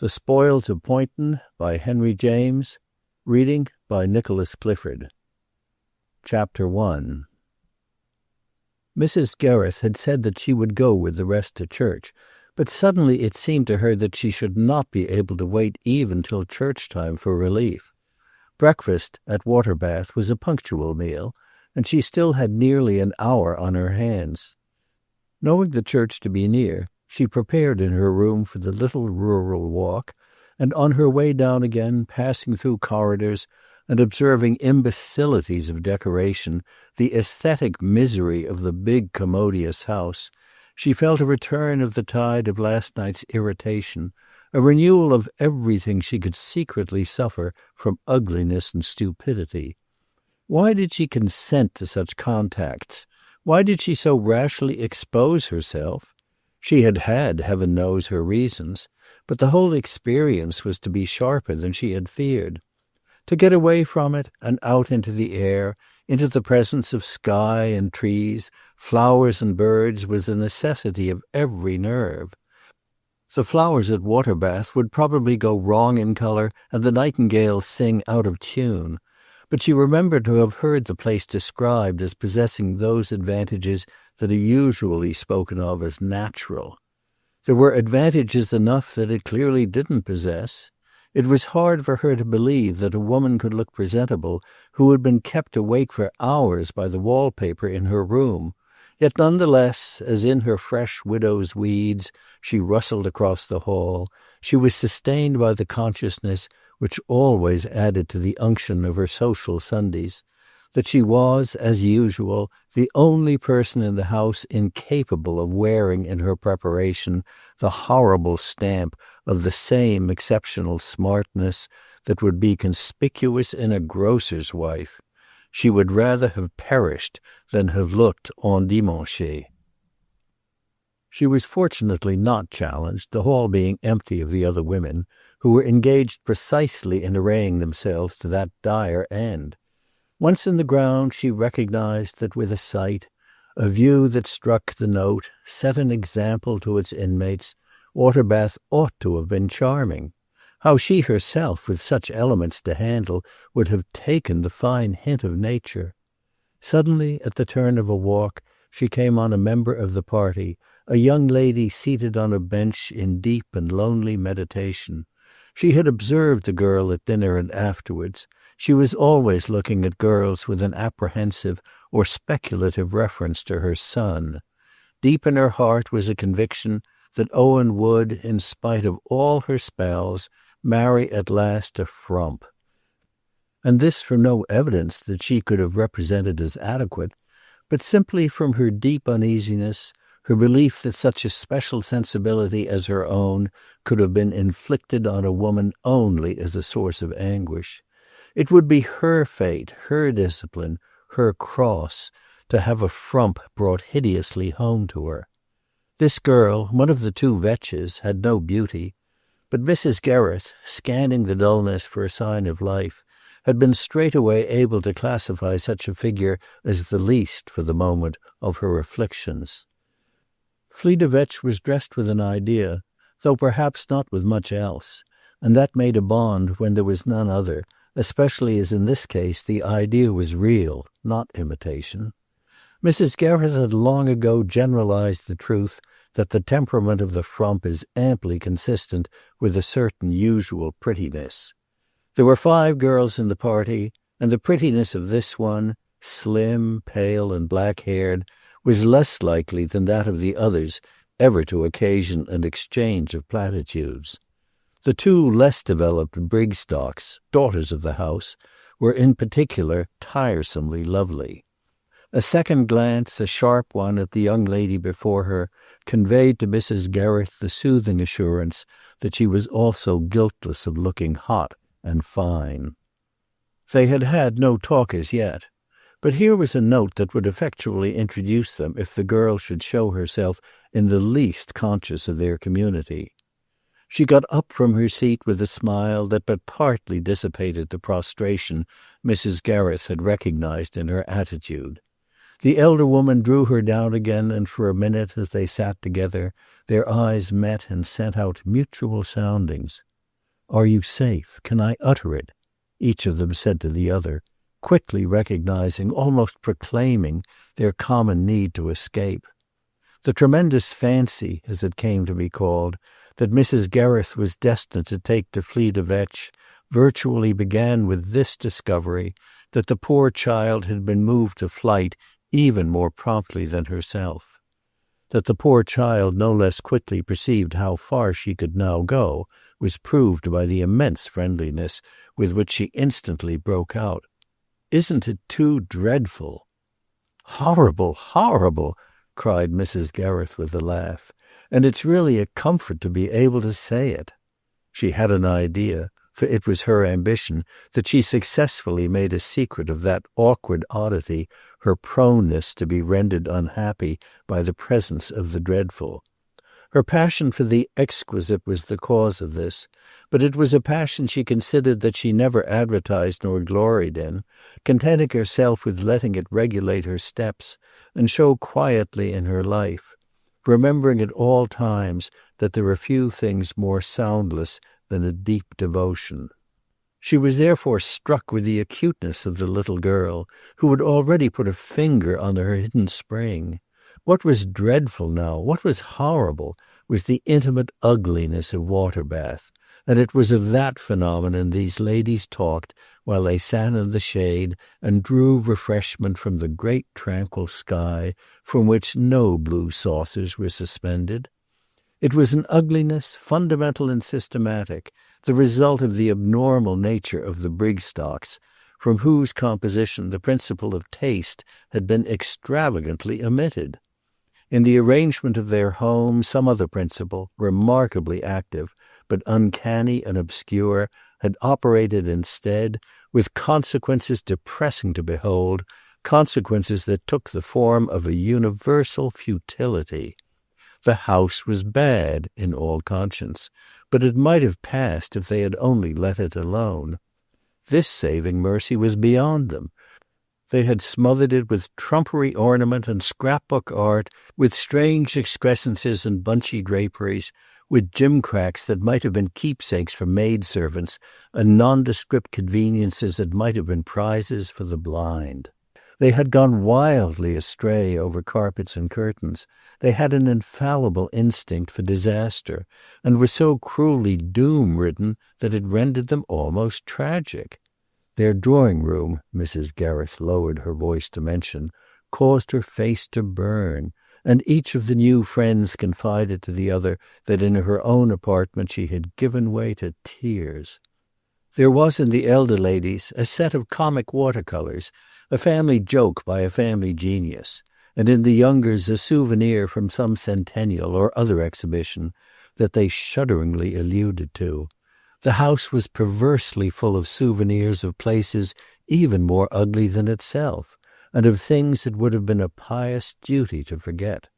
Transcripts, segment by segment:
The Spoils of Poynton by Henry James. Reading by Nicholas Clifford. Chapter 1. Mrs. Gereth had said that she would go with the rest to church, but suddenly it seemed to her that she should not be able to wait even till church time for relief. Breakfast at Waterbath was a punctual meal, and she still had nearly an hour on her hands. Knowing the church to be near, she prepared in her room for the little rural walk, and on her way down again, passing through corridors and observing imbecilities of decoration, the aesthetic misery of the big commodious house, she felt a return of the tide of last night's irritation, a renewal of everything she could secretly suffer from ugliness and stupidity. Why did she consent to such contacts? Why did she so rashly expose herself? She had had, heaven knows, her reasons, but the whole experience was to be sharper than she had feared. To get away from it and out into the air, into the presence of sky and trees, flowers and birds, was a necessity of every nerve. The flowers at Waterbath would probably go wrong in colour and the nightingales sing out of tune, but she remembered to have heard the place described as possessing those advantages that are usually spoken of as natural. There were advantages enough that it clearly didn't possess. It was hard for her to believe that a woman could look presentable who had been kept awake for hours by the wallpaper in her room. Yet none the less, as in her fresh widow's weeds she rustled across the hall, she was sustained by the consciousness, which always added to the unction of her social Sundays, that she was, as usual, the only person in the house incapable of wearing in her preparation the horrible stamp of the same exceptional smartness that would be conspicuous in a grocer's wife. She would rather have perished than have looked endimanchée. She was fortunately not challenged, the hall being empty of the other women, who were engaged precisely in arraying themselves to that dire end. Once in the ground, she recognized that with a sight, a view that struck the note, set an example to its inmates, Waterbath ought to have been charming. How she herself, with such elements to handle, would have taken the fine hint of nature. Suddenly, at the turn of a walk, she came on a member of the party, a young lady seated on a bench in deep and lonely meditation. She had observed the girl at dinner and afterwards. She was always looking at girls with an apprehensive or speculative reference to her son. Deep in her heart was a conviction that Owen would, in spite of all her spells, marry at last a frump. And this from no evidence that she could have represented as adequate, but simply from her deep uneasiness, her belief that such a special sensibility as her own could have been inflicted on a woman only as a source of anguish. It would be her fate, her discipline, her cross, to have a frump brought hideously home to her. This girl, one of the two Vetches, had no beauty, but Mrs. Gereth, scanning the dullness for a sign of life, had been straightway able to classify such a figure as the least, for the moment, of her afflictions. Fleda Vetch was dressed with an idea, though perhaps not with much else, and that made a bond when there was none other, especially as in this case the idea was real, not imitation. Mrs. Gereth had long ago generalized the truth that the temperament of the frump is amply consistent with a certain usual prettiness. There were 5 girls in the party, and the prettiness of this one, slim, pale, and black-haired, was less likely than that of the others ever to occasion an exchange of platitudes. The 2 less developed Brigstocks, daughters of the house, were in particular tiresomely lovely. A second glance, a sharp one, at the young lady before her, conveyed to Mrs. Gereth the soothing assurance that she was also guiltless of looking hot and fine. They had had no talk as yet, but here was a note that would effectually introduce them if the girl should show herself in the least conscious of their community. She got up from her seat with a smile that but partly dissipated the prostration Mrs. Gereth had recognized in her attitude. The elder woman drew her down again, and for a minute, as they sat together, their eyes met and sent out mutual soundings. "Are you safe? Can I utter it?" each of them said to the other, quickly recognizing, almost proclaiming, their common need to escape. The tremendous fancy, as it came to be called, that Mrs. Gereth was destined to take to Fleda Vetch virtually began with this discovery, that the poor child had been moved to flight even more promptly than herself. That the poor child no less quickly perceived how far she could now go was proved by the immense friendliness with which she instantly broke out. "Isn't it too dreadful?" "Horrible, horrible!" cried Mrs. Gereth with a laugh. "And it's really a comfort to be able to say it." She had an idea, for it was her ambition, that she successfully made a secret of that awkward oddity, her proneness to be rendered unhappy by the presence of the dreadful. Her passion for the exquisite was the cause of this, but it was a passion she considered that she never advertised nor gloried in, contenting herself with letting it regulate her steps and show quietly in her life, remembering at all times that there are few things more soundless than a deep devotion. She was therefore struck with the acuteness of the little girl, who had already put a finger on her hidden spring. What was dreadful now, what was horrible, was the intimate ugliness of water-bath, and it was of that phenomenon these ladies talked while they sat in the shade and drew refreshment from the great tranquil sky from which no blue saucers were suspended. It was an ugliness fundamental and systematic, the result of the abnormal nature of the Brigstocks, from whose composition the principle of taste had been extravagantly omitted. In the arrangement of their home some other principle, remarkably active, but uncanny and obscure, had operated instead, with consequences depressing to behold, consequences that took the form of a universal futility. The house was bad, in all conscience, but it might have passed if they had only let it alone. This saving mercy was beyond them. They had smothered it with trumpery ornament and scrapbook art, with strange excrescences and bunchy draperies, with gimcracks that might have been keepsakes for maidservants, and nondescript conveniences that might have been prizes for the blind. They had gone wildly astray over carpets and curtains. They had an infallible instinct for disaster, and were so cruelly doom-ridden that it rendered them almost tragic. Their drawing-room, Mrs. Gereth lowered her voice to mention, caused her face to burn, and each of the new friends confided to the other that in her own apartment she had given way to tears. There was in the elder ladies a set of comic watercolors, a family joke by a family genius, and in the youngers a souvenir from some centennial or other exhibition that they shudderingly alluded to. The house was perversely full of souvenirs of places even more ugly than itself, and of things it would have been a pious duty to forget.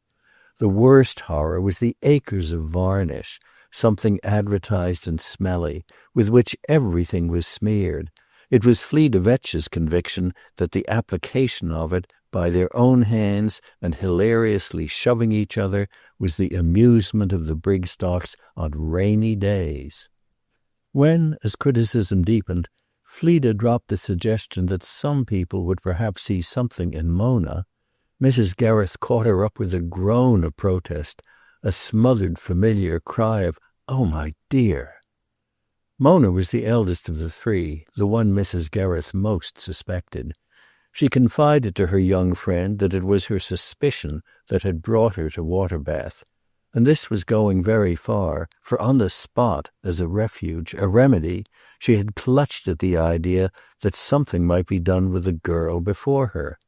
The worst horror was the acres of varnish, something advertised and smelly, with which everything was smeared. It was Fleda Vetch's conviction that the application of it, by their own hands and hilariously shoving each other, was the amusement of the Brigstocks on rainy days. When, as criticism deepened, Fleda dropped the suggestion that some people would perhaps see something in Mona, Mrs. Gereth caught her up with a groan of protest, a smothered familiar cry of, "Oh, my dear!" Mona was the eldest of the three, the one Mrs. Gereth most suspected. She confided to her young friend that it was her suspicion that had brought her to Waterbath, and this was going very far, for on the spot, as a refuge, a remedy, she had clutched at the idea that something might be done with the girl before her.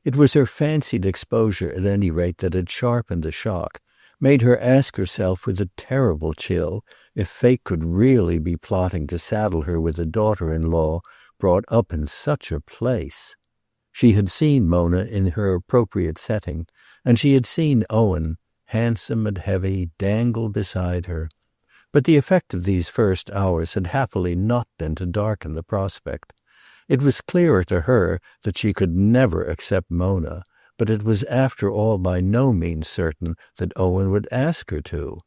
It was her fancied exposure, at any rate, that had sharpened the shock, made her ask herself with a terrible chill if fate could really be plotting to saddle her with a daughter-in-law brought up in such a place. She had seen Mona in her appropriate setting, and she had seen Owen, handsome and heavy, dangle beside her. But the effect of these first hours had happily not been to darken the prospect. It was clearer to her that she could never accept Mona, but it was after all by no means certain that Owen would ask her to.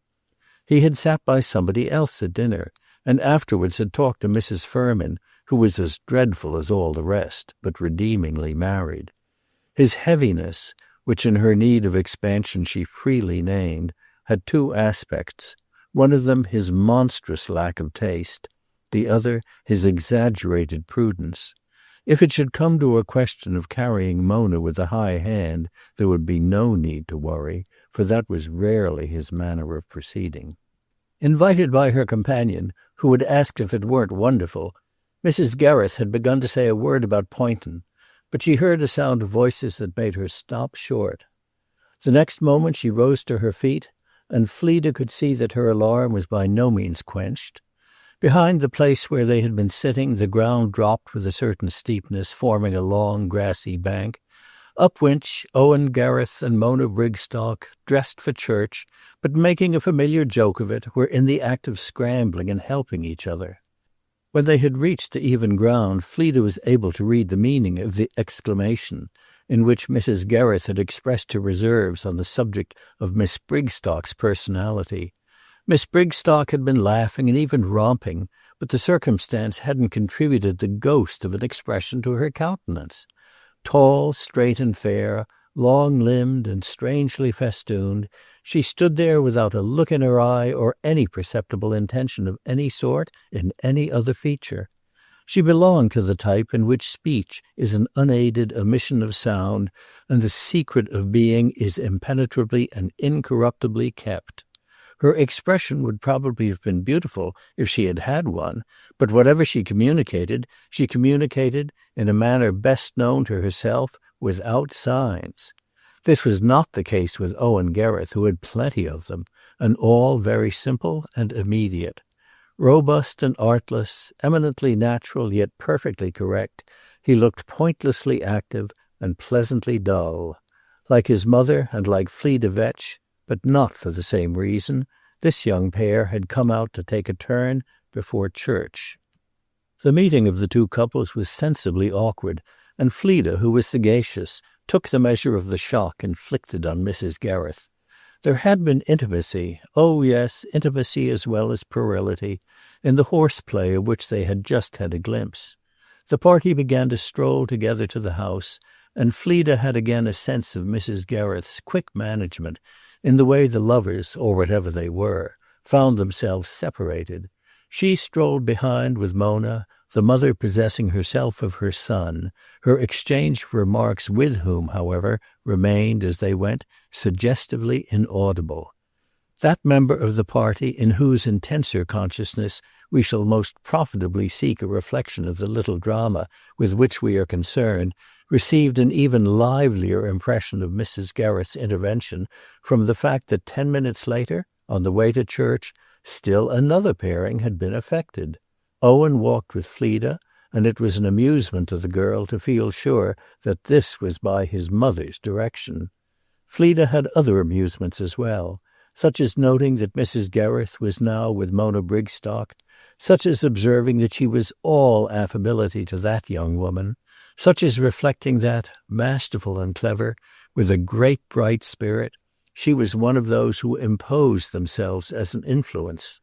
He had sat by somebody else at dinner, and afterwards had talked to Mrs. Furman, who was as dreadful as all the rest, but redeemingly married. His heaviness, which in her need of expansion she freely named, had two aspects, one of them his monstrous lack of taste, the other his exaggerated prudence. If it should come to a question of carrying Mona with a high hand, there would be no need to worry, for that was rarely his manner of proceeding. Invited by her companion, who had asked if it weren't wonderful, Mrs. Gereth had begun to say a word about Poynton, but she heard a sound of voices that made her stop short. The next moment she rose to her feet, and Fleda could see that her alarm was by no means quenched. Behind the place where they had been sitting, the ground dropped with a certain steepness, forming a long grassy bank, up which Owen, Gereth, and Mona Brigstock, dressed for church, but making a familiar joke of it, were in the act of scrambling and helping each other. When they had reached the even ground, Fleda was able to read the meaning of the exclamation, in which Mrs. Gereth had expressed her reserves on the subject of Miss Brigstock's personality. Miss Brigstock had been laughing and even romping, but the circumstance hadn't contributed the ghost of an expression to her countenance. Tall, straight and fair, long-limbed and strangely festooned, she stood there without a look in her eye or any perceptible intention of any sort in any other feature. She belonged to the type in which speech is an unaided emission of sound, and the secret of being is impenetrably and incorruptibly kept. Her expression would probably have been beautiful if she had had one, but whatever she communicated in a manner best known to herself without signs. This was not the case with Owen Gereth, who had plenty of them, and all very simple and immediate. Robust and artless, eminently natural yet perfectly correct, he looked pointlessly active and pleasantly dull. Like his mother and like Fleda Vetch, but not for the same reason, this young pair had come out to take a turn before church. The meeting of the two couples was sensibly awkward, and Fleda, who was sagacious, took the measure of the shock inflicted on Mrs. Gereth. There had been intimacy, oh yes, intimacy as well as puerility, in the horseplay of which they had just had a glimpse. The party began to stroll together to the house, and Fleda had again a sense of Mrs. Gereth's quick management in the way the lovers, or whatever they were, found themselves separated. She strolled behind with Mona, the mother possessing herself of her son, her exchange of remarks with whom, however, remained, as they went, suggestively inaudible. That member of the party in whose intenser consciousness we shall most profitably seek a reflection of the little drama with which we are concerned, received an even livelier impression of Mrs. Gereth's intervention from the fact that 10 minutes later, on the way to church, still another pairing had been effected. Owen walked with Fleda, and it was an amusement to the girl to feel sure that this was by his mother's direction. Fleda had other amusements as well, such as noting that Mrs. Gereth was now with Mona Brigstock, such as observing that she was all affability to that young woman, such as reflecting that, masterful and clever, with a great bright spirit, she was one of those who imposed themselves as an influence,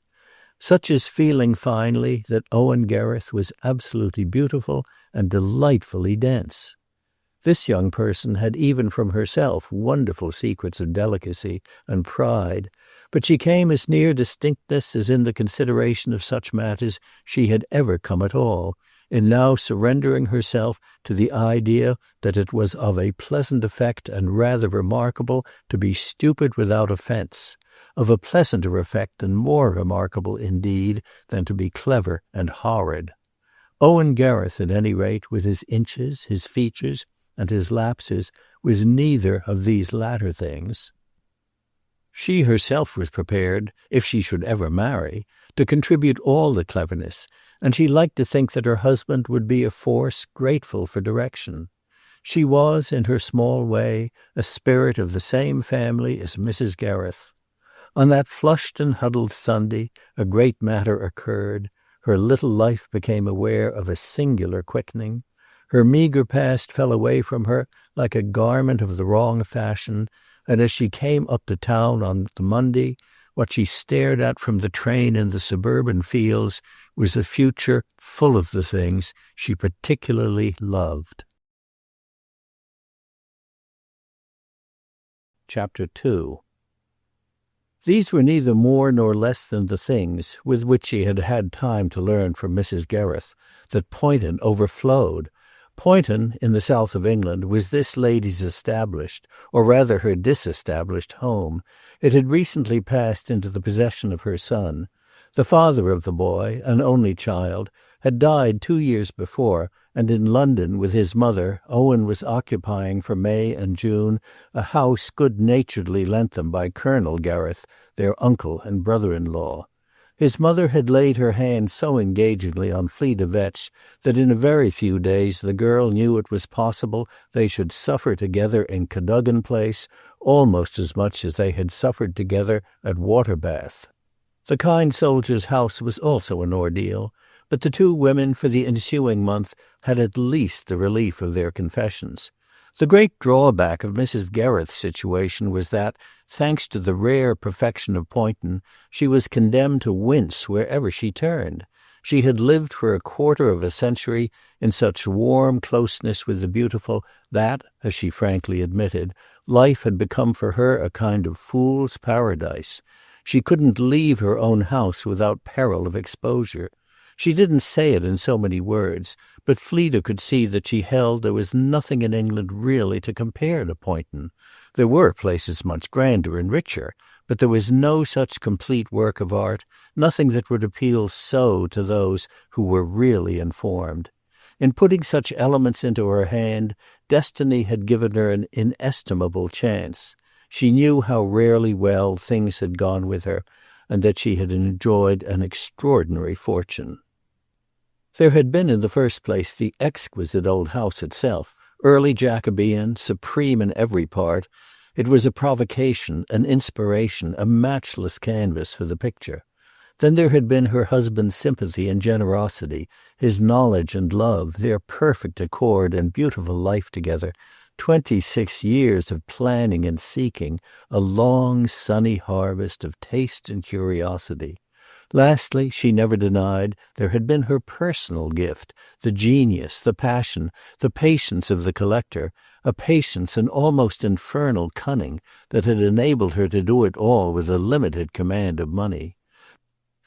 such as feeling finally that Owen Gereth was absolutely beautiful and delightfully dense. This young person had even from herself wonderful secrets of delicacy and pride, but she came as near distinctness as in the consideration of such matters she had ever come at all, in now surrendering herself to the idea that it was of a pleasant effect and rather remarkable to be stupid without offence, of a pleasanter effect and more remarkable indeed than to be clever and horrid. Owen Gereth, at any rate, with his inches, his features, and his lapses, was neither of these latter things. She herself was prepared, if she should ever marry, to contribute all the cleverness, and she liked to think that her husband would be a force grateful for direction. She was, in her small way, a spirit of the same family as Mrs. Gereth. On that flushed and huddled Sunday a great matter occurred. Her little life became aware of a singular quickening. Her meagre past fell away from her like a garment of the wrong fashion, and as she came up to town on the Monday, What she stared at from the train in the suburban fields was a future full of the things she particularly loved. Chapter 2. These were neither more nor less than the things, with which she had had time to learn from Mrs. Gereth, that Poynton overflowed. Poynton, in the south of England, was this lady's established, or rather her disestablished, home. It had recently passed into the possession of her son. The father of the boy, an only child, had died 2 years before, and in London with his mother Owen was occupying for May and June a house good-naturedly lent them by Colonel Gereth, their uncle and brother-in-law. His mother had laid her hand so engagingly on Fleda Vetch that in a very few days the girl knew it was possible they should suffer together in Cadogan Place almost as much as they had suffered together at Waterbath. The kind soldier's house was also an ordeal, but the two women for the ensuing month had at least the relief of their confessions. The great drawback of Mrs. Gereth's situation was that, thanks to the rare perfection of Poynton, she was condemned to wince wherever she turned. She had lived for a quarter of a century in such warm closeness with the beautiful that, as she frankly admitted, life had become for her a kind of fool's paradise. She couldn't leave her own house without peril of exposure. She didn't say it in so many words, but Fleda could see that she held there was nothing in England really to compare to Poynton. There were places much grander and richer, but there was no such complete work of art, nothing that would appeal so to those who were really informed. In putting such elements into her hand, destiny had given her an inestimable chance. She knew how rarely well things had gone with her, and that she had enjoyed an extraordinary fortune. There had been in the first place the exquisite old house itself, early Jacobean, supreme in every part. It was a provocation, an inspiration, a matchless canvas for the picture. Then there had been her husband's sympathy and generosity, his knowledge and love, their perfect accord and beautiful life together, 26 years of planning and seeking, a long sunny harvest of taste and curiosity. Lastly, she never denied, there had been her personal gift, the genius, the passion, the patience of the collector, a patience and almost infernal cunning that had enabled her to do it all with a limited command of money.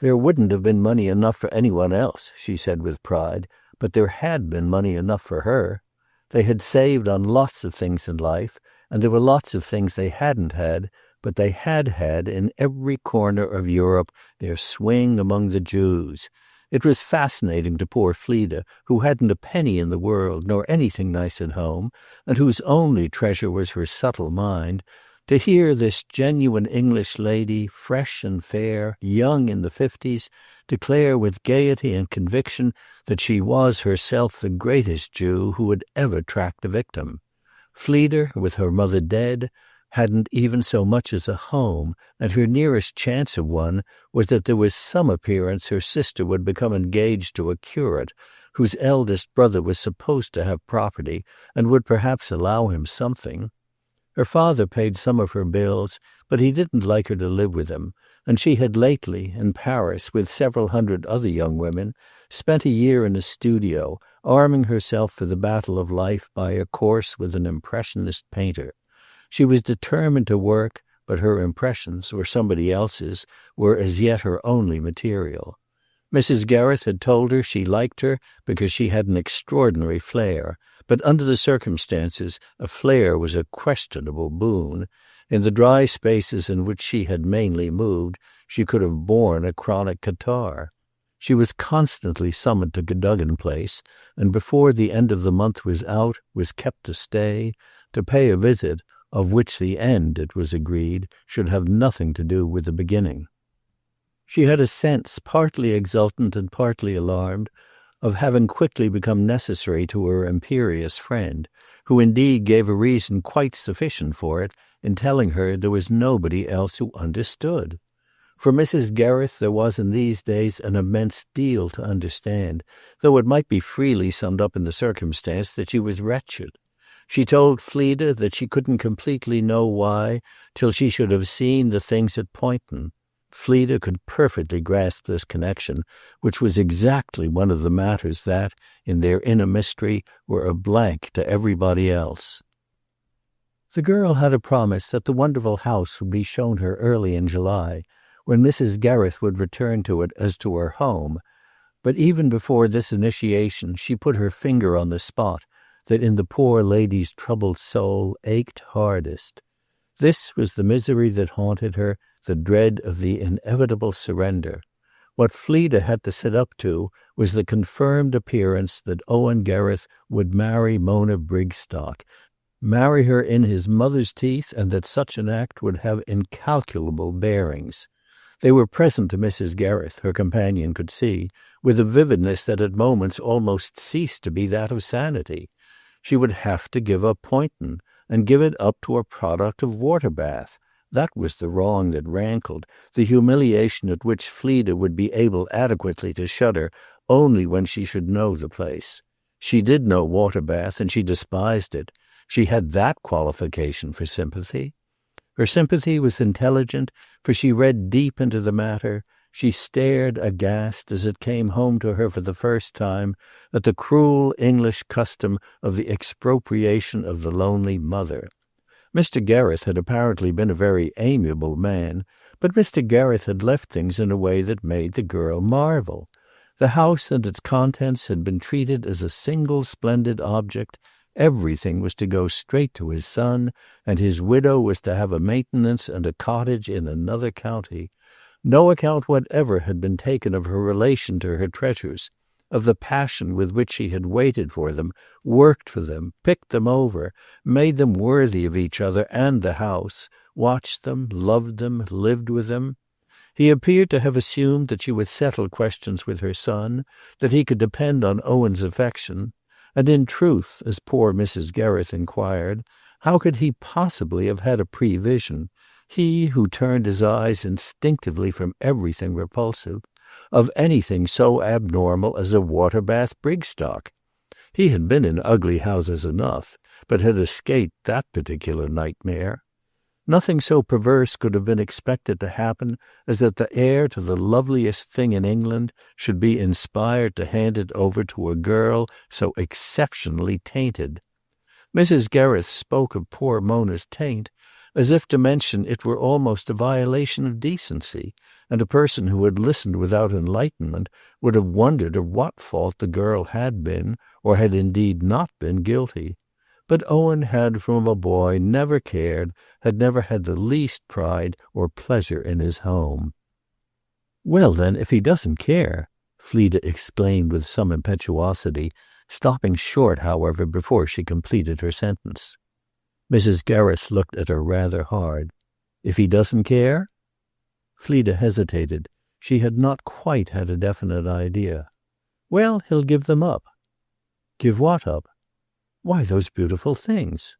There wouldn't have been money enough for anyone else, she said with pride, but there had been money enough for her. They had saved on lots of things in life, and there were lots of things they hadn't had, but they had had in every corner of Europe their swing among the Jews. It was fascinating to poor Fleda, who hadn't a penny in the world, nor anything nice at home, and whose only treasure was her subtle mind, to hear this genuine English lady, fresh and fair, young in the 50s, declare with gaiety and conviction that she was herself the greatest Jew who had ever tracked a victim. Fleda, with her mother dead, hadn't even so much as a home, and her nearest chance of one was that there was some appearance her sister would become engaged to a curate, whose eldest brother was supposed to have property, and would perhaps allow him something. Her father paid some of her bills, but he didn't like her to live with him, and she had lately, in Paris, with several hundred other young women, spent a year in a studio, arming herself for the battle of life by a course with an impressionist painter. She was determined to work, but her impressions, or somebody else's, were as yet her only material. Mrs. Gereth had told her she liked her because she had an extraordinary flair, but under the circumstances a flair was a questionable boon. In the dry spaces in which she had mainly moved, she could have borne a chronic catarrh. She was constantly summoned to Cadogan Place, and before the end of the month was out, was kept to stay, to pay a visit, of which the end, it was agreed, should have nothing to do with the beginning. She had a sense, partly exultant and partly alarmed, of having quickly become necessary to her imperious friend, who indeed gave a reason quite sufficient for it in telling her there was nobody else who understood. For Mrs. Gereth there was in these days an immense deal to understand, though it might be freely summed up in the circumstance that she was wretched. She told Fleda that she couldn't completely know why till she should have seen the things at Poynton. Fleda could perfectly grasp this connection, which was exactly one of the matters that, in their inner mystery, were a blank to everybody else. The girl had a promise that the wonderful house would be shown her early in July, when Mrs. Gereth would return to it as to her home, but even before this initiation she put her finger on the spot that in the poor lady's troubled soul ached hardest. This was the misery that haunted her, the dread of the inevitable surrender. What Fleda had to sit up to was the confirmed appearance that Owen Gereth would marry Mona Brigstock, marry her in his mother's teeth, and that such an act would have incalculable bearings. They were present to Mrs. Gereth, her companion could see, with a vividness that at moments almost ceased to be that of sanity. She would have to give up Poynton, and give it up to a product of Waterbath. That was the wrong that rankled, the humiliation at which Fleda would be able adequately to shudder only when she should know the place. She did know Waterbath, and she despised it. She had that qualification for sympathy. Her sympathy was intelligent, for she read deep into the matter. She stared aghast as it came home to her for the first time at the cruel English custom of the expropriation of the lonely mother. Mr. Gereth had apparently been a very amiable man, but Mr. Gereth had left things in a way that made the girl marvel. The house and its contents had been treated as a single splendid object. Everything was to go straight to his son, and his widow was to have a maintenance and a cottage in another county. No account whatever had been taken of her relation to her treasures, of the passion with which she had waited for them, worked for them, picked them over, made them worthy of each other and the house, watched them, loved them, lived with them. He appeared to have assumed that she would settle questions with her son, that he could depend on Owen's affection. And in truth, as poor Mrs. Gereth inquired, how could he possibly have had a prevision, he who turned his eyes instinctively from everything repulsive, of anything so abnormal as a Waterbath Brigstock? He had been in ugly houses enough, but had escaped that particular nightmare. Nothing so perverse could have been expected to happen as that the heir to the loveliest thing in England should be inspired to hand it over to a girl so exceptionally tainted. Mrs. Gereth spoke of poor Mona's taint as if to mention it were almost a violation of decency, and a person who had listened without enlightenment would have wondered of what fault the girl had been, or had indeed not been, guilty. But Owen had from a boy never cared, had never had the least pride or pleasure in his home. "Well, then, if he doesn't care," Fleda exclaimed with some impetuosity, stopping short, however, before she completed her sentence. Mrs. Gereth looked at her rather hard. "If he doesn't care?" Fleda hesitated. She had not quite had a definite idea. "Well, he'll give them up." "Give what up?" "Why, those beautiful things."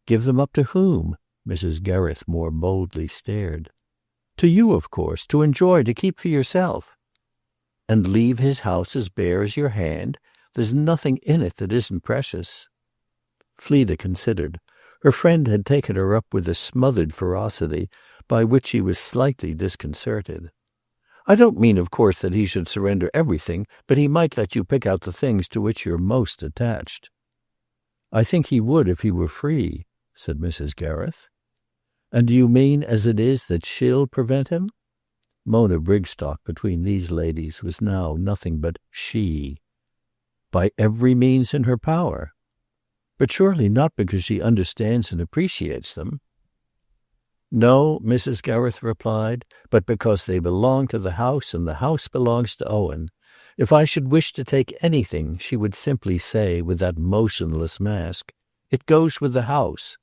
"Give them up to whom?" Mrs. Gereth more boldly stared. "To you, of course, to enjoy, to keep for yourself." "And leave his house as bare as your hand? There's nothing in it that isn't precious." Fleda considered. Her friend had taken her up with a smothered ferocity, by which she was slightly disconcerted. "I don't mean, of course, that he should surrender everything, but he might let you pick out the things to which you're most attached." "I think he would if he were free," said Mrs. Gereth. "And do you mean as it is that she'll prevent him?" Mona Brigstock between these ladies was now nothing but she. "By every means in her power." "But surely not because she understands and appreciates them." "No," Mrs. Gereth replied, "but because they belong to the house, and the house belongs to Owen. If I should wish to take anything, she would simply say, with that motionless mask, 'It goes with the house.'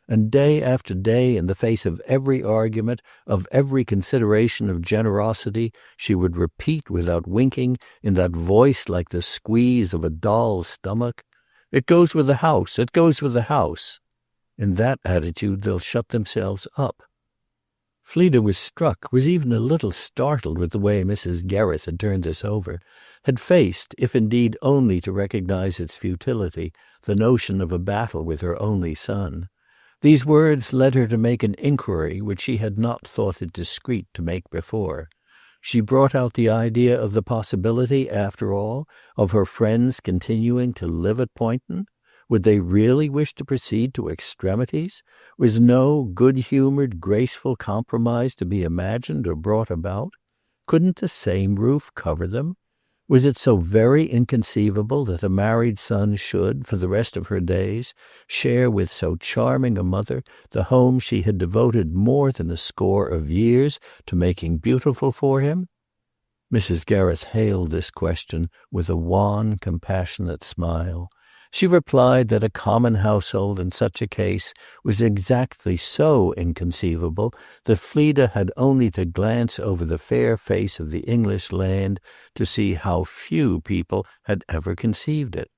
And day after day, in the face of every argument, of every consideration of generosity, she would repeat without winking, in that voice like the squeeze of a doll's stomach, 'It goes with the house, it goes with the house.' In that attitude they'll shut themselves up." Fleda was struck, was even a little startled with the way Mrs. Gereth had turned this over, had faced, if indeed only to recognize its futility, the notion of a battle with her only son. These words led her to make an inquiry which she had not thought it discreet to make before. She brought out the idea of the possibility, after all, of her friends continuing to live at Poynton. Would they really wish to proceed to extremities? Was no good-humoured, graceful compromise to be imagined or brought about? Couldn't the same roof cover them? Was it so very inconceivable that a married son should, for the rest of her days, share with so charming a mother the home she had devoted more than a score of years to making beautiful for him? Mrs. Gereth hailed this question with a wan, compassionate smile. She replied that a common household in such a case was exactly so inconceivable that Fleda had only to glance over the fair face of the English land to see how few people had ever conceived it.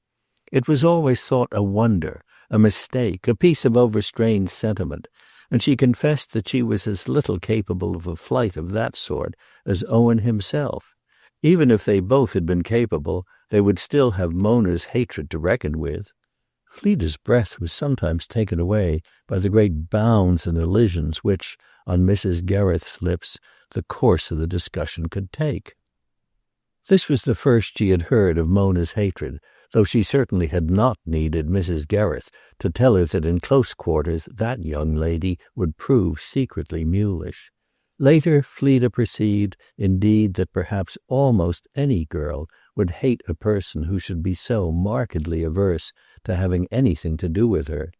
It was always thought a wonder, a mistake, a piece of overstrained sentiment, and she confessed that she was as little capable of a flight of that sort as Owen himself. Even if they both had been capable, they would still have Mona's hatred to reckon with. Fleda's breath was sometimes taken away by the great bounds and elisions which, on Mrs. Gereth's lips, the course of the discussion could take. This was the first she had heard of Mona's hatred, though she certainly had not needed Mrs. Gereth to tell her that in close quarters that young lady would prove secretly mulish. Later, Fleda perceived, indeed, that perhaps almost any girl would hate a person who should be so markedly averse to having anything to do with her.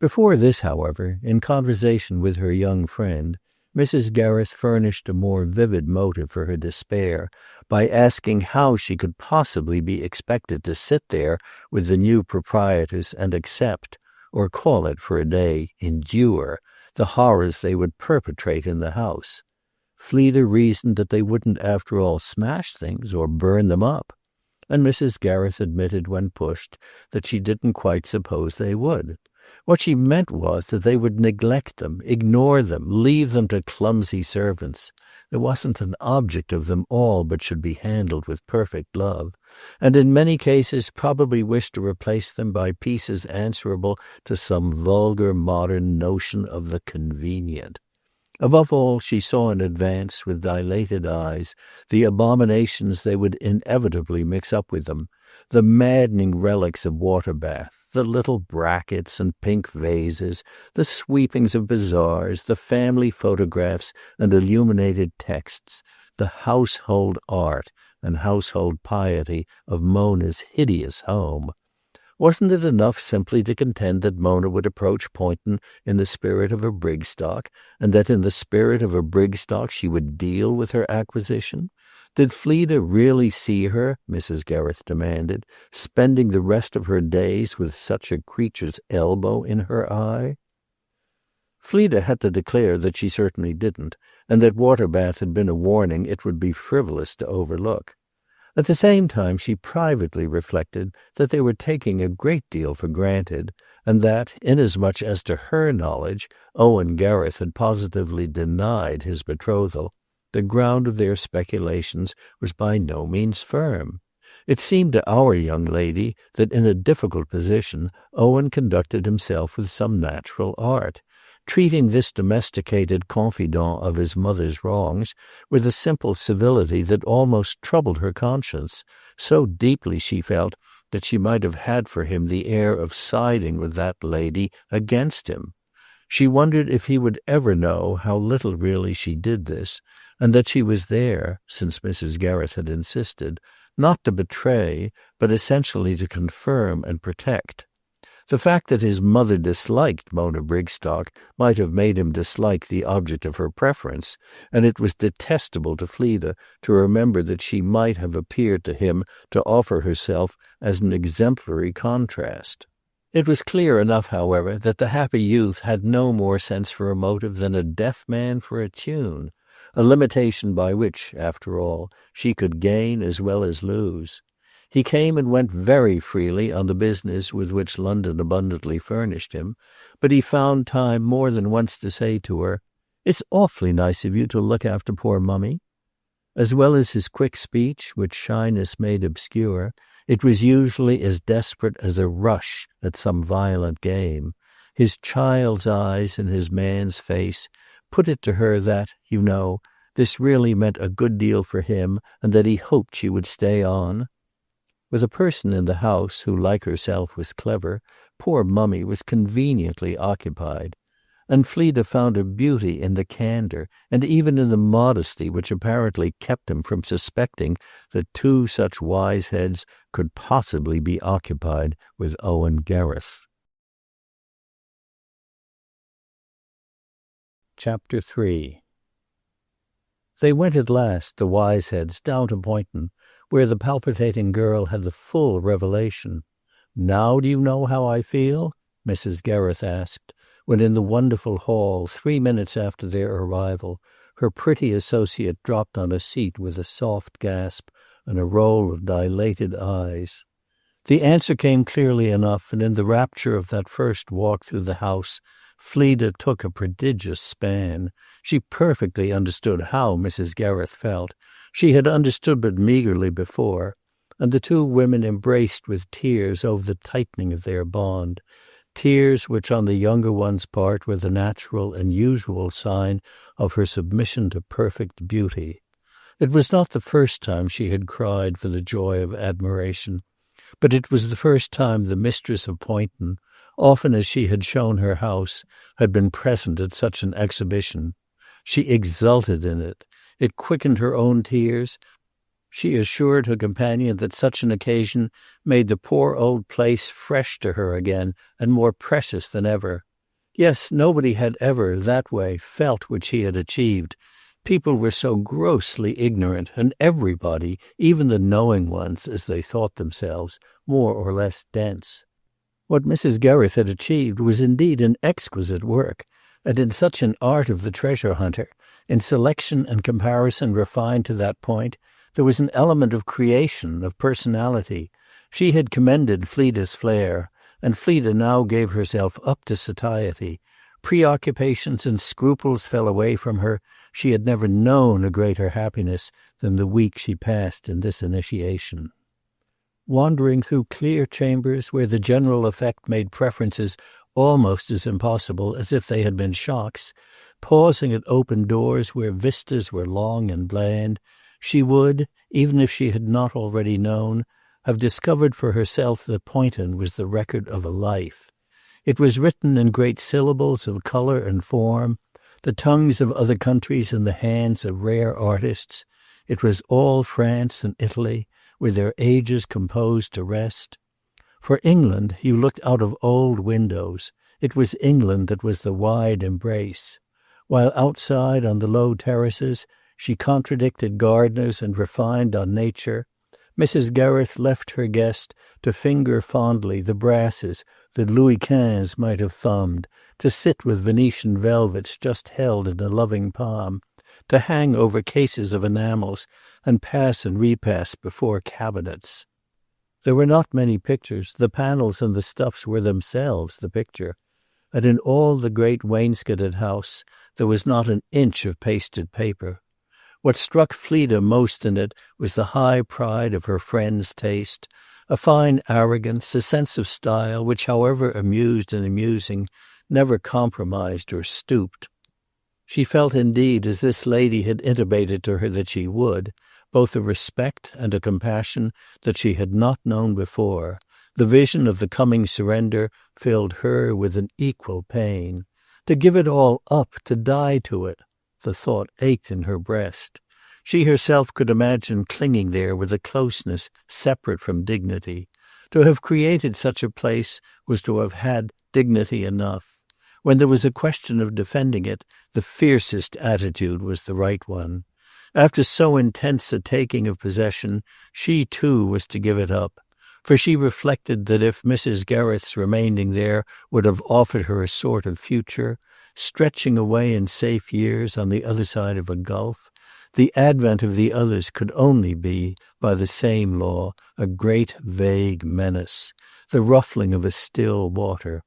Before this, however, in conversation with her young friend, Mrs. Gereth furnished a more vivid motive for her despair by asking how she could possibly be expected to sit there with the new proprietors and accept, or call it for a day, endure, the horrors they would perpetrate in the house. Fleda reasoned that they wouldn't after all smash things or burn them up, and Mrs. Gereth admitted when pushed that she didn't quite suppose they would. What she meant was that they would neglect them, ignore them, leave them to clumsy servants. There wasn't an object of them all but should be handled with perfect love, and in many cases probably wish to replace them by pieces answerable to some vulgar modern notion of the convenient. Above all, she saw in advance, with dilated eyes, the abominations they would inevitably mix up with them, the maddening relics of water-bath, the little brackets and pink vases, the sweepings of bazaars, the family photographs and illuminated texts, the household art and household piety of Mona's hideous home. Wasn't it enough simply to contend that Mona would approach Poynton in the spirit of a Brigstock, and that in the spirit of a Brigstock she would deal with her acquisition? Did Fleda really see her, Mrs. Gereth demanded, spending the rest of her days with such a creature's elbow in her eye? Fleda had to declare that she certainly didn't, and that Waterbath had been a warning it would be frivolous to overlook. At the same time she privately reflected that they were taking a great deal for granted, and that, inasmuch as to her knowledge Owen Gereth had positively denied his betrothal, the ground of their speculations was by no means firm. It seemed to our young lady that in a difficult position Owen conducted himself with some natural art, treating this domesticated confidant of his mother's wrongs with a simple civility that almost troubled her conscience, so deeply she felt that she might have had for him the air of siding with that lady against him. She wondered if he would ever know how little really she did this, and that she was there, since Mrs. Gereth had insisted, not to betray, but essentially to confirm and protect. The fact that his mother disliked Mona Brigstock might have made him dislike the object of her preference, and it was detestable to Fleda to remember that she might have appeared to him to offer herself as an exemplary contrast. It was clear enough, however, that the happy youth had no more sense for a motive than a deaf man for a tune, a limitation by which, after all, she could gain as well as lose. He came and went very freely on the business with which London abundantly furnished him, but he found time more than once to say to her, "It's awfully nice of you to look after poor Mummy." As well as his quick speech, which shyness made obscure, it was usually as desperate as a rush at some violent game. his child's eyes in his man's face, put it to her that, this really meant a good deal for him and that he hoped she would stay on. With a person in the house who, like herself, was clever, poor Mummy was conveniently occupied. And Fleda found a beauty in the candour and even in the modesty which apparently kept him from suspecting that two such wise heads could possibly be occupied with Owen Gereth. Chapter 3. They went at last, the wise heads, down to Poynton, where the palpitating girl had the full revelation. "Now do you know how I feel?" Mrs. Gereth asked, when in the wonderful hall, 3 minutes after their arrival, her pretty associate dropped on a seat with a soft gasp and a roll of dilated eyes. The answer came clearly enough, and in the rapture of that first walk through the house, Fleda took a prodigious span. She perfectly understood how Mrs. Gereth felt. She had understood but meagerly before, and the two women embraced with tears over the tightening of their bond, tears which on the younger one's part were the natural and usual sign of her submission to perfect beauty. It was not the first time she had cried for the joy of admiration, but it was the first time the mistress of Poynton, often as she had shown her house, had been present at such an exhibition. She exulted in it. It quickened her own tears. She assured her companion that such an occasion made the poor old place fresh to her again and more precious than ever. Yes, nobody had ever, that way, felt what she had achieved. People were so grossly ignorant, and everybody, even the knowing ones, as they thought themselves, more or less dense. What Mrs. Gereth had achieved was indeed an exquisite work, and in such an art of the treasure hunter, in selection and comparison refined to that point, there was an element of creation, of personality. She had commended Fleda's flair, and Fleda now gave herself up to satiety. Preoccupations and scruples fell away from her. She had never known a greater happiness than the week she passed in this initiation. Wandering through clear chambers where the general effect made preferences almost as impossible as if they had been shocks, pausing at open doors where vistas were long and bland, she would, even if she had not already known, have discovered for herself that Poynton was the record of a life. It was written in great syllables of colour and form, the tongues of other countries in the hands of rare artists. It was all France and Italy, with their ages composed to rest. For England you looked out of old windows. It was England that was the wide embrace. While outside on the low terraces she contradicted gardeners and refined on nature, Mrs. Gereth left her guest to finger fondly the brasses that Louis XV might have thumbed, to sit with Venetian velvets just held in a loving palm, to hang over cases of enamels and pass and repass before cabinets. There were not many pictures. The panels and the stuffs were themselves the picture, and in all the great wainscoted house there was not an inch of pasted paper. What struck Fleda most in it was the high pride of her friend's taste, a fine arrogance, a sense of style which, however amused and amusing, never compromised or stooped. She felt indeed, as this lady had intimated to her that she would, both a respect and a compassion that she had not known before. The vision of the coming surrender filled her with an equal pain. To give it all up, to die to it, the thought ached in her breast. She herself could imagine clinging there with a closeness separate from dignity. To have created such a place was to have had dignity enough. When there was a question of defending it, the fiercest attitude was the right one. After so intense a taking of possession, she too was to give it up. For she reflected that if Mrs. Gereth's remaining there would have offered her a sort of future, stretching away in safe years on the other side of a gulf, the advent of the others could only be, by the same law, a great vague menace, the ruffling of a still water.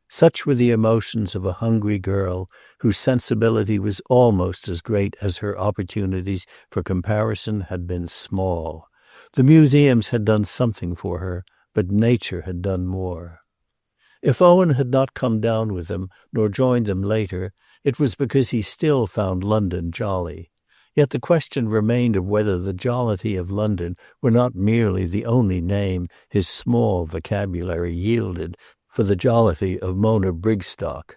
Such were the emotions of a hungry girl whose sensibility was almost as great as her opportunities for comparison had been small. The museums had done something for her, but nature had done more. If Owen had not come down with them, nor joined them later, it was because he still found London jolly. Yet the question remained of whether the jollity of London were not merely the only name his small vocabulary yielded for the jollity of Mona Brigstock.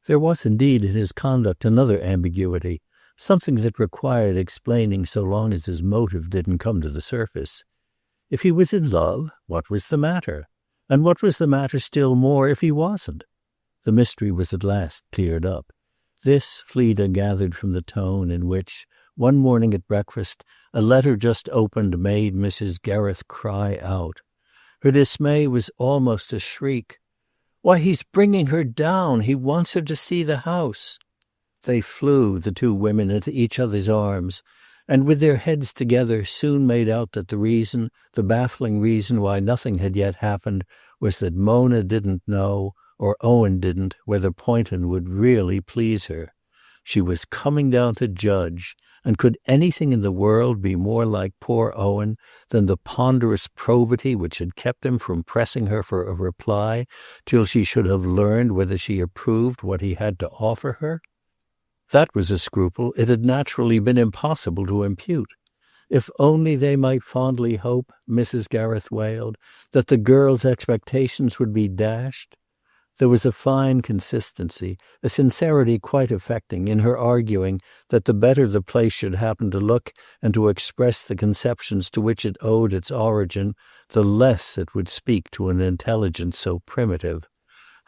There was indeed in his conduct another ambiguity, something that required explaining so long as his motive didn't come to the surface. If he was in love, what was the matter? And what was the matter still more if he wasn't? The mystery was at last cleared up. This Fleda gathered from the tone in which, one morning at breakfast, a letter just opened made Mrs. Gereth cry out. Her dismay was almost a shriek. "Why, he's bringing her down. He wants her to see the house." They flew, the two women, into each other's arms, and with their heads together soon made out that the reason, the baffling reason why nothing had yet happened, was that Mona didn't know, or Owen didn't, whether Poynton would really please her. She was coming down to judge, and could anything in the world be more like poor Owen than the ponderous probity which had kept him from pressing her for a reply till she should have learned whether she approved what he had to offer her? That was a scruple it had naturally been impossible to impute. If only they might fondly hope, Mrs. Gereth wailed, that the girl's expectations would be dashed. There was a fine consistency, a sincerity quite affecting, in her arguing that the better the place should happen to look and to express the conceptions to which it owed its origin, the less it would speak to an intelligence so primitive.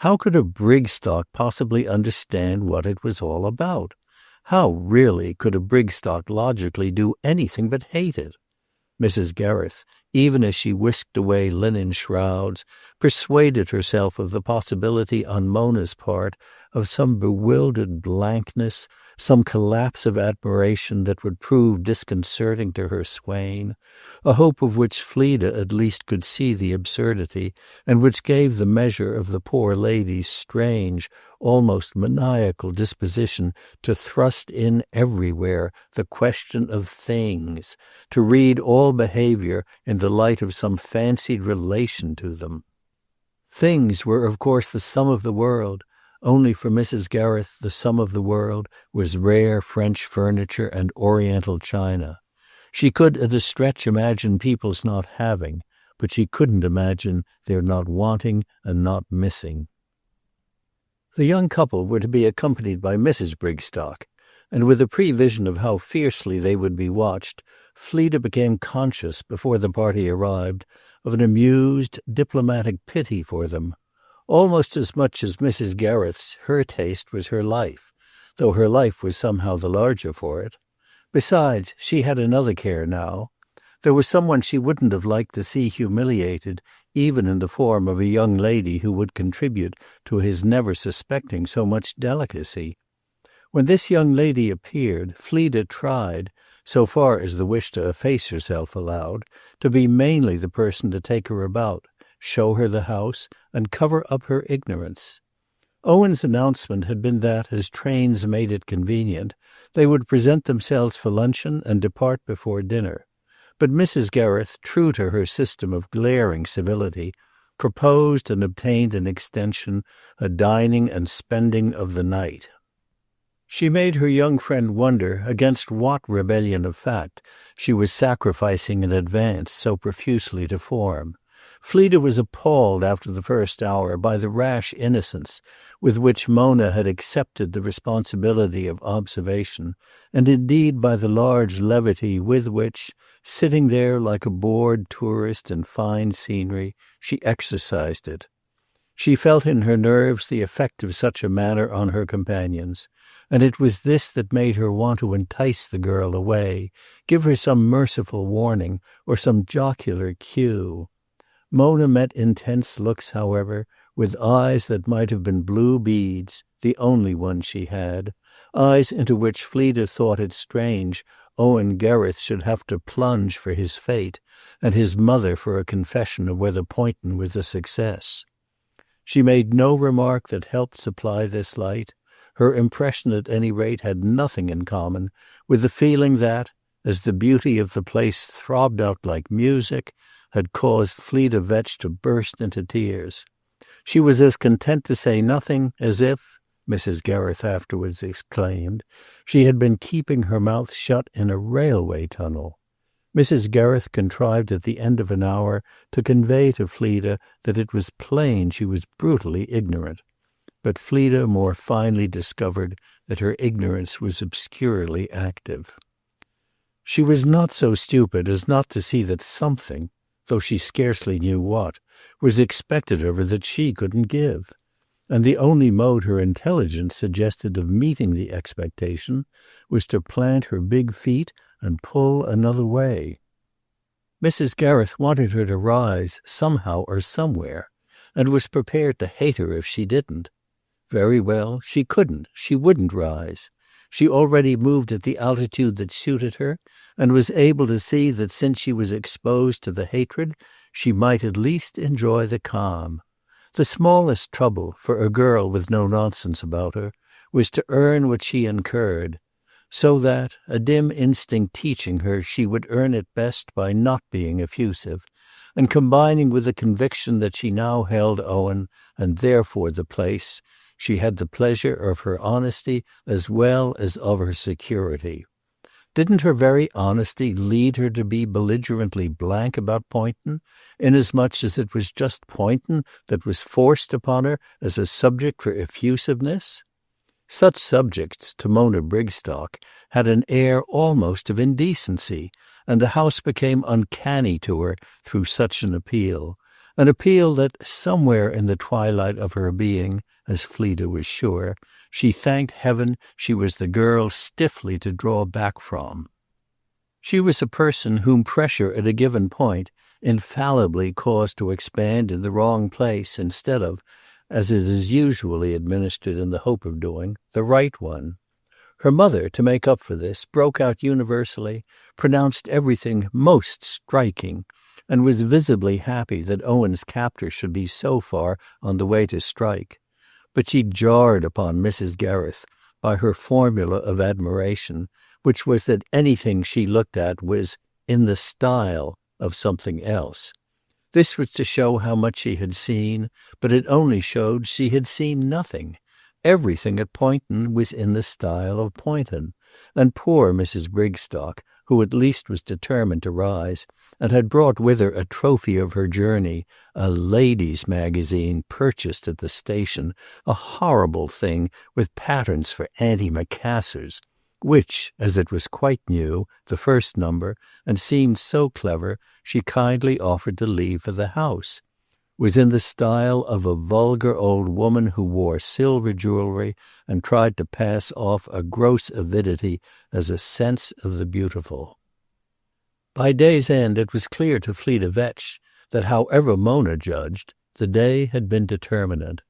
How could a Brigstock possibly understand what it was all about? How, really, could a Brigstock logically do anything but hate it? Mrs. Gereth, even as she whisked away linen shrouds, persuaded herself of the possibility on Mona's part of some bewildered blankness, some collapse of admiration that would prove disconcerting to her swain, a hope of which Fleda at least could see the absurdity, and which gave the measure of the poor lady's strange, almost maniacal disposition to thrust in everywhere the question of things, to read all behavior in the light of some fancied relation to them. Things were of course the sum of the world, only for Mrs. Gereth the sum of the world was rare French furniture and Oriental china. She could at a stretch imagine people's not having, but she couldn't imagine their not wanting and not missing. The young couple were to be accompanied by Mrs. Brigstock, and with a prevision of how fiercely they would be watched, Fleda became conscious, before the party arrived, of an amused, diplomatic pity for them. Almost as much as Mrs. Gereth's, her taste was her life, though her life was somehow the larger for it. Besides, she had another care now. There was someone she wouldn't have liked to see humiliated, even in the form of a young lady who would contribute to his never suspecting so much delicacy. When this young lady appeared, Fleda tried, so far as the wish to efface herself allowed, to be mainly the person to take her about, show her the house, and cover up her ignorance. Owen's announcement had been that, as trains made it convenient, they would present themselves for luncheon and depart before dinner. But Mrs. Gereth, true to her system of glaring civility, proposed and obtained an extension, a dining and spending of the night. She made her young friend wonder against what rebellion of fact she was sacrificing in advance so profusely to form. Fleda was appalled after the first hour by the rash innocence with which Mona had accepted the responsibility of observation, and indeed by the large levity with which, sitting there like a bored tourist in fine scenery, she exercised it. She felt in her nerves the effect of such a manner on her companions, and it was this that made her want to entice the girl away, give her some merciful warning or some jocular cue. Mona met intense looks, however, with eyes that might have been blue beads, the only ones she had, eyes into which Fleda thought it strange Owen Gereth should have to plunge for his fate, and his mother for a confession of whether Poynton was a success. She made no remark that helped supply this light. Her impression at any rate had nothing in common with the feeling that, as the beauty of the place throbbed out like music, had caused Fleda Vetch to burst into tears. She was as content to say nothing as if, Mrs. Gereth afterwards exclaimed, she had been keeping her mouth shut in a railway tunnel. Mrs. Gereth contrived at the end of an hour to convey to Fleda that it was plain she was brutally ignorant. But Fleda more finely discovered that her ignorance was obscurely active. She was not so stupid as not to see that something, though she scarcely knew what, was expected of her that she couldn't give, and the only mode her intelligence suggested of meeting the expectation was to plant her big feet and pull another way. Mrs. Gereth wanted her to rise somehow or somewhere, and was prepared to hate her if she didn't. Very well, she couldn't, she wouldn't rise. She already moved at the altitude that suited her, and was able to see that since she was exposed to the hatred, she might at least enjoy the calm. The smallest trouble, for a girl with no nonsense about her, was to earn what she incurred, so that, a dim instinct teaching her she would earn it best by not being effusive, and combining with the conviction that she now held Owen, and therefore the place, she had the pleasure of her honesty as well as of her security. Didn't her very honesty lead her to be belligerently blank about Poynton, inasmuch as it was just Poynton that was forced upon her as a subject for effusiveness? Such subjects, to Mona Brigstock, had an air almost of indecency, and the house became uncanny to her through such an appeal that somewhere in the twilight of her being, as Fleda was sure, she thanked heaven she was the girl stiffly to draw back from. She was a person whom pressure at a given point infallibly caused to expand in the wrong place instead of, as it is usually administered in the hope of doing, the right one. Her mother, to make up for this, broke out universally, pronounced everything most striking, and was visibly happy that Owen's captor should be so far on the way to strike. But she jarred upon Mrs. Gereth by her formula of admiration, which was that anything she looked at was in the style of something else. This was to show how much she had seen, but it only showed she had seen nothing. Everything at Poynton was in the style of Poynton, and poor Mrs. Brigstock, who at least was determined to rise, and had brought with her a trophy of her journey, a ladies' magazine purchased at the station, a horrible thing with patterns for antimacassars, which, as it was quite new, the first number, and seemed so clever, she kindly offered to leave for the house, was in the style of a vulgar old woman who wore silver jewelry and tried to pass off a gross avidity as a sense of the beautiful. By day's end it was clear to Fleda Vetch that, however Mona judged, the day had been determinant.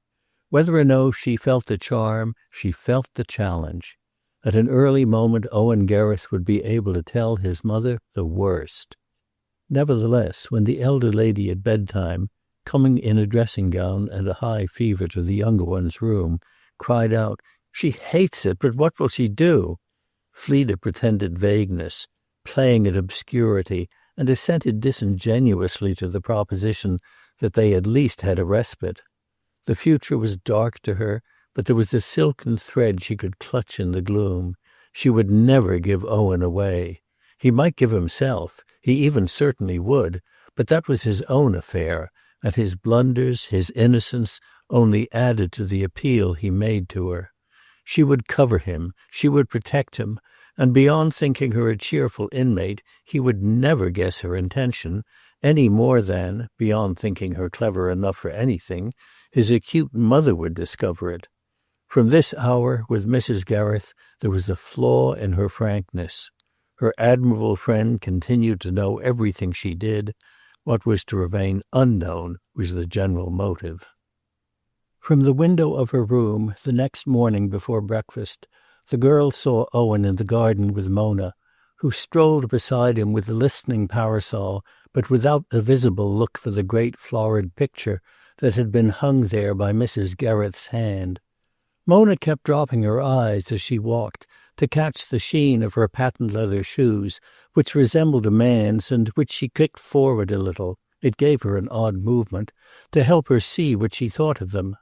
Whether or no she felt the charm, she felt the challenge. At an early moment Owen Gereth would be able to tell his mother the worst. Nevertheless, when the elder lady at bedtime, coming in a dressing-gown and a high fever to the younger one's room, cried out, "She hates it, but what will she do?" Fleda pretended vagueness, playing at obscurity, and assented disingenuously to the proposition that they at least had a respite. The future was dark to her, but there was a silken thread she could clutch in the gloom. She would never give Owen away. He might give himself, he even certainly would, but that was his own affair, and his blunders, his innocence, only added to the appeal he made to her. She would cover him, she would protect him, and beyond thinking her a cheerful inmate, he would never guess her intention, any more than, beyond thinking her clever enough for anything, his acute mother would discover it. From this hour, with Mrs. Gereth, there was a flaw in her frankness. Her admirable friend continued to know everything she did. What was to remain unknown was the general motive. From the window of her room, the next morning before breakfast, the girl saw Owen in the garden with Mona, who strolled beside him with a listening parasol, but without a visible look for the great florid picture that had been hung there by Mrs. Gereth's hand. Mona kept dropping her eyes as she walked to catch the sheen of her patent leather shoes, which resembled a man's and which she kicked forward a little. It gave her an odd movement, to help her see what she thought of them.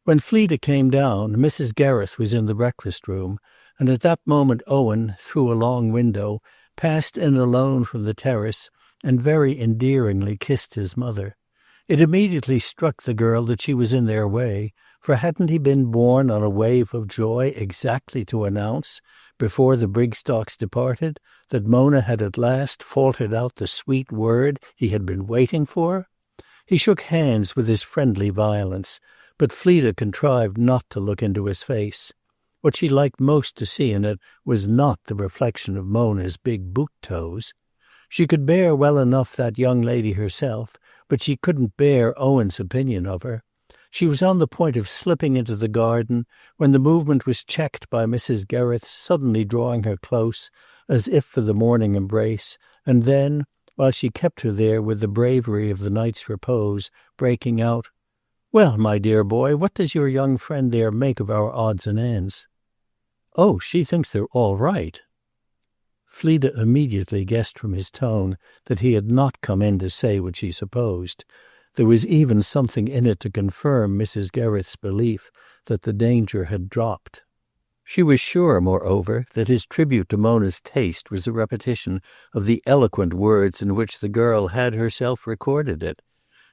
When Fleda came down, Mrs. Gereth was in the breakfast-room, and at that moment Owen, through a long window, passed in alone from the terrace and very endearingly kissed his mother. It immediately struck the girl that she was in their way, for hadn't he been born on a wave of joy exactly to announce, before the Brigstocks departed, that Mona had at last faltered out the sweet word he had been waiting for? He shook hands with his friendly violence, but Fleda contrived not to look into his face. What she liked most to see in it was not the reflection of Mona's big boot-toes. She could bear well enough that young lady herself, but she couldn't bear Owen's opinion of her. She was on the point of slipping into the garden when the movement was checked by Mrs. Gereth suddenly drawing her close, as if for the morning embrace, and then, while she kept her there with the bravery of the night's repose, breaking out, "Well, my dear boy, what does your young friend there make of our odds and ends?" "Oh, she thinks they're all right." Fleda immediately guessed from his tone that he had not come in to say what she supposed. There was even something in it to confirm Mrs. Gereth's belief that the danger had dropped. She was sure, moreover, that his tribute to Mona's taste was a repetition of the eloquent words in which the girl had herself recorded it.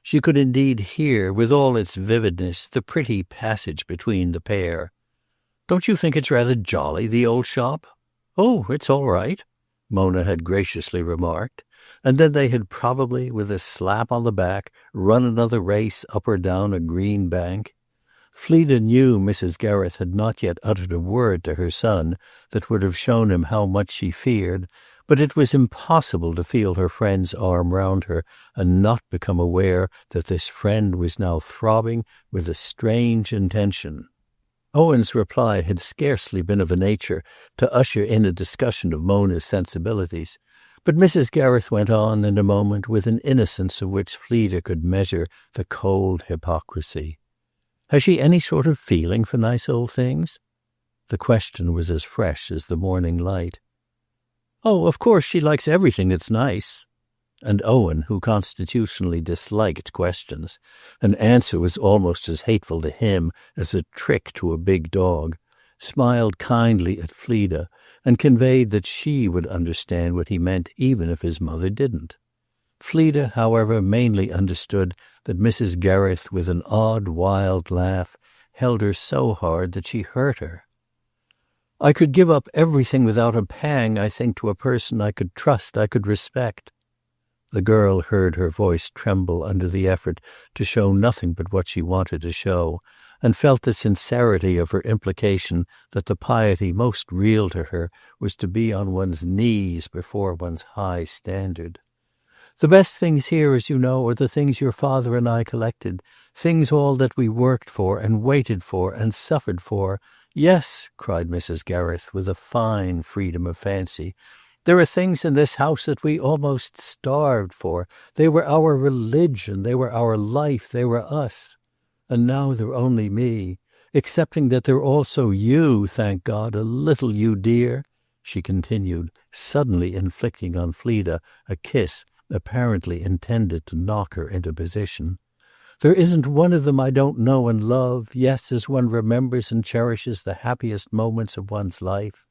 She could indeed hear, with all its vividness, the pretty passage between the pair. "Don't you think it's rather jolly, the old shop?" "Oh, it's all right," Mona had graciously remarked, and then they had probably, with a slap on the back, run another race up or down a green bank. Fleda knew Mrs. Gereth had not yet uttered a word to her son that would have shown him how much she feared, but it was impossible to feel her friend's arm round her and not become aware that this friend was now throbbing with a strange intention. Owen's reply had scarcely been of a nature to usher in a discussion of Mona's sensibilities, but Mrs. Gereth went on in a moment with an innocence of which Fleda could measure the cold hypocrisy. "Has she any sort of feeling for nice old things?" The question was as fresh as the morning light. "Oh, of course she likes everything that's nice." And Owen, who constitutionally disliked questions, an answer was almost as hateful to him as a trick to a big dog, smiled kindly at Fleda and conveyed that she would understand what he meant even if his mother didn't. Fleda, however, mainly understood that Mrs. Gereth, with an odd, wild laugh, held her so hard that she hurt her. "I could give up everything without a pang, I think, to a person I could trust, I could respect." The girl heard her voice tremble under the effort to show nothing but what she wanted to show, and felt the sincerity of her implication that the piety most real to her was to be on one's knees before one's high standard. "The best things here, as you know, are the things your father and I collected, things all that we worked for and waited for and suffered for. Yes," cried Mrs. Gereth with a fine freedom of fancy, "there are things in this house that we almost starved for. They were our religion, they were our life, they were us. And now they're only me, excepting that they're also you, thank God, a little you dear," she continued, suddenly inflicting on Fleda a kiss apparently intended to knock her into position. "There isn't one of them I don't know and love, yes, as one remembers and cherishes the happiest moments of one's life.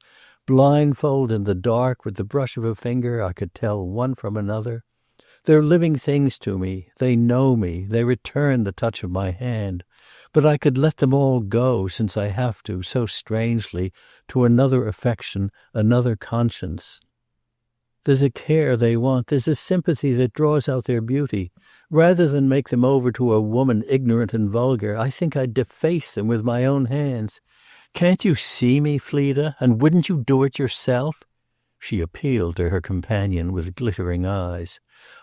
Blindfold in the dark, with the brush of a finger, I could tell one from another. They're living things to me. They know me. They return the touch of my hand. But I could let them all go, since I have to, so strangely, to another affection, another conscience. There's a care they want. There's a sympathy that draws out their beauty. Rather than make them over to a woman ignorant and vulgar, I think I'd deface them with my own hands. Can't you see me, Fleda, and wouldn't you do it yourself?" She appealed to her companion with glittering eyes.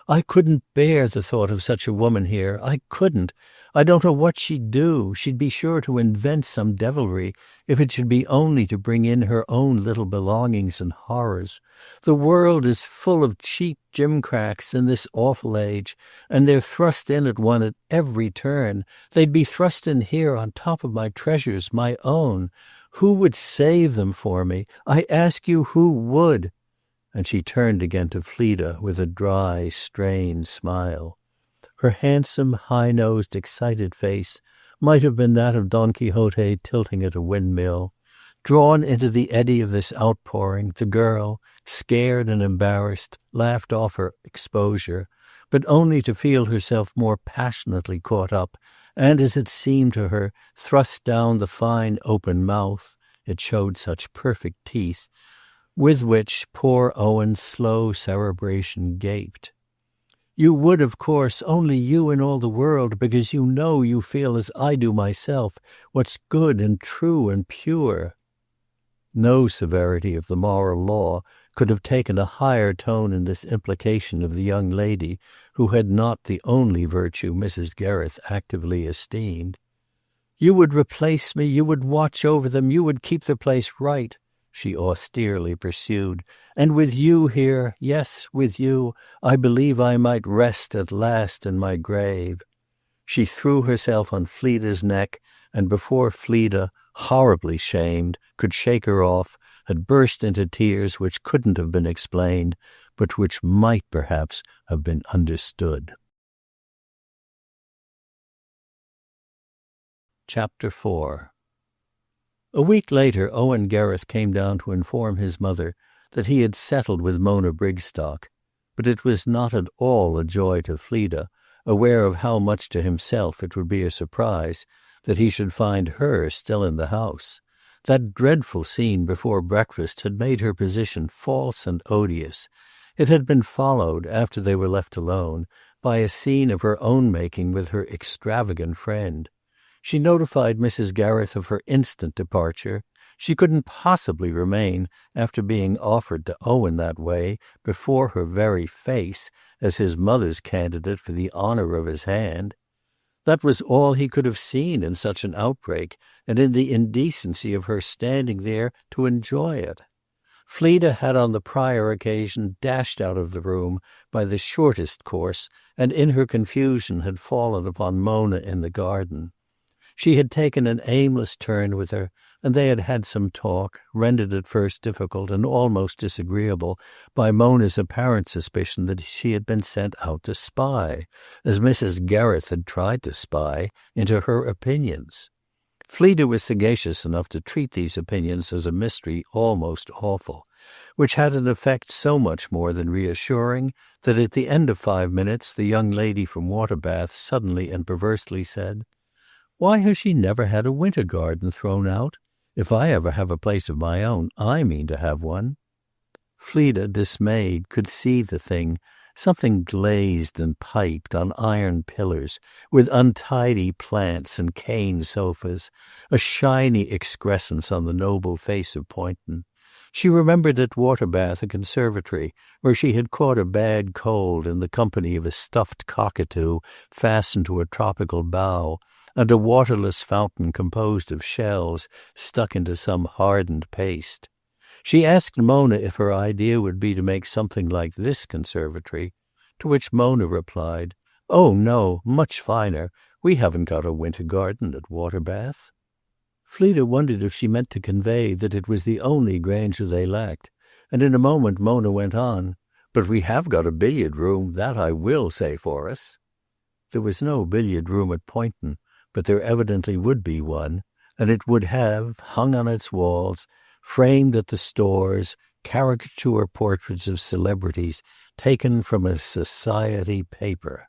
"I couldn't bear the thought of such a woman here. I couldn't. I don't know what she'd do. She'd be sure to invent some devilry, if it should be only to bring in her own little belongings and horrors. The world is full of cheap gimcracks in this awful age, and they're thrust in at one at every turn. They'd be thrust in here on top of my treasures, my own. Who would save them for me? I ask you, who would?" And she turned again to Fleda with a dry, strained smile. Her handsome, high-nosed, excited face might have been that of Don Quixote tilting at a windmill. Drawn into the eddy of this outpouring, the girl, scared and embarrassed, laughed off her exposure, but only to feel herself more passionately caught up, and, as it seemed to her, thrust down the fine open mouth (it showed such perfect teeth) with which poor Owen's slow cerebration gaped. "You would, of course, only you in all the world, because you feel as I do myself, what's good and true and pure." No severity of the moral law could have taken a higher tone in this implication of the young lady who had not the only virtue Mrs. Gereth actively esteemed. "You would replace me, you would watch over them, you would keep the place right," she austerely pursued, "and with you here, yes, with you, I believe I might rest at last in my grave." She threw herself on Fleda's neck, and before Fleda, horribly shamed, could shake her off, had burst into tears which couldn't have been explained, but which might perhaps have been understood. Chapter 4. A week later Owen Gereth came down to inform his mother that he had settled with Mona Brigstock, but it was not at all a joy to Fleda, aware of how much to himself it would be a surprise that he should find her still in the house. That dreadful scene before breakfast had made her position false and odious. It had been followed, after they were left alone, by a scene of her own making with her extravagant friend. She notified Mrs. Gereth of her instant departure. She couldn't possibly remain after being offered to Owen that way, before her very face, as his mother's candidate for the honour of his hand. That was all he could have seen in such an outbreak, and in the indecency of her standing there to enjoy it. Fleda had on the prior occasion dashed out of the room by the shortest course, and in her confusion had fallen upon Mona in the garden. She had taken an aimless turn with her, and they had had some talk, rendered at first difficult and almost disagreeable by Mona's apparent suspicion that she had been sent out to spy, as Mrs. Gereth had tried to spy, into her opinions. Fleda was sagacious enough to treat these opinions as a mystery almost awful, which had an effect so much more than reassuring that at the end of 5 minutes the young lady from Waterbath suddenly and perversely said, "Why has she never had a winter garden thrown out? If I ever have a place of my own, I mean to have one." Fleda, dismayed, could see the thing, something glazed and piped on iron pillars, with untidy plants and cane sofas, a shiny excrescence on the noble face of Poynton. She remembered at Waterbath a conservatory where she had caught a bad cold in the company of a stuffed cockatoo fastened to a tropical bough, and a waterless fountain composed of shells stuck into some hardened paste. She asked Mona if her idea would be to make something like this conservatory, to which Mona replied, "Oh, no, much finer. We haven't got a winter garden at Waterbath." Fleda wondered if she meant to convey that it was the only grandeur they lacked, and in a moment Mona went on, "But we have got a billiard-room, that I will say for us." There was no billiard-room at Poynton, but there evidently would be one, and it would have, hung on its walls, framed at the stores, caricature portraits of celebrities taken from a society paper.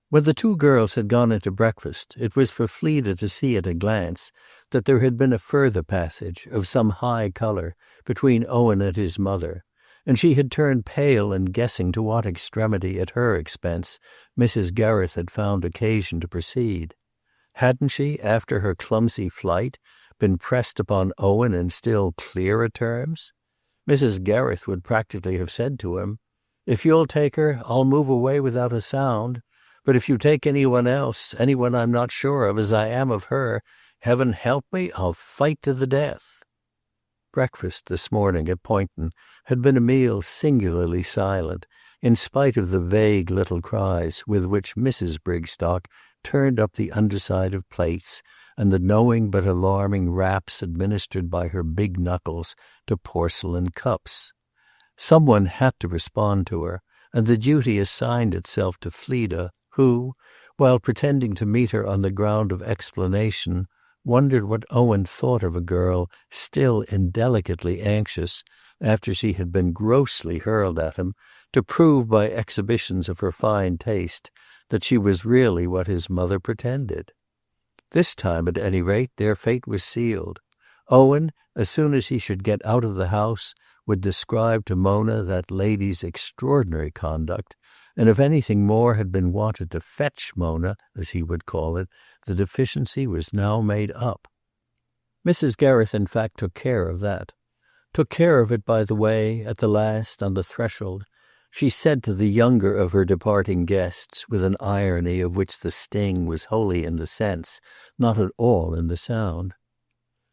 When the two girls had gone into breakfast, it was for Fleda to see at a glance that there had been a further passage, of some high colour, between Owen and his mother, and she had turned pale in guessing to what extremity, at her expense, Mrs. Gereth had found occasion to proceed. Hadn't she, after her clumsy flight, been pressed upon Owen in still clearer terms? Mrs. Gereth would practically have said to him, "If you'll take her, I'll move away without a sound. But if you take anyone else, anyone I'm not sure of, as I am of her, heaven help me, I'll fight to the death." Breakfast this morning at Poynton had been a meal singularly silent, in spite of the vague little cries with which Mrs. Brigstock turned up the underside of plates, and the knowing but alarming raps administered by her big knuckles to porcelain cups. Someone had to respond to her, and the duty assigned itself to Fleda, who, while pretending to meet her on the ground of explanation, wondered what Owen thought of a girl still indelicately anxious, after she had been grossly hurled at him, to prove by exhibitions of her fine taste that she was really what his mother pretended. This time, at any rate, their fate was sealed. Owen, as soon as he should get out of the house, would describe to Mona that lady's extraordinary conduct, and if anything more had been wanted to fetch Mona, as he would call it, the deficiency was now made up. Mrs. Gereth, in fact, took care of that. Took care of it, by the way, at the last, on the threshold. She said to the younger of her departing guests, with an irony of which the sting was wholly in the sense, not at all in the sound,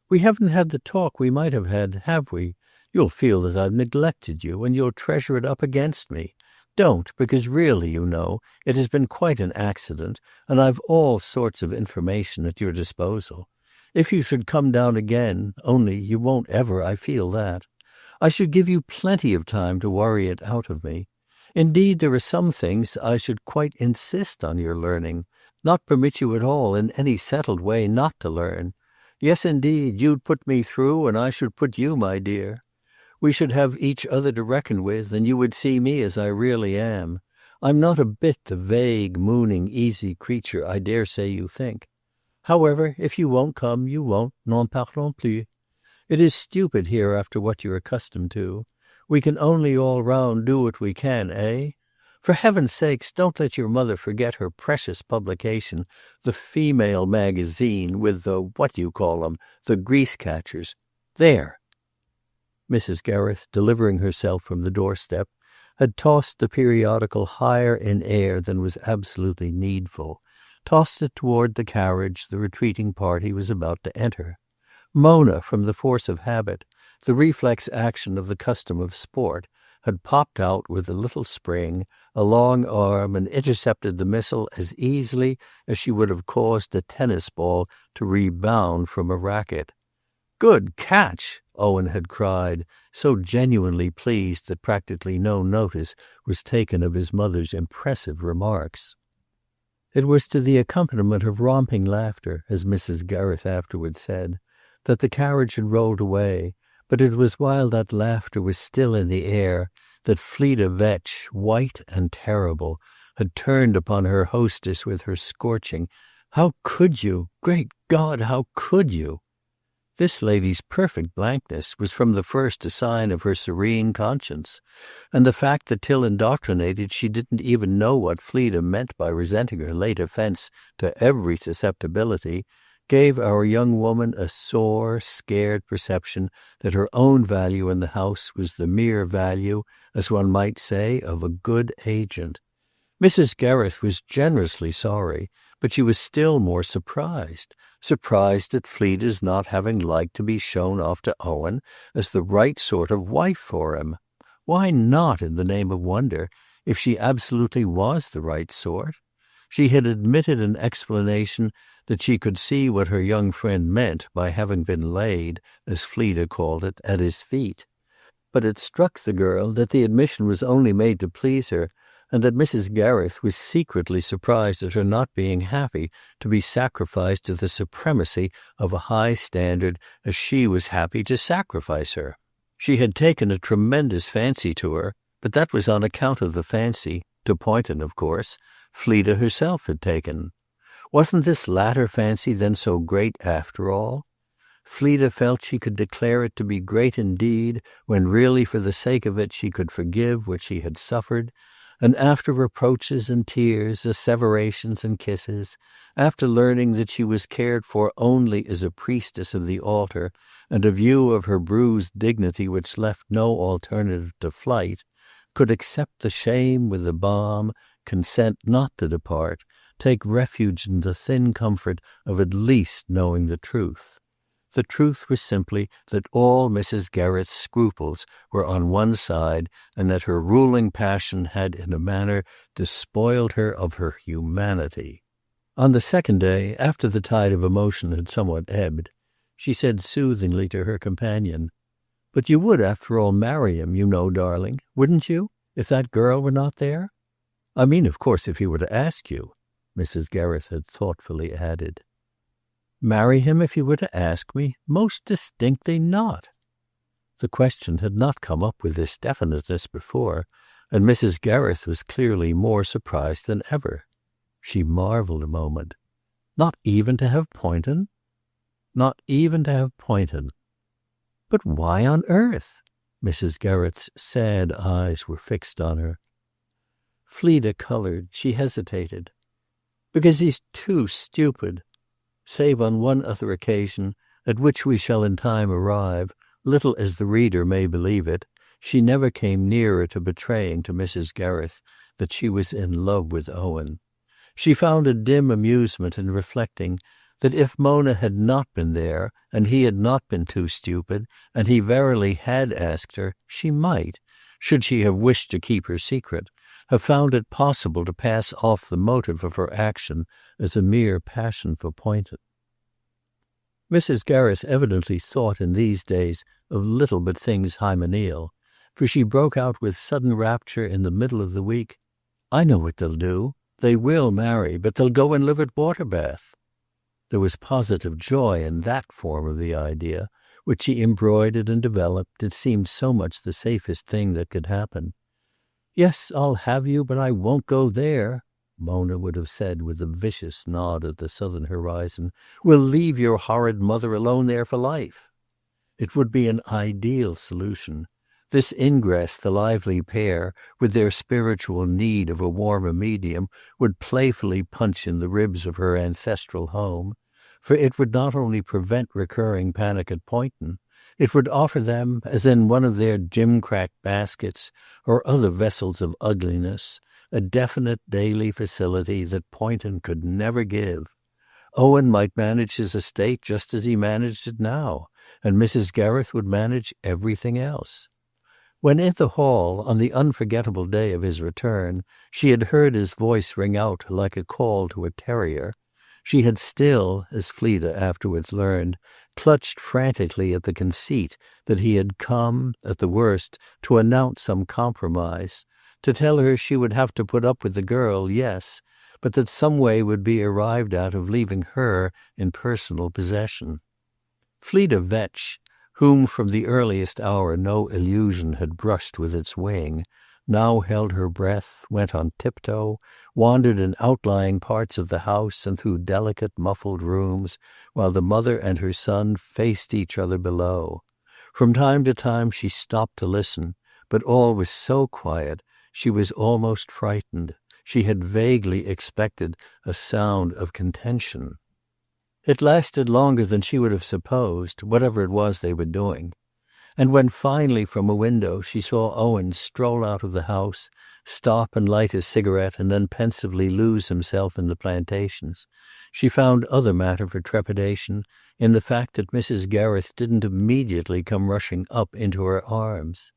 "We haven't had the talk we might have we? You'll feel that I've neglected you, and you'll treasure it up against me. Don't, because really, you know, it has been quite an accident, and I've all sorts of information at your disposal. If you should come down again, only you won't ever, I feel that, I should give you plenty of time to worry it out of me. Indeed, there are some things I should quite insist on your learning, not permit you at all in any settled way not to learn. Yes, indeed, you'd put me through, and I should put you, my dear. We should have each other to reckon with, and you would see me as I really am. I'm not a bit the vague, mooning, easy creature I dare say you think. However, if you won't come, you won't, n'en parlons plus. It is stupid here after what you're accustomed to. We can only all round do what we can, eh? For heaven's sakes, don't let your mother forget her precious publication, the female magazine with the, what do you call them, the grease-catchers. There." Mrs. Gereth, delivering herself from the doorstep, had tossed the periodical higher in air than was absolutely needful, tossed it toward the carriage the retreating party was about to enter. Mona, from the force of habit, the reflex action of the custom of sport, had popped out with a little spring, a long arm, and intercepted the missile as easily as she would have caused a tennis ball to rebound from a racket. "Good catch!" Owen had cried, so genuinely pleased that practically no notice was taken of his mother's impressive remarks. It was to the accompaniment of romping laughter, as Mrs. Gereth afterward said, that the carriage had rolled away, but it was while that laughter was still in the air that Fleda Vetch, white and terrible, had turned upon her hostess with her scorching, "How could you? Great God, how could you?" This lady's perfect blankness was from the first a sign of her serene conscience, and the fact that till indoctrinated she didn't even know what Fleda meant by resenting her late offence to every susceptibility, gave our young woman a sore, scared perception that her own value in the house was the mere value, as one might say, of a good agent. Mrs. Gereth was generously sorry, but she was still more surprised at Fleda's not having liked to be shown off to Owen as the right sort of wife for him. Why not, in the name of wonder, if she absolutely was the right sort? She had admitted in explanation that she could see what her young friend meant by having been laid, as Fleda called it, at his feet. But it struck the girl that the admission was only made to please her, and that Mrs. Gereth was secretly surprised at her not being happy to be sacrificed to the supremacy of a high standard as she was happy to sacrifice her. She had taken a tremendous fancy to her, but that was on account of the fancy, to Poynton, of course, Fleda herself had taken. Wasn't this latter fancy then so great after all? Fleda felt she could declare it to be great indeed, when really for the sake of it she could forgive what she had suffered, and after reproaches and tears, asseverations and kisses, after learning that she was cared for only as a priestess of the altar, and a view of her bruised dignity which left no alternative to flight, could accept the shame with the balm, consent not to depart, take refuge in the thin comfort of at least knowing the truth. The truth was simply that all Mrs. Gereth's scruples were on one side, and that her ruling passion had in a manner despoiled her of her humanity. On the second day, after the tide of emotion had somewhat ebbed, she said soothingly to her companion, "But you would, after all, marry him, you know, darling, wouldn't you?" If that girl were not there? I mean, of course, if he were to ask you, Mrs. Gereth had thoughtfully added. Marry him if he were to ask me? Most distinctly not. The question had not come up with this definiteness before, and Mrs. Gereth was clearly more surprised than ever. She marveled a moment. Not even to have Poynton? Not even to have Poynton. But why on earth? Mrs. Gereth's sad eyes were fixed on her. Fleda colored. She hesitated. Because he's too stupid. Save on one other occasion, at which we shall in time arrive, little as the reader may believe it, she never came nearer to betraying to Mrs. Gereth that she was in love with Owen. She found a dim amusement in reflecting that if Mona had not been there, and he had not been too stupid, and he verily had asked her, she might, should she have wished to keep her secret, have found it possible to pass off the motive of her action as a mere passion for Poynton. Mrs. Gereth evidently thought in these days of little but things hymeneal, for she broke out with sudden rapture in the middle of the week. I know what they'll do. They will marry, but they'll go and live at Waterbath. There was positive joy in that form of the idea, which she embroidered and developed. It seemed so much the safest thing that could happen. Yes, I'll have you, but I won't go there, Mona would have said with a vicious nod at the southern horizon. We'll leave your horrid mother alone there for life. It would be an ideal solution. This ingress the lively pair, with their spiritual need of a warmer medium, would playfully punch in the ribs of her ancestral home, for it would not only prevent recurring panic at Poynton, it would offer them, as in one of their gimcrack baskets or other vessels of ugliness, a definite daily facility that Poynton could never give. Owen might manage his estate just as he managed it now, and Mrs. Gereth would manage everything else. When in the hall, on the unforgettable day of his return, she had heard his voice ring out like a call to a terrier, she had still, as Fleda afterwards learned, clutched frantically at the conceit that he had come, at the worst, to announce some compromise, to tell her she would have to put up with the girl, yes, but that some way would be arrived at of leaving her in personal possession. Fleda Vetch, whom from the earliest hour no illusion had brushed with its wing, now held her breath, went on tiptoe, wandered in outlying parts of the house and through delicate muffled rooms, while the mother and her son faced each other below. From time to time she stopped to listen, but all was so quiet she was almost frightened. She had vaguely expected a sound of contention. It lasted longer than she would have supposed, whatever it was they were doing. And when finally from a window she saw Owen stroll out of the house, stop and light a cigarette, and then pensively lose himself in the plantations, she found other matter for trepidation in the fact that Mrs. Gereth didn't immediately come rushing up into her arms.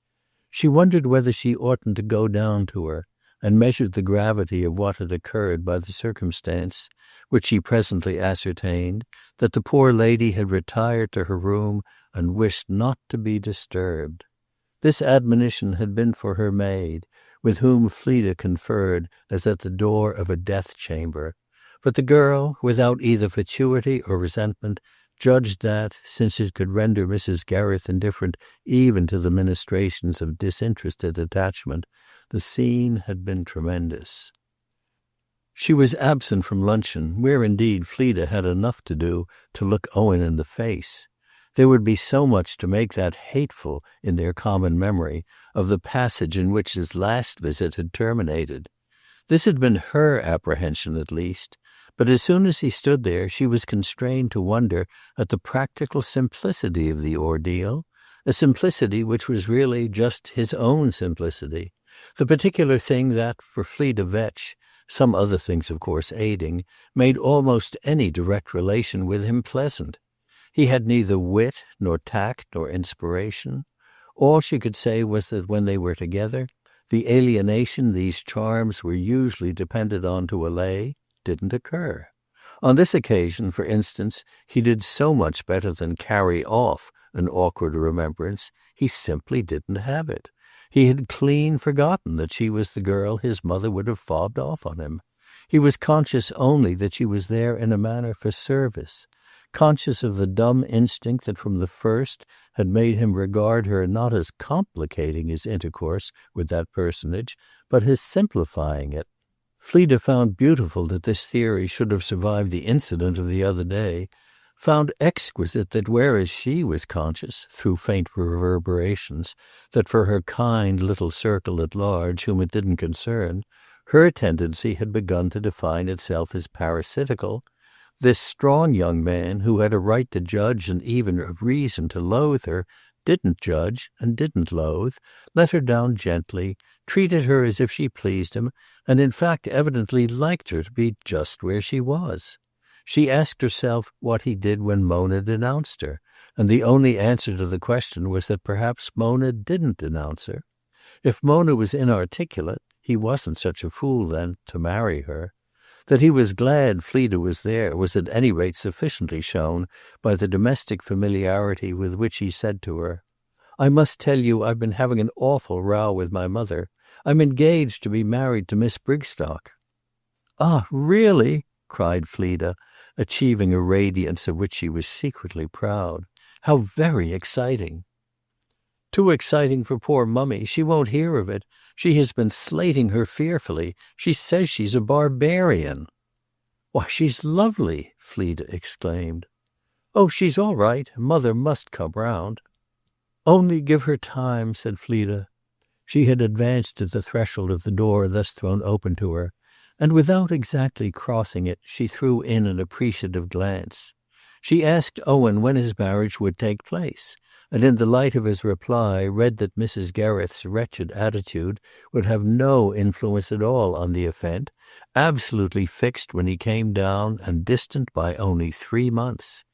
She wondered whether she oughtn't to go down to her, and measured the gravity of what had occurred by the circumstance, which she presently ascertained, that the poor lady had retired to her room and wished not to be disturbed. This admonition had been for her maid, with whom Fleda conferred as at the door of a death-chamber, but the girl, without either fatuity or resentment, judged that, since it could render Mrs. Gereth indifferent even to the ministrations of disinterested attachment, the scene had been tremendous. She was absent from luncheon, where indeed Fleda had enough to do to look Owen in the face. There would be so much to make that hateful in their common memory of the passage in which his last visit had terminated. This had been her apprehension at least, but as soon as he stood there she was constrained to wonder at the practical simplicity of the ordeal, a simplicity which was really just his own simplicity, the particular thing that, for Fleda Vetch, some other things of course aiding, made almost any direct relation with him pleasant. He had neither wit, nor tact, nor inspiration. All she could say was that when they were together, the alienation these charms were usually dependent on to allay didn't occur. On this occasion, for instance, he did so much better than carry off an awkward remembrance, he simply didn't have it. He had clean forgotten that she was the girl his mother would have fobbed off on him. He was conscious only that she was there in a manner for service, conscious of the dumb instinct that from the first had made him regard her not as complicating his intercourse with that personage, but as simplifying it. Fleda found beautiful that this theory should have survived the incident of the other day, found exquisite that whereas she was conscious, through faint reverberations, that for her kind little circle at large, whom it didn't concern, her tendency had begun to define itself as parasitical, this strong young man, who had a right to judge and even a reason to loathe her, didn't judge and didn't loathe, let her down gently, treated her as if she pleased him, and in fact evidently liked her to be just where she was. She asked herself what he did when Mona denounced her, and the only answer to the question was that perhaps Mona didn't denounce her. If Mona was inarticulate, he wasn't such a fool, then, to marry her. That he was glad Fleda was there was at any rate sufficiently shown by the domestic familiarity with which he said to her, "I must tell you I've been having an awful row with my mother. I'm engaged to be married to Miss Brigstock." "Ah, really?" cried Fleda, achieving a radiance of which she was secretly proud. "How very exciting!" "Too exciting for poor Mummy. She won't hear of it. She has been slating her fearfully. She says she's a barbarian." "Why, she's lovely!" Fleda exclaimed. "Oh, she's all right. Mother must come round." "Only give her time," said Fleda. She had advanced to the threshold of the door thus thrown open to her, and without exactly crossing it, she threw in an appreciative glance. She asked Owen when his marriage would take place, and in the light of his reply read that Mrs. Gereth's wretched attitude would have no influence at all on the event, absolutely fixed when he came down and distant by only 3 months.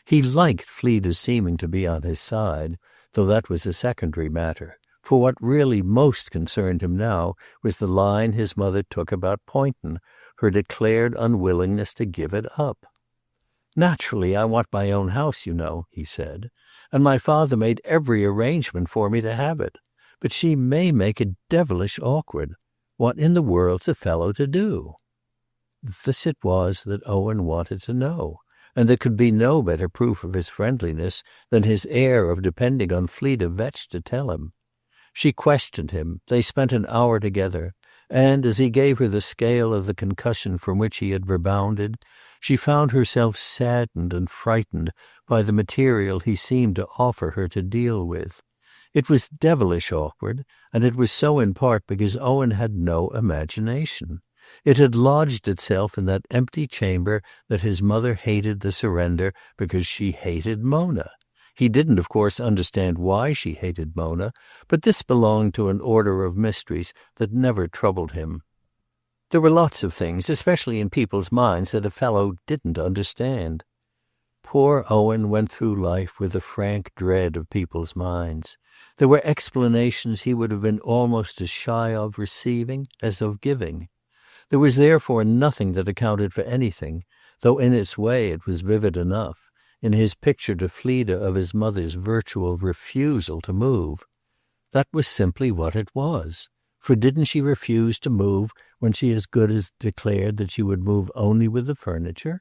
He liked Fleda's seeming to be on his side, though that was a secondary matter, for what really most concerned him now was the line his mother took about Poynton, her declared unwillingness to give it up. "Naturally I want my own house, you know," he said, "and my father made every arrangement for me to have it. But she may make it devilish awkward. What in the world's a fellow to do?" This it was that Owen wanted to know, and there could be no better proof of his friendliness than his air of depending on Fleda Vetch to tell him. She questioned him. They spent an hour together, and, as he gave her the scale of the concussion from which he had rebounded, she found herself saddened and frightened by the material he seemed to offer her to deal with. It was devilish awkward, and it was so in part because Owen had no imagination. It had lodged itself in that empty chamber that his mother hated the surrender because she hated Mona. He didn't, of course, understand why she hated Mona, but this belonged to an order of mysteries that never troubled him. There were lots of things, especially in people's minds, that a fellow didn't understand. Poor Owen went through life with a frank dread of people's minds. There were explanations he would have been almost as shy of receiving as of giving. There was therefore nothing that accounted for anything, though in its way it was vivid enough, in his picture to Fleda of his mother's virtual refusal to move. That was simply what it was. For didn't she refuse to move when she as good as declared that she would move only with the furniture?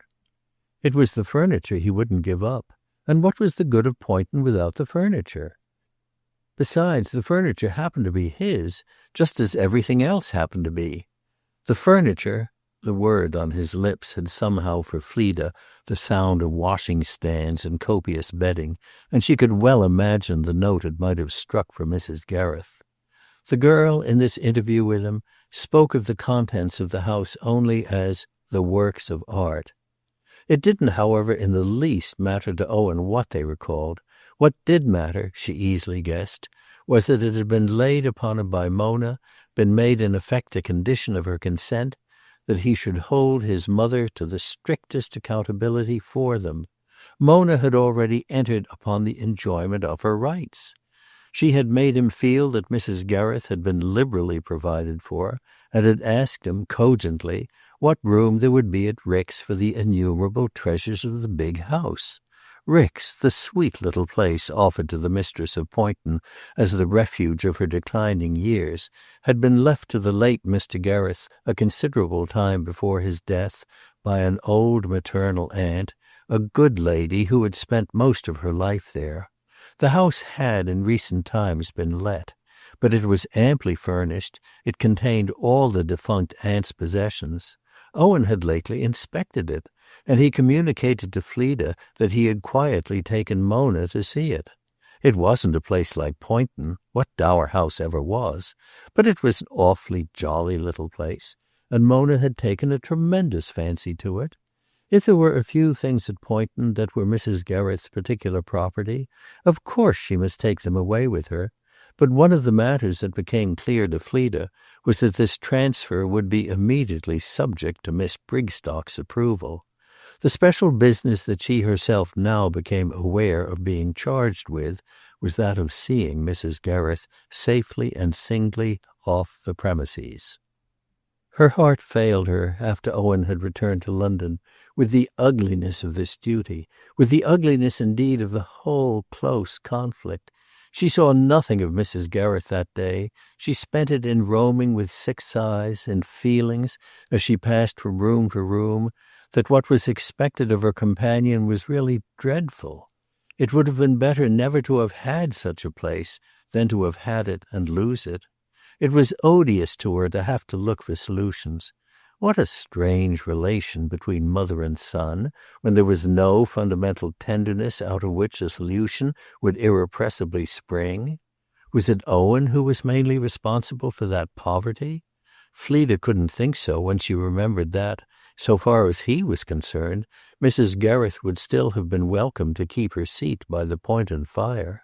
It was the furniture he wouldn't give up, and what was the good of Poynton without the furniture? Besides, the furniture happened to be his, just as everything else happened to be. The furniture, the word on his lips had somehow for Fleda the sound of washing stands and copious bedding, and she could well imagine the note it might have struck for Mrs. Gereth. The girl, in this interview with him, spoke of the contents of the house only as the works of art. It didn't, however, in the least matter to Owen what they were called. What did matter, she easily guessed, was that it had been laid upon him by Mona, been made in effect a condition of her consent, that he should hold his mother to the strictest accountability for them. Mona had already entered upon the enjoyment of her rights. She had made him feel that Mrs. Gereth had been liberally provided for, and had asked him, cogently, what room there would be at Rick's for the innumerable treasures of the big house. Rick's, the sweet little place offered to the mistress of Poynton as the refuge of her declining years, had been left to the late Mr. Gereth a considerable time before his death by an old maternal aunt, a good lady who had spent most of her life there. The house had in recent times been let, but it was amply furnished. It contained all the defunct aunt's possessions. Owen had lately inspected it, and he communicated to Fleda that he had quietly taken Mona to see it. It wasn't a place like Poynton, what dower house ever was, but it was an awfully jolly little place, and Mona had taken a tremendous fancy to it. If there were a few things at Poynton that were Mrs. Gereth's particular property, of course she must take them away with her. But one of the matters that became clear to Fleda was that this transfer would be immediately subject to Miss Brigstock's approval. The special business that she herself now became aware of being charged with was that of seeing Mrs. Gereth safely and singly off the premises. Her heart failed her after Owen had returned to London, with the ugliness of this duty, with the ugliness indeed of the whole close conflict. She saw nothing of Mrs. Gereth that day. She spent it in roaming with sick sighs and feelings as she passed from room to room, that what was expected of her companion was really dreadful. It would have been better never to have had such a place than to have had it and lose it. It was odious to her to have to look for solutions. What a strange relation between mother and son, when there was no fundamental tenderness out of which a solution would irrepressibly spring. Was it Owen who was mainly responsible for that poverty? Fleda couldn't think so when she remembered that, so far as he was concerned, Mrs. Gereth would still have been welcome to keep her seat by the Poynton fire.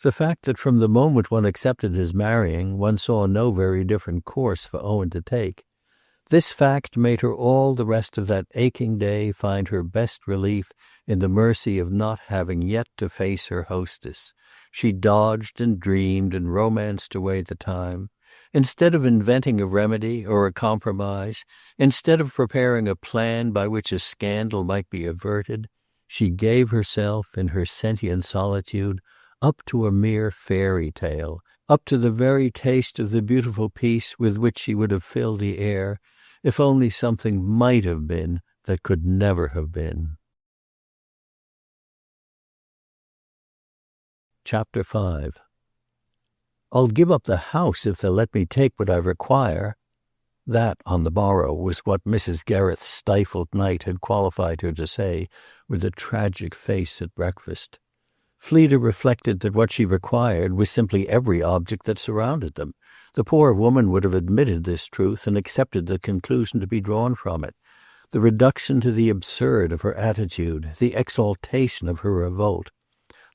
The fact that from the moment one accepted his marrying, one saw no very different course for Owen to take, this fact made her all the rest of that aching day find her best relief in the mercy of not having yet to face her hostess. She dodged and dreamed and romanced away the time. Instead of inventing a remedy or a compromise, instead of preparing a plan by which a scandal might be averted, she gave herself, in her sentient solitude, up to a mere fairy tale, up to the very taste of the beautiful peace with which she would have filled the air, if only something might have been that could never have been. Chapter 5. I'll give up the house if they'll let me take what I require. That, on the morrow, was what Mrs. Gereth's stifled night had qualified her to say with a tragic face at breakfast. Fleda reflected that what she required was simply every object that surrounded them. The poor woman would have admitted this truth and accepted the conclusion to be drawn from it. The reduction to the absurd of her attitude, the exaltation of her revolt.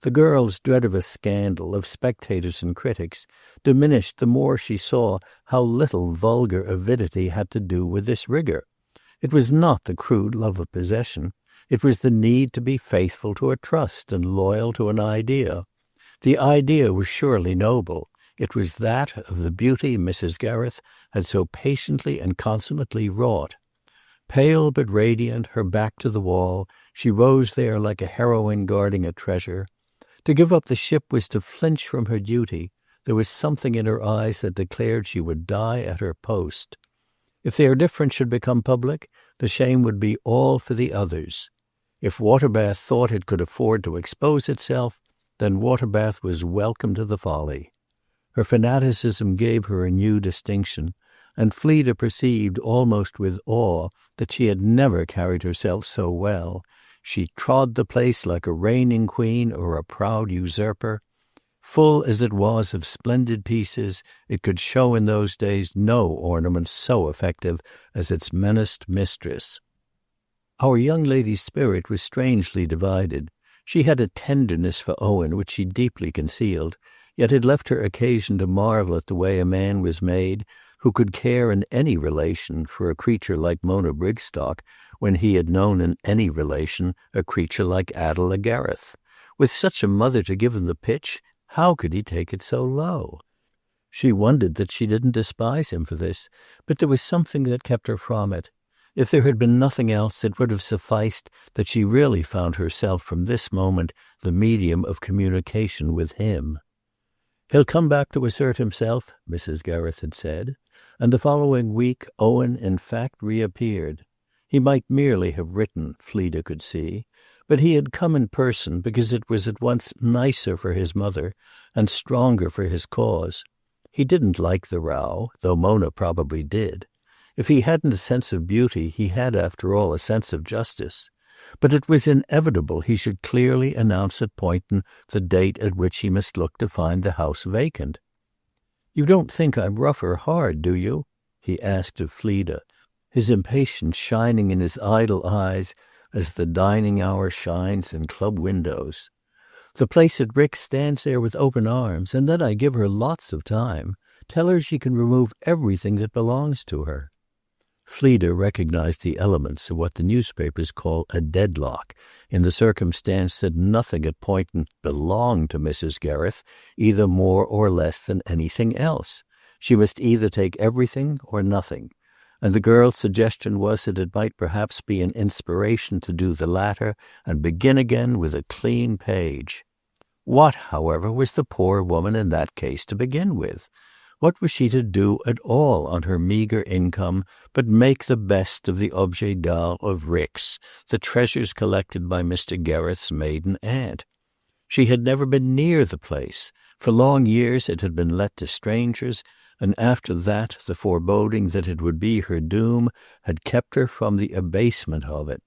The girl's dread of a scandal, of spectators and critics, diminished the more she saw how little vulgar avidity had to do with this rigor. It was not the crude love of possession. It was the need to be faithful to a trust and loyal to an idea. The idea was surely noble. It was that of the beauty Mrs. Gereth had so patiently and consummately wrought. Pale but radiant, her back to the wall, she rose there like a heroine guarding a treasure. To give up the ship was to flinch from her duty. There was something in her eyes that declared she would die at her post. If their difference should become public, the shame would be all for the others. If Waterbath thought it could afford to expose itself, then Waterbath was welcome to the folly. Her fanaticism gave her a new distinction, and Fleda perceived almost with awe that she had never carried herself so well. She trod the place like a reigning queen or a proud usurper. Full as it was of splendid pieces, it could show in those days no ornament so effective as its menaced mistress. Our young lady's spirit was strangely divided. She had a tenderness for Owen which she deeply concealed, yet it left her occasion to marvel at the way a man was made who could care in any relation for a creature like Mona Brigstock when he had known in any relation a creature like Adela Gereth. With such a mother to give him the pitch, how could he take it so low? She wondered that she didn't despise him for this, but there was something that kept her from it. If there had been nothing else, it would have sufficed that she really found herself from this moment the medium of communication with him. "He'll come back to assert himself," Mrs. Gereth had said, and the following week Owen in fact reappeared. He might merely have written, Fleda could see, but he had come in person because it was at once nicer for his mother and stronger for his cause. He didn't like the row, though Mona probably did. If he hadn't a sense of beauty, he had, after all, a sense of justice. But it was inevitable he should clearly announce at Poynton the date at which he must look to find the house vacant. "You don't think I'm rough or hard, do you?" he asked of Fleda, his impatience shining in his idle eyes as the dining hour shines in club windows. "The place at Rick's stands there with open arms, and then I give her lots of time. Tell her she can remove everything that belongs to her." Fleda recognized the elements of what the newspapers call a deadlock, in the circumstance that nothing at Poynton belonged to Mrs. Gereth, either more or less than anything else. She must either take everything or nothing, and the girl's suggestion was that it might perhaps be an inspiration to do the latter and begin again with a clean page. What, however, was the poor woman in that case to begin with? What was she to do at all on her meagre income but make the best of the objets d'art of Rick's, the treasures collected by Mr. Gereth's maiden aunt? She had never been near the place. For long years it had been let to strangers, and after that the foreboding that it would be her doom had kept her from the abasement of it.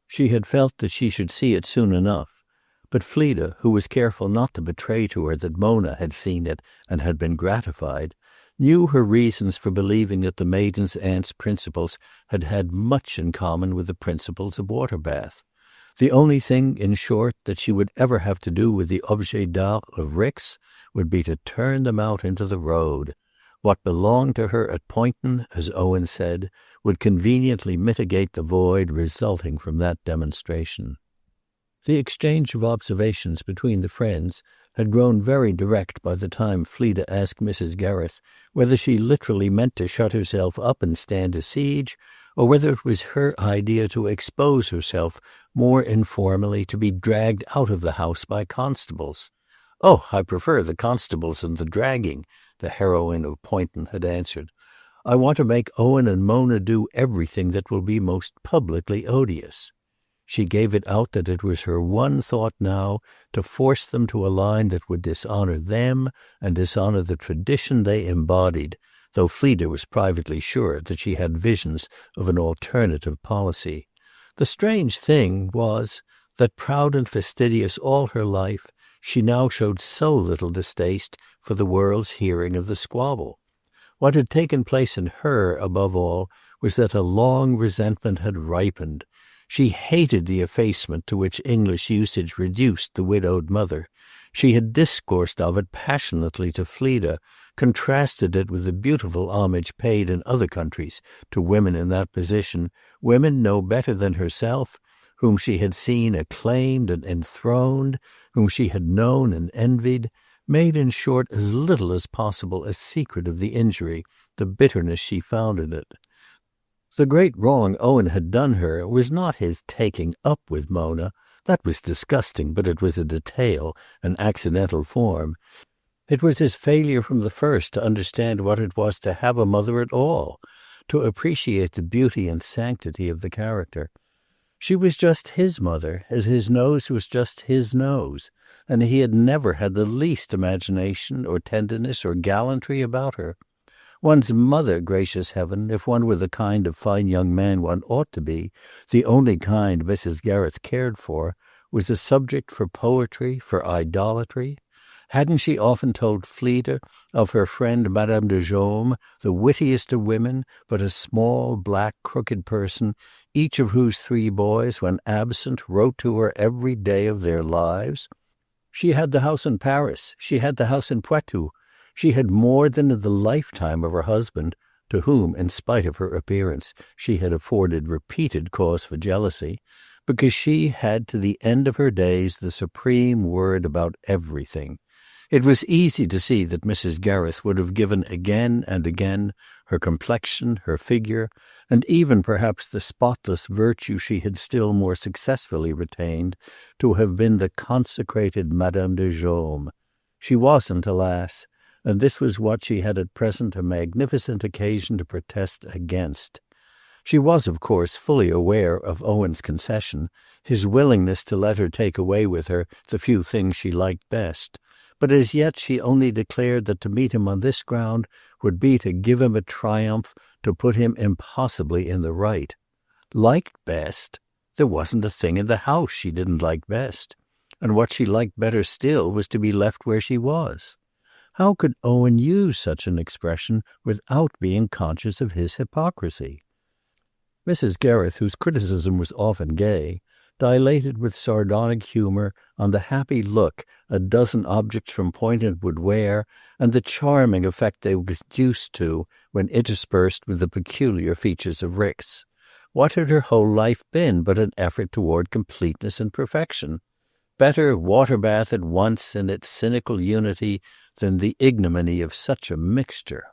She had felt that she should see it soon enough. But Fleda, who was careful not to betray to her that Mona had seen it and had been gratified, knew her reasons for believing that the maiden's aunt's principles had had much in common with the principles of Waterbath. The only thing, in short, that she would ever have to do with the objets d'art of Rick's would be to turn them out into the road. What belonged to her at Poynton, as Owen said, would conveniently mitigate the void resulting from that demonstration. The exchange of observations between the friends had grown very direct by the time Fleda asked Mrs. Gereth whether she literally meant to shut herself up and stand a siege, or whether it was her idea to expose herself more informally, to be dragged out of the house by constables. "Oh, I prefer the constables and the dragging," the heroine of Poynton had answered. "I want to make Owen and Mona do everything that will be most publicly odious." She gave it out that it was her one thought now to force them to a line that would dishonor them and dishonor the tradition they embodied, though Fleda was privately sure that she had visions of an alternative policy. The strange thing was that, proud and fastidious all her life, she now showed so little distaste for the world's hearing of the squabble. What had taken place in her, above all, was that a long resentment had ripened. She hated the effacement to which English usage reduced the widowed mother. She had discoursed of it passionately to Fleda, contrasted it with the beautiful homage paid in other countries to women in that position, women no better than herself, whom she had seen acclaimed and enthroned, whom she had known and envied, made in short as little as possible a secret of the injury, the bitterness she found in it. The great wrong Owen had done her was not his taking up with Mona. That was disgusting, but it was a detail, an accidental form. It was his failure from the first to understand what it was to have a mother at all, to appreciate the beauty and sanctity of the character. She was just his mother, as his nose was just his nose, and he had never had the least imagination or tenderness or gallantry about her. One's mother, gracious heaven, if one were the kind of fine young man one ought to be, the only kind Mrs. Gereth cared for, was a subject for poetry, for idolatry. Hadn't she often told Fleda of her friend Madame de Jaume, the wittiest of women, but a small, black, crooked person, each of whose 3 boys, when absent, wrote to her every day of their lives? She had the house in Paris. She had the house in Poitou. She had more than in the lifetime of her husband, to whom, in spite of her appearance, she had afforded repeated cause for jealousy, because she had to the end of her days the supreme word about everything. It was easy to see that Mrs. Gereth would have given again and again her complexion, her figure, and even perhaps the spotless virtue she had still more successfully retained, to have been the consecrated Madame de Jaume. She wasn't, alas, and this was what she had at present a magnificent occasion to protest against. She was, of course, fully aware of Owen's concession, his willingness to let her take away with her the few things she liked best, but as yet she only declared that to meet him on this ground would be to give him a triumph, to put him impossibly in the right. Liked best? There wasn't a thing in the house she didn't like best, and what she liked better still was to be left where she was. How could Owen use such an expression without being conscious of his hypocrisy? Mrs. Gereth, whose criticism was often gay, dilated with sardonic humour on the happy look a dozen objects from Poynton would wear, and the charming effect they were reduced to when interspersed with the peculiar features of Rix. What had her whole life been but an effort toward completeness and perfection? Better water-bath at once in its cynical unity than the ignominy of such a mixture.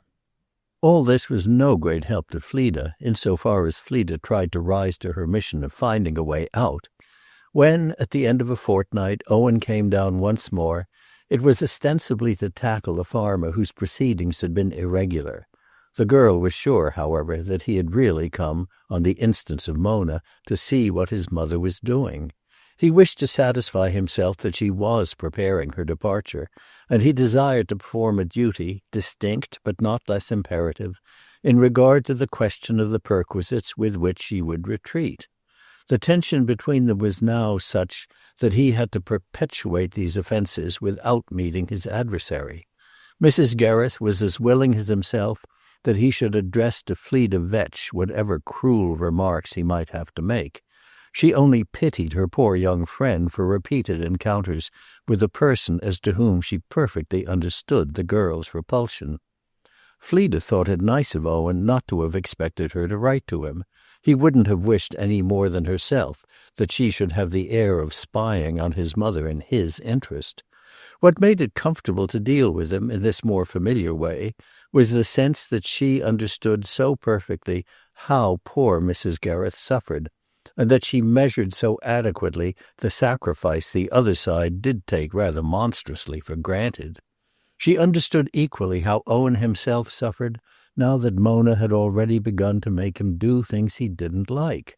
All this was no great help to Fleda, insofar as Fleda tried to rise to her mission of finding a way out. When, at the end of a fortnight, Owen came down once more, it was ostensibly to tackle a farmer whose proceedings had been irregular. The girl was sure, however, that he had really come, on the instance of Mona, to see what his mother was doing. He wished to satisfy himself that she was preparing her departure, and he desired to perform a duty, distinct but not less imperative, in regard to the question of the perquisites with which she would retreat. The tension between them was now such that he had to perpetuate these offences without meeting his adversary. Mrs. Gereth was as willing as himself that he should address to Fleda Vetch whatever cruel remarks he might have to make. She only pitied her poor young friend for repeated encounters with a person as to whom she perfectly understood the girl's repulsion. Fleda thought it nice of Owen not to have expected her to write to him. He wouldn't have wished any more than herself that she should have the air of spying on his mother in his interest. What made it comfortable to deal with him in this more familiar way was the sense that she understood so perfectly how poor Mrs. Gereth suffered, and that she measured so adequately the sacrifice the other side did take rather monstrously for granted. She understood equally how Owen himself suffered, now that Mona had already begun to make him do things he didn't like.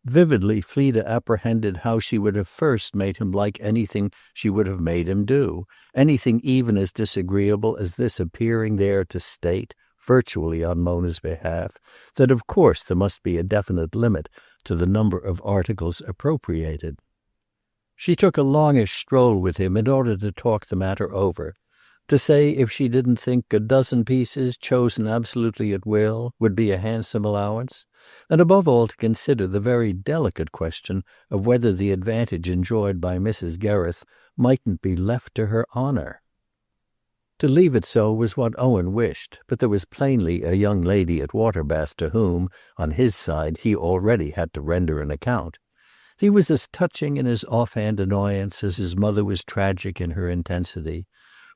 Vividly Fleda apprehended how she would have first made him like anything she would have made him do, anything even as disagreeable as this appearing there to state, virtually on Mona's behalf, that of course there must be a definite limit to the number of articles appropriated. She took a longish stroll with him in order to talk the matter over, to say if she didn't think a dozen pieces, chosen absolutely at will, would be a handsome allowance, and above all to consider the very delicate question of whether the advantage enjoyed by Mrs. Gereth mightn't be left to her honour. To leave it so was what Owen wished, but there was plainly a young lady at Waterbath to whom, on his side, he already had to render an account. He was as touching in his offhand annoyance as his mother was tragic in her intensity,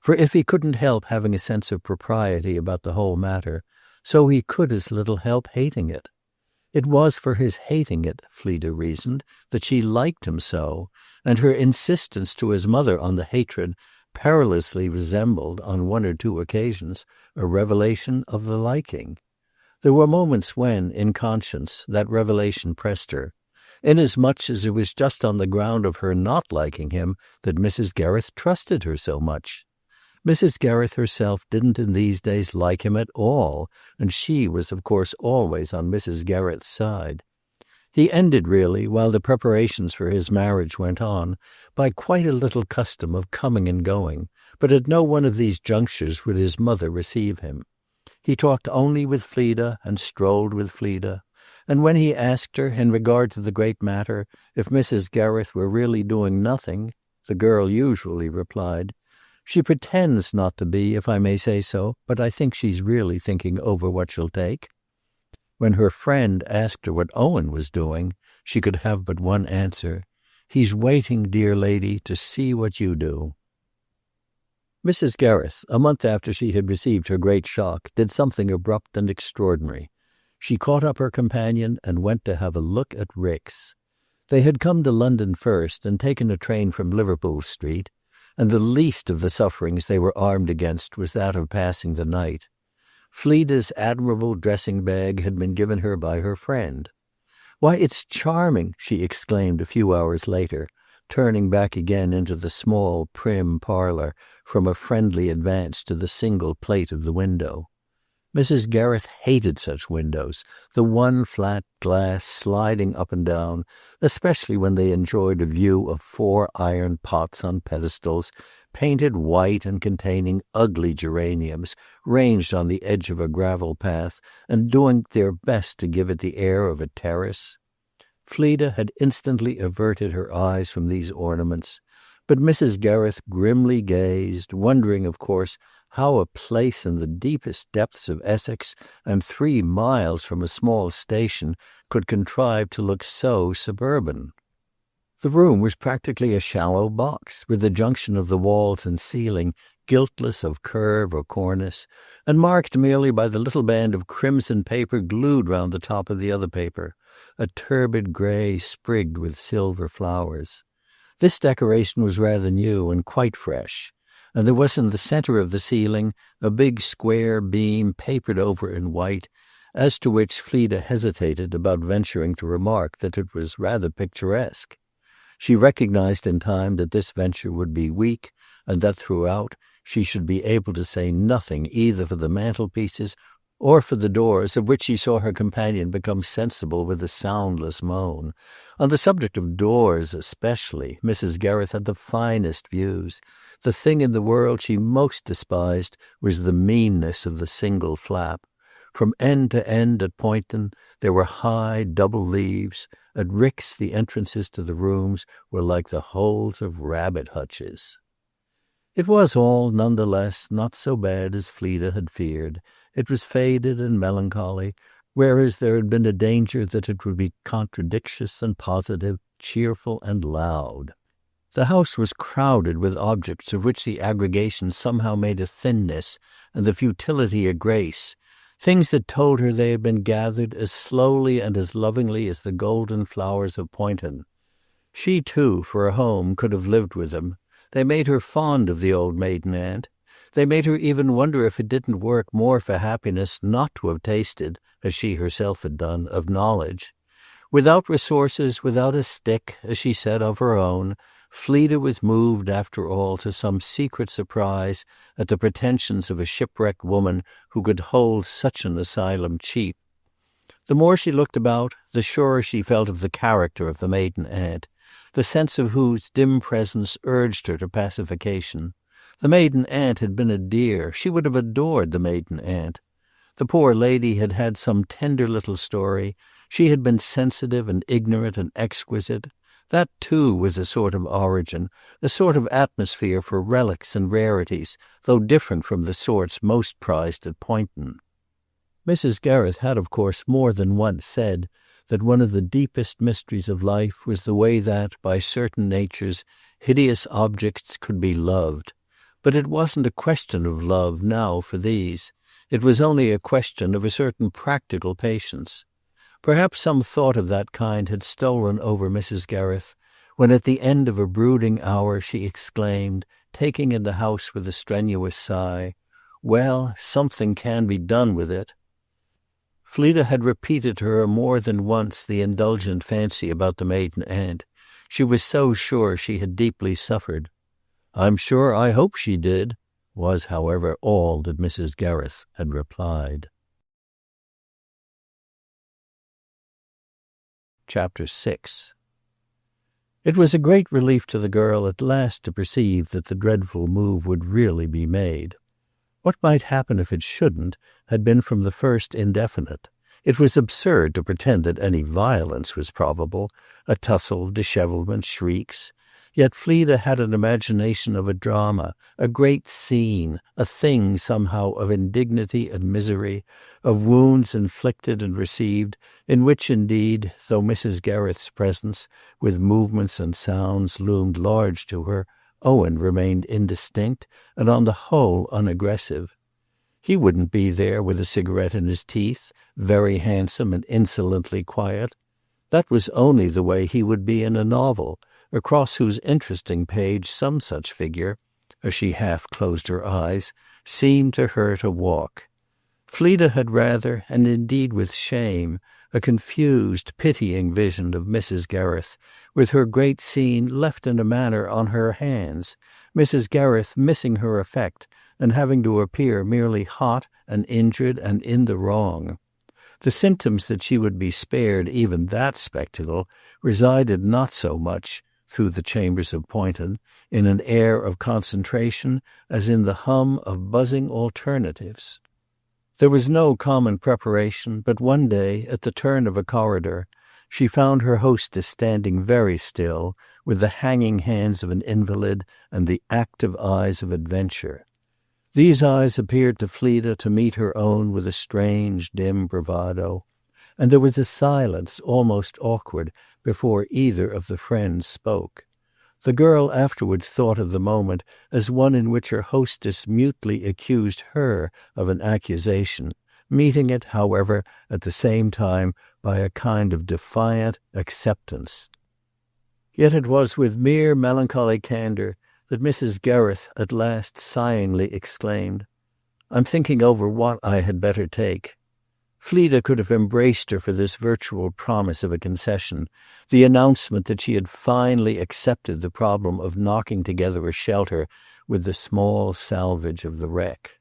for if he couldn't help having a sense of propriety about the whole matter, so he could as little help hating it. It was for his hating it, Fleda reasoned, that she liked him so, and her insistence to his mother on the hatred perilously resembled, on one or two occasions, a revelation of the liking. There were moments when, in conscience, that revelation pressed her, inasmuch as it was just on the ground of her not liking him that Mrs. Gereth trusted her so much. Mrs. Gereth herself didn't in these days like him at all, and she was of course always on Mrs. Gereth's side. He ended really, while the preparations for his marriage went on, by quite a little custom of coming and going, but at no one of these junctures would his mother receive him. He talked only with Fleda and strolled with Fleda, and when he asked her, in regard to the great matter, if Mrs. Gereth were really doing nothing, the girl usually replied, "She pretends not to be, if I may say so, but I think she's really thinking over what she'll take." When her friend asked her what Owen was doing, she could have but one answer: "He's waiting, dear lady, to see what you do." Mrs. Gereth, a month after she had received her great shock, did something abrupt and extraordinary. She caught up her companion and went to have a look at Rick's. They had come to London first and taken a train from Liverpool Street, and the least of the sufferings they were armed against was that of passing the night. Fleda's admirable dressing bag had been given her by her friend. "Why, it's charming!" she exclaimed a few hours later, turning back again into the small, prim parlour from a friendly advance to the single plate of the window. Mrs. Gereth hated such windows, the one flat glass sliding up and down, especially when they enjoyed a view of 4 iron pots on pedestals, painted white and containing ugly geraniums, ranged on the edge of a gravel path, and doing their best to give it the air of a terrace. Fleda had instantly averted her eyes from these ornaments, but Mrs. Gereth grimly gazed, wondering, of course, how a place in the deepest depths of Essex and 3 miles from a small station could contrive to look so suburban. The room was practically a shallow box, with the junction of the walls and ceiling guiltless of curve or cornice, and marked merely by the little band of crimson paper glued round the top of the other paper, a turbid grey sprigged with silver flowers. This decoration was rather new and quite fresh, and there was in the centre of the ceiling a big square beam papered over in white, as to which Fleda hesitated about venturing to remark that it was rather picturesque. She recognized in time that this venture would be weak, and that throughout she should be able to say nothing either for the mantelpieces or for the doors, of which she saw her companion become sensible with a soundless moan. On the subject of doors especially, Mrs. Gereth had the finest views. The thing in the world she most despised was the meanness of the single flap. From end to end at Poynton there were high double leaves. At Rick's the entrances to the rooms were like the holes of rabbit hutches. It was all, none the less, not so bad as Fleda had feared. It was faded and melancholy, whereas there had been a danger that it would be contradictious and positive, cheerful and loud. The house was crowded with objects of which the aggregation somehow made a thinness and the futility a grace, things that told her they had been gathered as slowly and as lovingly as the golden flowers of Poynton. She, too, for a home, could have lived with them. They made her fond of the old maiden aunt. They made her even wonder if it didn't work more for happiness not to have tasted, as she herself had done, of knowledge. Without resources, without a stick, as she said, of her own, Fleda was moved, after all, to some secret surprise at the pretensions of a shipwrecked woman who could hold such an asylum cheap. The more she looked about, the surer she felt of the character of the maiden aunt, the sense of whose dim presence urged her to pacification. The maiden aunt had been a dear. She would have adored the maiden aunt. The poor lady had had some tender little story. She had been sensitive and ignorant and exquisite. That, too, was a sort of origin, a sort of atmosphere for relics and rarities, though different from the sorts most prized at Poynton. Mrs. Gereth had, of course, more than once said that one of the deepest mysteries of life was the way that, by certain natures, hideous objects could be loved. But it wasn't a question of love now for these. It was only a question of a certain practical patience. Perhaps some thought of that kind had stolen over Mrs. Gereth, when at the end of a brooding hour she exclaimed, taking in the house with a strenuous sigh, "Well, something can be done with it." Fleda had repeated to her more than once the indulgent fancy about the maiden aunt. She was so sure she had deeply suffered. "I'm sure I hope she did," was, however, all that Mrs. Gereth had replied. Chapter 6. It was a great relief to the girl at last to perceive that the dreadful move would really be made. What might happen if it shouldn't had been from the first indefinite. It was absurd to pretend that any violence was probable, a tussle, dishevelment, shrieks. Yet Fleda had an imagination of a drama, a great scene, a thing somehow of indignity and misery, of wounds inflicted and received, in which indeed, though Mrs. Gereth's presence, with movements and sounds, loomed large to her, Owen remained indistinct and on the whole unaggressive. He wouldn't be there with a cigarette in his teeth, very handsome and insolently quiet. That was only the way he would be in a novel, across whose interesting page some such figure, as she half closed her eyes, seemed to her to walk. Fleda had rather, and indeed with shame, a confused, pitying vision of Mrs. Gereth, with her great scene left in a manner on her hands, Mrs. Gereth missing her effect, and having to appear merely hot and injured and in the wrong. The symptoms that she would be spared even that spectacle resided not so much, through the chambers of Poynton, in an air of concentration as in the hum of buzzing alternatives. There was no common preparation, but one day, at the turn of a corridor, she found her hostess standing very still, with the hanging hands of an invalid and the active eyes of adventure. These eyes appeared to Fleda to meet her own with a strange, dim bravado, and there was a silence almost awkward before either of the friends spoke. The girl afterwards thought of the moment as one in which her hostess mutely accused her of an accusation, meeting it, however, at the same time by a kind of defiant acceptance. Yet it was with mere melancholy candour that Mrs. Gereth at last sighingly exclaimed, "I'm thinking over what I had better take." Fleda could have embraced her for this virtual promise of a concession, the announcement that she had finally accepted the problem of knocking together a shelter with the small salvage of the wreck.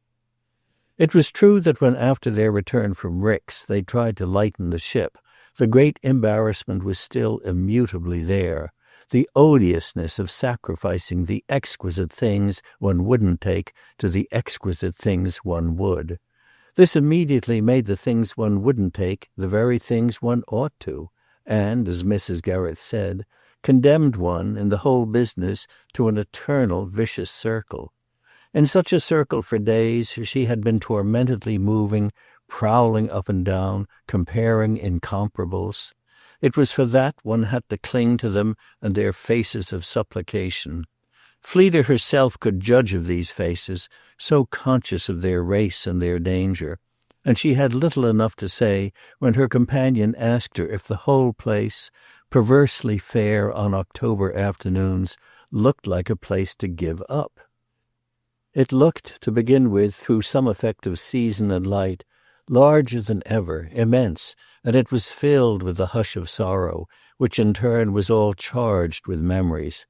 It was true that when after their return from Rick's they tried to lighten the ship, the great embarrassment was still immutably there. The odiousness of sacrificing the exquisite things one wouldn't take to the exquisite things one would. This immediately made the things one wouldn't take the very things one ought to, and, as Mrs. Gereth said, condemned one, in the whole business, to an eternal vicious circle. In such a circle for days she had been tormentedly moving, prowling up and down, comparing incomparables. It was for that one had to cling to them and their faces of supplication. Fleda herself could judge of these faces, so conscious of their race and their danger, and she had little enough to say when her companion asked her if the whole place, perversely fair on October afternoons, looked like a place to give up. It looked, to begin with, through some effect of season and light, larger than ever, immense, and it was filled with the hush of sorrow, which in turn was all charged with memories.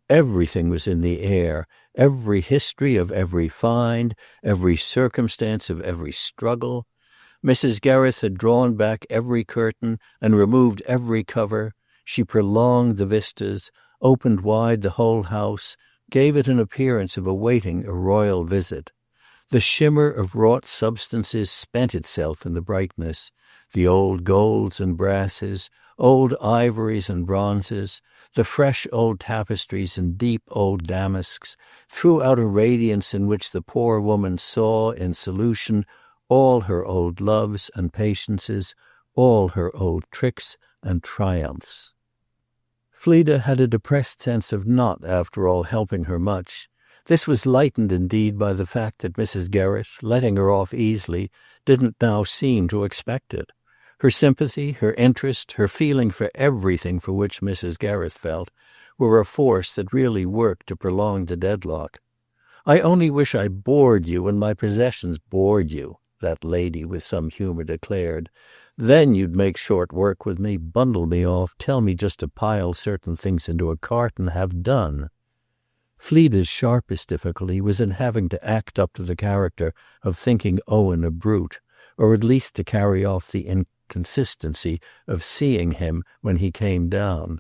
Everything was in the air, every history of every find, every circumstance of every struggle. Mrs. Gereth had drawn back every curtain and removed every cover. She prolonged the vistas, opened wide the whole house, gave it an appearance of awaiting a royal visit. The shimmer of wrought substances spent itself in the brightness. The old golds and brasses, old ivories and bronzes, the fresh old tapestries and deep old damasks, threw out a radiance in which the poor woman saw in solution all her old loves and patiences, all her old tricks and triumphs. Fleda had a depressed sense of not, after all, helping her much. This was lightened indeed by the fact that Mrs. Gereth, letting her off easily, didn't now seem to expect it. Her sympathy, her interest, her feeling for everything for which Mrs. Gereth felt, were a force that really worked to prolong the deadlock. "I only wish I bored you and my possessions bored you," that lady with some humour declared. "Then you'd make short work with me, bundle me off, tell me just to pile certain things into a cart and have done." Fleda's sharpest difficulty was in having to act up to the character of thinking Owen a brute, or at least to carry off the inconsistency of seeing him when he came down.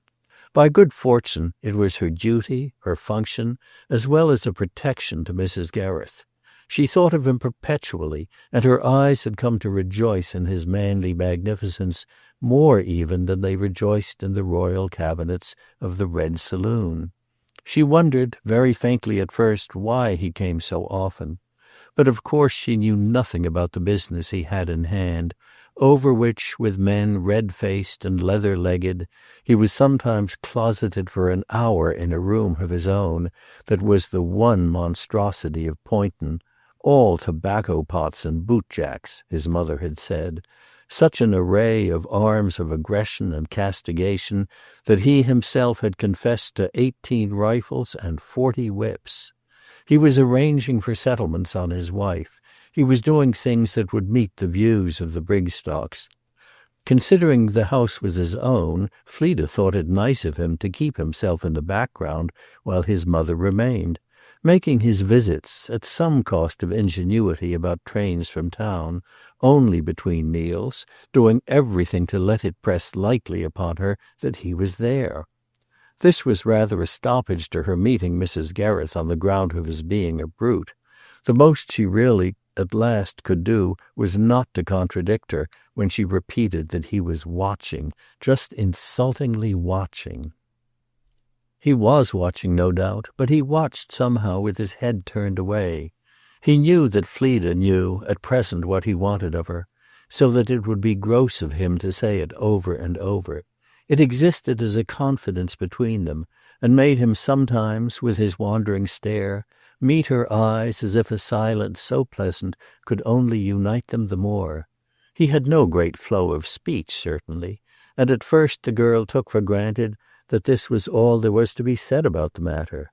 By good fortune it was her duty, her function, as well as a protection to Mrs. Gereth. She thought of him perpetually, and her eyes had come to rejoice in his manly magnificence more even than they rejoiced in the royal cabinets of the Red Saloon. She wondered, very faintly at first, why he came so often. But of course she knew nothing about the business he had in hand, over which, with men red-faced and leather-legged, he was sometimes closeted for an hour in a room of his own that was the one monstrosity of Poynton, all tobacco pots and boot-jacks, his mother had said, such an array of arms of aggression and castigation that he himself had confessed to 18 rifles and 40 whips. He was arranging for settlements on his wife. He was doing things that would meet the views of the Brigstocks. Considering the house was his own, Fleda thought it nice of him to keep himself in the background while his mother remained, making his visits, at some cost of ingenuity about trains from town, only between meals, doing everything to let it press lightly upon her that he was there. This was rather a stoppage to her meeting Mrs. Gereth on the ground of his being a brute. The most she really at last could do was not to contradict her when she repeated that he was watching, just insultingly watching. He was watching, no doubt, but he watched somehow with his head turned away. He knew that Fleda knew at present what he wanted of her, so that it would be gross of him to say it over and over. It existed as a confidence between them, and made him sometimes, with his wandering stare, meet her eyes as if a silence so pleasant could only unite them the more. He had no great flow of speech, certainly, and at first the girl took for granted that this was all there was to be said about the matter.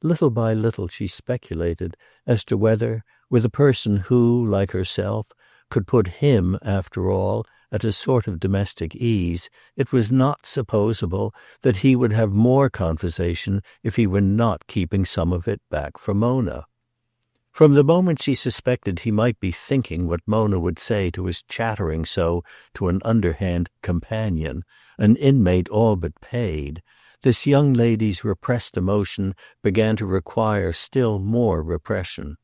Little by little she speculated as to whether, with a person who, like herself, could put him, after all, at a sort of domestic ease, it was not supposable that he would have more conversation if he were not keeping some of it back for Mona. From the moment she suspected he might be thinking what Mona would say to his chattering so to an underhand companion, an inmate all but paid, this young lady's repressed emotion began to require still more repression.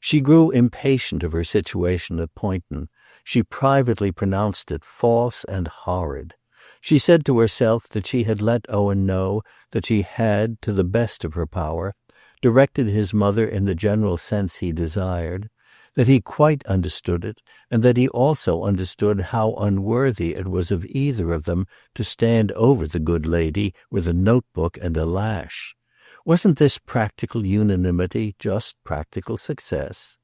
She grew impatient of her situation at Poynton. She privately pronounced it false and horrid. She said to herself that she had let Owen know that she had, to the best of her power, directed his mother in the general sense he desired, that he quite understood it, and that he also understood how unworthy it was of either of them to stand over the good lady with a notebook and a lash. Wasn't this practical unanimity just practical success?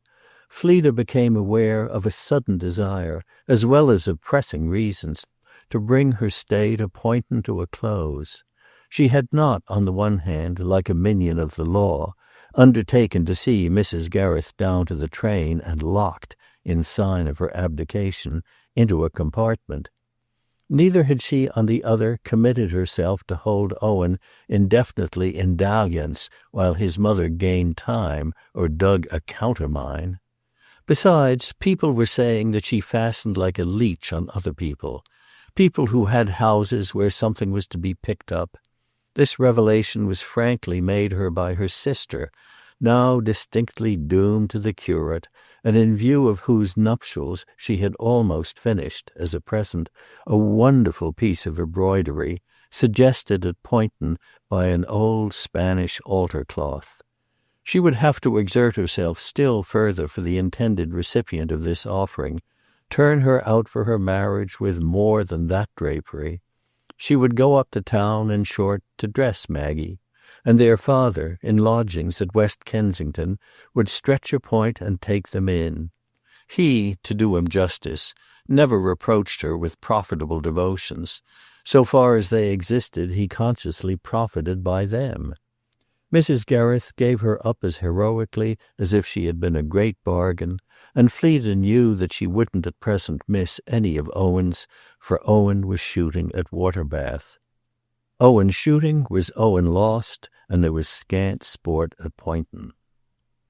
Fleda became aware of a sudden desire, as well as of pressing reasons, to bring her stay to Poynton to a close. She had not, on the one hand, like a minion of the law, undertaken to see Mrs. Gereth down to the train and locked, in sign of her abdication, into a compartment. Neither had she, on the other, committed herself to hold Owen indefinitely in dalliance while his mother gained time or dug a countermine. Besides, people were saying that she fastened like a leech on other people who had houses where something was to be picked up. This revelation was frankly made her by her sister, now distinctly doomed to the curate, and in view of whose nuptials she had almost finished, as a present, a wonderful piece of embroidery, suggested at Poynton by an old Spanish altar-cloth. She would have to exert herself still further for the intended recipient of this offering, turn her out for her marriage with more than that drapery. She would go up to town, in short, to dress Maggie, and their father, in lodgings at West Kensington, would stretch a point and take them in. He, to do him justice, never reproached her with profitable devotions. So far as they existed, he consciously profited by them. Mrs. Gereth gave her up as heroically as if she had been a great bargain, and Fleda knew that she wouldn't at present miss any of Owen's, for Owen was shooting at Waterbath. Owen shooting was Owen lost, and there was scant sport at Poynton.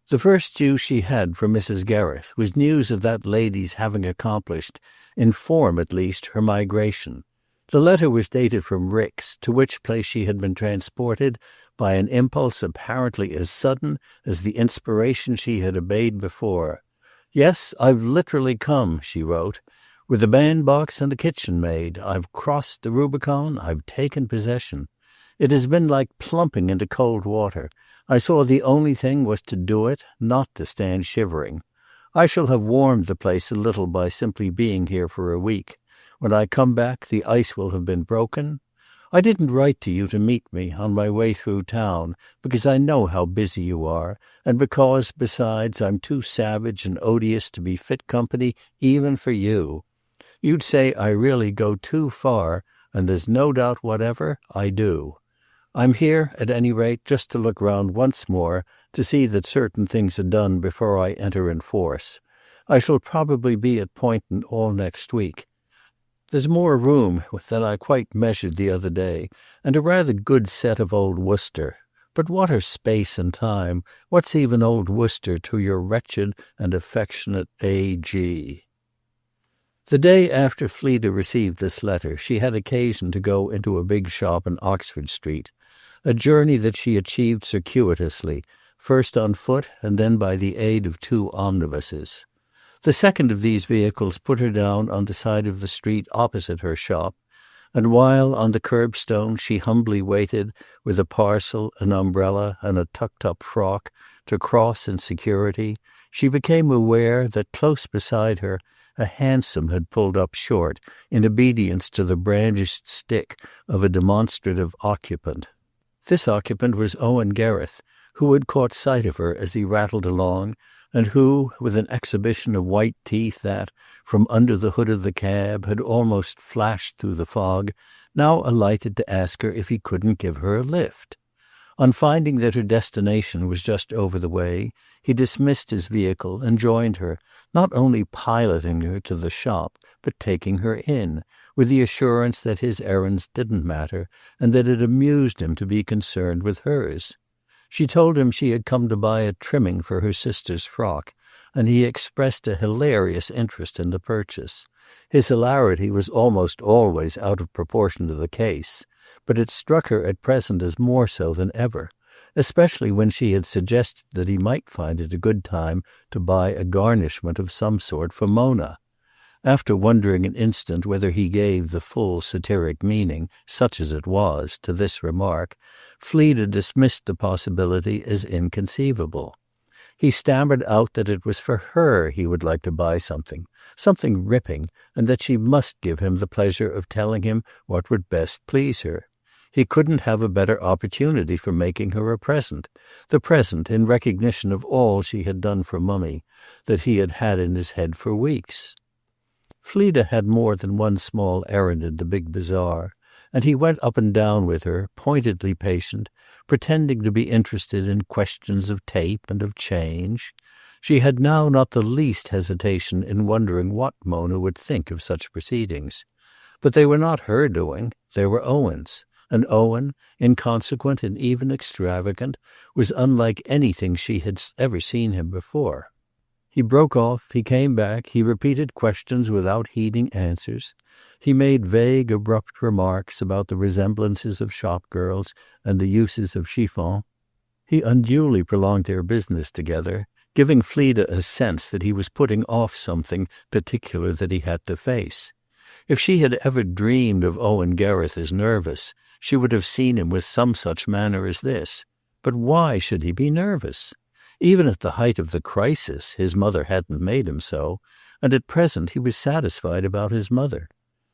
The first news she had from Mrs. Gereth was news of that lady's having accomplished, in form at least, her migration. The letter was dated from Rix, to which place she had been transported by an impulse apparently as sudden as the inspiration she had obeyed before. "Yes, I've literally come," she wrote. "With a bandbox and a kitchen maid, I've crossed the Rubicon, I've taken possession. It has been like plumping into cold water. I saw the only thing was to do it, not to stand shivering. I shall have warmed the place a little by simply being here for a week. When I come back, the ice will have been broken. I didn't write to you to meet me on my way through town, because I know how busy you are, and because, besides, I'm too savage and odious to be fit company even for you. You'd say I really go too far, and there's no doubt whatever I do. I'm here, at any rate, just to look round once more, to see that certain things are done before I enter in force. I shall probably be at Poynton all next week. There's more room than I quite measured the other day, and a rather good set of old Worcester. But what are space and time? What's even old Worcester to your wretched and affectionate A.G.? The day after Fleda received this letter, she had occasion to go into a big shop in Oxford Street, a journey that she achieved circuitously, first on foot and then by the aid of 2 omnibuses. The second of these vehicles put her down on the side of the street opposite her shop, and while on the curbstone she humbly waited, with a parcel, an umbrella, and a tucked-up frock, to cross in security, she became aware that close beside her a hansom had pulled up short in obedience to the brandished stick of a demonstrative occupant. This occupant was Owen Gereth, who had caught sight of her as he rattled along, and who, with an exhibition of white teeth that, from under the hood of the cab, had almost flashed through the fog, now alighted to ask her if he couldn't give her a lift. On finding that her destination was just over the way, he dismissed his vehicle and joined her, not only piloting her to the shop, but taking her in, with the assurance that his errands didn't matter, and that it amused him to be concerned with hers. She told him she had come to buy a trimming for her sister's frock, and he expressed a hilarious interest in the purchase. His hilarity was almost always out of proportion to the case, but it struck her at present as more so than ever, especially when she had suggested that he might find it a good time to buy a garnishment of some sort for Mona. After wondering an instant whether he gave the full satiric meaning, such as it was, to this remark, Fleda dismissed the possibility as inconceivable. He stammered out that it was for her he would like to buy something ripping, and that she must give him the pleasure of telling him what would best please her. He couldn't have a better opportunity for making her a present, the present in recognition of all she had done for Mummy, that he had had in his head for weeks. Fleda had more than one small errand in the big bazaar, and he went up and down with her, pointedly patient, pretending to be interested in questions of tape and of change. She had now not the least hesitation in wondering what Mona would think of such proceedings. But they were not her doing, they were Owen's, and Owen, inconsequent and even extravagant, was unlike anything she had ever seen him before. He broke off, he came back, he repeated questions without heeding answers. He made vague, abrupt remarks about the resemblances of shop-girls and the uses of chiffon. He unduly prolonged their business together, giving Fleda a sense that he was putting off something particular that he had to face. If she had ever dreamed of Owen Gereth as nervous, she would have seen him with some such manner as this. But why should he be nervous? Even at the height of the crisis, his mother hadn't made him so, and at present he was satisfied about his mother.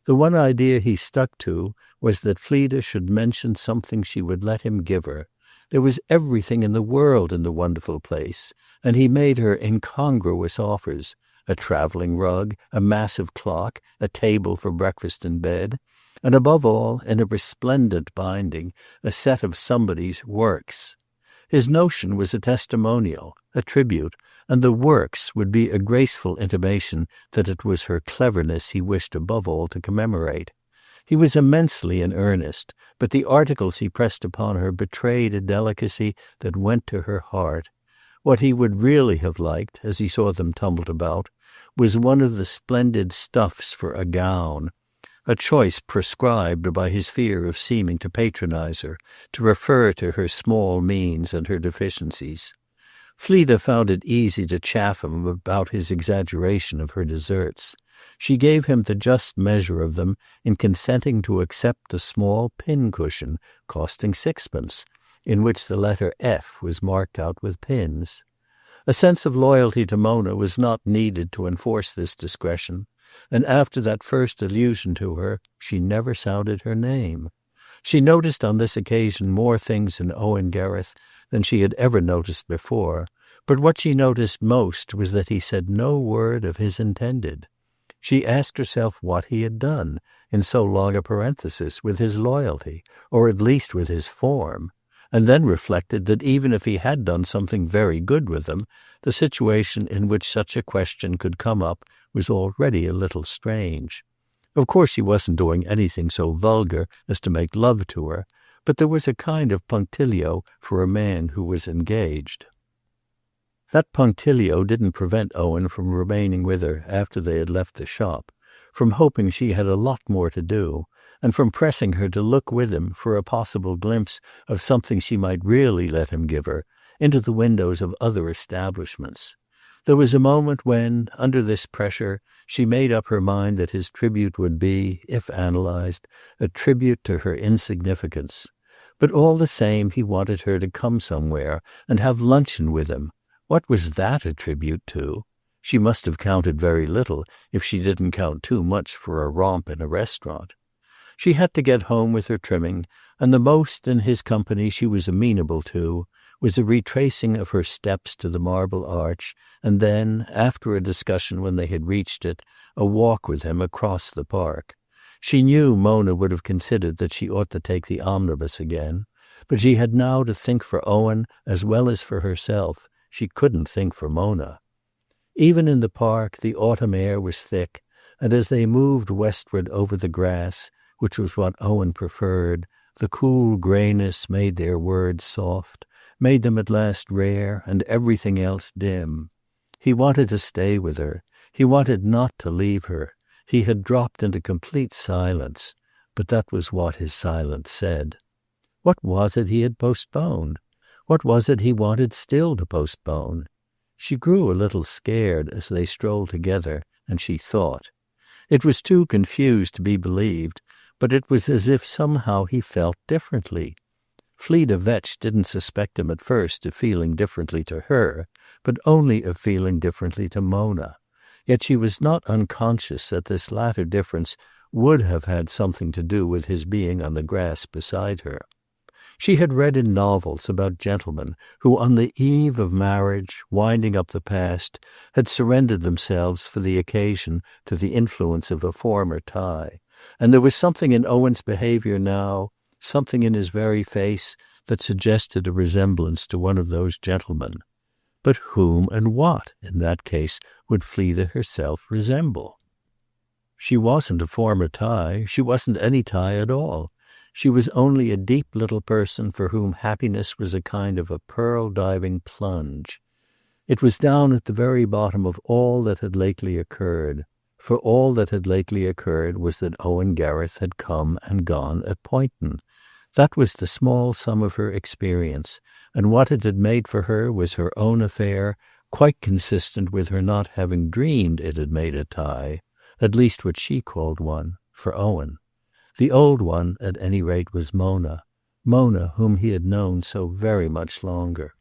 The one idea he stuck to was that Fleda should mention something she would let him give her. There was everything in the world in the wonderful place, and he made her incongruous offers: a travelling rug, a massive clock, a table for breakfast and bed, and above all, in a resplendent binding, a set of somebody's works. His notion was a testimonial, a tribute, and the works would be a graceful intimation that it was her cleverness he wished above all to commemorate. He was immensely in earnest, but the articles he pressed upon her betrayed a delicacy that went to her heart. What he would really have liked, as he saw them tumbled about, was one of the splendid stuffs for a gown, a choice prescribed by his fear of seeming to patronize her, to refer to her small means and her deficiencies. Fleda found it easy to chaff him about his exaggeration of her deserts. She gave him the just measure of them in consenting to accept a small pin-cushion costing 6pence, in which the letter F was marked out with pins. A sense of loyalty to Mona was not needed to enforce this discretion, and after that first allusion to her, she never sounded her name. She noticed on this occasion more things in Owen Gereth than she had ever noticed before, but what she noticed most was that he said no word of his intended. She asked herself what he had done, in so long a parenthesis, with his loyalty, or at least with his form, and then reflected that even if he had done something very good with them, the situation in which such a question could come up was already a little strange. Of course he wasn't doing anything so vulgar as to make love to her, but there was a kind of punctilio for a man who was engaged. That punctilio didn't prevent Owen from remaining with her after they had left the shop, from hoping she had a lot more to do, and from pressing her to look with him for a possible glimpse of something she might really let him give her, into the windows of other establishments. There was a moment when, under this pressure, she made up her mind that his tribute would be, if analyzed, a tribute to her insignificance. But all the same he wanted her to come somewhere and have luncheon with him. What was that a tribute to? She must have counted very little if she didn't count too much for a romp in a restaurant. She had to get home with her trimming, and the most in his company she was amenable to was a retracing of her steps to the Marble Arch, and then, after a discussion when they had reached it, a walk with him across the park. She knew Mona would have considered that she ought to take the omnibus again, but she had now to think for Owen as well as for herself. She couldn't think for Mona. Even in the park the autumn air was thick, and as they moved westward over the grass, which was what Owen preferred, the cool grayness made their words soft, made them at last rare, and everything else dim. He wanted to stay with her. He wanted not to leave her. He had dropped into complete silence, but that was what his silence said. What was it he had postponed? What was it he wanted still to postpone? She grew a little scared as they strolled together, and she thought. It was too confused to be believed, but it was as if somehow he felt differently. Fleda Vetch didn't suspect him at first of feeling differently to her, but only of feeling differently to Mona. Yet she was not unconscious that this latter difference would have had something to do with his being on the grass beside her. She had read in novels about gentlemen who, on the eve of marriage, winding up the past, had surrendered themselves for the occasion to the influence of a former tie, and there was something in Owen's behavior now, something in his very face, that suggested a resemblance to one of those gentlemen. But whom and what, in that case, would Fleda herself resemble? She wasn't a former tie. She wasn't any tie at all. She was only a deep little person for whom happiness was a kind of a pearl-diving plunge. It was down at the very bottom of all that had lately occurred, for all that had lately occurred was that Owen Gereth had come and gone at Poynton. That was the small sum of her experience, and what it had made for her was her own affair, quite consistent with her not having dreamed it had made a tie, at least what she called one, for Owen. The old one, at any rate, was Mona whom he had known so very much longer.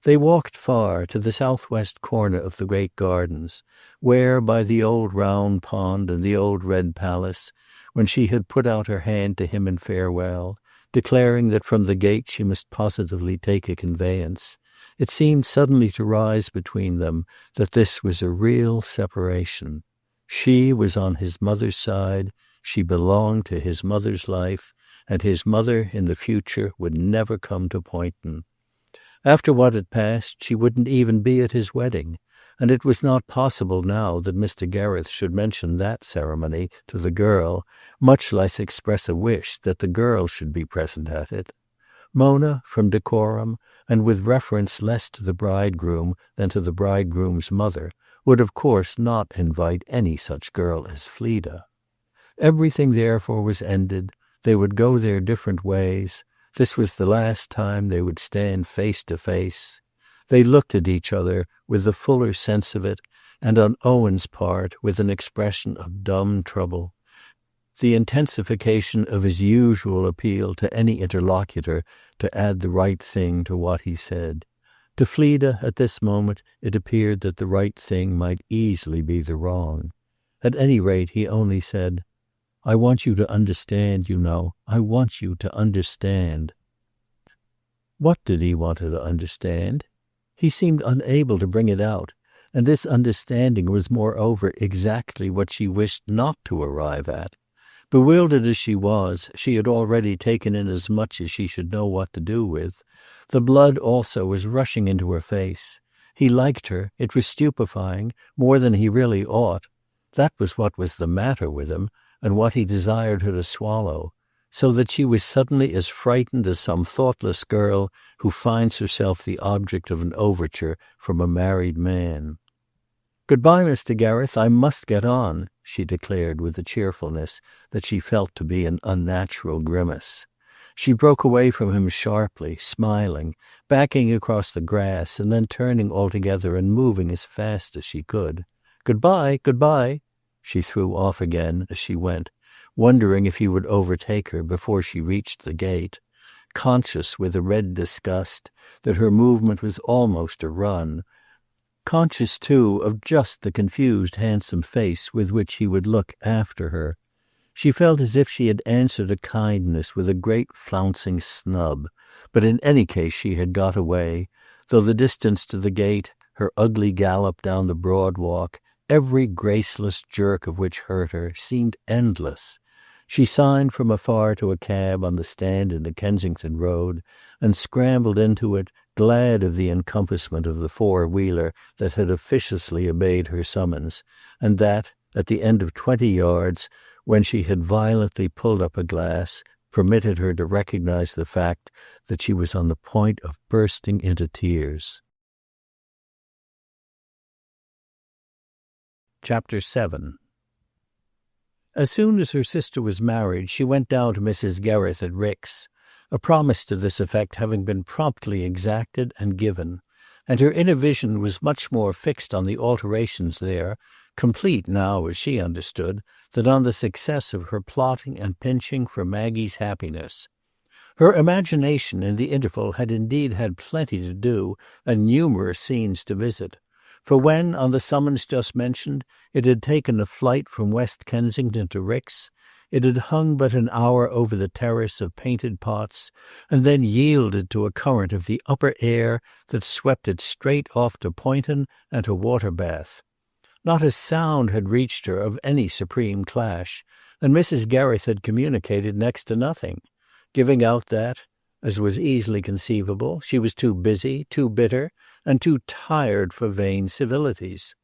They walked far, to the southwest corner of the great gardens, where, by the old round pond and the old red palace, when she had put out her hand to him in farewell, declaring that from the gate she must positively take a conveyance, it seemed suddenly to rise between them that this was a real separation. She was on his mother's side, she belonged to his mother's life, and his mother in the future would never come to Poynton. After what had passed, she wouldn't even be at his wedding, and it was not possible now that Mr. Gereth should mention that ceremony to the girl, much less express a wish that the girl should be present at it. Mona, from decorum, and with reference less to the bridegroom than to the bridegroom's mother, would of course not invite any such girl as Fleda. Everything therefore was ended. They would go their different ways. This was the last time they would stand face to face. They looked at each other with the fuller sense of it, and on Owen's part with an expression of dumb trouble. The intensification of his usual appeal to any interlocutor to add the right thing to what he said. To Fleda, at this moment, it appeared that the right thing might easily be the wrong. At any rate, he only said, "I want you to understand, you know. I want you to understand." What did he want her to understand? He seemed unable to bring it out, and this understanding was moreover exactly what she wished not to arrive at. Bewildered as she was, she had already taken in as much as she should know what to do with. The blood also was rushing into her face. He liked her. It was stupefying, more than he really ought. That was what was the matter with him, and what he desired her to swallow. So that she was suddenly as frightened as some thoughtless girl who finds herself the object of an overture from a married man. "Good-bye, Mr. Gereth. I must get on," she declared with a cheerfulness that she felt to be an unnatural grimace. She broke away from him sharply, smiling, backing across the grass, and then turning altogether and moving as fast as she could. "Good-bye, good-bye," she threw off again as she went, wondering if he would overtake her before she reached the gate, conscious with a red disgust that her movement was almost a run, conscious, too, of just the confused, handsome face with which he would look after her. She felt as if she had answered a kindness with a great flouncing snub, but in any case she had got away, though the distance to the gate, her ugly gallop down the broad walk, every graceless jerk of which hurt her, seemed endless. She signed from afar to a cab on the stand in the Kensington Road, and scrambled into it, glad of the encompassment of the four-wheeler that had officiously obeyed her summons, and that, at the end of 20 yards, when she had violently pulled up a glass, permitted her to recognize the fact that she was on the point of bursting into tears. Chapter 7. As soon as her sister was married, she went down to Mrs. Gereth at Rix, a promise to this effect having been promptly exacted and given, and her inner vision was much more fixed on the alterations there, complete now as she understood, than on the success of her plotting and pinching for Maggie's happiness. Her imagination in the interval had indeed had plenty to do and numerous scenes to visit. For when, on the summons just mentioned, it had taken a flight from West Kensington to Rix, it had hung but an hour over the terrace of painted pots, and then yielded to a current of the upper air that swept it straight off to Poynton and to Waterbath. Not a sound had reached her of any supreme clash, and Mrs. Gereth had communicated next to nothing, giving out that, as was easily conceivable, she was too busy, too bitter, and too tired for vain civilities.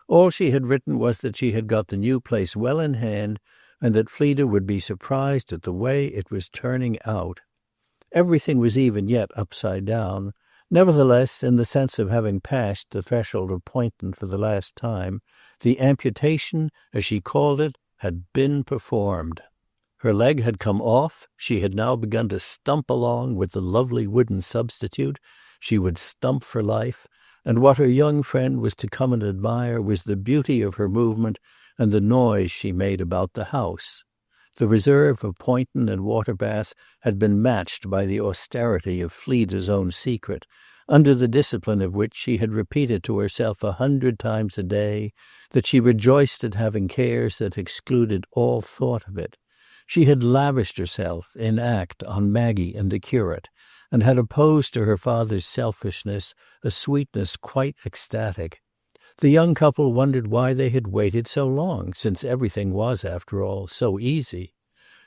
All she had written was that she had got the new place well in hand, and that Fleda would be surprised at the way it was turning out. Everything was even yet upside down. Nevertheless, in the sense of having passed the threshold of Poynton for the last time, the amputation, as she called it, had been performed. Her leg had come off. She had now begun to stump along with the lovely wooden substitute. She would stump for life, and what her young friend was to come and admire was the beauty of her movement and the noise she made about the house. The reserve of Poynton and Waterbath had been matched by the austerity of Fleda's own secret, under the discipline of which she had repeated to herself 100 times a day that she rejoiced at having cares that excluded all thought of it. She had lavished herself, in act, on Maggie and the curate, and had opposed to her father's selfishness a sweetness quite ecstatic. The young couple wondered why they had waited so long, since everything was, after all, so easy.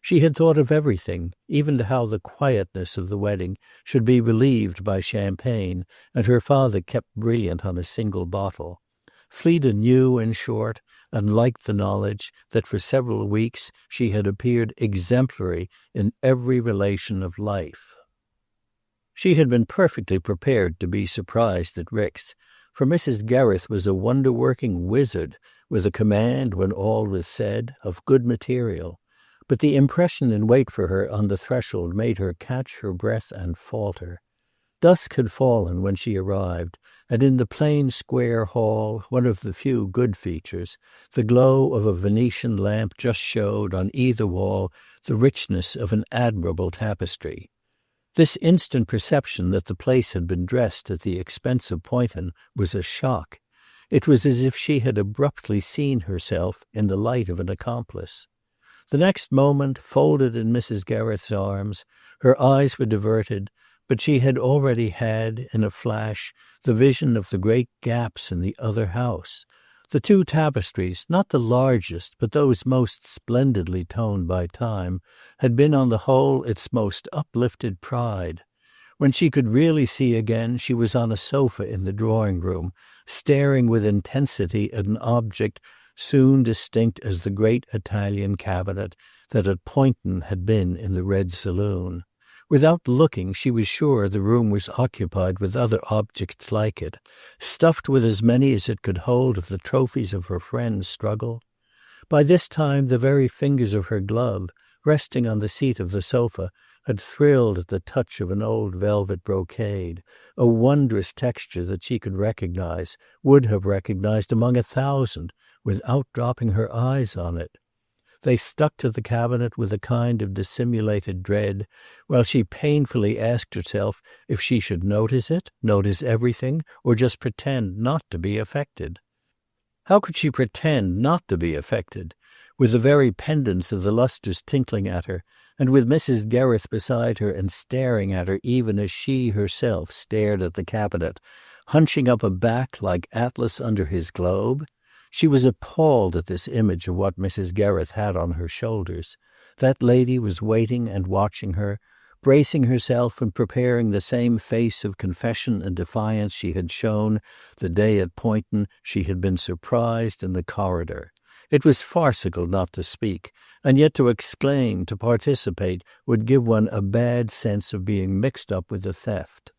She had thought of everything, even to how the quietness of the wedding should be relieved by champagne, and her father kept brilliant on a single bottle. Fleda knew, in short, and liked the knowledge, that for several weeks she had appeared exemplary in every relation of life. She had been perfectly prepared to be surprised at Rix, for Mrs. Gereth was a wonder-working wizard, with a command, when all was said, of good material. But the impression in wait for her on the threshold made her catch her breath and falter. Dusk had fallen when she arrived, and in the plain square hall, one of the few good features, the glow of a Venetian lamp just showed on either wall the richness of an admirable tapestry. This instant perception that the place had been dressed at the expense of Poynton was a shock. It was as if she had abruptly seen herself in the light of an accomplice. The next moment, folded in Mrs. Gereth's arms, her eyes were diverted, but she had already had, in a flash, the vision of the great gaps in the other house. The two tapestries, not the largest, but those most splendidly toned by time, had been on the whole its most uplifted pride. When she could really see again, she was on a sofa in the drawing-room, staring with intensity at an object soon distinct as the great Italian cabinet that at Poynton had been in the Red Saloon. Without looking, she was sure the room was occupied with other objects like it, stuffed with as many as it could hold of the trophies of her friend's struggle. By this time the very fingers of her glove, resting on the seat of the sofa, had thrilled at the touch of an old velvet brocade, a wondrous texture that she could recognize, would have recognized among 1,000, without dropping her eyes on it. They stuck to the cabinet with a kind of dissimulated dread, while she painfully asked herself if she should notice it, notice everything, or just pretend not to be affected. How could she pretend not to be affected, with the very pendants of the lustres tinkling at her, and with Mrs. Gereth beside her and staring at her even as she herself stared at the cabinet, hunching up a back like Atlas under his globe? She was appalled at this image of what Mrs. Gereth had on her shoulders. That lady was waiting and watching her, bracing herself and preparing the same face of confession and defiance she had shown the day at Poynton she had been surprised in the corridor. It was farcical not to speak, and yet to exclaim, to participate, would give one a bad sense of being mixed up with the theft.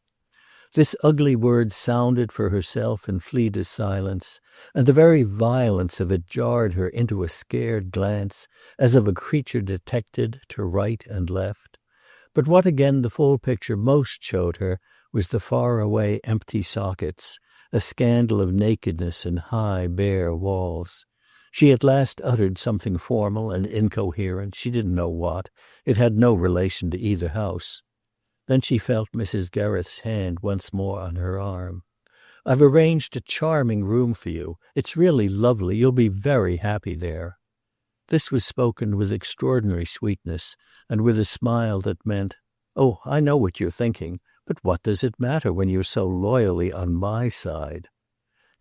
This ugly word sounded for herself in Fleda's silence, and the very violence of it jarred her into a scared glance, as of a creature detected, to right and left. But what again the full picture most showed her was the far-away empty sockets, a scandal of nakedness in high, bare walls. She at last uttered something formal and incoherent, she didn't know what. It had no relation to either house. Then she felt Mrs. Gereth's hand once more on her arm. "I've arranged a charming room for you. It's really lovely. You'll be very happy there." This was spoken with extraordinary sweetness, and with a smile that meant, "Oh, I know what you're thinking, but what does it matter when you're so loyally on my side?"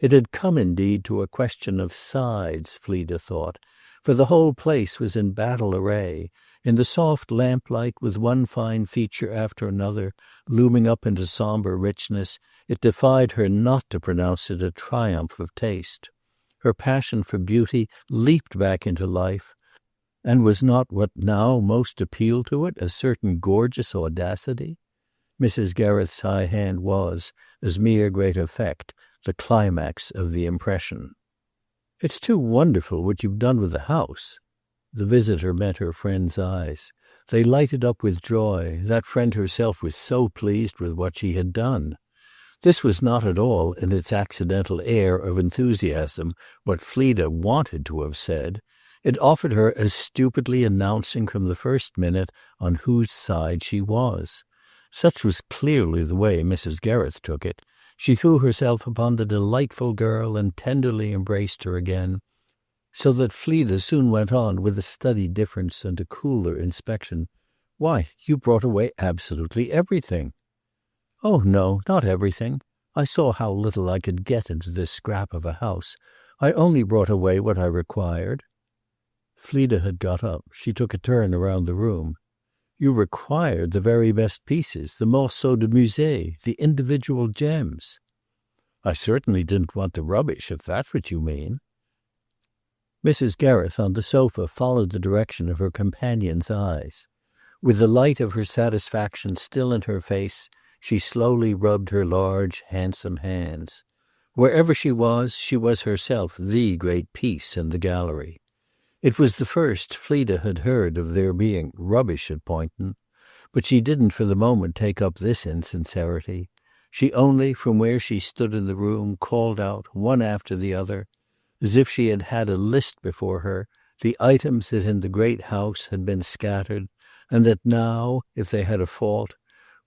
It had come, indeed, to a question of sides, Fleda thought, for the whole place was in battle array. In the soft lamplight, with one fine feature after another looming up into sombre richness, it defied her not to pronounce it a triumph of taste. Her passion for beauty leaped back into life, and was not what now most appealed to it a certain gorgeous audacity? Mrs. Gereth's high hand was, as mere great effect, the climax of the impression. "It's too wonderful what you've done with the house." The visitor met her friend's eyes. They lighted up with joy. That friend herself was so pleased with what she had done. This was not at all, in its accidental air of enthusiasm, what Fleda wanted to have said. It offered her as stupidly announcing from the first minute on whose side she was. Such was clearly the way Mrs. Gereth took it. She threw herself upon the delightful girl and tenderly embraced her again, so that Fleda soon went on with a studied difference and a cooler inspection. "Why, you brought away absolutely everything." "Oh, no, not everything. I saw how little I could get into this scrap of a house. I only brought away what I required." Fleda had got up. She took a turn around the room. "You required the very best pieces, the morceaux de musée, the individual gems." "I certainly didn't want the rubbish, if that's what you mean." Mrs. Gereth on the sofa followed the direction of her companion's eyes. With the light of her satisfaction still in her face, she slowly rubbed her large, handsome hands. Wherever she was herself the great piece in the gallery. It was the first Fleda had heard of there being rubbish at Poynton, but she didn't for the moment take up this insincerity. She only, from where she stood in the room, called out, one after the other, as if she had had a list before her, the items that in the great house had been scattered, and that now, if they had a fault,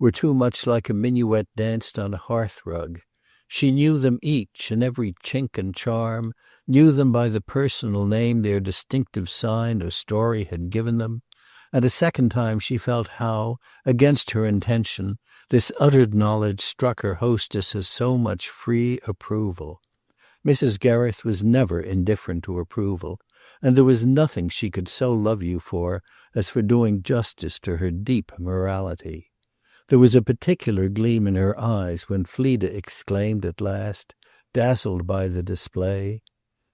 were too much like a minuet danced on a hearthrug. She knew them each and every chink and charm, knew them by the personal name their distinctive sign or story had given them, and a second time she felt how, against her intention, this uttered knowledge struck her hostess as so much free approval. Mrs. Gereth was never indifferent to approval, and there was nothing she could so love you for as for doing justice to her deep morality. There was a particular gleam in her eyes when Fleda exclaimed at last, dazzled by the display,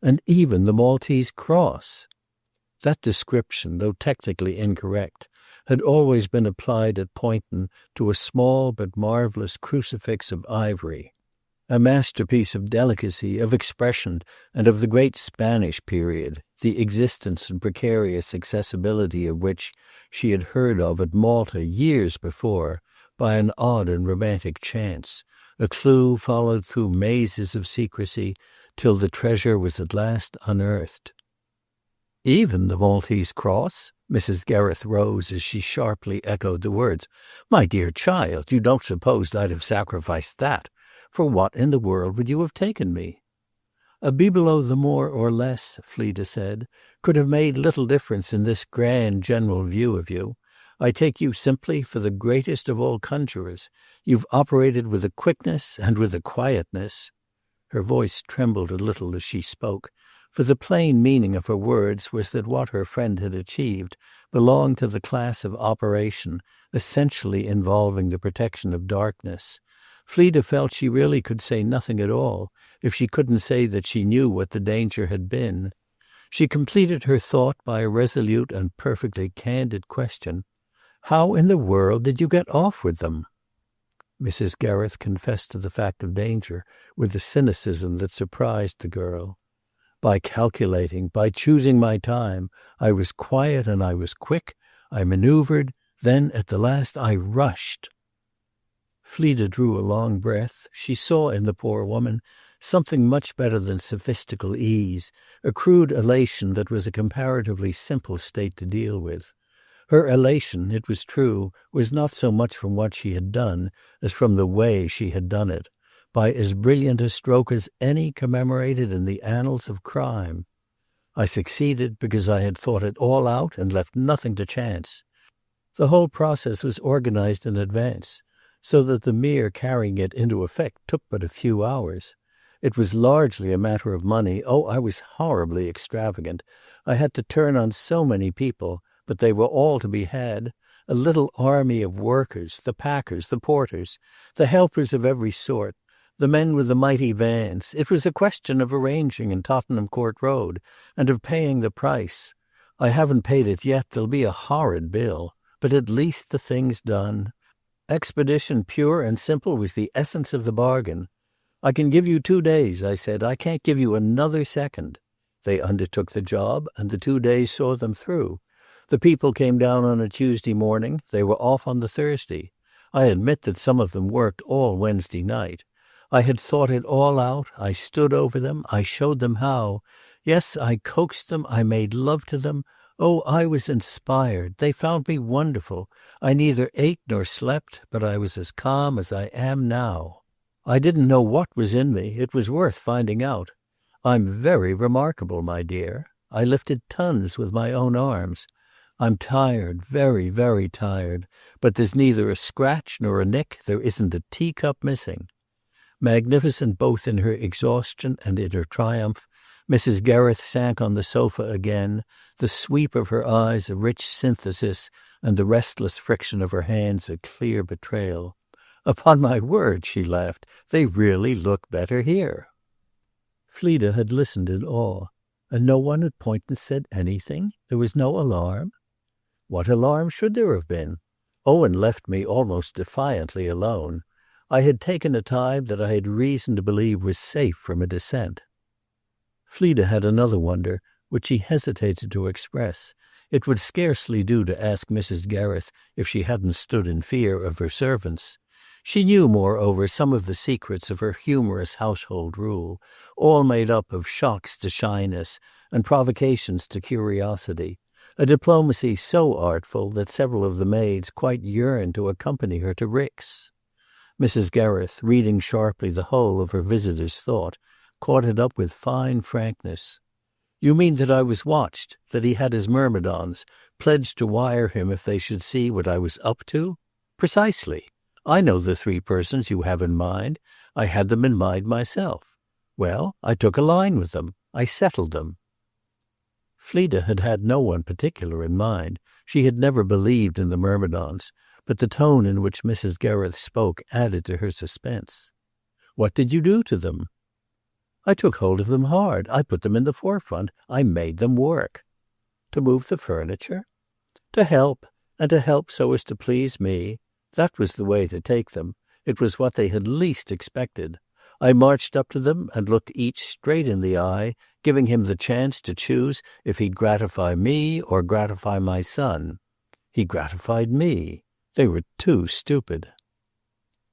"And even the Maltese cross!" That description, though technically incorrect, had always been applied at Poynton to a small but marvellous crucifix of ivory, a masterpiece of delicacy, of expression, and of the great Spanish period, the existence and precarious accessibility of which she had heard of at Malta years before, by an odd and romantic chance, a clue followed through mazes of secrecy, till the treasure was at last unearthed. "Even the Maltese cross?" Mrs. Gereth rose as she sharply echoed the words. "My dear child, you don't suppose I'd have sacrificed that? For what in the world would you have taken me?" "A bibelot the more or less," Fleda said, "could have made little difference in this grand general view of you. I take you simply for the greatest of all conjurers. You've operated with a quickness and with a quietness." Her voice trembled a little as she spoke, for the plain meaning of her words was that what her friend had achieved belonged to the class of operation essentially involving the protection of darkness. Fleda felt she really could say nothing at all if she couldn't say that she knew what the danger had been. She completed her thought by a resolute and perfectly candid question. "How in the world did you get off with them?" Mrs. Gereth confessed to the fact of danger with a cynicism that surprised the girl. "By calculating, by choosing my time. I was quiet and I was quick. I maneuvered. Then at the last I rushed." Fleda drew a long breath. She saw in the poor woman something much better than sophistical ease, a crude elation that was a comparatively simple state to deal with. Her elation, it was true, was not so much from what she had done as from the way she had done it, by as brilliant a stroke as any commemorated in the annals of crime. "I succeeded because I had thought it all out and left nothing to chance. The whole process was organized in advance, so that the mere carrying it into effect took but a few hours. It was largely a matter of money. Oh, I was horribly extravagant. I had to turn on so many people, but they were all to be had. A little army of workers, the packers, the porters, the helpers of every sort, the men with the mighty vans. It was a question of arranging in Tottenham Court Road, and of paying the price. I haven't paid it yet. There'll be a horrid bill. But at least the thing's done. Expedition pure and simple was the essence of the bargain. I can give you 2 days, I said. I can't give you another second. They undertook the job, and the 2 days saw them through. The people came down on a Tuesday morning. They were off on the Thursday. I admit that some of them worked all Wednesday night. I had thought it all out. I stood over them. I showed them how. Yes, I coaxed them. I made love to them. Oh, I was inspired. They found me wonderful. I neither ate nor slept, but I was as calm as I am now. I didn't know what was in me. It was worth finding out. I'm very remarkable, my dear. I lifted tons with my own arms. I'm tired, very, very tired, but there's neither a scratch nor a nick. There isn't a teacup missing." Magnificent both in her exhaustion and in her triumph, Mrs. Gereth sank on the sofa again, the sweep of her eyes a rich synthesis, and the restless friction of her hands a clear betrayal. "Upon my word," she laughed, "they really look better here." Fleda had listened in awe. And no one at Poynton said anything? There was no alarm? What alarm should there have been? Owen left me almost defiantly alone. I had taken a time that I had reason to believe was safe from a descent. Fleda had another wonder, which she hesitated to express. It would scarcely do to ask Mrs. Gereth if she hadn't stood in fear of her servants. She knew, moreover, some of the secrets of her humorous household rule, all made up of shocks to shyness and provocations to curiosity, a diplomacy so artful that several of the maids quite yearned to accompany her to Rick's. Mrs. Gereth, reading sharply the whole of her visitor's thought, caught it up with fine frankness. "You mean that I was watched, that he had his myrmidons, pledged to wire him if they should see what I was up to? Precisely. I know the 3 persons you have in mind. I had them in mind myself. Well, I took a line with them. I settled them." Fleda had had no one particular in mind. She had never believed in the myrmidons, but the tone in which Mrs. Gereth spoke added to her suspense. "What did you do to them?" "I took hold of them hard. I put them in the forefront. I made them work." "To move the furniture?" "To help, and to help so as to please me. That was the way to take them. It was what they had least expected. I marched up to them and looked each straight in the eye, giving him the chance to choose if he'd gratify me or gratify my son. He gratified me. They were too stupid."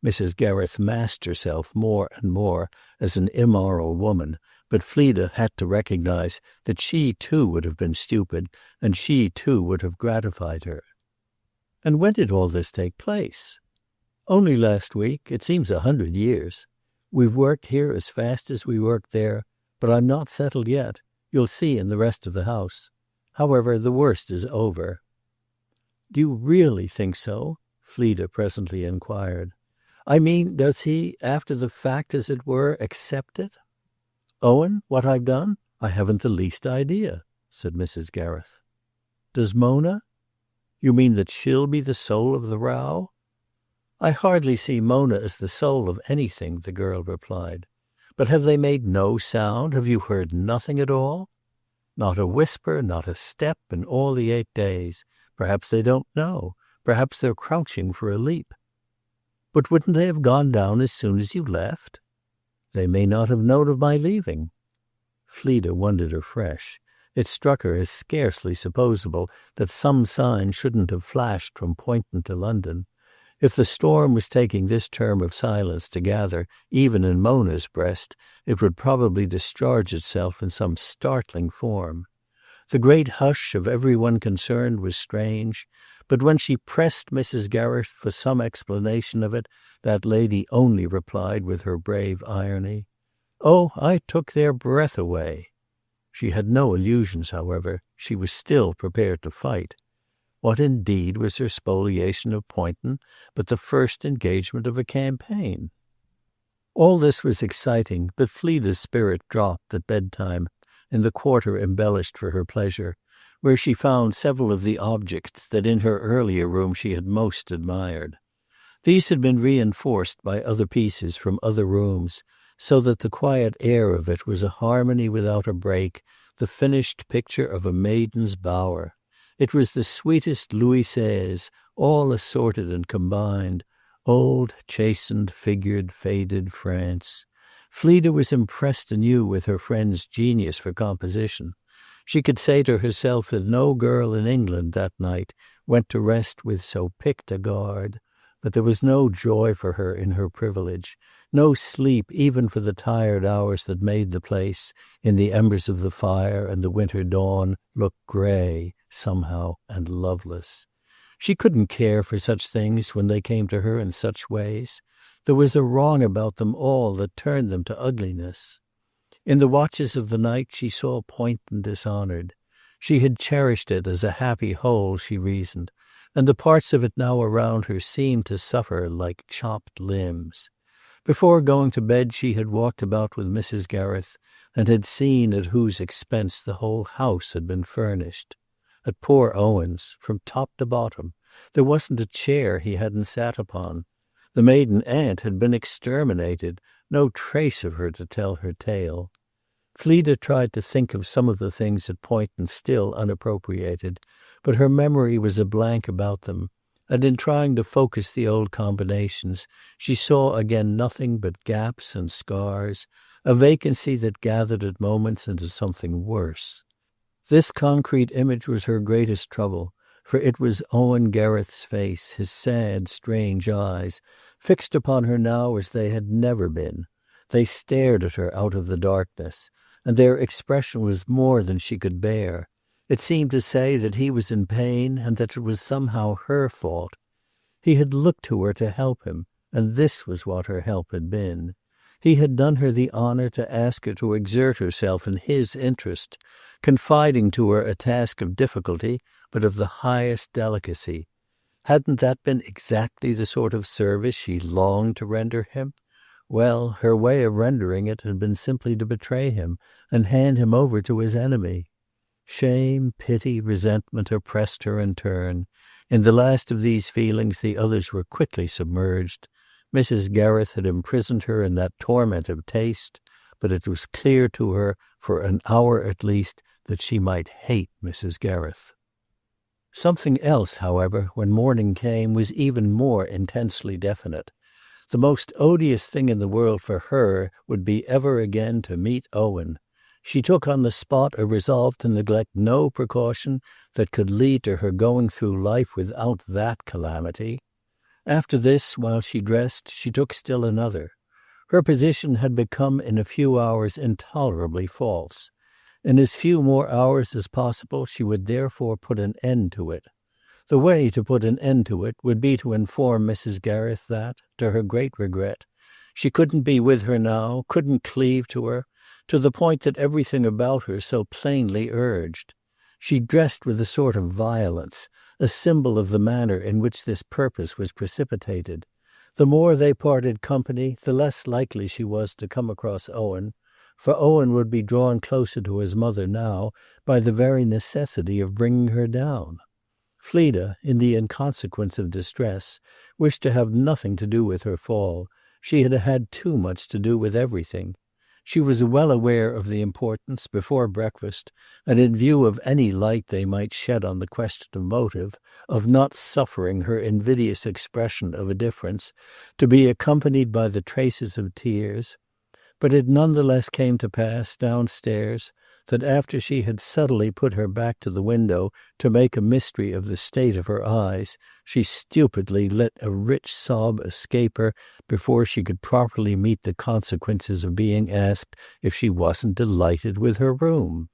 Mrs. Gereth masked herself more and more as an immoral woman, but Fleda had to recognize that she too would have been stupid, and she too would have gratified her. "And when did all this take place?" "Only last week. It seems 100 years. We've worked here as fast as we worked there, but I'm not settled yet. You'll see in the rest of the house. However, the worst is over." "Do you really think so?" Fleda presently inquired. "I mean, does he, after the fact, as it were, accept it?" "Owen, what I've done? I haven't the least idea," said Mrs. Gereth. "Does Mona?" "You mean that she'll be the soul of the row?" "I hardly see Mona as the soul of anything," the girl replied. "But have they made no sound? Have you heard nothing at all?" "Not a whisper, not a step, in all the 8 days. Perhaps they don't know. Perhaps they're crouching for a leap." "But wouldn't they have gone down as soon as you left?" "They may not have known of my leaving." Fleda wondered afresh. It struck her as scarcely supposable that some sign shouldn't have flashed from Poynton to London. If the storm was taking this term of silence to gather, even in Mona's breast, it would probably discharge itself in some startling form. The great hush of every one concerned was strange, but when she pressed Mrs. Gereth for some explanation of it, that lady only replied with her brave irony, "Oh, I took their breath away." She had no illusions, however. She was still prepared to fight. What indeed was her spoliation of Poynton but the first engagement of a campaign? All this was exciting, but Fleda's spirit dropped at bedtime in the quarter embellished for her pleasure, where she found several of the objects that in her earlier room she had most admired. These had been reinforced by other pieces from other rooms, so that the quiet air of it was a harmony without a break, the finished picture of a maiden's bower. It was the sweetest Louis XVI, all assorted and combined, old, chastened, figured, faded France. Fleda was impressed anew with her friend's genius for composition. She could say to herself that no girl in England that night went to rest with so picked a guard. But there was no joy for her in her privilege, no sleep even for the tired hours that made the place, in the embers of the fire and the winter dawn, look grey, somehow, and loveless. She couldn't care for such things when they came to her in such ways. There was a wrong about them all that turned them to ugliness. In the watches of the night she saw Poynton dishonored. She had cherished it as a happy whole, she reasoned, and the parts of it now around her seemed to suffer like chopped limbs. Before going to bed she had walked about with Mrs. Gereth, and had seen at whose expense the whole house had been furnished. At poor Owen's, from top to bottom, there wasn't a chair he hadn't sat upon. The maiden aunt had been exterminated, no trace of her to tell her tale. Fleda tried to think of some of the things at Poynton still unappropriated, but her memory was a blank about them, and in trying to focus the old combinations, she saw again nothing but gaps and scars, a vacancy that gathered at moments into something worse. This concrete image was her greatest trouble, for it was Owen Gereth's face, his sad, strange eyes, fixed upon her now as they had never been. They stared at her out of the darkness, and their expression was more than she could bear. It seemed to say that he was in pain and that it was somehow her fault. He had looked to her to help him, and this was what her help had been. He had done her the honor to ask her to exert herself in his interest, confiding to her a task of difficulty, but of the highest delicacy. Hadn't that been exactly the sort of service she longed to render him? Well, her way of rendering it had been simply to betray him and hand him over to his enemy. Shame, pity, resentment oppressed her in turn. In the last of these feelings the others were quickly submerged. Mrs. Gereth had imprisoned her in that torment of taste, but it was clear to her, for an hour at least, that she might hate Mrs. Gereth. Something else, however, when morning came, was even more intensely definite. The most odious thing in the world for her would be ever again to meet Owen. She took on the spot a resolve to neglect no precaution that could lead to her going through life without that calamity. After this, while she dressed, she took still another. Her position had become in a few hours intolerably false. In as few more hours as possible she would therefore put an end to it. The way to put an end to it would be to inform Mrs. Gereth that, to her great regret, she couldn't be with her now, couldn't cleave to her, to the point that everything about her so plainly urged. She dressed with a sort of violence, a symbol of the manner in which this purpose was precipitated. The more they parted company, the less likely she was to come across Owen, for Owen would be drawn closer to his mother now by the very necessity of bringing her down. Fleda, in the inconsequence of distress, wished to have nothing to do with her fall. She had had too much to do with everything. She was well aware of the importance, before breakfast, and in view of any light they might shed on the question of motive, of not suffering her invidious expression of a difference to be accompanied by the traces of tears. But it none the less came to pass, downstairs, that after she had subtly put her back to the window to make a mystery of the state of her eyes, she stupidly let a rich sob escape her before she could properly meet the consequences of being asked if she wasn't delighted with her room.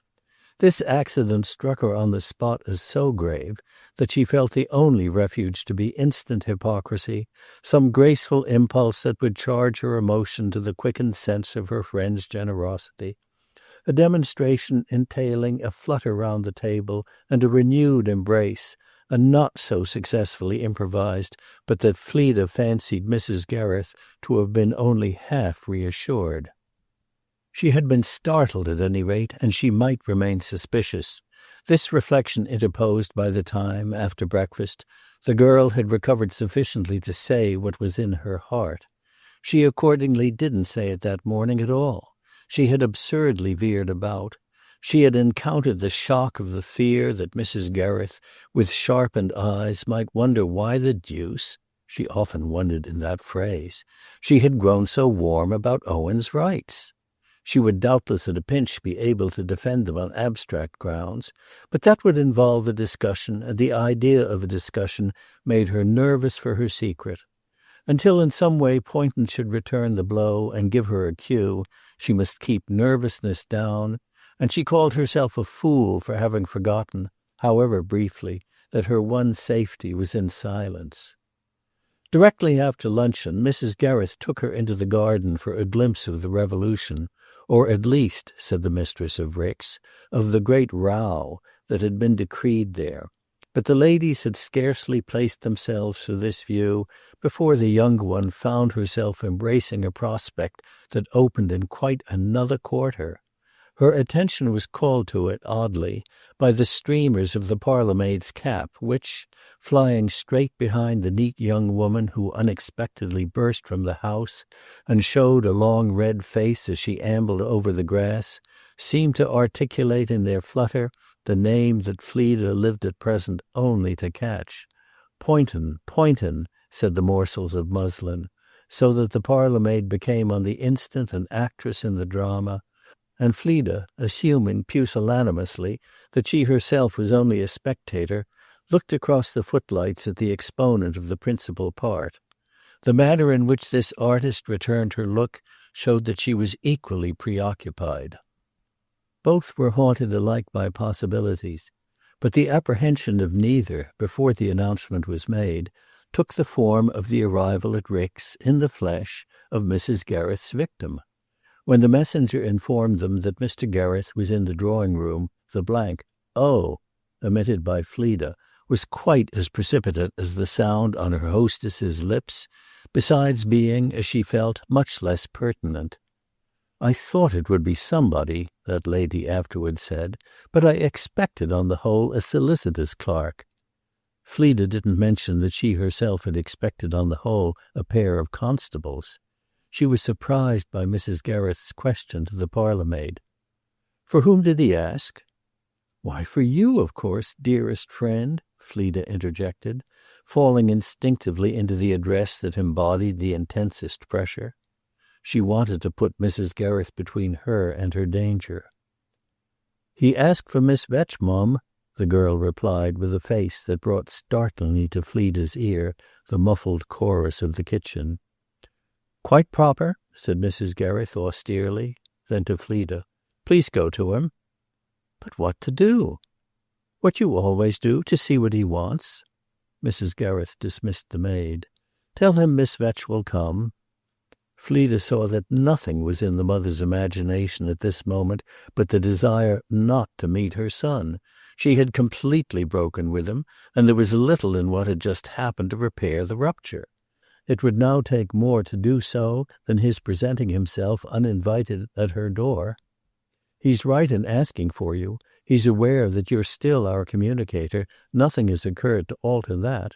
This accident struck her on the spot as so grave that she felt the only refuge to be instant hypocrisy, some graceful impulse that would charge her emotion to the quickened sense of her friend's generosity. A demonstration entailing a flutter round the table and a renewed embrace, and not so successfully improvised but that Fleda fancied Mrs. Gereth to have been only half reassured. She had been startled at any rate, and she might remain suspicious. This reflection interposed by the time, after breakfast, the girl had recovered sufficiently to say what was in her heart. She accordingly didn't say it that morning at all. She had absurdly veered about. She had encountered the shock of the fear that Mrs. Gereth, with sharpened eyes, might wonder why the deuce, she often wondered in that phrase, she had grown so warm about Owen's rights. She would doubtless at a pinch be able to defend them on abstract grounds, but that would involve a discussion, and the idea of a discussion made her nervous for her secret. Until in some way Poynton should return the blow and give her a cue, she must keep nervousness down, and she called herself a fool for having forgotten, however briefly, that her one safety was in silence. Directly after luncheon, Mrs. Gereth took her into the garden for a glimpse of the revolution, or at least, said the mistress of Rix, of the great row that had been decreed there. But the ladies had scarcely placed themselves to this view before the young one found herself embracing a prospect that opened in quite another quarter. Her attention was called to it, oddly, by the streamers of the parlour-maid's cap, which, flying straight behind the neat young woman who unexpectedly burst from the house and showed a long red face as she ambled over the grass, seemed to articulate in their flutter the name that Fleda lived at present only to catch. Poynton, Poynton, said the morsels of muslin, so that the parlour-maid became on the instant an actress in the drama, and Fleda, assuming pusillanimously that she herself was only a spectator, looked across the footlights at the exponent of the principal part. The manner in which this artist returned her look showed that she was equally preoccupied. Both were haunted alike by possibilities. but the apprehension of neither, before the announcement was made, took the form of the arrival at Rick's, in the flesh, of Mrs. Gereth's victim. When the messenger informed them that Mr. Gereth was in the drawing-room, the blank "Oh!" emitted by Fleda was quite as precipitate as the sound on her hostess's lips, besides being, as she felt, much less pertinent. "I thought it would be somebody," that lady afterwards said, "but I expected on the whole a solicitor's clerk." Fleda didn't mention that she herself had expected on the whole a pair of constables. She was surprised by Mrs. Gereth's question to the parlour-maid. "For whom did he ask?" "Why, for you, of course, dearest friend," Fleda interjected, falling instinctively into the address that embodied the intensest pressure. She wanted to put Mrs. Gereth between her and her danger. "He asked for Miss Vetch, Mum," the girl replied with a face that brought startlingly to Fleda's ear the muffled chorus of the kitchen. "Quite proper," said Mrs. Gereth austerely. Then to Fleda, "Please go to him." "But what to do?" "What you always do, to see what he wants." Mrs. Gereth dismissed the maid. "Tell him Miss Vetch will come." Fleda saw that nothing was in the mother's imagination at this moment but the desire not to meet her son. She had completely broken with him, and there was little in what had just happened to repair the rupture. It would now take more to do so than his presenting himself uninvited at her door. "He's right in asking for you. He's aware that you're still our communicator. Nothing has occurred to alter that.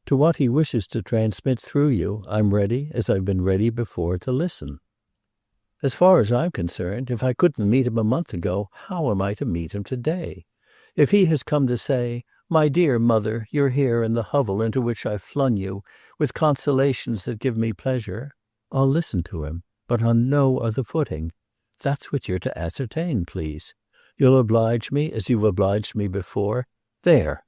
To what he wishes to transmit through you, I'm ready, as I've been ready before, to listen. As far as I'm concerned, if I couldn't meet him a month ago, how am I to meet him today? If he has come to say, 'My dear mother, you're here in the hovel into which I've flung you, with consolations that give me pleasure,' I'll listen to him, but on no other footing. That's what you're to ascertain, please. You'll oblige me as you've obliged me before. There."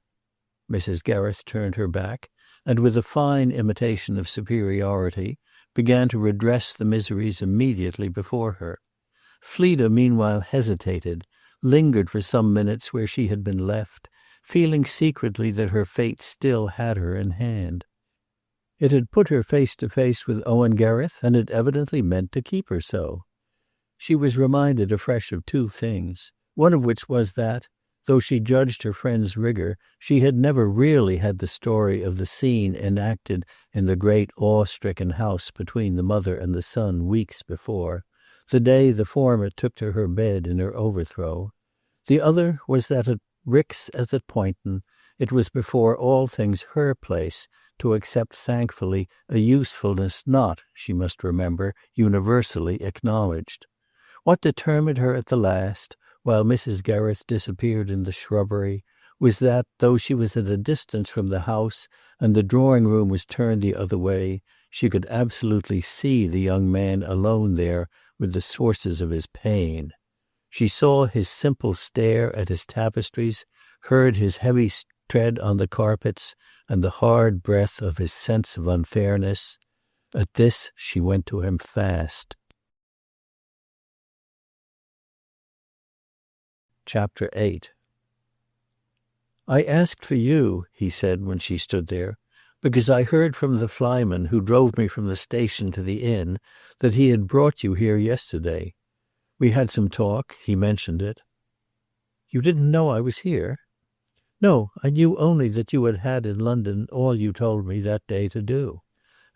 Mrs. Gereth turned her back, and with a fine imitation of superiority, began to redress the miseries immediately before her. Fleda meanwhile hesitated, lingered for some minutes where she had been left, feeling secretly that her fate still had her in hand. It had put her face to face with Owen Gereth, and it evidently meant to keep her so. She was reminded afresh of two things, one of which was that, though she judged her friend's rigour, she had never really had the story of the scene enacted in the great awe-stricken house between the mother and the son weeks before, the day the former took to her bed in her overthrow. The other was that at Rick's as at Poynton, it was before all things her place to accept thankfully a usefulness not, she must remember, universally acknowledged. What determined her at the last, while Mrs. Gereth disappeared in the shrubbery, was that, though she was at a distance from the house and the drawing-room was turned the other way, she could absolutely see the young man alone there with the sources of his pain. She saw his simple stare at his tapestries, heard his heavy tread on the carpets, and the hard breath of his sense of unfairness. At this she went to him fast. Chapter 8. "I asked for you," he said when she stood there, "because I heard from the flyman who drove me from the station to the inn that he had brought you here yesterday. We had some talk. He mentioned it." "You didn't know I was here?" "No, I knew only that you had had in London all you told me that day to do.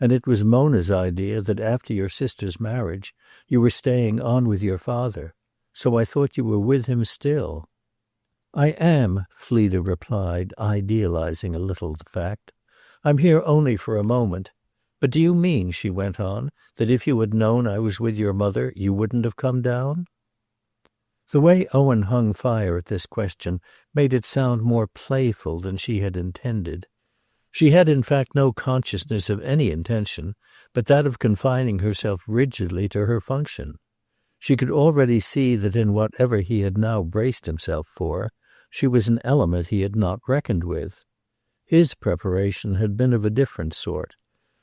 And it was Mona's idea that after your sister's marriage you were staying on with your father. So I thought you were with him still." "I am," Fleda replied, idealizing a little the fact. "I'm here only for a moment. But do you mean," she went on, "that if you had known I was with your mother you wouldn't have come down?" The way Owen hung fire at this question made it sound more playful than she had intended. She had in fact no consciousness of any intention but that of confining herself rigidly to her function. She could already see that in whatever he had now braced himself for, she was an element he had not reckoned with. His preparation had been of a different sort,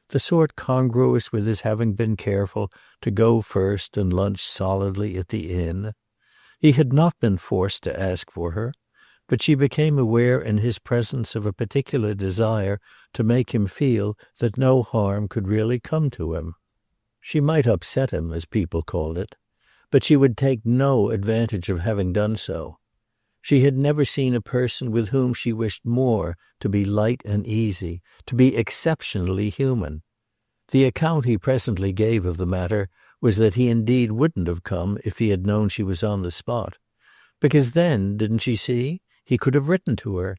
the sort congruous with his having been careful to go first and lunch solidly at the inn. He had not been forced to ask for her, but she became aware in his presence of a particular desire to make him feel that no harm could really come to him. She might upset him, as people called it, but she would take no advantage of having done so. She had never seen a person with whom she wished more to be light and easy, to be exceptionally human. The account he presently gave of the matter was that he indeed wouldn't have come if he had known she was on the spot. Because then, didn't she see, he could have written to her.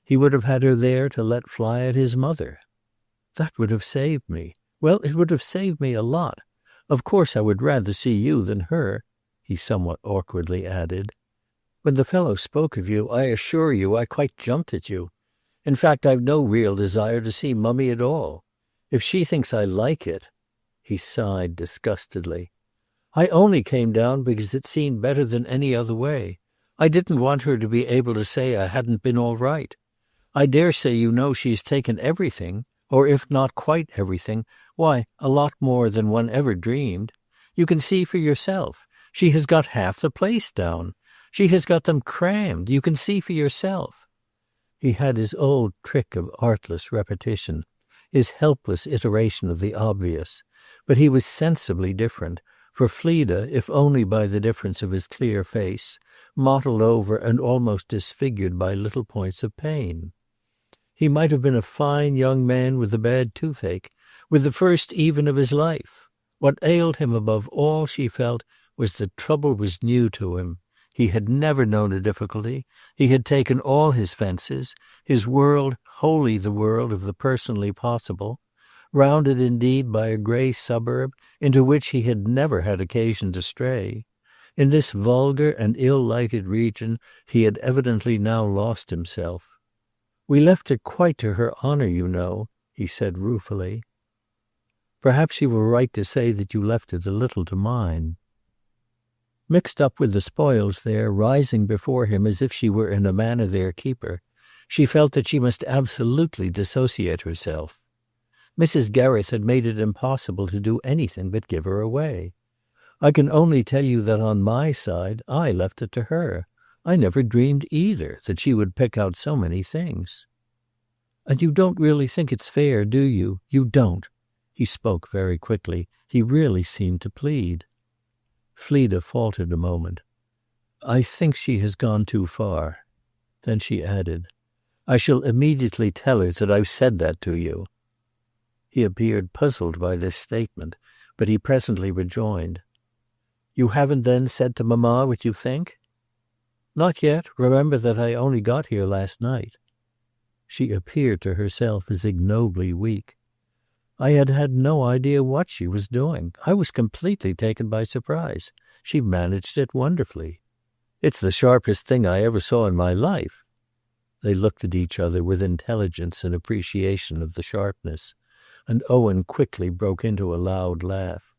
He would have had her there to let fly at his mother. That would have saved me. Well, it would have saved me a lot. Of course I would rather see you than her, he somewhat awkwardly added. When the fellow spoke of you, I assure you I quite jumped at you. In fact, I've no real desire to see Mummy at all. If she thinks I like it—" He sighed disgustedly. "I only came down because it seemed better than any other way. I didn't want her to be able to say I hadn't been all right. I dare say you know she's taken everything, or if not quite everything, why, a lot more than one ever dreamed. You can see for yourself. She has got half the place down. She has got them crammed. You can see for yourself." He had his old trick of artless repetition, his helpless iteration of the obvious, but he was sensibly different, for Fleda, if only by the difference of his clear face, mottled over and almost disfigured by little points of pain. He might have been a fine young man with a bad toothache, with the first even of his life. What ailed him above all, she felt, was that trouble was new to him. He had never known a difficulty. He had taken all his fences, his world wholly the world of the personally possible, rounded indeed by a grey suburb into which he had never had occasion to stray. In this vulgar and ill-lighted region he had evidently now lost himself. "We left it quite to her honour, you know," he said ruefully. "Perhaps you were right to say that you left it a little to mine." Mixed up with the spoils there, rising before him as if she were in a manner their keeper, she felt that she must absolutely dissociate herself. Mrs. Gereth had made it impossible to do anything but give her away. I can only tell you that on my side I left it to her. I never dreamed either that she would pick out so many things. "And you don't really think it's fair, do you? You don't." He spoke very quickly. He really seemed to plead. Fleda faltered a moment. "I think she has gone too far." Then she added, "I shall immediately tell her that I've said that to you." He appeared puzzled by this statement, but he presently rejoined, "You haven't then said to mamma what you think?" "Not yet. Remember that I only got here last night." She appeared to herself as ignobly weak. "I had had no idea what she was doing. I was completely taken by surprise. She managed it wonderfully. It's the sharpest thing I ever saw in my life." They looked at each other with intelligence and appreciation of the sharpness, and Owen quickly broke into a loud laugh.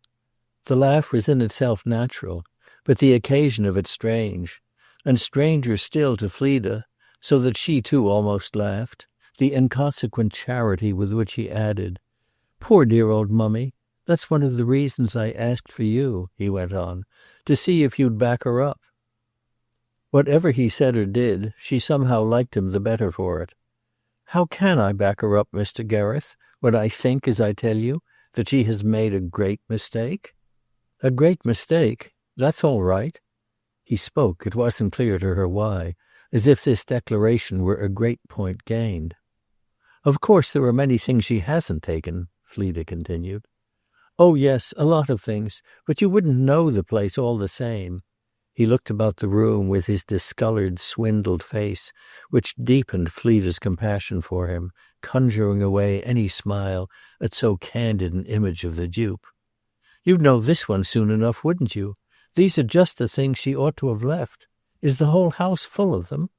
The laugh was in itself natural, but the occasion of it strange, and stranger still to Fleda, so that she too almost laughed, the inconsequent charity with which he added, "Poor dear old Mummy, that's one of the reasons I asked for you," he went on, "to see if you'd back her up." Whatever he said or did, she somehow liked him the better for it. "How can I back her up, Mr. Gereth, when I think, as I tell you, that she has made a great mistake?" "A great mistake? That's all right." He spoke, it wasn't clear to her why, as if this declaration were a great point gained. "Of course there are many things she hasn't taken," Fleda continued. "Oh yes, a lot of things, but you wouldn't know the place all the same." He looked about the room with his discoloured, swindled face, which deepened Fleda's compassion for him, conjuring away any smile at so candid an image of the dupe. "You'd know this one soon enough, wouldn't you? These are just the things she ought to have left. Is the whole house full of them?"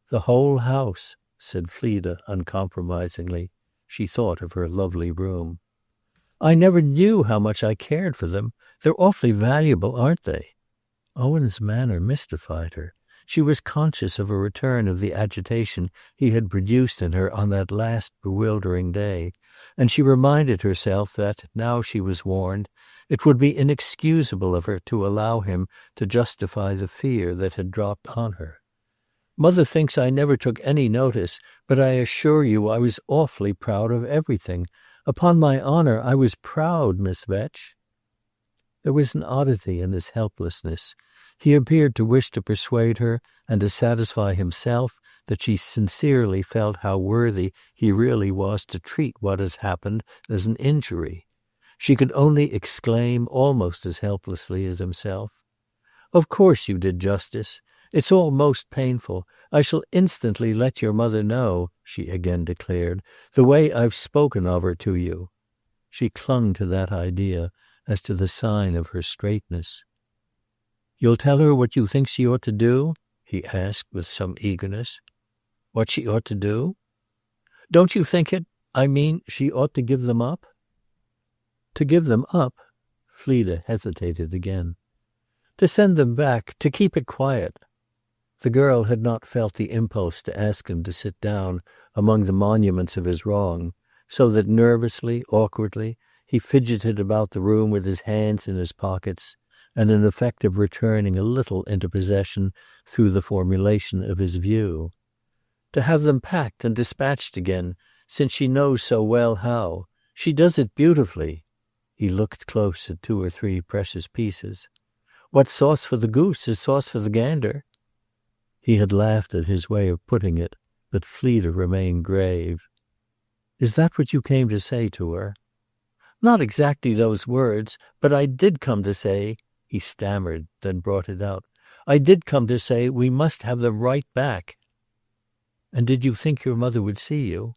"The whole house," said Fleda uncompromisingly. She thought of her lovely room. "I never knew how much I cared for them. They're awfully valuable, aren't they?" Owen's manner mystified her. She was conscious of a return of the agitation he had produced in her on that last bewildering day, and she reminded herself that, now she was warned, it would be inexcusable of her to allow him to justify the fear that had dropped on her. Mother thinks I never took any notice, but I assure you I was awfully proud of everything. Upon my honor, I was proud, Miss Vetch." There was an oddity in his helplessness. He appeared to wish to persuade her and to satisfy himself that she sincerely felt how worthy he really was to treat what has happened as an injury. She could only exclaim, almost as helplessly as himself, "Of course you did justice. It's all most painful. I shall instantly let your mother know," she again declared, "the way I've spoken of her to you." She clung to that idea as to the sign of her straightness. "You'll tell her what you think she ought to do?" he asked with some eagerness. "What she ought to do?" "Don't you think she ought to give them up?" "To give them up?" Fleda hesitated again. "To send them back, to keep it quiet." The girl had not felt the impulse to ask him to sit down among the monuments of his wrong, so that nervously, awkwardly, he fidgeted about the room with his hands in his pockets, and an effect of returning a little into possession through the formulation of his view. To have them packed and dispatched again, since she knows so well how. She does it beautifully. He looked close at 2 or 3 precious pieces. "What's sauce for the goose is sauce for the gander." He had laughed at his way of putting it, but Fleda remained grave. "Is that what you came to say to her?" "Not exactly those words, but I did come to say," he stammered, then brought it out, "I did come to say we must have them right back." "And did you think your mother would see you?"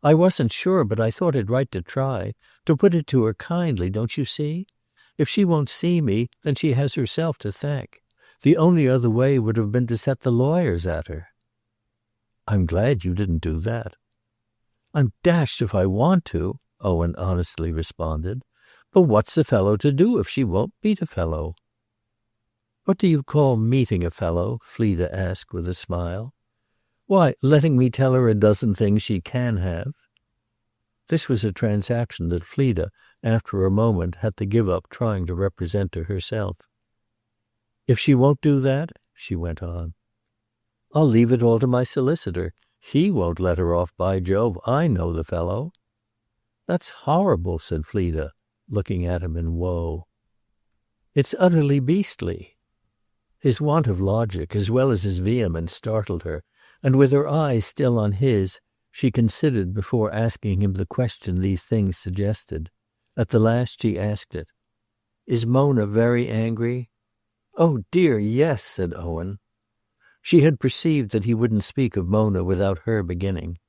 "I wasn't sure, but I thought it right to try, to put it to her kindly, don't you see? If she won't see me, then she has herself to thank. The only other way would have been to set the lawyers at her." "I'm glad you didn't do that." "I'm dashed if I want to," Owen honestly responded. "But what's a fellow to do if she won't meet a fellow?" "What do you call meeting a fellow?" Fleda asked with a smile. "Why, letting me tell her a dozen things she can have." This was a transaction that Fleda, after a moment, had to give up trying to represent to herself. "If she won't do that," she went on, "I'll leave it all to my solicitor. He won't let her off, by Jove. I know the fellow." "That's horrible," said Fleda, looking at him in woe. "It's utterly beastly." His want of logic, as well as his vehemence, startled her, and with her eyes still on his, she considered before asking him the question these things suggested. At the last she asked it. "Is Mona very angry?" "Oh dear, yes," said Owen. She had perceived that he wouldn't speak of Mona without her beginning.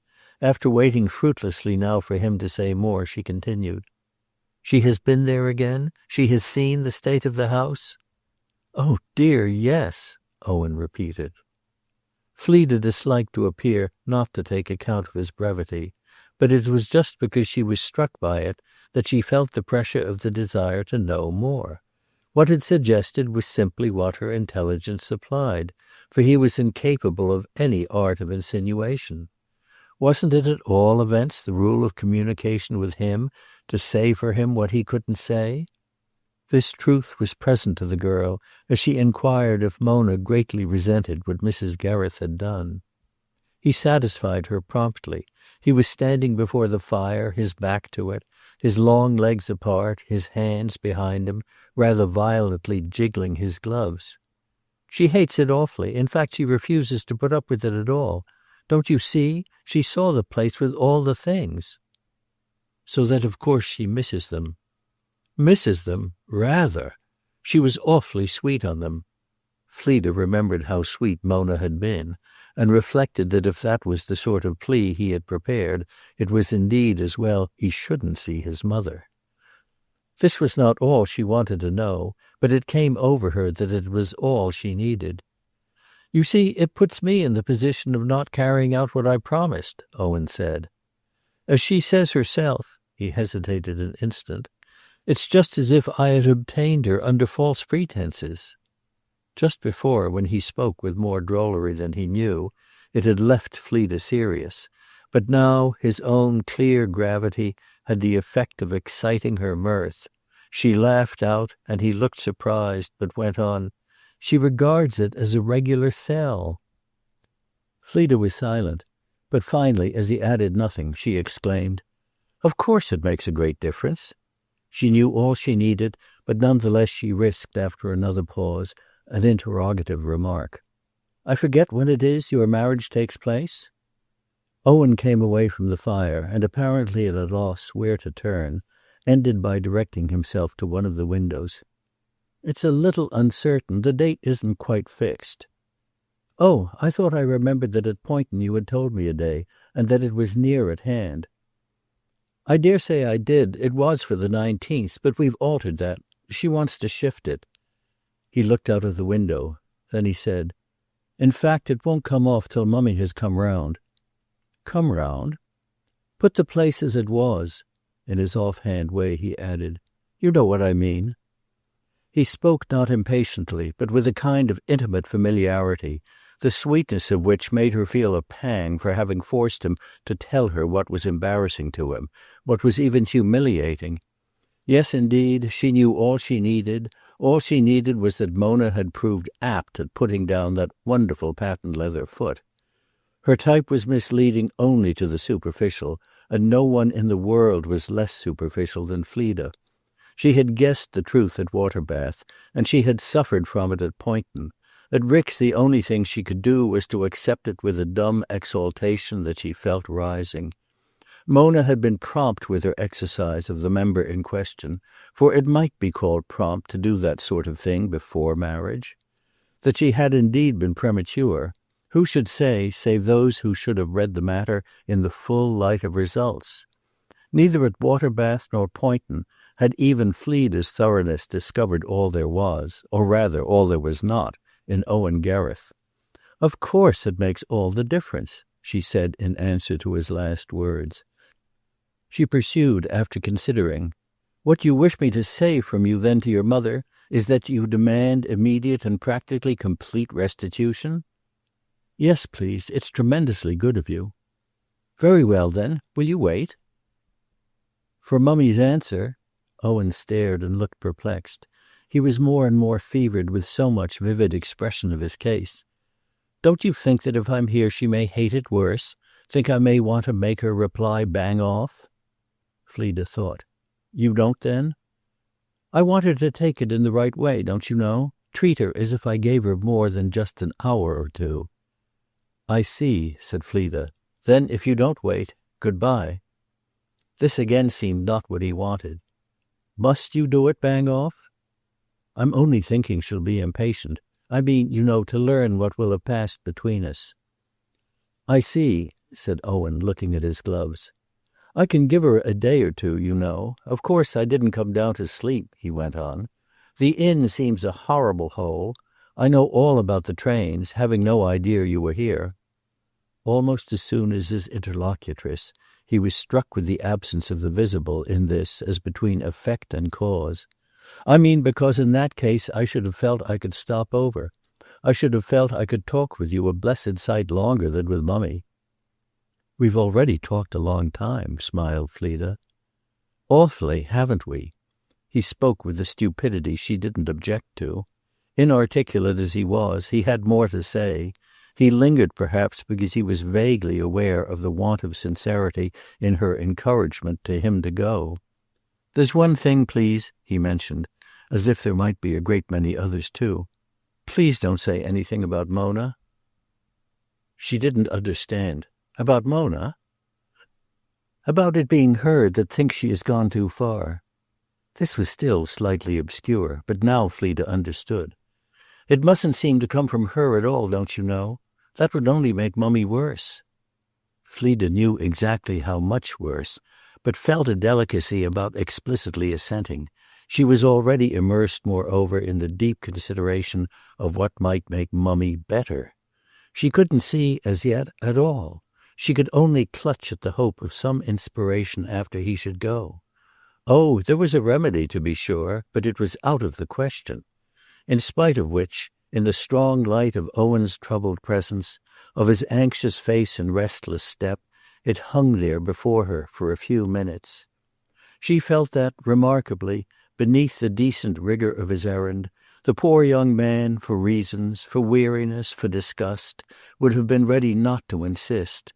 After waiting fruitlessly now for him to say more, she continued. "She has been there again? She has seen the state of the house?" "Oh dear, yes," Owen repeated. Fleda disliked to appear not to take account of his brevity, but it was just because she was struck by it that she felt the pressure of the desire to know more. What it suggested was simply what her intelligence supplied, for he was incapable of any art of insinuation. Wasn't it at all events the rule of communication with him to say for him what he couldn't say? This truth was present to the girl as she inquired if Mona greatly resented what Mrs. Gereth had done. He satisfied her promptly. He was standing before the fire, his back to it, his long legs apart, his hands behind him, rather violently jiggling his gloves. "She hates it awfully. In fact, she refuses to put up with it at all. Don't you see? She saw the place with all the things." "So that of course she misses them." "Misses them? Rather! She was awfully sweet on them." Fleda remembered how sweet Mona had been, and reflected that if that was the sort of plea he had prepared, it was indeed as well he shouldn't see his mother. This was not all she wanted to know, but it came over her that it was all she needed. "You see, it puts me in the position of not carrying out what I promised," Owen said. "As she says herself," he hesitated an instant, "it's just as if I had obtained her under false pretenses." Just before, when he spoke with more drollery than he knew, it had left Fleda serious, but now his own clear gravity had the effect of exciting her mirth. She laughed out, and he looked surprised, but went on, "She regards it as a regular sell." Fleda was silent, but finally, as he added nothing, she exclaimed, "Of course it makes a great difference." She knew all she needed, but nonetheless she risked, after another pause, an interrogative remark. "I forget when it is your marriage takes place?" Owen came away from the fire, and apparently at a loss where to turn, ended by directing himself to one of the windows. "It's a little uncertain. The date isn't quite fixed." "Oh, I thought I remembered that at Poynton you had told me a day, and that it was near at hand." "I dare say I did. It was for the 19th, but we've altered that. She wants to shift it." He looked out of the window. Then he said, "In fact, it won't come off till Mummy has come round." "Come round?" "Put the place as it was." In his offhand way he added, "You know what I mean." He spoke not impatiently, but with a kind of intimate familiarity, the sweetness of which made her feel a pang for having forced him to tell her what was embarrassing to him, what was even humiliating. Yes, indeed, she knew all she needed. All she needed was that Mona had proved apt at putting down that wonderful patent leather foot. Her type was misleading only to the superficial, and no one in the world was less superficial than Fleda. She had guessed the truth at Waterbath, and she had suffered from it at Poynton. At Rick's the only thing she could do was to accept it with a dumb exaltation that she felt rising. Mona had been prompt with her exercise of the member in question, for it might be called prompt to do that sort of thing before marriage. That she had indeed been premature, who should say save those who should have read the matter in the full light of results? Neither at Waterbath nor Poynton had even Fleda's thoroughness discovered all there was, or rather all there was not, in Owen Gereth. "Of course it makes all the difference," she said in answer to his last words. She pursued after considering, "What you wish me to say from you then to your mother is that you demand immediate and practically complete restitution?" "Yes, please. It's tremendously good of you." "Very well, then. Will you wait?" For Mummy's answer? Owen stared and looked perplexed. He was more and more fevered with so much vivid expression of his case. "Don't you think that if I'm here she may hate it worse? Think I may want to make her reply bang off?" Fleda thought. "You don't, then?" "I want her to take it in the right way, don't you know? Treat her as if I gave her more than just an hour or two." "I see," said Fleda. "Then if you don't wait, good-bye." This again seemed not what he wanted. "Must you do it, bang off?" "I'm only thinking she'll be impatient. I mean, you know, to learn what will have passed between us." "I see," said Owen, looking at his gloves. "I can give her a day or two, you know. Of course I didn't come down to sleep," he went on. "The inn seems a horrible hole. I know all about the trains, having no idea you were here." Almost as soon as his interlocutress, he was struck with the absence of the visible in this as between effect and cause. "I mean because in that case I should have felt I could stop over. I should have felt I could talk with you a blessed sight longer than with Mummy." "We've already talked a long time," smiled Fleda. "Awfully, haven't we?" He spoke with the stupidity she didn't object to. Inarticulate as he was, he had more to say. He lingered perhaps because he was vaguely aware of the want of sincerity in her encouragement to him to go. "There's one thing, please," he mentioned, as if there might be a great many others too. "Please don't say anything about Mona." She didn't understand. "About Mona?" "About it being her that thinks she has gone too far." This was still slightly obscure, but now Fleda understood. "It mustn't seem to come from her at all, don't you know? That would only make Mummy worse." Fleda knew exactly how much worse, but felt a delicacy about explicitly assenting. She was already immersed, moreover, in the deep consideration of what might make Mummy better. She couldn't see, as yet, at all. She could only clutch at the hope of some inspiration after he should go. Oh, there was a remedy, to be sure, but it was out of the question. In spite of which, in the strong light of Owen's troubled presence, of his anxious face and restless step, it hung there before her for a few minutes. She felt that, remarkably, beneath the decent rigor of his errand, The poor young man, for reasons, for weariness, for disgust, would have been ready not to insist.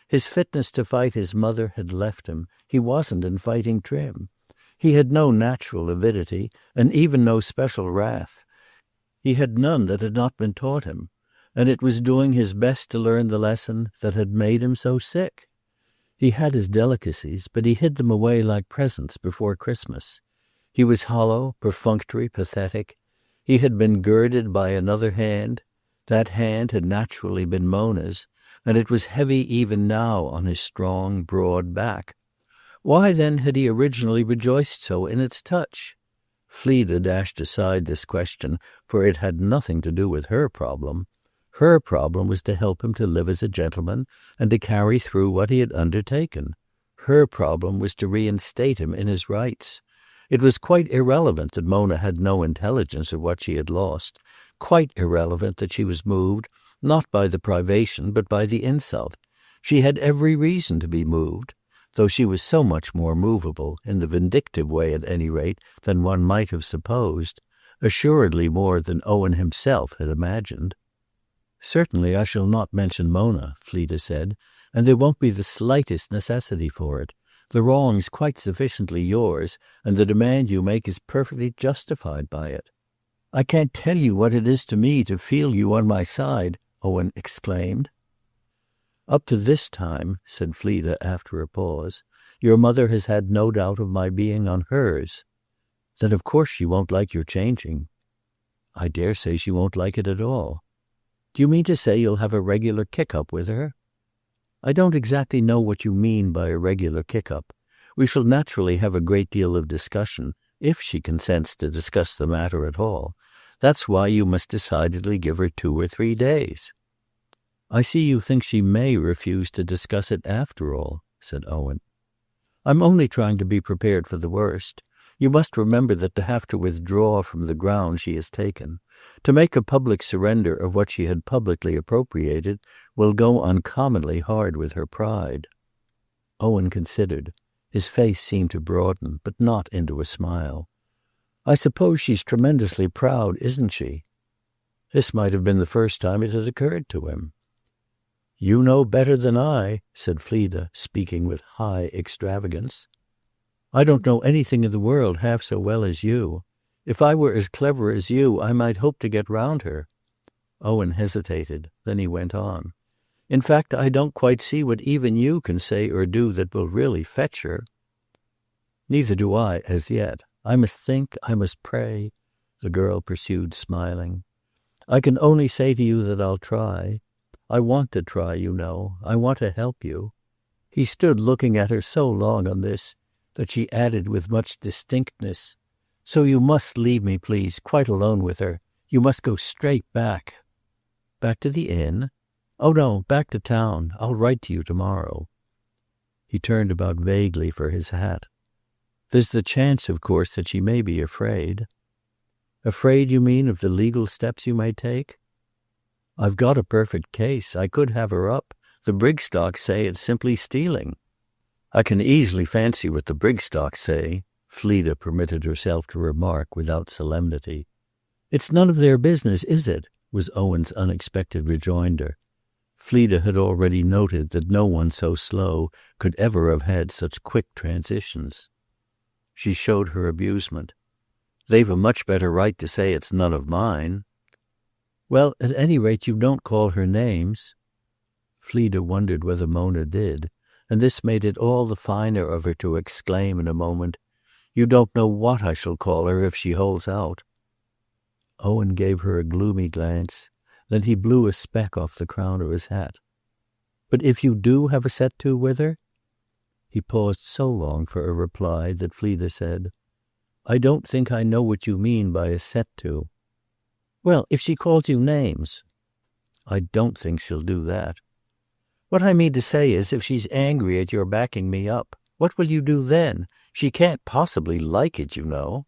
His fitness to fight his mother had left him. He wasn't in fighting trim. He had no natural avidity, and even no special wrath. He had none that had not been taught him, and it was doing his best to learn the lesson that had made him so sick. He had his delicacies, but he hid them away like presents before Christmas. He was hollow, perfunctory, pathetic. He had been girded by another hand. That hand had naturally been Mona's, and it was heavy even now on his strong, broad back. Why then had he originally rejoiced so in its touch? Fleda dashed aside this question, for it had nothing to do with her problem. Her problem was to help him to live as a gentleman and to carry through what he had undertaken. Her problem was to reinstate him in his rights. It was quite irrelevant that Mona had no intelligence of what she had lost, quite irrelevant that she was moved, not by the privation, but by the insult. She had every reason to be moved, though she was so much more movable, in the vindictive way at any rate, than one might have supposed, assuredly more than Owen himself had imagined. "Certainly I shall not mention Mona," Fleda said, "and there won't be the slightest necessity for it. The wrong's quite sufficiently yours, and the demand you make is perfectly justified by it." "I can't tell you what it is to me to feel you on my side," Owen exclaimed. "Up to this time," said Fleda after a pause, "your mother has had no doubt of my being on hers." "Then of course she won't like your changing." "I dare say she won't like it at all." "Do you mean to say you'll have a regular kick-up with her?" "I don't exactly know what you mean by a regular kick-up. We shall naturally have a great deal of discussion, if she consents to discuss the matter at all. That's why you must decidedly give her 2 or 3 days." "I see you think she may refuse to discuss it after all," said Owen. "I'm only trying to be prepared for the worst. You must remember that to have to withdraw from the ground she has taken, to make a public surrender of what she had publicly appropriated, will go uncommonly hard with her pride." Owen considered. His face seemed to broaden, but not into a smile. "I suppose she's tremendously proud, isn't she?" This might have been the first time it had occurred to him. "You know better than I," said Fleda, speaking with high extravagance. "I don't know anything in the world half so well as you. If I were as clever as you, I might hope to get round her." Owen hesitated. Then he went on. "In fact, I don't quite see what even you can say or do that will really fetch her." "Neither do I, as yet. I must think, I must pray," the girl pursued, smiling. "I can only say to you that I'll try. I want to try, you know. I want to help you." He stood looking at her so long on this that she added with much distinctness, "So you must leave me, please, quite alone with her. You must go straight back." "Back to the inn?" "Oh, no, back to town. I'll write to you tomorrow." He turned about vaguely for his hat. "There's the chance, of course, that she may be afraid." "Afraid, you mean, of the legal steps you may take?" "I've got a perfect case. I could have her up. The Brigstocks say it's simply stealing." "I can easily fancy what the Brigstocks say," Fleda permitted herself to remark without solemnity. "It's none of their business, is it?" was Owen's unexpected rejoinder. Fleda had already noted that no one so slow could ever have had such quick transitions. She showed her amusement. "They've a much better right to say it's none of mine." "Well, at any rate you don't call her names." Fleda wondered whether Mona did, and this made it all the finer of her to exclaim in a moment, "You don't know what I shall call her if she holds out." Owen gave her a gloomy glance. Then he blew a speck off the crown of his hat. "But if you do have a set-to with her?" He paused so long for a reply that Fleda said, "I don't think I know what you mean by a set-to." "Well, if she calls you names." "I don't think she'll do that." "What I mean to say is, if she's angry at your backing me up, what will you do then? She can't possibly like it, you know."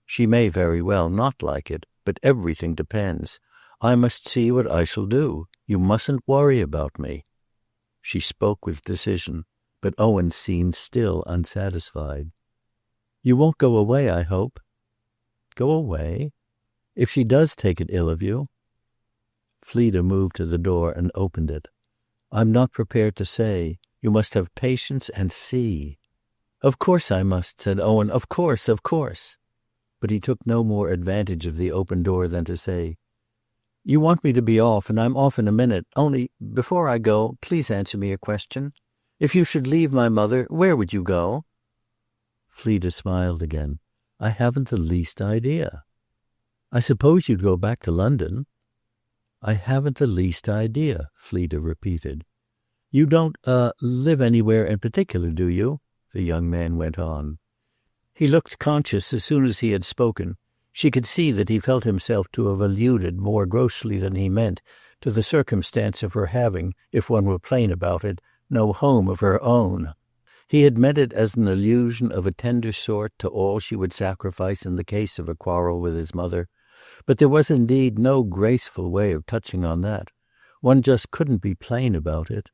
"She may very well not like it, but everything depends. I must see what I shall do. You mustn't worry about me." She spoke with decision, but Owen seemed still unsatisfied. "You won't go away, I hope?" "Go away?" If she does take it ill of you?" Fleda moved to the door and opened it. "I'm not prepared to say. You must have patience and see." "Of course I must," said Owen. "Of course, of course." But he took no more advantage of the open door than to say, "You want me to be off, and I'm off in a minute. Only, before I go, please answer me a question. If you should leave my mother, where would you go?" Fleda smiled again. "I haven't the least idea." "I suppose you'd go back to London." "I haven't the least idea," Fleda repeated. "You don't live anywhere in particular, do you?" the young man went on. He looked conscious as soon as he had spoken. She could see that he felt himself to have alluded more grossly than he meant to the circumstance of her having, if one were plain about it, no home of her own. He had meant it as an allusion of a tender sort to all she would sacrifice in the case of a quarrel with his mother, but there was indeed no graceful way of touching on that. One just couldn't be plain about it.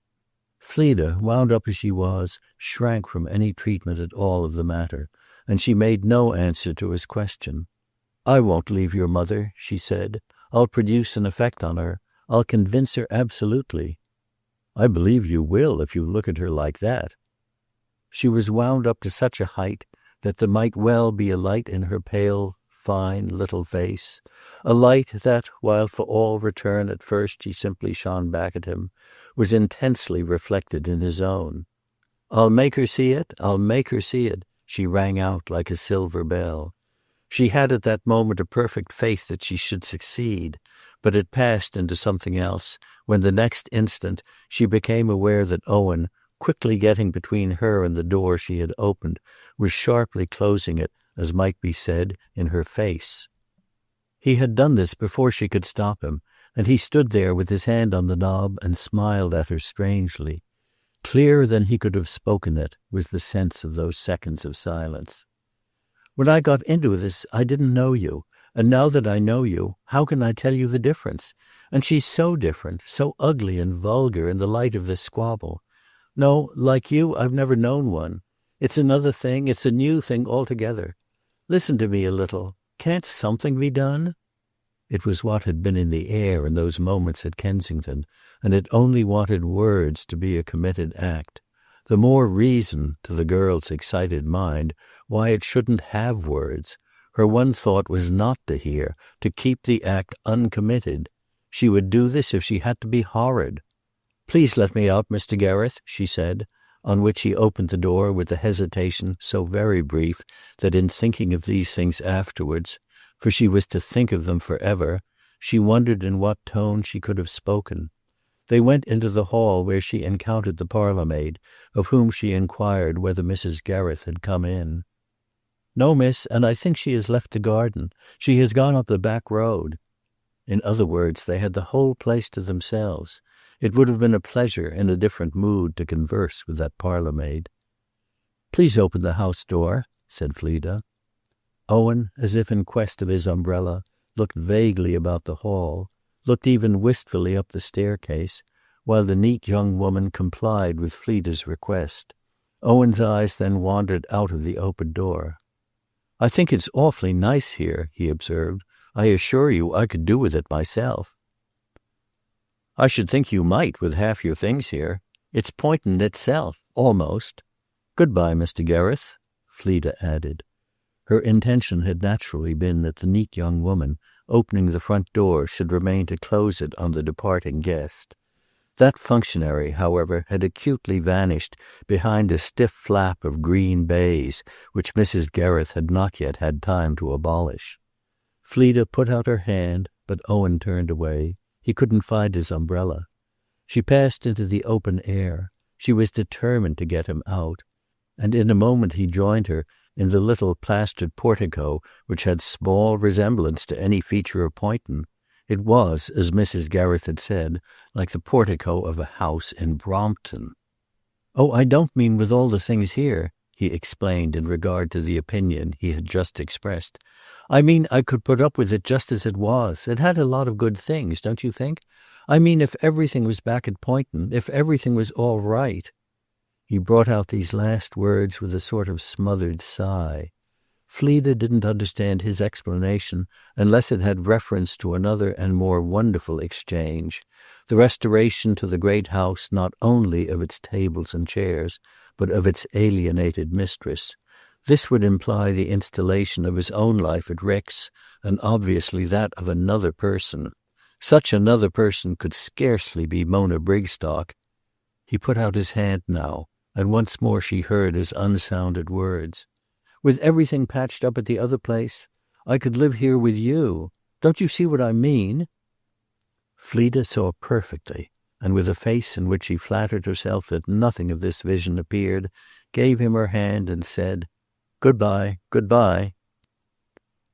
Fleda, wound up as she was, shrank from any treatment at all of the matter, and she made no answer to his question. "I won't leave your mother," she said. "I'll produce an effect on her. I'll convince her absolutely." "I believe you will, if you look at her like that." She was wound up to such a height that there might well be a light in her pale, fine little face, a light that, while for all return at first she simply shone back at him, was intensely reflected in his own. "I'll make her see it, I'll make her see it," she rang out like a silver bell. She had at that moment a perfect faith that she should succeed, but it passed into something else when the next instant she became aware that Owen, quickly getting between her and the door she had opened, was sharply closing it, as might be said, in her face. He had done this before she could stop him, and he stood there with his hand on the knob and smiled at her strangely. Clearer than he could have spoken it was the sense of those seconds of silence. "When I got into this I didn't know you, and now that I know you, how can I tell you the difference? And she's so different, so ugly and vulgar in the light of this squabble. No, like you, I've never known one. It's another thing, it's a new thing altogether. Listen to me a little. Can't something be done?" It was what had been in the air in those moments at Kensington, and it only wanted words to be a committed act. The more reason, to the girl's excited mind, why it shouldn't have words. Her one thought was not to hear, to keep the act uncommitted. She would do this if she had to be horrid. "Please let me out, Mr. Gereth," she said, on which he opened the door with a hesitation so very brief that in thinking of these things afterwards, for she was to think of them forever, she wondered in what tone she could have spoken. They went into the hall where she encountered the parlour-maid, of whom she inquired whether Mrs. Gereth had come in. "No, miss, and I think she has left the garden. She has gone up the back road." In other words, they had the whole place to themselves. It would have been a pleasure, in a different mood, to converse with that parlour-maid. "Please open the house door," said Fleda. Owen, as if in quest of his umbrella, looked vaguely about the hall, looked even wistfully up the staircase, while the neat young woman complied with Fleda's request. Owen's eyes then wandered out of the open door. "I think it's awfully nice here," he observed. "I assure you I could do with it myself." "I should think you might, with half your things here. It's Poynton itself, almost. Good-bye, Mr. Gereth," Fleda added. Her intention had naturally been that the neat young woman, opening the front door, should remain to close it on the departing guest. That functionary, however, had acutely vanished behind a stiff flap of green baize which Mrs. Gereth had not yet had time to abolish. Fleda put out her hand, but Owen turned away. He couldn't find his umbrella. She passed into the open air. She was determined to get him out. And in a moment he joined her in the little plastered portico which had small resemblance to any feature of Poynton. It was, as Mrs. Gereth had said, like the portico of a house in Brompton. "Oh, I don't mean with all the things here," he explained in regard to the opinion he had just expressed. "I mean I could put up with it just as it was. It had a lot of good things, don't you think? I mean if everything was back at Poynton, if everything was all right." He brought out these last words with a sort of smothered sigh. Fleda didn't understand his explanation unless it had reference to another and more wonderful exchange, the restoration to the great house not only of its tables and chairs, but of its alienated mistress. This would imply the installation of his own life at Rick's, and obviously that of another person. Such another person could scarcely be Mona Brigstock. He put out his hand now, and once more she heard his unsounded words. "With everything patched up at the other place, I could live here with you. Don't you see what I mean?" Fleda saw perfectly, and with a face in which she flattered herself that nothing of this vision appeared, gave him her hand and said, "Goodbye, goodbye."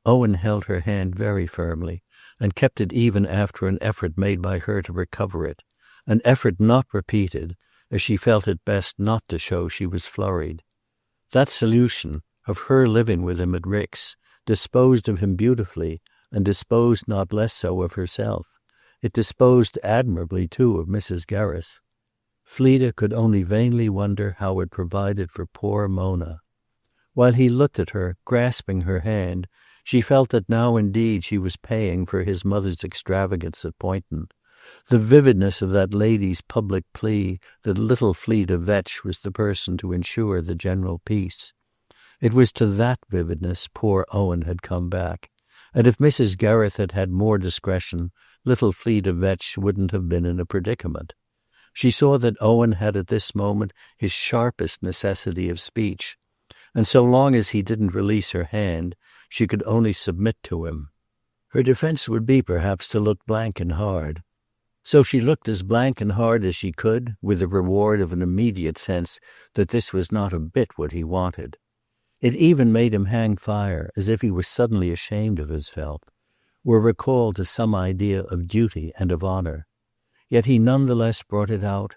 Owen held her hand very firmly, and kept it even after an effort made by her to recover it, an effort not repeated, as she felt it best not to show she was flurried. That solution, of her living with him at Rick's, disposed of him beautifully, and disposed not less so of herself. It disposed admirably, too, of Mrs. Gereth. Fleda could only vainly wonder how it provided for poor Mona. While he looked at her, grasping her hand, she felt that now indeed she was paying for his mother's extravagance at Poynton. The vividness of that lady's public plea that little Fleda Vetch was the person to ensure the general peace. It was to that vividness poor Owen had come back, and if Mrs. Gereth had had more discretion, little Fleda Vetch wouldn't have been in a predicament. She saw that Owen had at this moment his sharpest necessity of speech, and so long as he didn't release her hand, she could only submit to him. Her defense would be perhaps to look blank and hard. So she looked as blank and hard as she could, with the reward of an immediate sense that this was not a bit what he wanted. It even made him hang fire, as if he were suddenly ashamed of himself, were recalled to some idea of duty and of honor. Yet he none the less brought it out.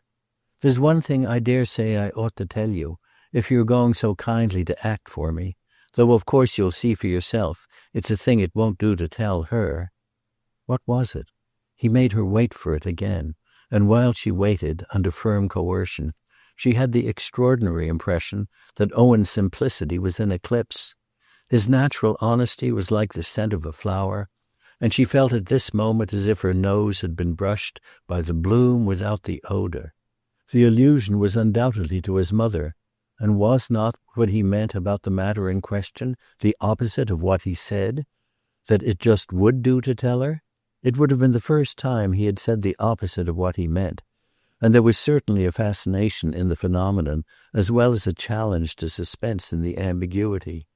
"There's one thing I dare say I ought to tell you, if you're going so kindly to act for me, though of course you'll see for yourself it's a thing it won't do to tell her." What was it? He made her wait for it again, and while she waited, under firm coercion, she had the extraordinary impression that Owen's simplicity was in eclipse. His natural honesty was like the scent of a flower, and she felt at this moment as if her nose had been brushed by the bloom without the odor. The allusion was undoubtedly to his mother, and was not what he meant about the matter in question the opposite of what he said? That it just would do to tell her? It would have been the first time he had said the opposite of what he meant, and there was certainly a fascination in the phenomenon as well as a challenge to suspense in the ambiguity.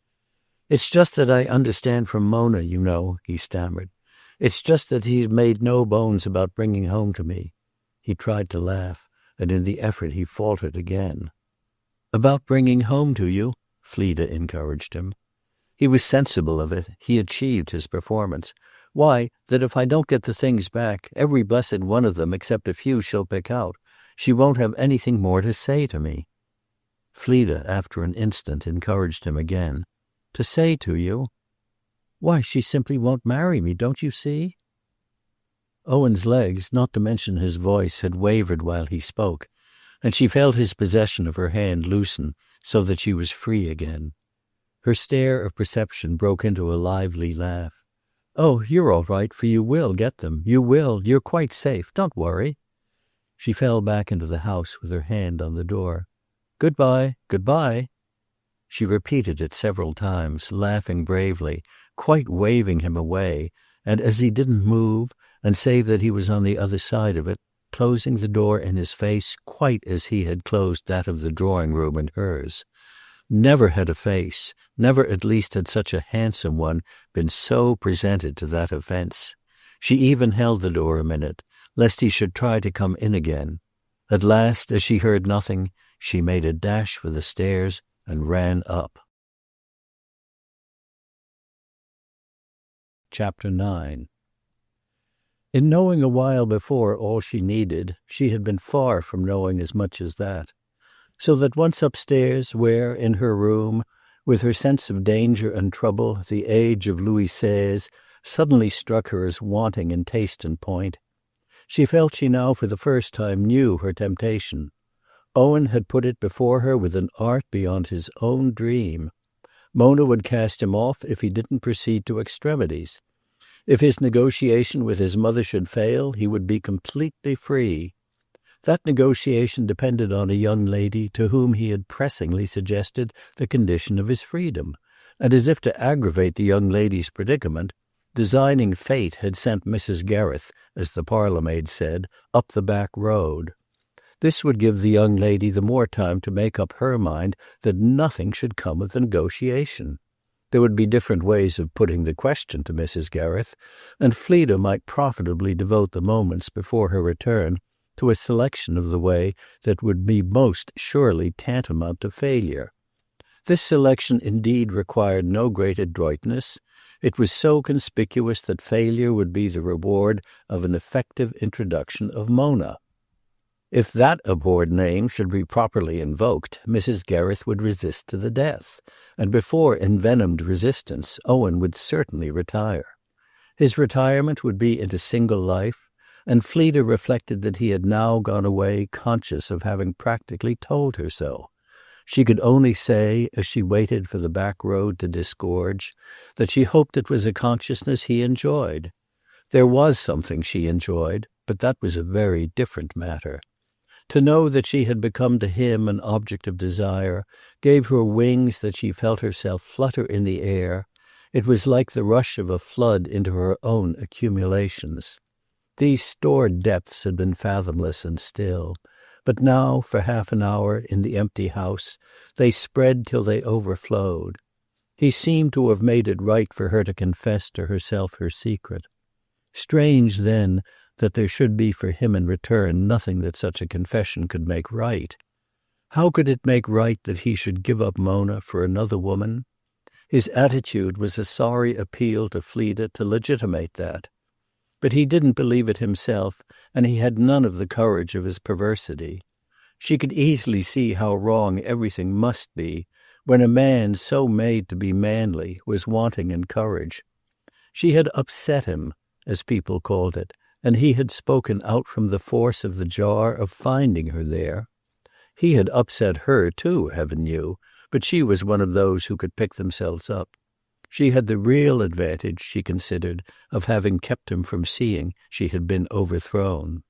"It's just that I understand from Mona, you know," he stammered. "It's just that he's made no bones about bringing home to me." He tried to laugh, and in the effort he faltered again. "About bringing home to you," Fleda encouraged him. He was sensible of it. He achieved his performance. "Why, that if I don't get the things back, every blessed one of them except a few she'll pick out, she won't have anything more to say to me." Fleda, after an instant, encouraged him again. "To say to you?" "Why, she simply won't marry me, don't you see?" Owen's legs, not to mention his voice, had wavered while he spoke, and she felt his possession of her hand loosen, so that she was free again. Her stare of perception broke into a lively laugh. "Oh, you're all right, for you will get them. You will. You're quite safe. Don't worry." She fell back into the house with her hand on the door. "Goodbye, goodbye." She repeated it several times, laughing bravely, quite waving him away, and as he didn't move, and save that he was on the other side of it, closing the door in his face quite as he had closed that of the drawing-room in hers. Never had a face, never at least had such a handsome one, been so presented to that offense. She even held the door a minute, lest he should try to come in again. At last, as she heard nothing, she made a dash for the stairs and ran up. Chapter 9. In knowing a while before all she needed, she had been far from knowing as much as that. So that once upstairs, where, in her room, with her sense of danger and trouble, the age of Louis XVI suddenly struck her as wanting in taste and point, she felt she now for the first time knew her temptation. Owen had put it before her with an art beyond his own dream. Mona would cast him off if he didn't proceed to extremities. If his negotiation with his mother should fail, he would be completely free. That negotiation depended on a young lady to whom he had pressingly suggested the condition of his freedom, and as if to aggravate the young lady's predicament, designing fate had sent Mrs. Gereth, as the parlour-maid said, up the back road. This would give the young lady the more time to make up her mind that nothing should come of the negotiation. There would be different ways of putting the question to Mrs. Gereth, and Fleda might profitably devote the moments before her return to a selection of the way that would be most surely tantamount to failure. This selection indeed required no great adroitness. It was so conspicuous that failure would be the reward of an effective introduction of Mona. If that abhorred name should be properly invoked, Mrs. Gereth would resist to the death, and before envenomed resistance, Owen would certainly retire. His retirement would be into single life, and Fleda reflected that he had now gone away conscious of having practically told her so. She could only say, as she waited for the back road to disgorge, that she hoped it was a consciousness he enjoyed. There was something she enjoyed, but that was a very different matter. To know that she had become to him an object of desire gave her wings that she felt herself flutter in the air. It was like the rush of a flood into her own accumulations. These stored depths had been fathomless and still, but now, for half an hour in the empty house, they spread till they overflowed. He seemed to have made it right for her to confess to herself her secret. Strange, then, that there should be for him in return nothing that such a confession could make right. How could it make right that he should give up Mona for another woman? His attitude was a sorry appeal to Fleda to legitimate that. But he didn't believe it himself, and he had none of the courage of his perversity. She could easily see how wrong everything must be when a man so made to be manly was wanting in courage. She had upset him, as people called it, and he had spoken out from the force of the jar of finding her there. He had upset her too, heaven knew, but she was one of those who could pick themselves up. She had the real advantage, she considered, of having kept him from seeing she had been overthrown.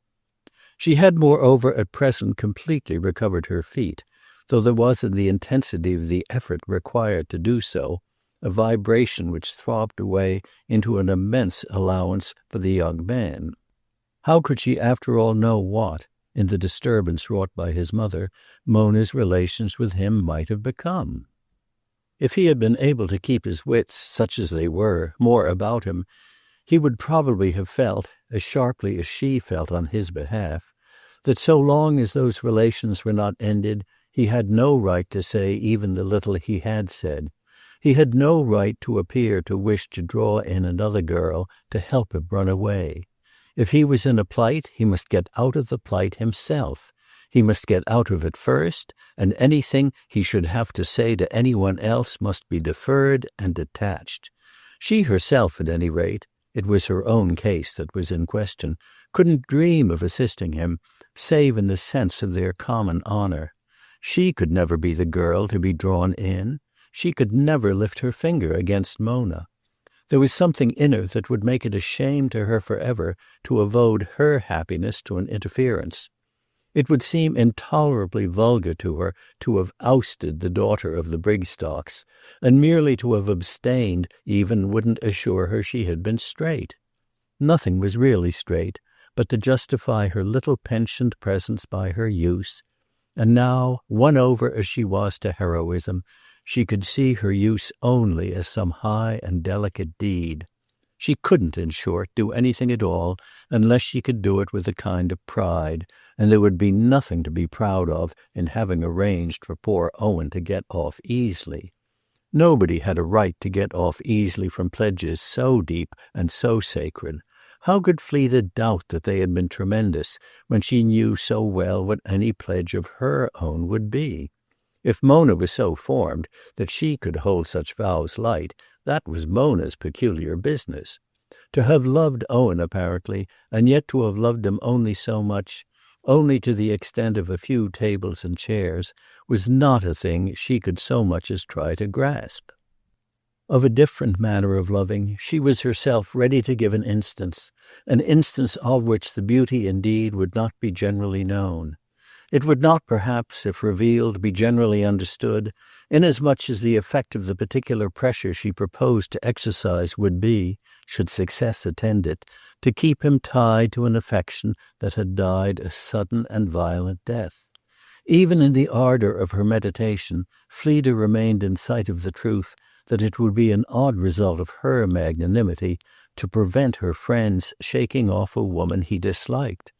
She had, moreover, at present completely recovered her feet, though there was in the intensity of the effort required to do so a vibration which throbbed away into an immense allowance for the young man. How could she after all know what, in the disturbance wrought by his mother, Mona's relations with him might have become? If he had been able to keep his wits, such as they were, more about him, he would probably have felt, as sharply as she felt on his behalf, that so long as those relations were not ended, he had no right to say even the little he had said. He had no right to appear to wish to draw in another girl to help him run away. If he was in a plight, he must get out of the plight himself. He must get out of it first, and anything he should have to say to anyone else must be deferred and detached. She herself, at any rate, it was her own case that was in question, couldn't dream of assisting him, save in the sense of their common honor. She could never be the girl to be drawn in. She could never lift her finger against Mona. There was something in her that would make it a shame to her forever to avoid her happiness to an interference. It would seem intolerably vulgar to her to have ousted the daughter of the Brigstocks, and merely to have abstained even wouldn't assure her she had been straight. Nothing was really straight, but to justify her little pensioned presence by her use, and now, won over as she was to heroism, she could see her use only as some high and delicate deed. She couldn't, in short, do anything at all unless she could do it with a kind of pride, and there would be nothing to be proud of in having arranged for poor Owen to get off easily. Nobody had a right to get off easily from pledges so deep and so sacred. How could Fleda doubt that they had been tremendous when she knew so well what any pledge of her own would be? If Mona was so formed that she could hold such vows light, that was Mona's peculiar business. To have loved Owen, apparently, and yet to have loved him only so much, only to the extent of a few tables and chairs, was not a thing she could so much as try to grasp. Of a different manner of loving, she was herself ready to give an instance of which the beauty indeed would not be generally known. It would not, perhaps, if revealed, be generally understood, inasmuch as the effect of the particular pressure she proposed to exercise would be, should success attend it, to keep him tied to an affection that had died a sudden and violent death. Even in the ardour of her meditation, Fleda remained in sight of the truth that it would be an odd result of her magnanimity to prevent her friend's shaking off a woman he disliked.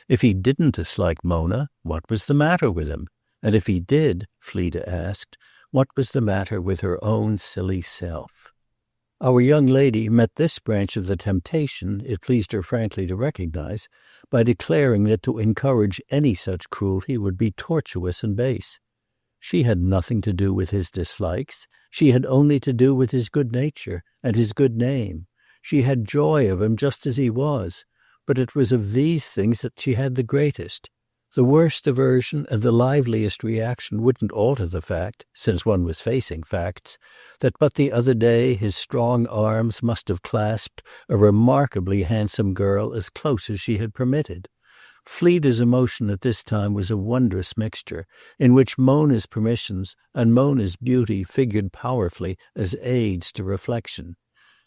If he didn't dislike Mona, what was the matter with him? And if he did, Fleda asked, what was the matter with her own silly self? Our young lady met this branch of the temptation, it pleased her frankly to recognize, by declaring that to encourage any such cruelty would be tortuous and base. She had nothing to do with his dislikes. She had only to do with his good nature and his good name. She had joy of him just as he was, but it was of these things that she had the greatest. The worst aversion and the liveliest reaction wouldn't alter the fact, since one was facing facts, that but the other day his strong arms must have clasped a remarkably handsome girl as close as she had permitted. Fleda's emotion at this time was a wondrous mixture, in which Mona's permissions and Mona's beauty figured powerfully as aids to reflection.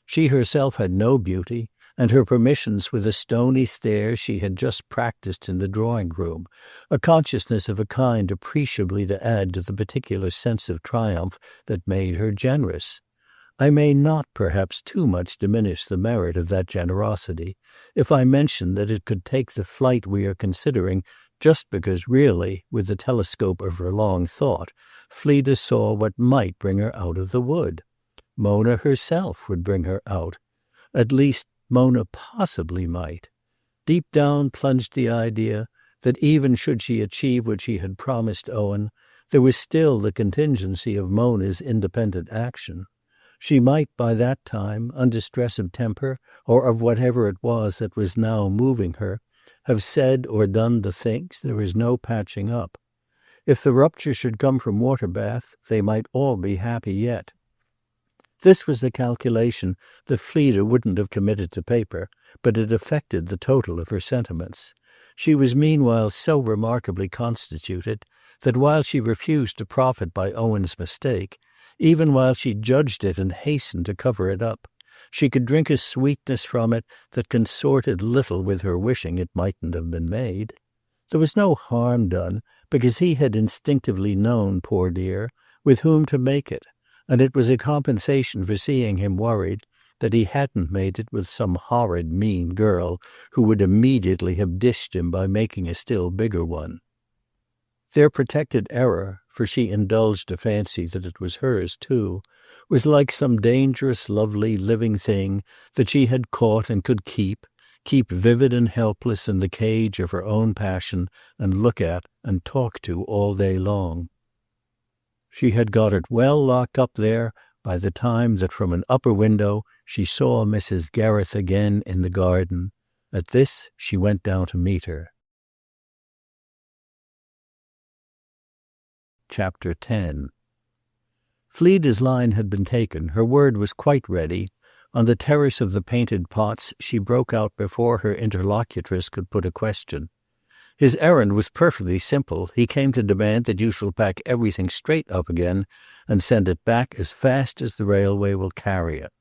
She herself had no beauty, and her permissions were the stony stare she had just practised in the drawing-room, a consciousness of a kind appreciably to add to the particular sense of triumph that made her generous. I may not perhaps too much diminish the merit of that generosity if I mention that it could take the flight we are considering just because really, with the telescope of her long thought, Fleda saw what might bring her out of the wood. Mona herself would bring her out. At least, Mona possibly might. Deep down plunged the idea that even should she achieve what she had promised Owen, there was still the contingency of Mona's independent action. She might by that time, under stress of temper or of whatever it was that was now moving her, have said or done the things there was no patching up. If the rupture should come from Waterbath, they might all be happy yet. This was the calculation that Fleda wouldn't have committed to paper, but it affected the total of her sentiments. She was meanwhile so remarkably constituted that while she refused to profit by Owen's mistake, even while she judged it and hastened to cover it up, she could drink a sweetness from it that consorted little with her wishing it mightn't have been made. There was no harm done, because he had instinctively known, poor dear, with whom to make it, and it was a compensation for seeing him worried that he hadn't made it with some horrid, mean girl who would immediately have dished him by making a still bigger one. Their protected error, for she indulged a fancy that it was hers too, was like some dangerous, lovely, living thing that she had caught and could keep vivid and helpless in the cage of her own passion and look at and talk to all day long. She had got it well locked up there by the time that from an upper window she saw Mrs. Gereth again in the garden. At this she went down to meet her. Chapter 10. Fleda's line had been taken. Her word was quite ready. On the terrace of the painted pots she broke out before her interlocutress could put a question. His errand was perfectly simple. He came to demand that you shall pack everything straight up again and send it back as fast as the railway will carry it.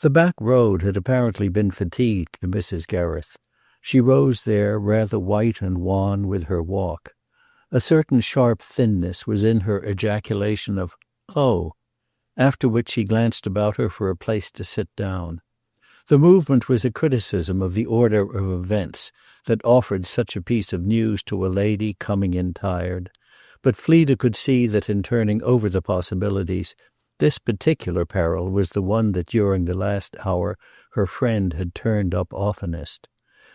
The back road had apparently been fatigued to Mrs. Gereth. She rose there rather white and wan with her walk. A certain sharp thinness was in her ejaculation of, "Oh," after which she glanced about her for a place to sit down. The movement was a criticism of the order of events that offered such a piece of news to a lady coming in tired, but Fleda could see that in turning over the possibilities, this particular peril was the one that during the last hour her friend had turned up oftenest.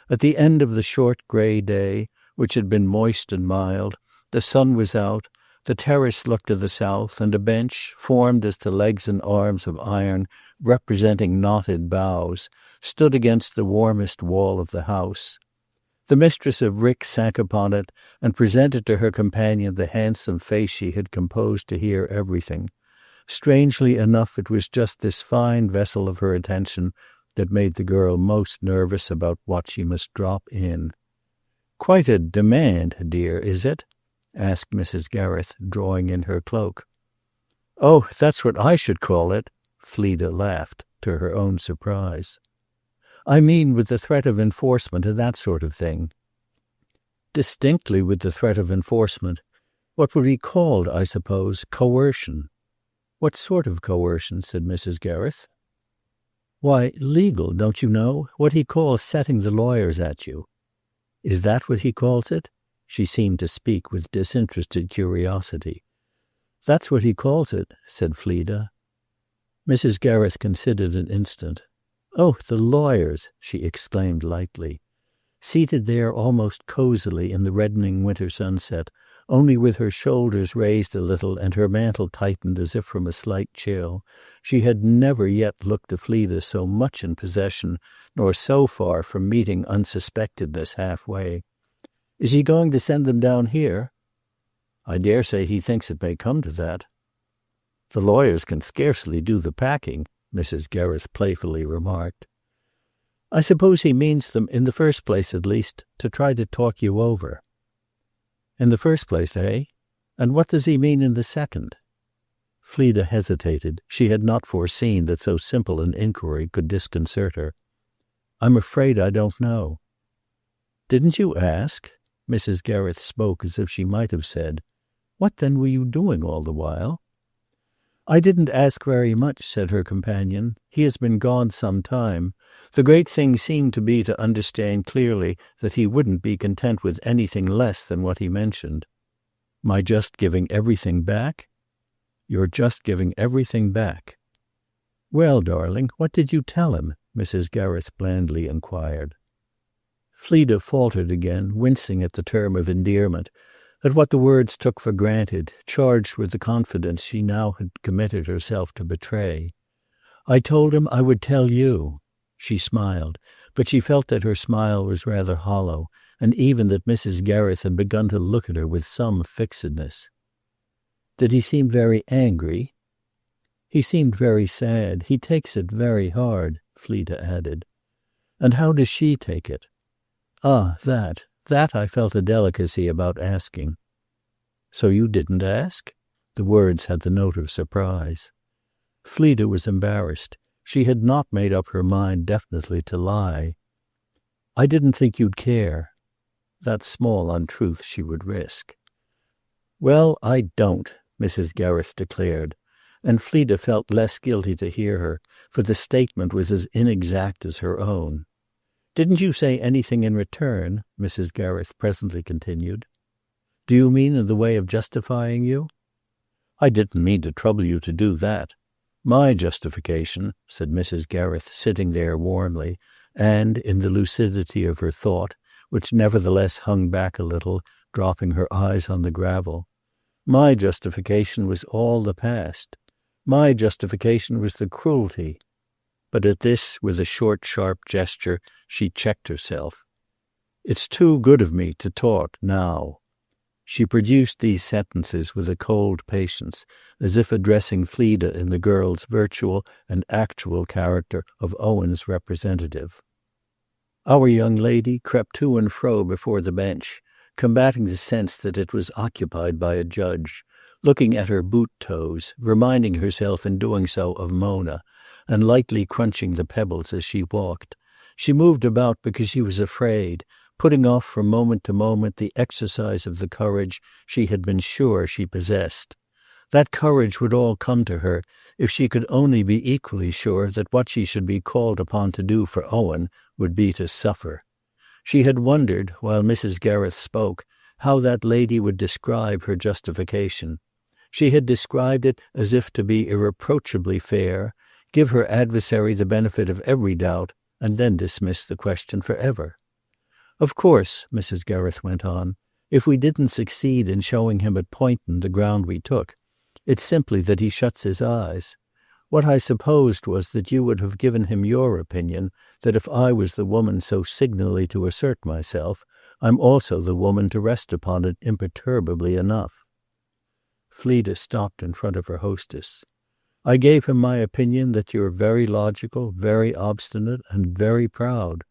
At the end of the short grey day, which had been moist and mild, the sun was out, the terrace looked to the south, and a bench, formed as to legs and arms of iron representing knotted boughs, stood against the warmest wall of the house. The mistress of Rick sank upon it and presented to her companion the handsome face she had composed to hear everything. Strangely enough, it was just this fine vessel of her attention that made the girl most nervous about what she must drop in. "Quite a demand, dear, is it?" asked Mrs. Gereth, drawing in her cloak. "Oh, that's what I should call it," Fleda laughed, to her own surprise. "I mean with the threat of enforcement and that sort of thing." "Distinctly with the threat of enforcement. What would be called, I suppose, coercion." "What sort of coercion?" said Mrs. Gereth. "Why, legal, don't you know? What he calls setting the lawyers at you." "Is that what he calls it?" She seemed to speak with disinterested curiosity. "That's what he calls it," said Fleda. Mrs. Gereth considered an instant. "Oh, the lawyers!" she exclaimed lightly. Seated there almost cosily in the reddening winter sunset, only with her shoulders raised a little and her mantle tightened as if from a slight chill, she had never yet looked to Fleda so much in possession, nor so far from meeting unsuspectedness halfway. "Is he going to send them down here?" "I dare say he thinks it may come to that." "The lawyers can scarcely do the packing," Mrs. Gereth playfully remarked. "I suppose he means them, in the first place at least, to try to talk you over." "In the first place, eh? And what does he mean in the second?" Fleda hesitated. She had not foreseen that so simple an inquiry could disconcert her. "I'm afraid I don't know." "Didn't you ask?" Mrs. Gereth spoke as if she might have said, "What then were you doing all the while?" "I didn't ask very much," said her companion. "He has been gone some time. The great thing seemed to be to understand clearly that he wouldn't be content with anything less than what he mentioned." "My just giving everything back?" "Your just giving everything back." "Well, darling, what did you tell him?" Mrs. Gereth blandly inquired. Fleda faltered again, wincing at the term of endearment, at what the words took for granted, charged with the confidence she now had committed herself to betray. "I told him I would tell you." She smiled, but she felt that her smile was rather hollow, and even that Mrs. Gereth had begun to look at her with some fixedness. "Did he seem very angry?" "He seemed very sad. He takes it very hard," Fleda added. "And how does she take it?" "Ah, that I felt a delicacy about asking." "So you didn't ask?" The words had the note of surprise. Fleda was embarrassed. She had not made up her mind definitely to lie. "I didn't think you'd care." That small untruth she would risk. "Well, I don't," Mrs. Gereth declared, and Fleda felt less guilty to hear her, for the statement was as inexact as her own. "Didn't you say anything in return?" Mrs. Gereth presently continued. "Do you mean in the way of justifying you?" "I didn't mean to trouble you to do that. My justification," said Mrs. Gereth, sitting there warmly, and, in the lucidity of her thought, which nevertheless hung back a little, dropping her eyes on the gravel, "my justification was all the past. My justification was the cruelty." But at this, with a short, sharp gesture, she checked herself. "It's too good of me to talk now." She produced these sentences with a cold patience, as if addressing Fleda in the girl's virtual and actual character of Owen's representative. Our young lady crept to and fro before the bench, combating the sense that it was occupied by a judge, looking at her boot toes, reminding herself in doing so of Mona, and lightly crunching the pebbles as she walked. She moved about because she was afraid, putting off from moment to moment the exercise of the courage she had been sure she possessed. That courage would all come to her if she could only be equally sure that what she should be called upon to do for Owen would be to suffer. She had wondered, while Mrs. Gereth spoke, how that lady would describe her justification. She had described it as if to be irreproachably fair, give her adversary the benefit of every doubt, and then dismiss the question forever. "Of course," Mrs. Gereth went on, "if we didn't succeed in showing him at Poynton the ground we took, it's simply that he shuts his eyes. What I supposed was that you would have given him your opinion, that if I was the woman so signally to assert myself, I'm also the woman to rest upon it imperturbably enough." Fleda stopped in front of her hostess. I gave him my opinion that you're very logical, very obstinate, and very proud."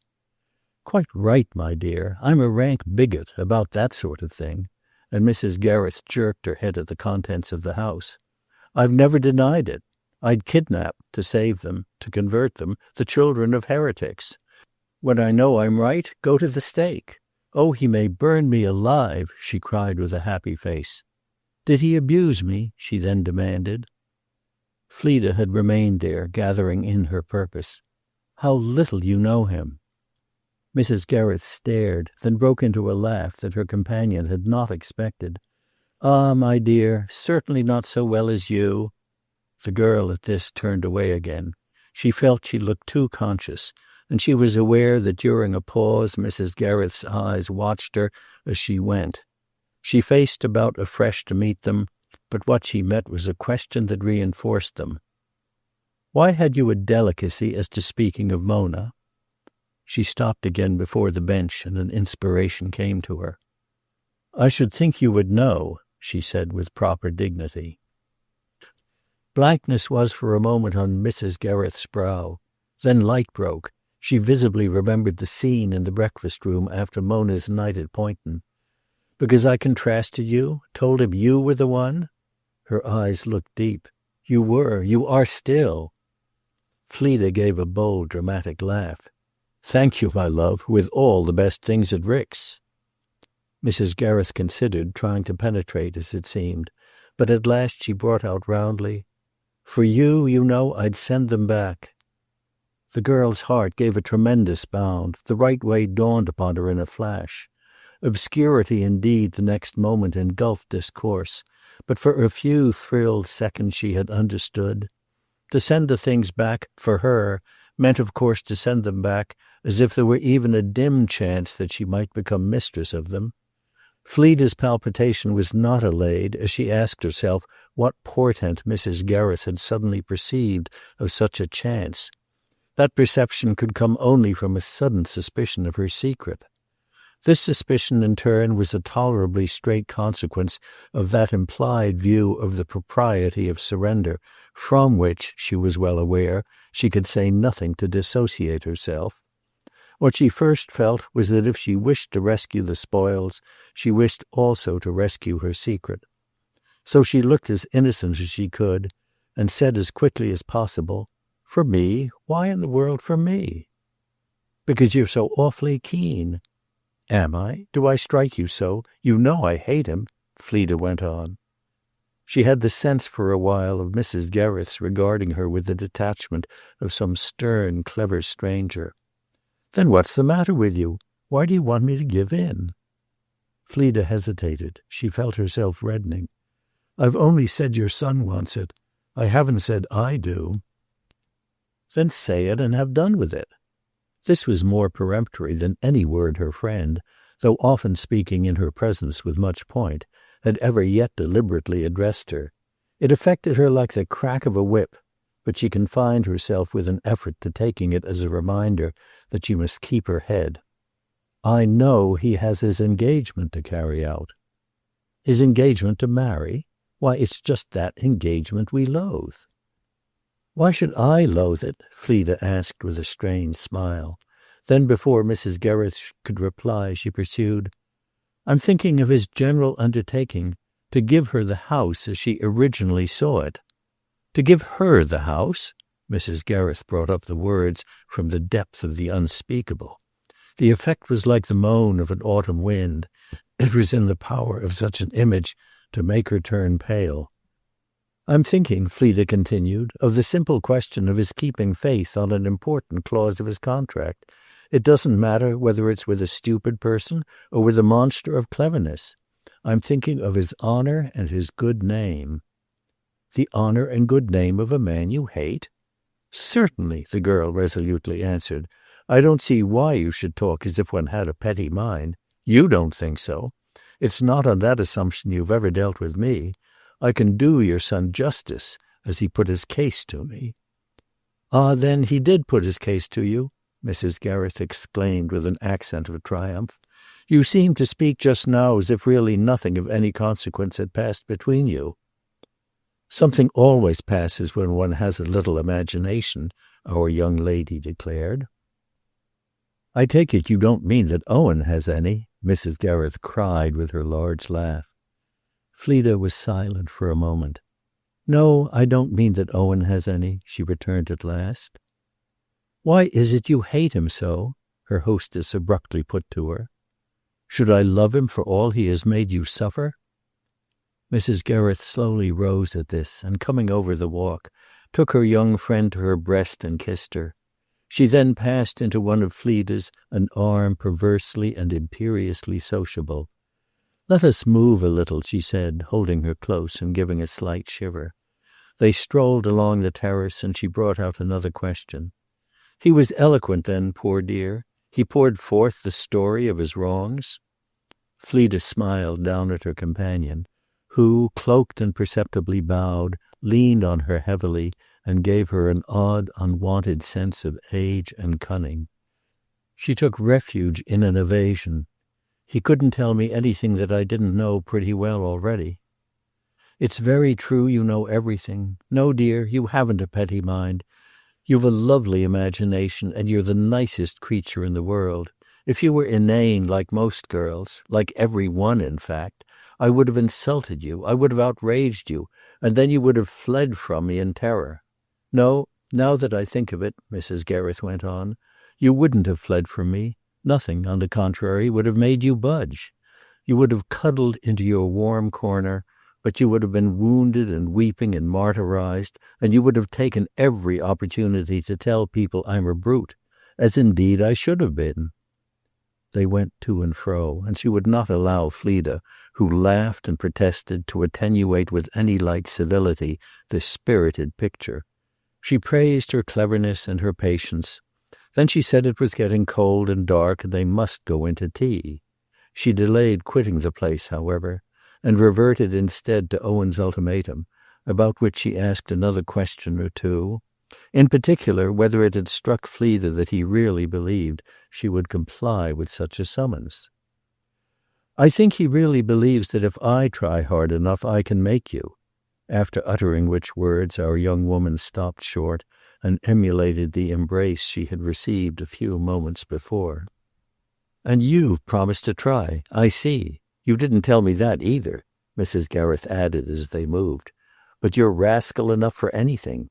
"Quite right, my dear. I'm a rank bigot about that sort of thing." And Mrs. Gereth jerked her head at the contents of the house. "I've never denied it. I'd kidnap, to save them, to convert them, the children of heretics. When I know I'm right, go to the stake. Oh, he may burn me alive," she cried with a happy face. "Did he abuse me?" she then demanded. Fleda had remained there, gathering in her purpose. "How little you know him." Mrs. Gereth stared, then broke into a laugh that her companion had not expected. "Ah, my dear, certainly not so well as you." The girl at this turned away again. She felt she looked too conscious, and she was aware that during a pause Mrs. Gereth's eyes watched her as she went. She faced about afresh to meet them, but what she met was a question that reinforced them. "Why had you a delicacy as to speaking of Mona?" She stopped again before the bench, and an inspiration came to her. "I should think you would know," she said with proper dignity. Blankness was for a moment on Mrs. Gereth's brow. Then light broke. She visibly remembered the scene in the breakfast-room after Mona's night at Poynton. "Because I contrasted you? Told him you were the one?" Her eyes looked deep. "You were. You are still." Fleda gave a bold, dramatic laugh. "Thank you, my love, with all the best things at Rick's." Mrs. Gereth considered, trying to penetrate, as it seemed, but at last she brought out roundly, "For you, you know, I'd send them back." The girl's heart gave a tremendous bound. The right way dawned upon her in a flash. Obscurity indeed the next moment engulfed discourse, but for a few thrilled seconds she had understood. To send the things back, for her, meant of course to send them back as if there were even a dim chance that she might become mistress of them. Fleda's palpitation was not allayed as she asked herself what portent Mrs. Gereth had suddenly perceived of such a chance. That perception could come only from a sudden suspicion of her secret. This suspicion in turn was a tolerably straight consequence of that implied view of the propriety of surrender, from which, she was well aware, she could say nothing to dissociate herself. What she first felt was that if she wished to rescue the spoils, she wished also to rescue her secret. So she looked as innocent as she could, and said as quickly as possible, "For me? Why in the world for me?" "Because you're so awfully keen." "Am I? Do I strike you so? You know I hate him," Fleda went on. She had the sense for a while of Mrs. Gereth's regarding her with the detachment of some stern, clever stranger. "Then what's the matter with you? Why do you want me to give in?" Fleda hesitated. She felt herself reddening. "I've only said your son wants it. I haven't said I do." "Then say it and have done with it." This was more peremptory than any word her friend, though often speaking in her presence with much point, had ever yet deliberately addressed her. It affected her like the crack of a whip, but she confined herself with an effort to taking it as a reminder that she must keep her head. "I know he has his engagement to carry out." "His engagement to marry? Why, it's just that engagement we loathe." "Why should I loathe it?" Fleda asked with a strained smile. Then before Mrs. Gereth could reply she pursued, "I'm thinking of his general undertaking to give her the house as she originally saw it." "To give her the house?" Mrs. Gereth brought up the words from the depth of the unspeakable. The effect was like the moan of an autumn wind. It was in the power of such an image to make her turn pale. "I'm thinking," Fleda continued, "of the simple question of his keeping faith on an important clause of his contract. It doesn't matter whether it's with a stupid person or with a monster of cleverness. I'm thinking of his honor and his good name." "The honor and good name of a man you hate?" "Certainly," the girl resolutely answered. "I don't see why you should talk as if one had a petty mind. You don't think so. It's not on that assumption you've ever dealt with me. I can do your son justice, as he put his case to me." "Ah, then he did put his case to you?" Mrs. Gereth exclaimed with an accent of triumph. "You seemed to speak just now as if really nothing of any consequence had passed between you." Something always passes when one has a little imagination, our young lady declared. I take it you don't mean that Owen has any, Mrs. Gereth cried with her large laugh. Fleda was silent for a moment. No, I don't mean that Owen has any, she returned at last. Why is it you hate him so? Her hostess abruptly put to her. Should I love him for all he has made you suffer? Mrs. Gereth slowly rose at this, and coming over the walk, took her young friend to her breast and kissed her. She then passed into one of Fleda's, an arm perversely and imperiously sociable. Let us move a little, she said, holding her close and giving a slight shiver. They strolled along the terrace, and she brought out another question. He was eloquent then, poor dear. He poured forth the story of his wrongs. Fleda smiled down at her companion, who, cloaked and perceptibly bowed, leaned on her heavily and gave her an odd, unwanted sense of age and cunning. She took refuge in an evasion. He couldn't tell me anything that I didn't know pretty well already. It's very true you know everything. No, dear, you haven't a petty mind. You've a lovely imagination, and you're the nicest creature in the world. If you were inane like most girls, like every one in fact, I would have insulted you, I would have outraged you, and then you would have fled from me in terror. No, now that I think of it, Mrs. Gereth went on, you wouldn't have fled from me. Nothing, on the contrary, would have made you budge. You would have cuddled into your warm corner, but you would have been wounded and weeping and martyrized, and you would have taken every opportunity to tell people I'm a brute, as indeed I should have been. They went to and fro, and she would not allow Fleda, who laughed and protested, to attenuate with any light civility this spirited picture. She praised her cleverness and her patience. Then she said it was getting cold and dark, and they must go into tea. She delayed quitting the place, however, and reverted instead to Owen's ultimatum, about which she asked another question or two, in particular whether it had struck Fleda that he really believed she would comply with such a summons. I think he really believes that if I try hard enough I can make you. After uttering which words our young woman stopped short and emulated the embrace she had received a few moments before. And you've promised to try, I see. You didn't tell me that either, Mrs. Gereth added as they moved. But you're rascal enough for anything.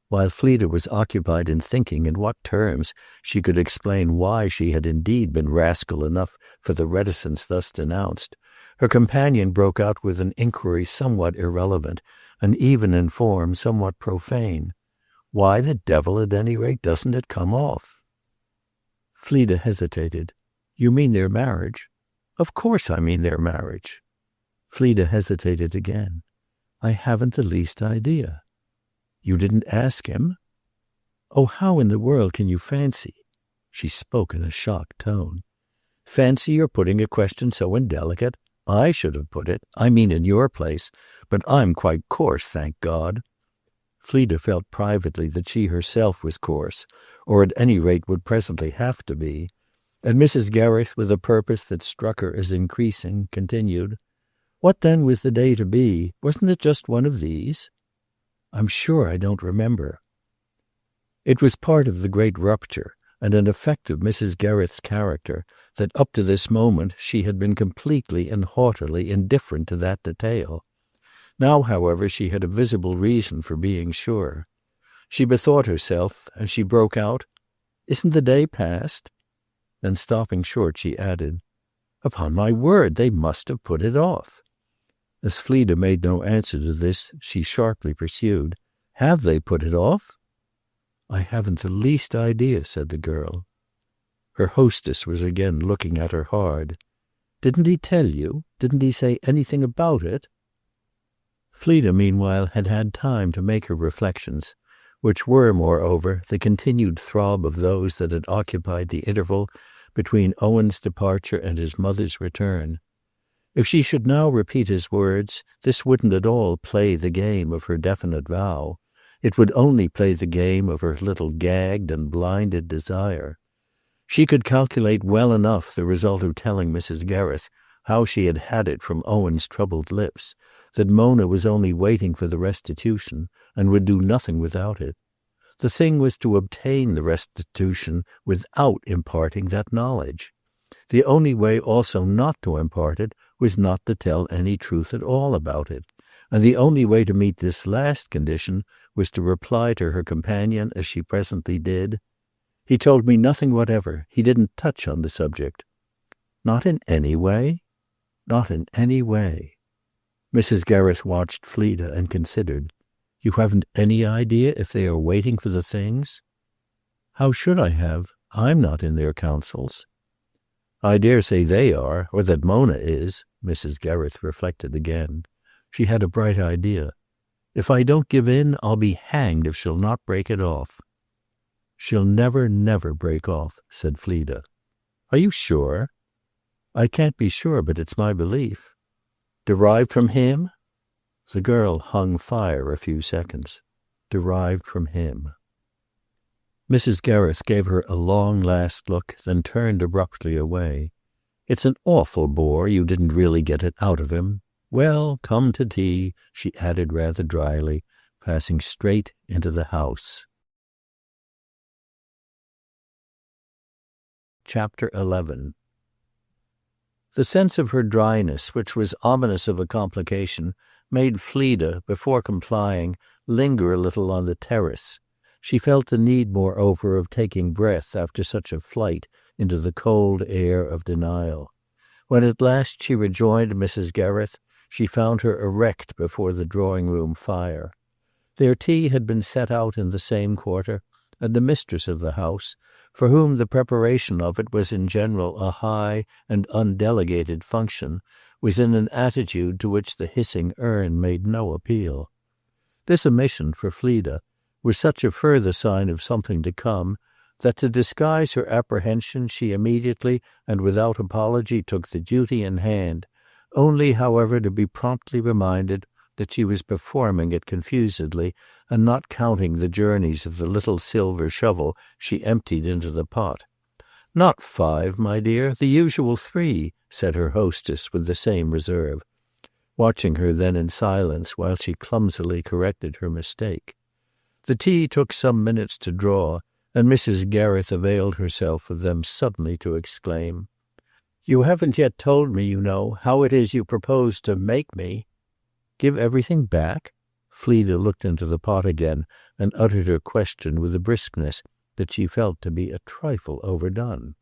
While Fleda was occupied in thinking in what terms she could explain why she had indeed been rascal enough for the reticence thus denounced, her companion broke out with an inquiry somewhat irrelevant, and even in form somewhat profane. Why the devil, at any rate, doesn't it come off? Fleda hesitated. You mean their marriage? Of course I mean their marriage. Fleda hesitated again. I haven't the least idea. You didn't ask him? Oh, how in the world can you fancy? She spoke in a shocked tone. Fancy your putting a question so indelicate? I should have put it, I mean in your place, but I'm quite coarse, thank God. Fleda felt privately that she herself was coarse, or at any rate would presently have to be, and Mrs. Gereth, with a purpose that struck her as increasing, continued, What then was the day to be? Wasn't it just one of these? I'm sure I don't remember. It was part of the great rupture, and an effect of Mrs. Gereth's character, that up to this moment she had been completely and haughtily indifferent to that detail. Now, however, she had a visible reason for being sure. She bethought herself, and she broke out, Isn't the day past? Then stopping short, she added, Upon my word, they must have put it off. As Fleda made no answer to this, she sharply pursued, Have they put it off? I haven't the least idea, said the girl. Her hostess was again looking at her hard. Didn't he tell you? Didn't he say anything about it? Fleda, meanwhile, had had time to make her reflections, which were, moreover, the continued throb of those that had occupied the interval between Owen's departure and his mother's return. If she should now repeat his words, this wouldn't at all play the game of her definite vow. It would only play the game of her little gagged and blinded desire. She could calculate well enough the result of telling Mrs. Gereth how she had had it from Owen's troubled lips, that Mona was only waiting for the restitution and would do nothing without it. The thing was to obtain the restitution without imparting that knowledge. The only way also not to impart it was not to tell any truth at all about it, and the only way to meet this last condition was to reply to her companion as she presently did. "He told me nothing whatever. He didn't touch on the subject." "Not in any way?" "Not in any way." Mrs. Gereth watched Fleda and considered. "You haven't any idea if they are waiting for the things?" "How should I have? I'm not in their councils." "I dare say they are, or that Mona is." Mrs. Gereth reflected again. She had a bright idea. "If I don't give in, I'll be hanged if she'll not break it off." "She'll never, never break off," said Fleda. "Are you sure?" "I can't be sure, but it's my belief." "Derived from him?" The girl hung fire a few seconds. "Derived from him." Mrs. Gereth gave her a long last look, then turned abruptly away. "It's an awful bore you didn't really get it out of him. Well, come to tea," she added rather dryly, passing straight into the house. Chapter 11. The sense of her dryness, which was ominous of a complication, made Fleda, before complying, linger a little on the terrace. She felt the need, moreover, of taking breath after such a flight into the cold air of denial. When at last she rejoined Mrs. Gereth, she found her erect before the drawing-room fire. Their tea had been set out in the same quarter, and the mistress of the house, for whom the preparation of it was in general a high and undelegated function, was in an attitude to which the hissing urn made no appeal. This omission, for Fleda, was such a further sign of something to come, that to disguise her apprehension she immediately and without apology took the duty in hand, only, however, to be promptly reminded that she was performing it confusedly and not counting the journeys of the little silver shovel she emptied into the pot. "Not 5, my dear, the usual 3, said her hostess with the same reserve, watching her then in silence while she clumsily corrected her mistake. The tea took some minutes to draw, and Mrs. Gereth availed herself of them suddenly to exclaim, "You haven't yet told me, you know, how it is you propose to make me." "Give everything back?" Fleda looked into the pot again and uttered her question with a briskness that she felt to be a trifle overdone.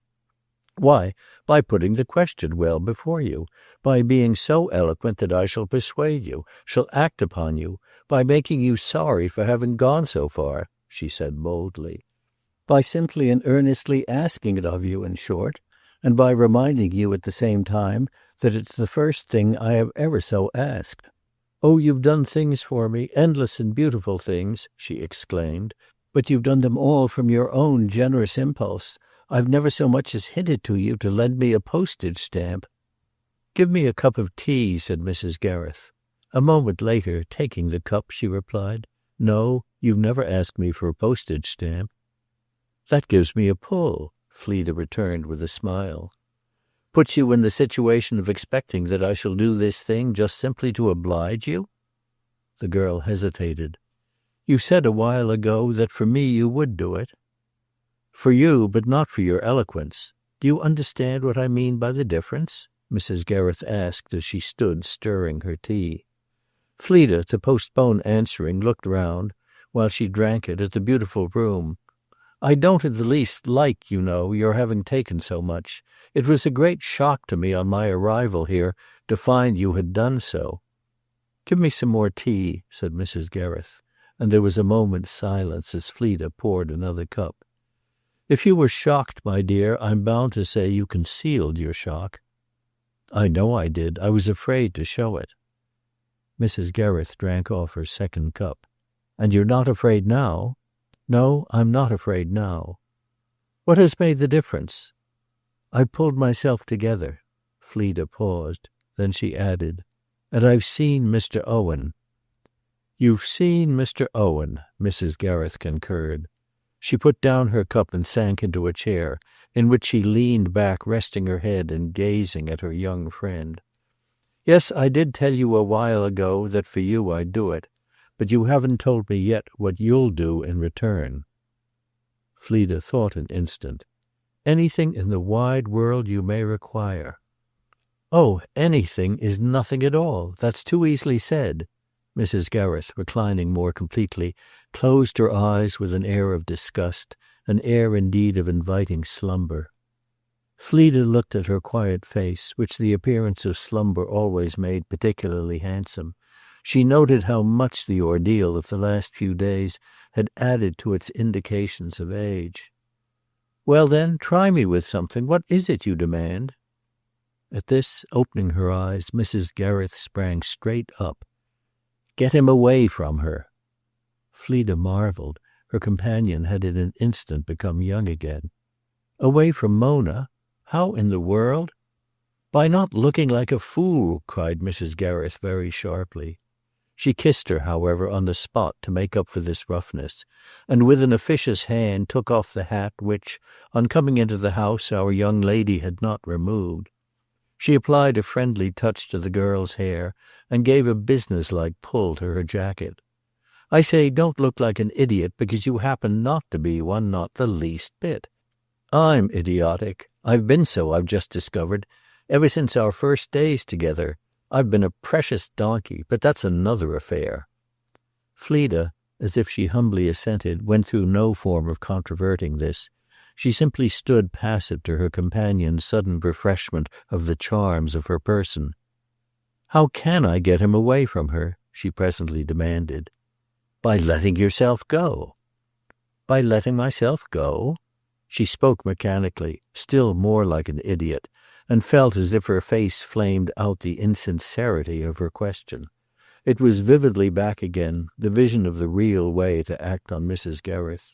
"Why, by putting the question well before you, by being so eloquent that I shall persuade you, shall act upon you, by making you sorry for having gone so far," she said boldly. "By simply and earnestly asking it of you, in short, and by reminding you at the same time that it's the first thing I have ever so asked. Oh, you've done things for me, endless and beautiful things," she exclaimed, "but you've done them all from your own generous impulse. I've never so much as hinted to you to lend me a postage stamp." "Give me a cup of tea," said Mrs. Gereth. A moment later, taking the cup, she replied, "No, you've never asked me for a postage stamp." "That gives me a pull," Fleda returned with a smile. "Puts you in the situation of expecting that I shall do this thing just simply to oblige you?" The girl hesitated. "You said a while ago that for me you would do it." "For you, but not for your eloquence. Do you understand what I mean by the difference?" Mrs. Gereth asked as she stood stirring her tea. Fleda, to postpone answering, looked round, while she drank it, at the beautiful room. "I don't in the least like, you know, your having taken so much. It was a great shock to me on my arrival here to find you had done so." "Give me some more tea," said Mrs. Gereth, and there was a moment's silence as Fleda poured another cup. "If you were shocked, my dear, I'm bound to say you concealed your shock." "I know I did. I was afraid to show it." Mrs. Gereth drank off her second cup. "And you're not afraid now?" "No, I'm not afraid now." "What has made the difference?" "I pulled myself together." Fleda paused. Then she added, "And I've seen Mr. Owen." "You've seen Mr. Owen," Mrs. Gereth concurred. She put down her cup and sank into a chair, in which she leaned back, resting her head and gazing at her young friend. Yes, I did tell you a while ago that for you I'd do it, but you haven't told me yet what you'll do in return." Fleda thought an instant. "Anything in the wide world you may require." "Oh, anything is nothing at all. That's too easily said." Mrs. Gereth, reclining more completely, closed her eyes with an air of disgust, an air indeed of inviting slumber. Fleda looked at her quiet face, which the appearance of slumber always made particularly handsome. She noted how much the ordeal of the last few days had added to its indications of age. "Well, then, try me with something. What is it you demand?" At this, opening her eyes, Mrs. Gereth sprang straight up. "Get him away from her." Fleda marveled. Her companion had in an instant become young again. "Away from Mona? How in the world—" "By not looking like a fool," cried Mrs. Gereth very sharply. She kissed her, however, on the spot to make up for this roughness, and with an officious hand took off the hat which, on coming into the house, our young lady had not removed. She applied a friendly touch to the girl's hair and gave a businesslike pull to her jacket. "I say, don't look like an idiot because you happen not to be one, not the least bit. I'm idiotic. I've been so, I've just discovered, ever since our first days together. I've been a precious donkey, but that's another affair." Fleda, as if she humbly assented, went through no form of controverting this. She simply stood passive to her companion's sudden refreshment of the charms of her person. "How can I get him away from her?" she presently demanded. "By letting yourself go." "By letting myself go?" She spoke mechanically, still more like an idiot, and felt as if her face flamed out the insincerity of her question. It was vividly back again, the vision of the real way to act on Mrs. Gereth.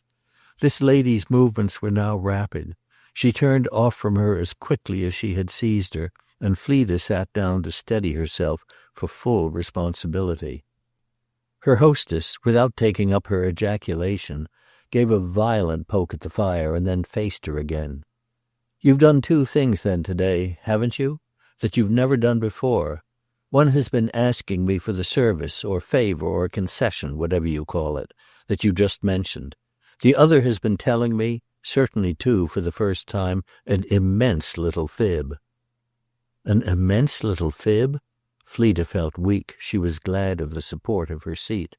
This lady's movements were now rapid. She turned off from her as quickly as she had seized her, and Fleda sat down to steady herself for full responsibility. Her hostess, without taking up her ejaculation, gave a violent poke at the fire and then faced her again. "You've done two things then today, haven't you? That you've never done before. One has been asking me for the service or favor or concession, whatever you call it, that you just mentioned. The other has been telling me, certainly too for the first time, an immense little fib." "An immense little fib?" Fleda felt weak. She was glad of the support of her seat.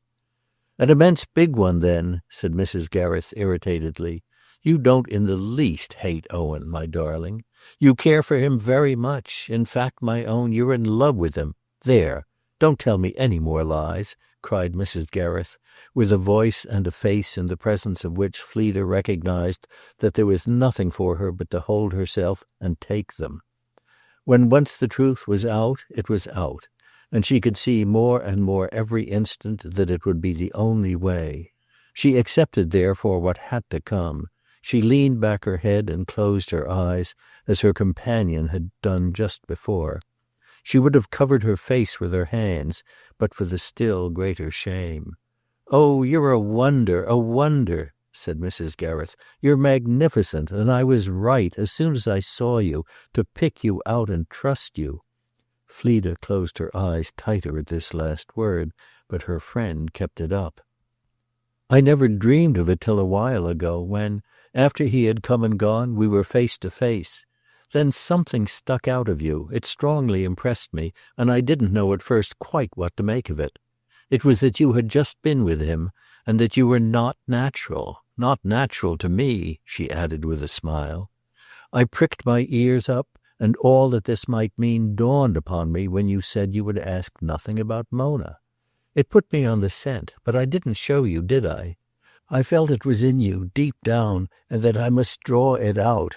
"An immense big one, then," said Mrs. Gereth irritatedly. "You don't in the least hate Owen, my darling. You care for him very much. In fact, my own, you're in love with him. There! Don't tell me any more lies," cried Mrs. Gereth, with a voice and a face in the presence of which Fleda recognized that there was nothing for her but to hold herself and take them. When once the truth was out, it was out, and she could see more and more every instant that it would be the only way. She accepted therefore what had to come. She leaned back her head and closed her eyes, as her companion had done just before. She would have covered her face with her hands, but for the still greater shame. "Oh, you're a wonder," said Mrs. Gereth. "You're magnificent, and I was right, as soon as I saw you, to pick you out and trust you." Fleda closed her eyes tighter at this last word, but her friend kept it up. "I never dreamed of it till a while ago, when, after he had come and gone, we were face to face. Then something stuck out of you. It strongly impressed me, and I didn't know at first quite what to make of it. It was that you had just been with him, and that you were not natural to me," she added with a smile. "I pricked my ears up, and all that this might mean dawned upon me when you said you would ask nothing about Mona. It put me on the scent, but I didn't show you, did I? I felt it was in you, deep down, and that I must draw it out.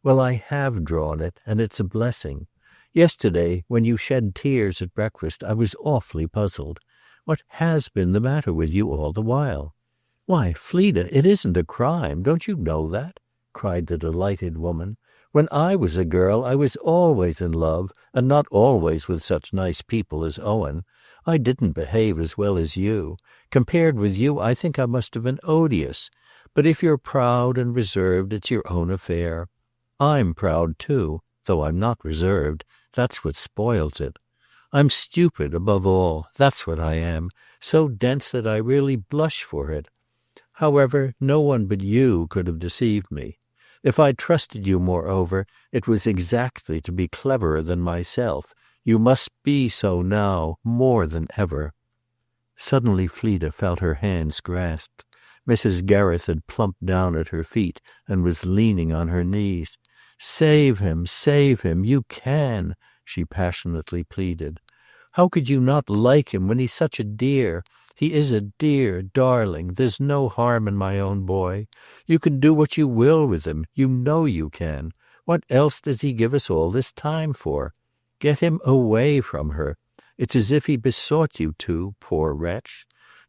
Well, I have drawn it, and it's a blessing. Yesterday, when you shed tears at breakfast, I was awfully puzzled. What has been the matter with you all the while?" "Why, Fleda, it isn't a crime. Don't you know that?" cried the delighted woman. "When I was a girl I was always in love, and not always with such nice people as Owen. I didn't behave as well as you. Compared with you I think I must have been odious. But if you're proud and reserved, it's your own affair. I'm proud too, though I'm not reserved. That's what spoils it. I'm stupid, above all. That's what I am. So dense that I really blush for it. However, no one but you could have deceived me. If I trusted you, moreover, it was exactly to be cleverer than myself. You must be so now, more than ever." Suddenly Fleda felt her hands grasped. Mrs. Gereth had plumped down at her feet and was leaning on her knees. "Save him, save him! You can!" she passionately pleaded. "How could you not like him when he's such a dear? He is a dear, darling. There's no harm in my own boy. You can do what you will with him. You know you can. What else does he give us all this time for? Get him away from her. It's as if he besought you to, poor wretch.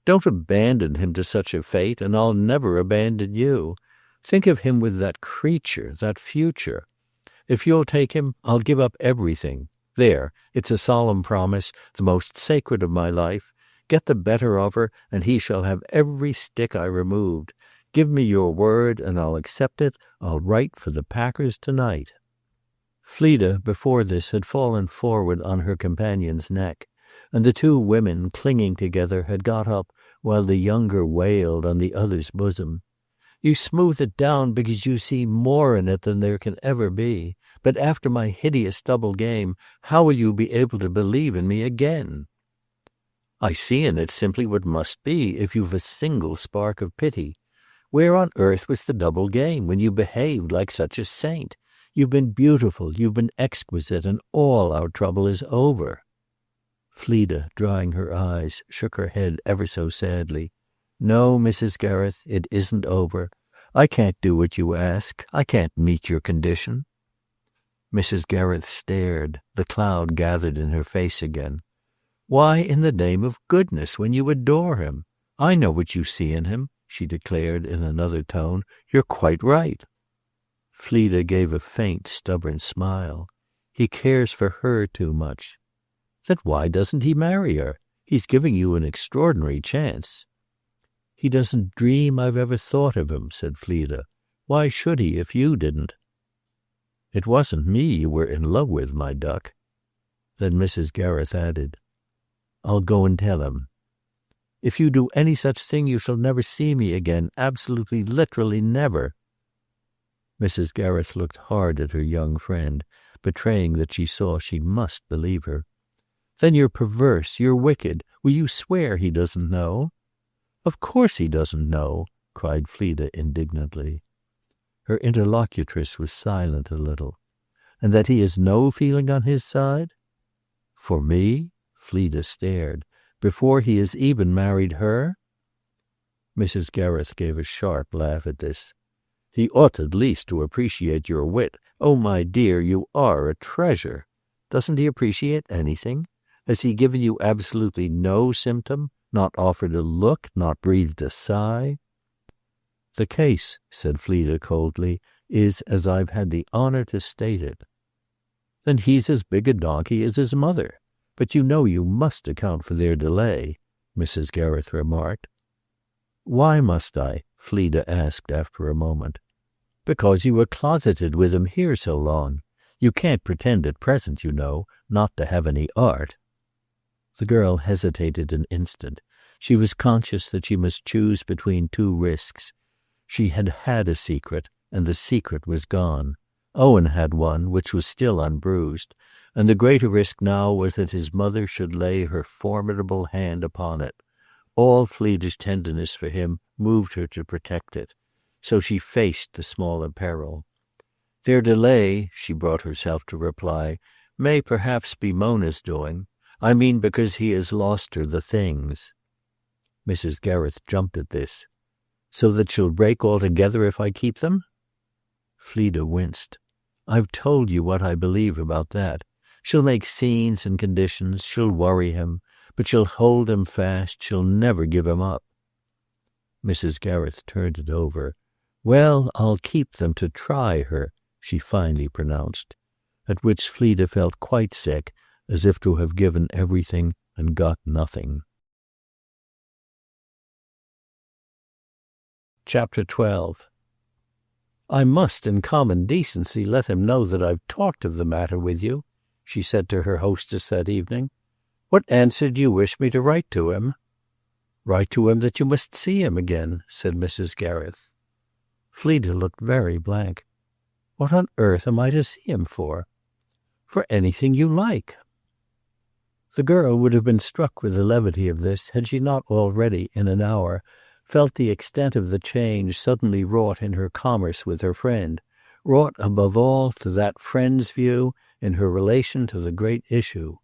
Don't abandon him to such a fate, and I'll never abandon you. Think of him with that creature, that future. If you'll take him, I'll give up everything. There, it's a solemn promise, the most sacred of my life. Get the better of her, and he shall have every stick I removed. Give me your word, and I'll accept it. I'll write for the Packers tonight." Fleda, before this, had fallen forward on her companion's neck, and the two women, clinging together, had got up, while the younger wailed on the other's bosom. "You smooth it down because you see more in it than there can ever be. But after my hideous double game, how will you be able to believe in me again?" "I see in it simply what must be, if you've a single spark of pity. Where on earth was the double game when you behaved like such a saint? You've been beautiful, you've been exquisite, and all our trouble is over." Fleda, drying her eyes, shook her head ever so sadly. "No, Mrs. Gereth, it isn't over. I can't do what you ask. I can't meet your condition." Mrs. Gereth stared. The cloud gathered in her face again. "Why in the name of goodness, when you adore him? I know what you see in him," she declared in another tone. "You're quite right." Fleda gave a faint, stubborn smile. "He cares for her too much." "Then why doesn't he marry her? He's giving you an extraordinary chance." "He doesn't dream I've ever thought of him," said Fleda. "Why should he if you didn't?" "It wasn't me you were in love with, my duck." Then Mrs. Gereth added, "I'll go and tell him." "If you do any such thing you shall never see me again, absolutely, literally never." Mrs. Gereth looked hard at her young friend, betraying that she saw she must believe her. "Then you're perverse, you're wicked. Will you swear he doesn't know?" "Of course he doesn't know," cried Fleda indignantly. Her interlocutress was silent a little. "And that he has no feeling on his side?" "For me?" Fleda stared. "Before he has even married her?" Mrs. Gereth gave a sharp laugh at this. "He ought at least to appreciate your wit. Oh, my dear, you are a treasure. Doesn't he appreciate anything? Has he given you absolutely no symptom? Not offered a look? Not breathed a sigh?" "The case," said Fleda coldly, "is as I've had the honor to state it." "Then he's as big a donkey as his mother. But you know you must account for their delay," Mrs. Gereth remarked. "Why must I?" Fleda asked after a moment. "Because you were closeted with him here so long. You can't pretend at present, you know, not to have any art." The girl hesitated an instant. She was conscious that she must choose between two risks. She had had a secret, and the secret was gone. Owen had one, which was still unbruised, and the greater risk now was that his mother should lay her formidable hand upon it. All Fleda's tenderness for him moved her to protect it. So she faced the smaller peril. "Their delay," she brought herself to reply, "may perhaps be Mona's doing. I mean because he has lost her the things." Mrs. Gereth jumped at this. "So that she'll break altogether if I keep them?" Fleda winced. "I've told you what I believe about that. She'll make scenes and conditions, she'll worry him, but she'll hold him fast, she'll never give him up." Mrs. Gereth turned it over. "Well, I'll keep them to try her," she finally pronounced, at which Fleda felt quite sick, as if to have given everything and got nothing. Chapter 12. "I must in common decency let him know that I've talked of the matter with you," she said to her hostess that evening. What answer do you wish me to write to him?" "Write to him that you must see him again," said Mrs. Gereth. Fleda looked very blank. "What on earth am I to see him for?" "For anything you like." The girl would have been struck with the levity of this had she not already, in an hour, felt the extent of the change suddenly wrought in her commerce with her friend, wrought above all to that friend's view in her relation to the great issue.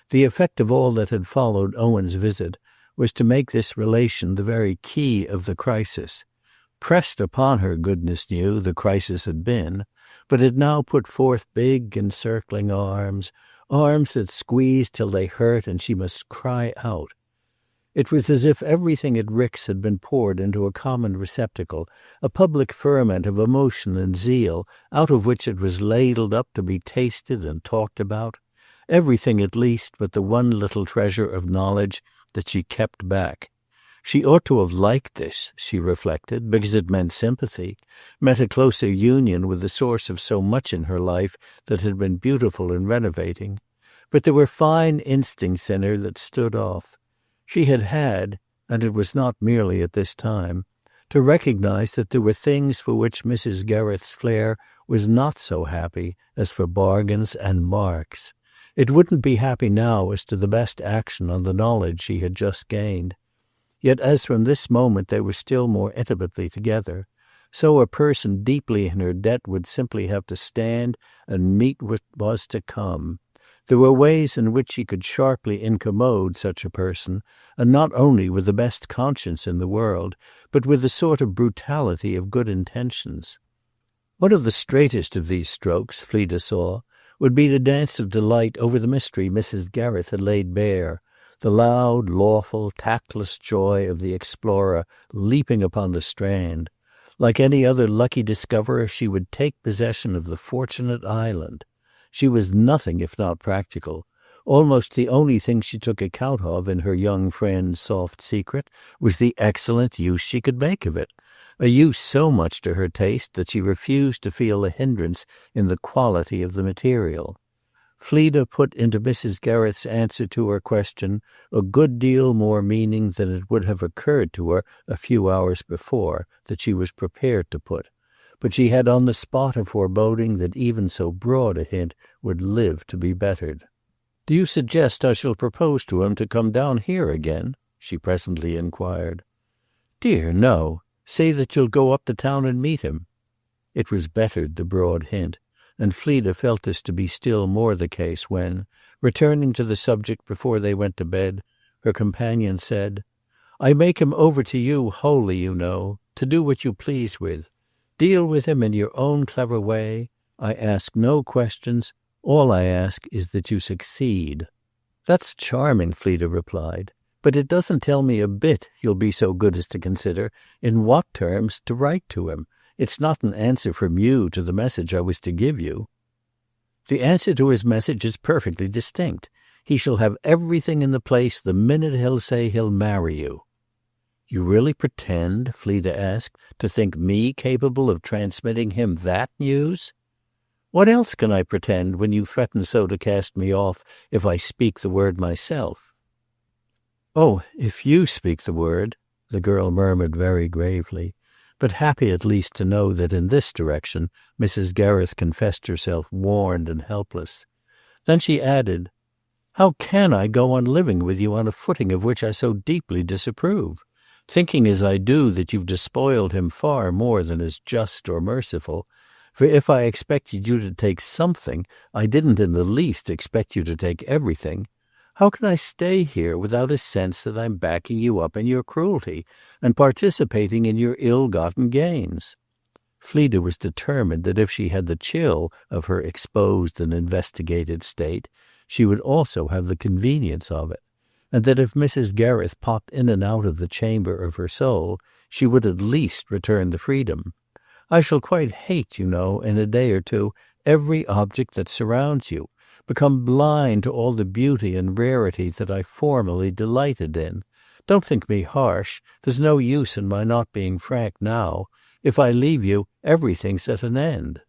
The effect of all that had followed Owen's visit was to make this relation the very key of the crisis. Pressed upon her, goodness knew, the crisis had been, but it now put forth big encircling arms, arms that squeezed till they hurt and she must cry out. It was as if everything at Rick's had been poured into a common receptacle, a public ferment of emotion and zeal, out of which it was ladled up to be tasted and talked about. Everything at least but the one little treasure of knowledge that she kept back. She ought to have liked this, she reflected, because it meant sympathy, meant a closer union with the source of so much in her life that had been beautiful and renovating. But there were fine instincts in her that stood off. She had, and it was not merely at this time, to recognize that there were things for which Mrs. Gereth's flair was not so happy as for bargains and marks. It wouldn't be happy now as to the best action on the knowledge she had just gained. Yet as from this moment they were still more intimately together, so a person deeply in her debt would simply have to stand and meet what was to come. There were ways in which she could sharply incommode such a person, and not only with the best conscience in the world, but with a sort of brutality of good intentions. One of the straightest of these strokes, Fleda saw, would be the dance of delight over the mystery Mrs. Gereth had laid bare, the loud, lawful, tactless joy of the explorer leaping upon the strand. Like any other lucky discoverer, she would take possession of the fortunate island. She was nothing if not practical. Almost the only thing she took account of in her young friend's soft secret was the excellent use she could make of it, a use so much to her taste that she refused to feel a hindrance in the quality of the material. Fleda put into Mrs. Gereth's answer to her question a good deal more meaning than it would have occurred to her a few hours before that she was prepared to put. But she had on the spot a foreboding that even so broad a hint would live to be bettered. "Do you suggest I shall propose to him to come down here again?" she presently inquired. "Dear, no. Say that you'll go up to town and meet him." It was bettered, the broad hint, and Fleda felt this to be still more the case when, returning to the subject before they went to bed, her companion said, "I make him over to you wholly, you know, to do what you please with. Deal with him in your own clever way. I ask no questions. All I ask is that you succeed." "That's charming," Fleda replied. "But it doesn't tell me a bit, you'll be so good as to consider, in what terms to write to him. It's not an answer from you to the message I was to give you." "The answer to his message is perfectly distinct. He shall have everything in the place the minute he'll say he'll marry you." "You really pretend," Fleda asked, "to think me capable of transmitting him that news?" "What else can I pretend when you threaten so to cast me off if I speak the word myself?" "Oh, if you speak the word," the girl murmured very gravely, but happy at least to know that in this direction Mrs. Gereth confessed herself warned and helpless. Then she added, "How can I go on living with you on a footing of which I so deeply disapprove? Thinking as I do that you've despoiled him far more than is just or merciful. For if I expected you to take something, I didn't in the least expect you to take everything. How can I stay here without a sense that I'm backing you up in your cruelty and participating in your ill-gotten gains?" Fleda was determined that if she had the chill of her exposed and investigated state, she would also have the convenience of it, and that if Mrs. Gereth popped in and out of the chamber of her soul, she would at least return the freedom. "I shall quite hate, you know, in a day or two, every object that surrounds you, become blind to all the beauty and rarity that I formerly delighted in. Don't think me harsh. There's no use in my not being frank now. If I leave you, everything's at an end."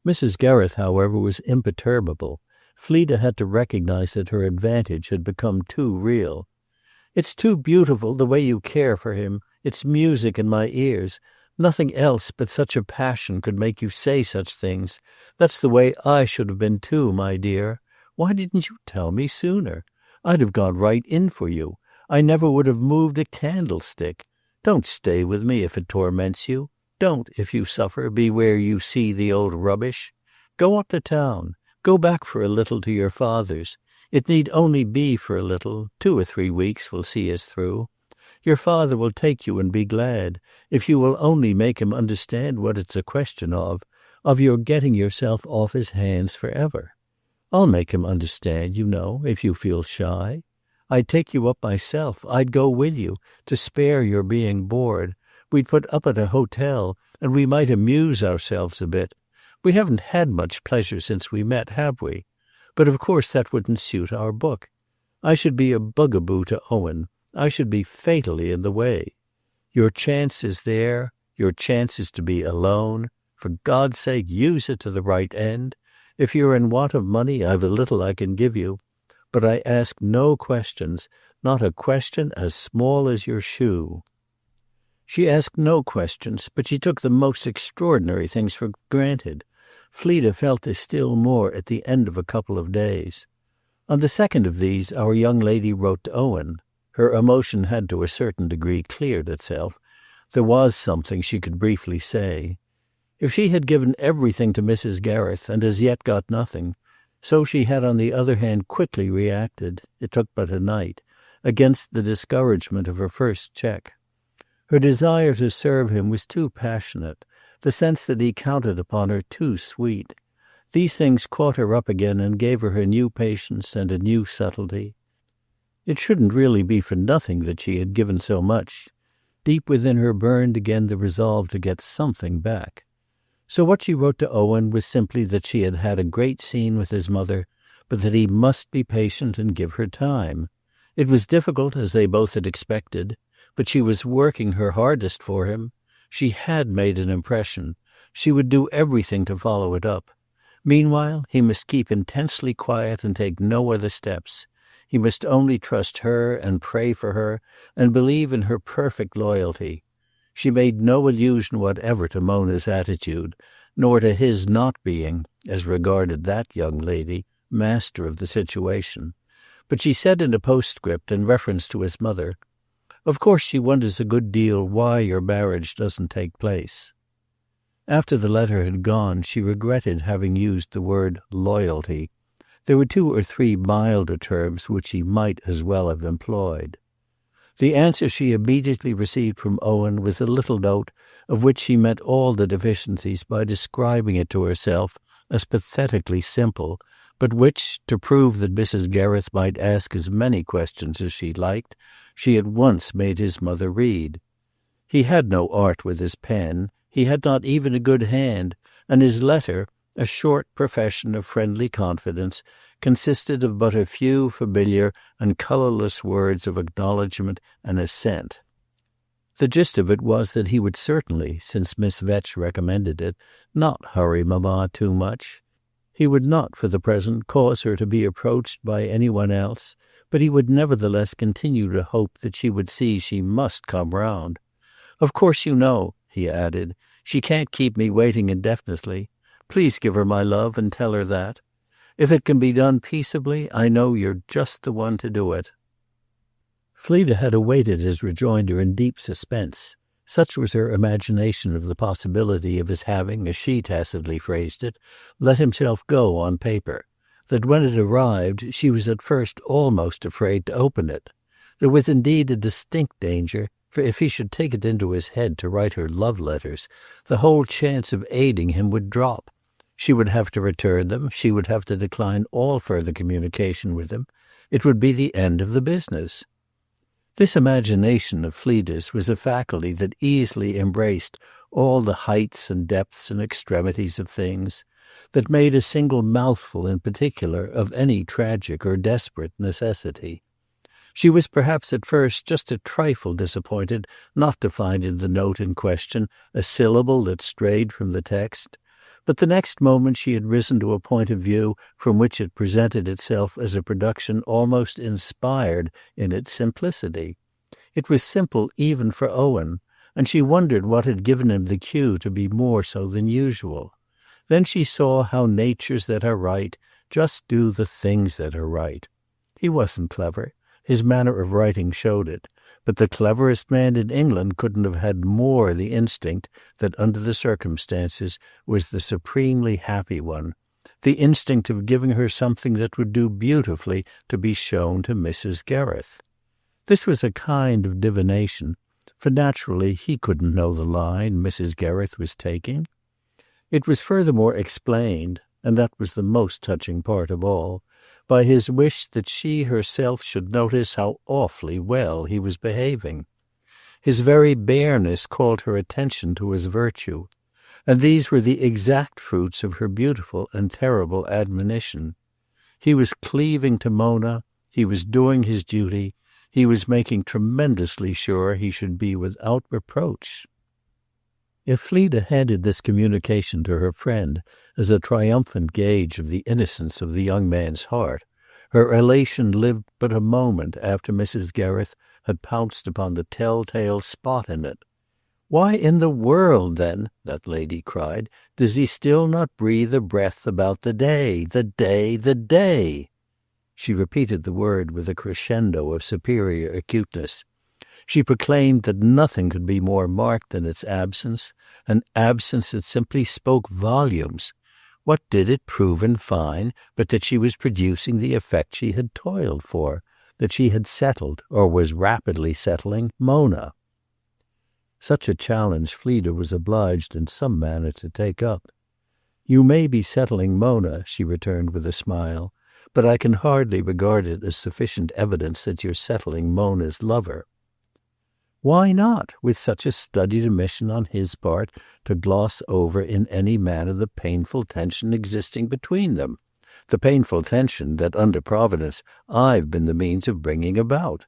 Mrs. Gereth, however, was imperturbable. Fleda had to recognize that her advantage had become too real. "It's too beautiful, the way you care for him. It's music in my ears. Nothing else but such a passion could make you say such things. That's the way I should have been too, my dear. Why didn't you tell me sooner? I'd have gone right in for you. I never would have moved a candlestick. Don't stay with me if it torments you. Don't, if you suffer, be where you see the old rubbish. Go up to town. Go back for a little to your father's. It need only be for a little. 2 or 3 weeks will see us through. Your father will take you and be glad, if you will only make him understand what it's a question of your getting yourself off his hands forever. I'll make him understand, you know, if you feel shy. I'd take you up myself. I'd go with you, to spare your being bored. We'd put up at a hotel, and we might amuse ourselves a bit. We haven't had much pleasure since we met, have we? But of course that wouldn't suit our book. I should be a bugaboo to Owen. I should be fatally in the way. Your chance is there. Your chance is to be alone. For God's sake, use it to the right end. If you're in want of money, I've a little I can give you. But I ask no questions, not a question as small as your shoe." She asked no questions, but she took the most extraordinary things for granted. Fleda felt this still more at the end of a couple of days. On the second of these our young lady wrote to Owen. Her emotion had to a certain degree cleared itself. There was something she could briefly say. If she had given everything to Mrs. Gereth and as yet got nothing, so she had on the other hand quickly reacted, it took but a night, against the discouragement of her first cheque. Her desire to serve him was too passionate, the sense that he counted upon her too sweet. These things caught her up again and gave her a new patience and a new subtlety. It shouldn't really be for nothing that she had given so much. Deep within her burned again the resolve to get something back. So what she wrote to Owen was simply that she had had a great scene with his mother, but that he must be patient and give her time. It was difficult, as they both had expected, but she was working her hardest for him. She had made an impression. She would do everything to follow it up. Meanwhile, he must keep intensely quiet and take no other steps. He must only trust her and pray for her and believe in her perfect loyalty. She made no allusion whatever to Mona's attitude, nor to his not being, as regarded that young lady, master of the situation. But she said in a postscript in reference to his mother, "Of course she wonders a good deal why your marriage doesn't take place." After the letter had gone, she regretted having used the word loyalty. There were 2 or 3 milder terms which she might as well have employed. The answer she immediately received from Owen was a little note of which she met all the deficiencies by describing it to herself as pathetically simple, but which, to prove that Mrs. Gereth might ask as many questions as she liked, she at once made his mother read. He had no art with his pen, he had not even a good hand, and his letter, a short profession of friendly confidence, consisted of but a few familiar and colourless words of acknowledgment and assent. The gist of it was that he would certainly, since Miss Vetch recommended it, not hurry mamma too much. He would not, for the present, cause her to be approached by any one else, but he would nevertheless continue to hope that she would see she must come round. "Of course you know," he added, "she can't keep me waiting indefinitely. Please give her my love and tell her that. If it can be done peaceably, I know you're just the one to do it." Fleda had awaited his rejoinder in deep suspense. Such was her imagination of the possibility of his having, as she tacitly phrased it, let himself go on paper, that when it arrived she was at first almost afraid to open it. There was indeed a distinct danger, for if he should take it into his head to write her love letters, the whole chance of aiding him would drop. She would have to return them, she would have to decline all further communication with him. It would be the end of the business. This imagination of Fleda's was a faculty that easily embraced all the heights and depths and extremities of things, that made a single mouthful in particular of any tragic or desperate necessity. She was perhaps at first just a trifle disappointed not to find in the note in question a syllable that strayed from the text, But the next moment she had risen to a point of view from which it presented itself as a production almost inspired in its simplicity. It was simple even for Owen, and she wondered what had given him the cue to be more so than usual. Then she saw how natures that are right just do the things that are right. He wasn't clever. His manner of writing showed it. But the cleverest man in England couldn't have had more the instinct that under the circumstances was the supremely happy one, the instinct of giving her something that would do beautifully to be shown to Mrs. Gereth. This was a kind of divination, for naturally he couldn't know the line Mrs. Gereth was taking. It was furthermore explained, and that was the most touching part of all, by his wish that she herself should notice how awfully well he was behaving. His very bareness called her attention to his virtue, and these were the exact fruits of her beautiful and terrible admonition. He was cleaving to Mona, he was doing his duty, he was making tremendously sure he should be without reproach. If Fleda handed this communication to her friend as a triumphant gauge of the innocence of the young man's heart, her elation lived but a moment after Mrs. Gereth had pounced upon the telltale spot in it. "Why in the world, then," that lady cried, "does he still not breathe a breath about the day, the day, the day?" She repeated the word with a crescendo of superior acuteness. She proclaimed that nothing could be more marked than its absence, an absence that simply spoke volumes. What did it prove in fine but that she was producing the effect she had toiled for, that she had settled, or was rapidly settling, Mona? Such a challenge Fleda was obliged in some manner to take up. "You may be settling Mona," she returned with a smile, "but I can hardly regard it as sufficient evidence that you're settling Mona's lover." Why not, with such a studied omission on his part to gloss over in any manner the painful tension existing between them, the painful tension that, under Providence, I've been the means of bringing about?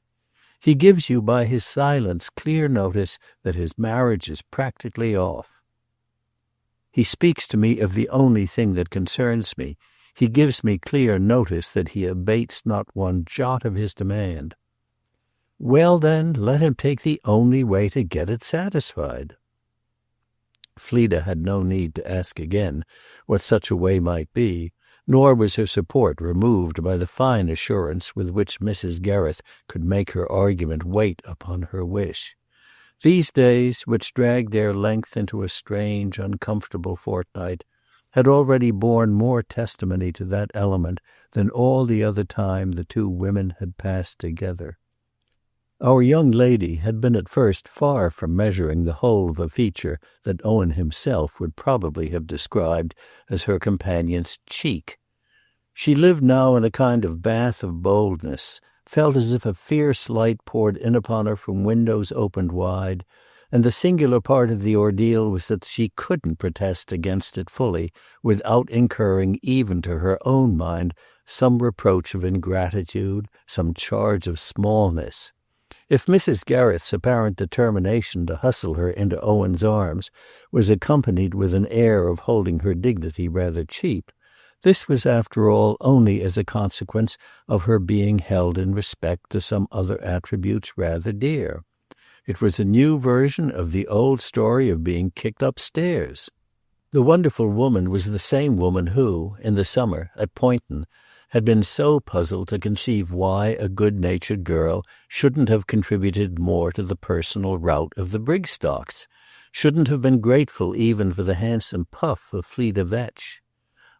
He gives you by his silence clear notice that his marriage is practically off. He speaks to me of the only thing that concerns me. He gives me clear notice that he abates not one jot of his demand. Well, then, let him take the only way to get it satisfied. Fleda had no need to ask again what such a way might be, nor was her support removed by the fine assurance with which Mrs. Gereth could make her argument wait upon her wish. These days, which dragged their length into a strange, uncomfortable fortnight, had already borne more testimony to that element than all the other time the two women had passed together. Our young lady had been at first far from measuring the whole of a feature that Owen himself would probably have described as her companion's cheek. She lived now in a kind of bath of boldness, felt as if a fierce light poured in upon her from windows opened wide, and the singular part of the ordeal was that she couldn't protest against it fully without incurring even to her own mind some reproach of ingratitude, some charge of smallness. If Mrs. Gereth's apparent determination to hustle her into Owen's arms was accompanied with an air of holding her dignity rather cheap, this was after all only as a consequence of her being held in respect to some other attributes rather dear. It was a new version of the old story of being kicked upstairs. The wonderful woman was the same woman who, in the summer, at Poynton, had been so puzzled to conceive why a good-natured girl shouldn't have contributed more to the personal rout of the Brigstocks, shouldn't have been grateful even for the handsome puff of Fleda Vetch.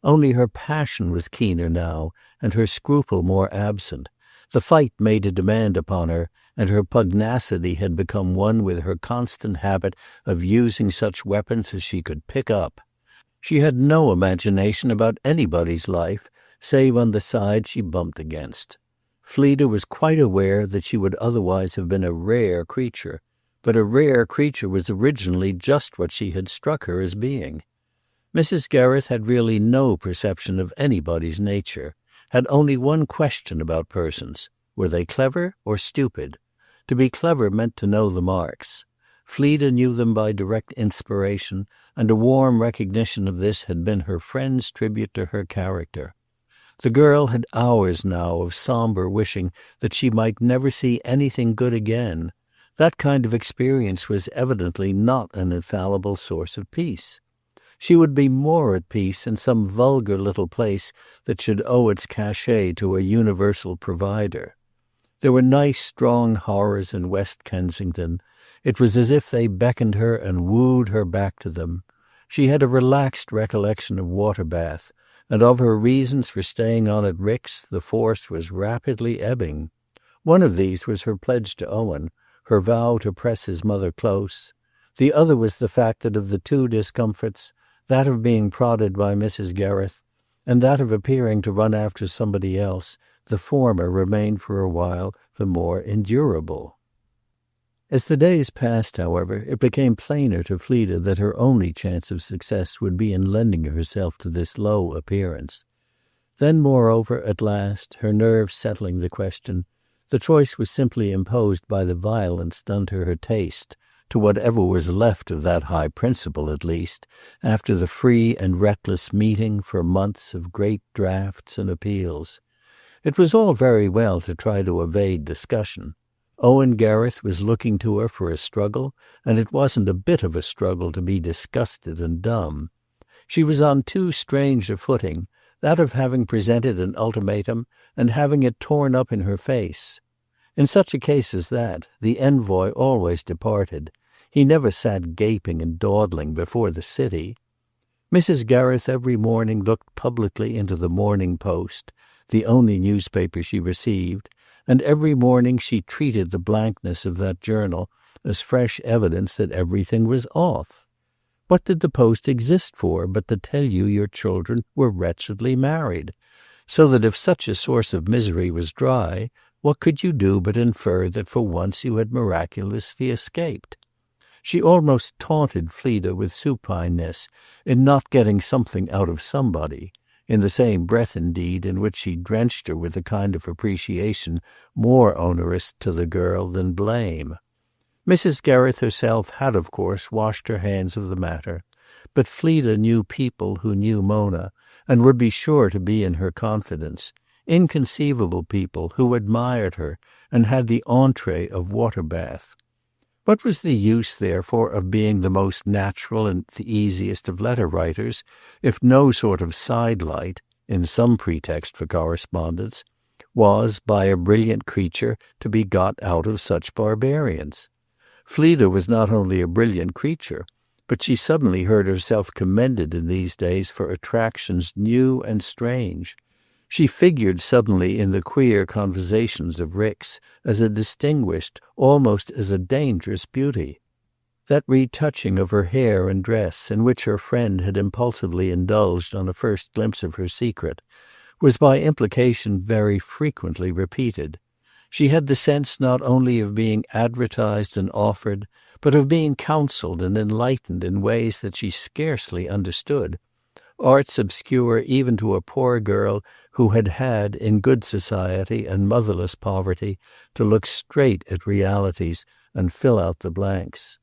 Only her passion was keener now, and her scruple more absent. The fight made a demand upon her, and her pugnacity had become one with her constant habit of using such weapons as she could pick up. She had no imagination about anybody's life, save on the side she bumped against. Fleda was quite aware that she would otherwise have been a rare creature, but a rare creature was originally just what she had struck her as being. Mrs. Gereth had really no perception of anybody's nature, had only one question about persons: were they clever or stupid? To be clever meant to know the marks. Fleda knew them by direct inspiration, and a warm recognition of this had been her friend's tribute to her character. The girl had hours now of somber wishing that she might never see anything good again. That kind of experience was evidently not an infallible source of peace. She would be more at peace in some vulgar little place that should owe its cachet to a universal provider. There were nice strong horrors in West Kensington. It was as if they beckoned her and wooed her back to them. She had a relaxed recollection of Waterbath, and of her reasons for staying on at Rick's the force was rapidly ebbing. One of these was her pledge to Owen, her vow to press his mother close. The other was the fact that of the two discomforts, that of being prodded by Mrs. Gereth, and that of appearing to run after somebody else, the former remained for a while the more endurable. As the days passed, however, it became plainer to Fleda that her only chance of success would be in lending herself to this low appearance. Then, moreover, at last, her nerves settling the question, the choice was simply imposed by the violence done to her taste, to whatever was left of that high principle at least, after the free and reckless meeting for months of great drafts and appeals. It was all very well to try to evade discussion. Owen Gereth was looking to her for a struggle, and it wasn't a bit of a struggle to be disgusted and dumb. She was on too strange a footing, that of having presented an ultimatum and having it torn up in her face. In such a case as that, the envoy always departed. He never sat gaping and dawdling before the city. Mrs. Gereth every morning looked publicly into the Morning Post, the only newspaper she received, and every morning she treated the blankness of that journal as fresh evidence that everything was off. What did the Post exist for but to tell you your children were wretchedly married? So that if such a source of misery was dry, what could you do but infer that for once you had miraculously escaped? She almost taunted Fleda with supineness in not getting something out of somebody, in the same breath indeed in which she drenched her with a kind of appreciation more onerous to the girl than blame. Mrs. Gereth herself had of course washed her hands of the matter, but Fleda knew people who knew Mona, and would be sure to be in her confidence, inconceivable people who admired her and had the entree of Waterbath. What was the use, therefore, of being the most natural and the easiest of letter-writers, if no sort of sidelight, in some pretext for correspondence, was, by a brilliant creature, to be got out of such barbarians? Fleda was not only a brilliant creature, but she suddenly heard herself commended in these days for attractions new and strange. She figured suddenly in the queer conversations of Rick's as a distinguished, almost as a dangerous beauty. That retouching of her hair and dress, in which her friend had impulsively indulged on a first glimpse of her secret, was by implication very frequently repeated. She had the sense not only of being advertised and offered, but of being counselled and enlightened in ways that she scarcely understood, arts obscure even to a poor girl who had had, in good society and motherless poverty, to look straight at realities and fill out the blanks.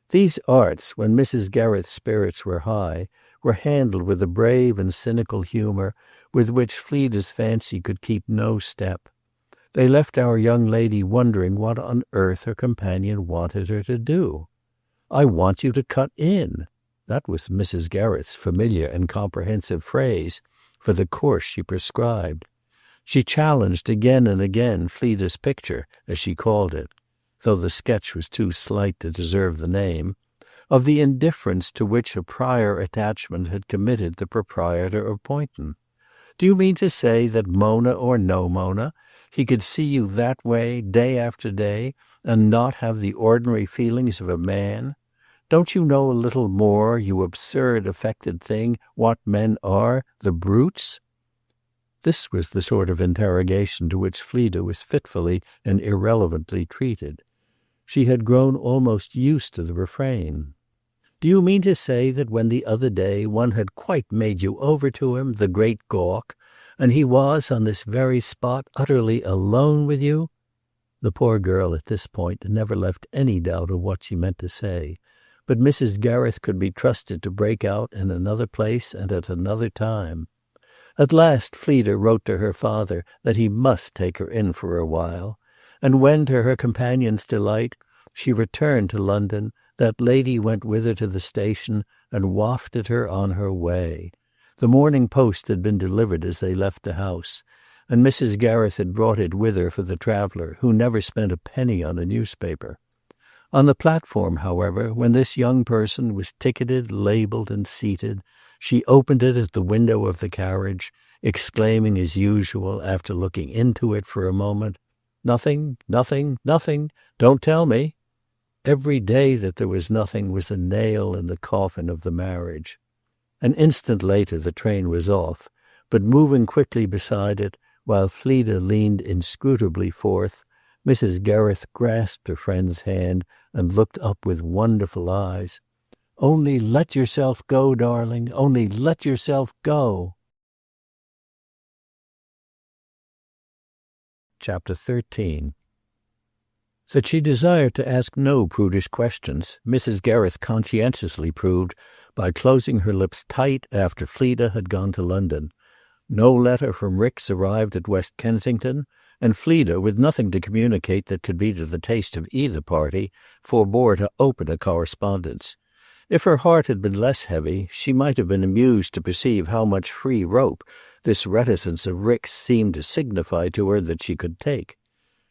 These arts, when Mrs. Gereth's spirits were high, were handled with a brave and cynical humour with which Fleda's fancy could keep no step. They left our young lady wondering what on earth her companion wanted her to do. "I want you to cut in." That was Mrs. Gereth's familiar and comprehensive phrase for the course she prescribed. She challenged again and again Fleda's picture, as she called it, though the sketch was too slight to deserve the name, of the indifference to which a prior attachment had committed the proprietor of Poynton. "Do you mean to say that, Mona or no Mona, he could see you that way day after day and not have the ordinary feelings of a man? Don't you know a little more, you absurd affected thing, what men are, the brutes?" This was the sort of interrogation to which Fleda was fitfully and irrelevantly treated. She had grown almost used to the refrain. "Do you mean to say that when the other day one had quite made you over to him, the great gawk, and he was on this very spot utterly alone with you?" The poor girl at this point never left any doubt of what she meant to say. But Mrs. Gereth could be trusted to break out in another place and at another time. At last Fleda wrote to her father that he must take her in for a while, and when, to her companion's delight, she returned to London, that lady went with her to the station and wafted her on her way. The morning post had been delivered as they left the house, and Mrs. Gereth had brought it with her for the traveller, who never spent a penny on a newspaper. On the platform, however, when this young person was ticketed, labelled, and seated, she opened it at the window of the carriage, exclaiming as usual, after looking into it for a moment, "Nothing, nothing, nothing! Don't tell me!" Every day that there was nothing was a nail in the coffin of the marriage. An instant later the train was off, but moving quickly beside it, while Fleda leaned inscrutably forth, Mrs. Gereth grasped her friend's hand and looked up with wonderful eyes. "Only let yourself go, darling, only let yourself go." Chapter 13. That she desired to ask no prudish questions, Mrs. Gereth conscientiously proved by closing her lips tight after Fleda had gone to London. No letter from Rix arrived at West Kensington, and Fleda, with nothing to communicate that could be to the taste of either party, forbore to open a correspondence. If her heart had been less heavy, she might have been amused to perceive how much free rope this reticence of Rix seemed to signify to her that she could take.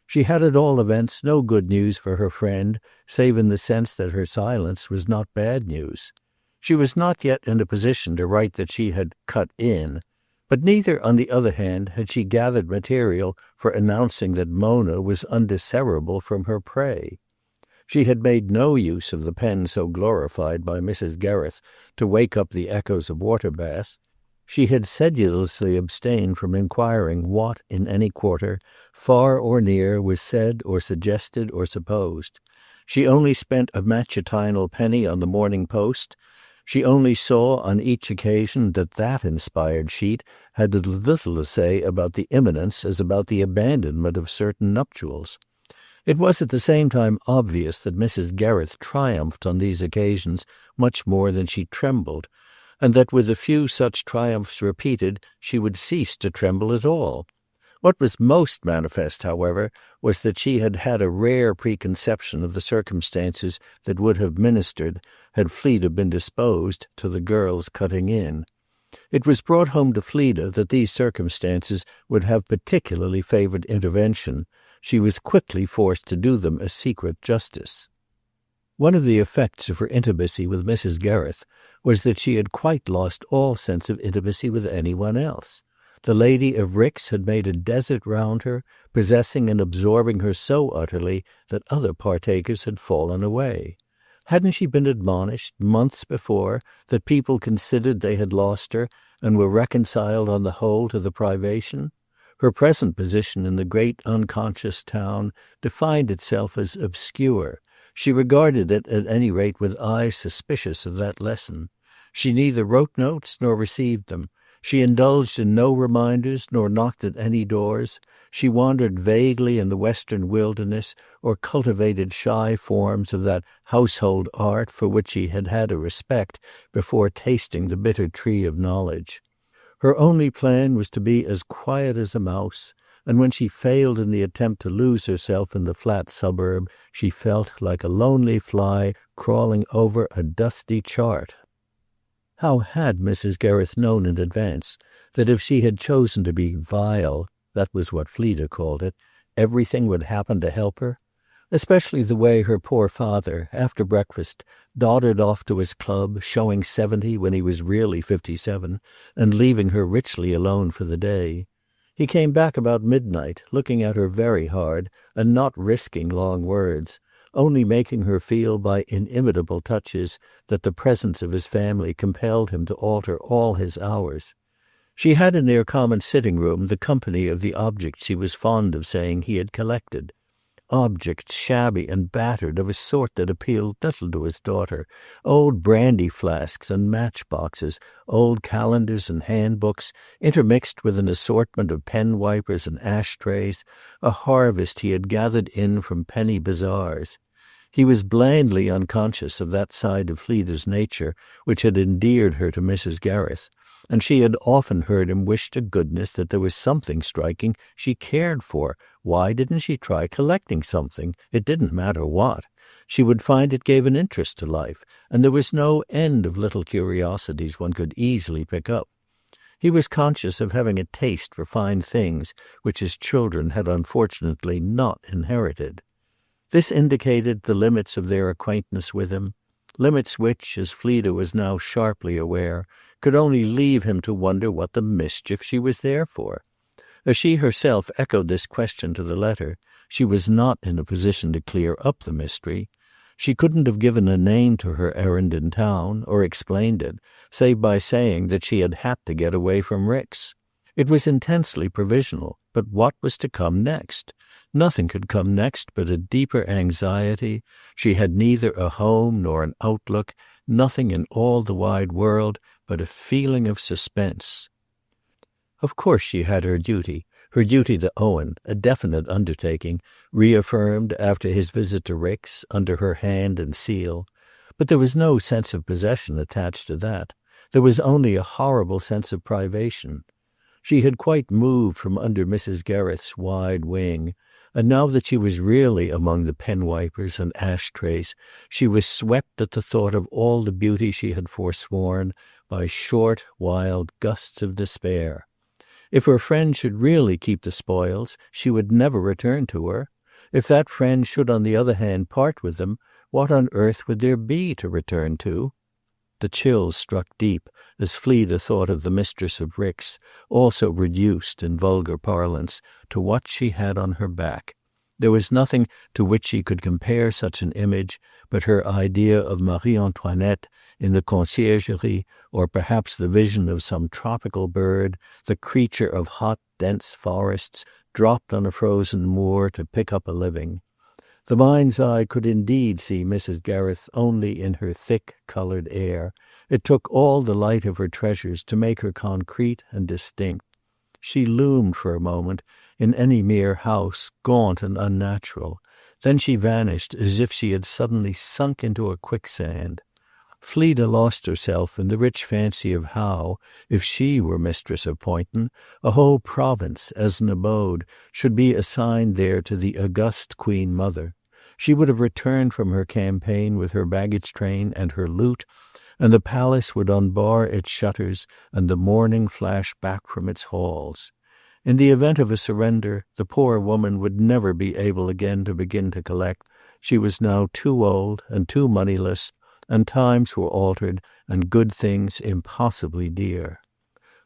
She had at all events no good news for her friend, save in the sense that her silence was not bad news. She was not yet in a position to write that she had "cut in," but neither, on the other hand, had she gathered material for announcing that Mona was undiscernible from her prey. She had made no use of the pen so glorified by Mrs. Gereth to wake up the echoes of Waterbath. She had sedulously abstained from inquiring what, in any quarter, far or near, was said or suggested or supposed. She only spent a matutinal penny on the Morning Post. She only saw on each occasion that inspired sheet had as little to say about the imminence as about the abandonment of certain nuptials. It was at the same time obvious that Mrs. Gereth triumphed on these occasions much more than she trembled, and that with a few such triumphs repeated she would cease to tremble at all. What was most manifest, however, was that she had had a rare preconception of the circumstances that would have ministered, had Fleda been disposed, to the girl's cutting in. It was brought home to Fleda that these circumstances would have particularly favoured intervention. She was quickly forced to do them a secret justice. One of the effects of her intimacy with Mrs. Gereth was that she had quite lost all sense of intimacy with anyone else. The lady of Rix had made a desert round her, possessing and absorbing her so utterly that other partakers had fallen away. Hadn't she been admonished, months before, that people considered they had lost her and were reconciled on the whole to the privation? Her present position in the great unconscious town defined itself as obscure. She regarded it at any rate with eyes suspicious of that lesson. She neither wrote notes nor received them. She indulged in no reminders nor knocked at any doors. She wandered vaguely in the western wilderness, or cultivated shy forms of that household art for which she had had a respect before tasting the bitter tree of knowledge. Her only plan was to be as quiet as a mouse, and when she failed in the attempt to lose herself in the flat suburb, she felt like a lonely fly crawling over a dusty chart. How had Mrs. Gereth known in advance that if she had chosen to be vile, that was what Fleda called it, everything would happen to help her? Especially the way her poor father, after breakfast, doddered off to his club, showing 70 when he was really 57, and leaving her richly alone for the day. He came back about midnight, looking at her very hard, and not risking long words, only making her feel by inimitable touches that the presence of his family compelled him to alter all his hours. She had in their common sitting-room the company of the objects he was fond of saying he had collected. objects shabby and battered, of a sort that appealed little to his daughter, old brandy flasks and matchboxes, old calendars and handbooks, intermixed with an assortment of pen wipers and ashtrays, a harvest he had gathered in from penny bazaars. He was blandly unconscious of that side of Fleda's nature which had endeared her to Mrs. Gereth, and she had often heard him wish to goodness that there was something striking she cared for. Why didn't she try collecting something? It didn't matter what. She would find it gave an interest to life, and there was no end of little curiosities one could easily pick up. He was conscious of having a taste for fine things which his children had unfortunately not inherited. This indicated the limits of their acquaintance with him, limits which, as Fleda was now sharply aware, could only leave him to wonder what the mischief she was there for. As she herself echoed this question to the letter, she was not in a position to clear up the mystery. She couldn't have given a name to her errand in town, or explained it, save by saying that she had to get away from Rick's. It was intensely provisional, but what was to come next? Nothing could come next but a deeper anxiety. She had neither a home nor an outlook, nothing in all the wide world but a feeling of suspense. Of course she had her duty to Owen, a definite undertaking, reaffirmed after his visit to Rick's, under her hand and seal. But there was no sense of possession attached to that. There was only a horrible sense of privation. She had quite moved from under Mrs. Gereth's wide wing, and now that she was really among the pen-wipers and ashtrays, she was swept at the thought of all the beauty she had forsworn by short, wild gusts of despair. If her friend should really keep the spoils, she would never return to her. If that friend should, on the other hand, part with them, what on earth would there be to return to? The chills struck deep as Fleda thought of the mistress of Rick's, also reduced, in vulgar parlance, to what she had on her back. There was nothing to which she could compare such an image but her idea of Marie Antoinette in the conciergerie, or perhaps the vision of some tropical bird, the creature of hot, dense forests, dropped on a frozen moor to pick up a living. The mind's eye could indeed see Mrs. Gereth only in her thick, coloured air. It took all the light of her treasures to make her concrete and distinct. She loomed for a moment in any mere house, gaunt and unnatural. Then she vanished as if she had suddenly sunk into a quicksand. Fleda lost herself in the rich fancy of how, if she were mistress of Poynton, a whole province, as an abode, should be assigned there to the august Queen Mother. She would have returned from her campaign with her baggage train and her loot, and the palace would unbar its shutters and the morning flash back from its halls. In the event of a surrender, the poor woman would never be able again to begin to collect. She was now too old and too moneyless, and times were altered, and good things impossibly dear.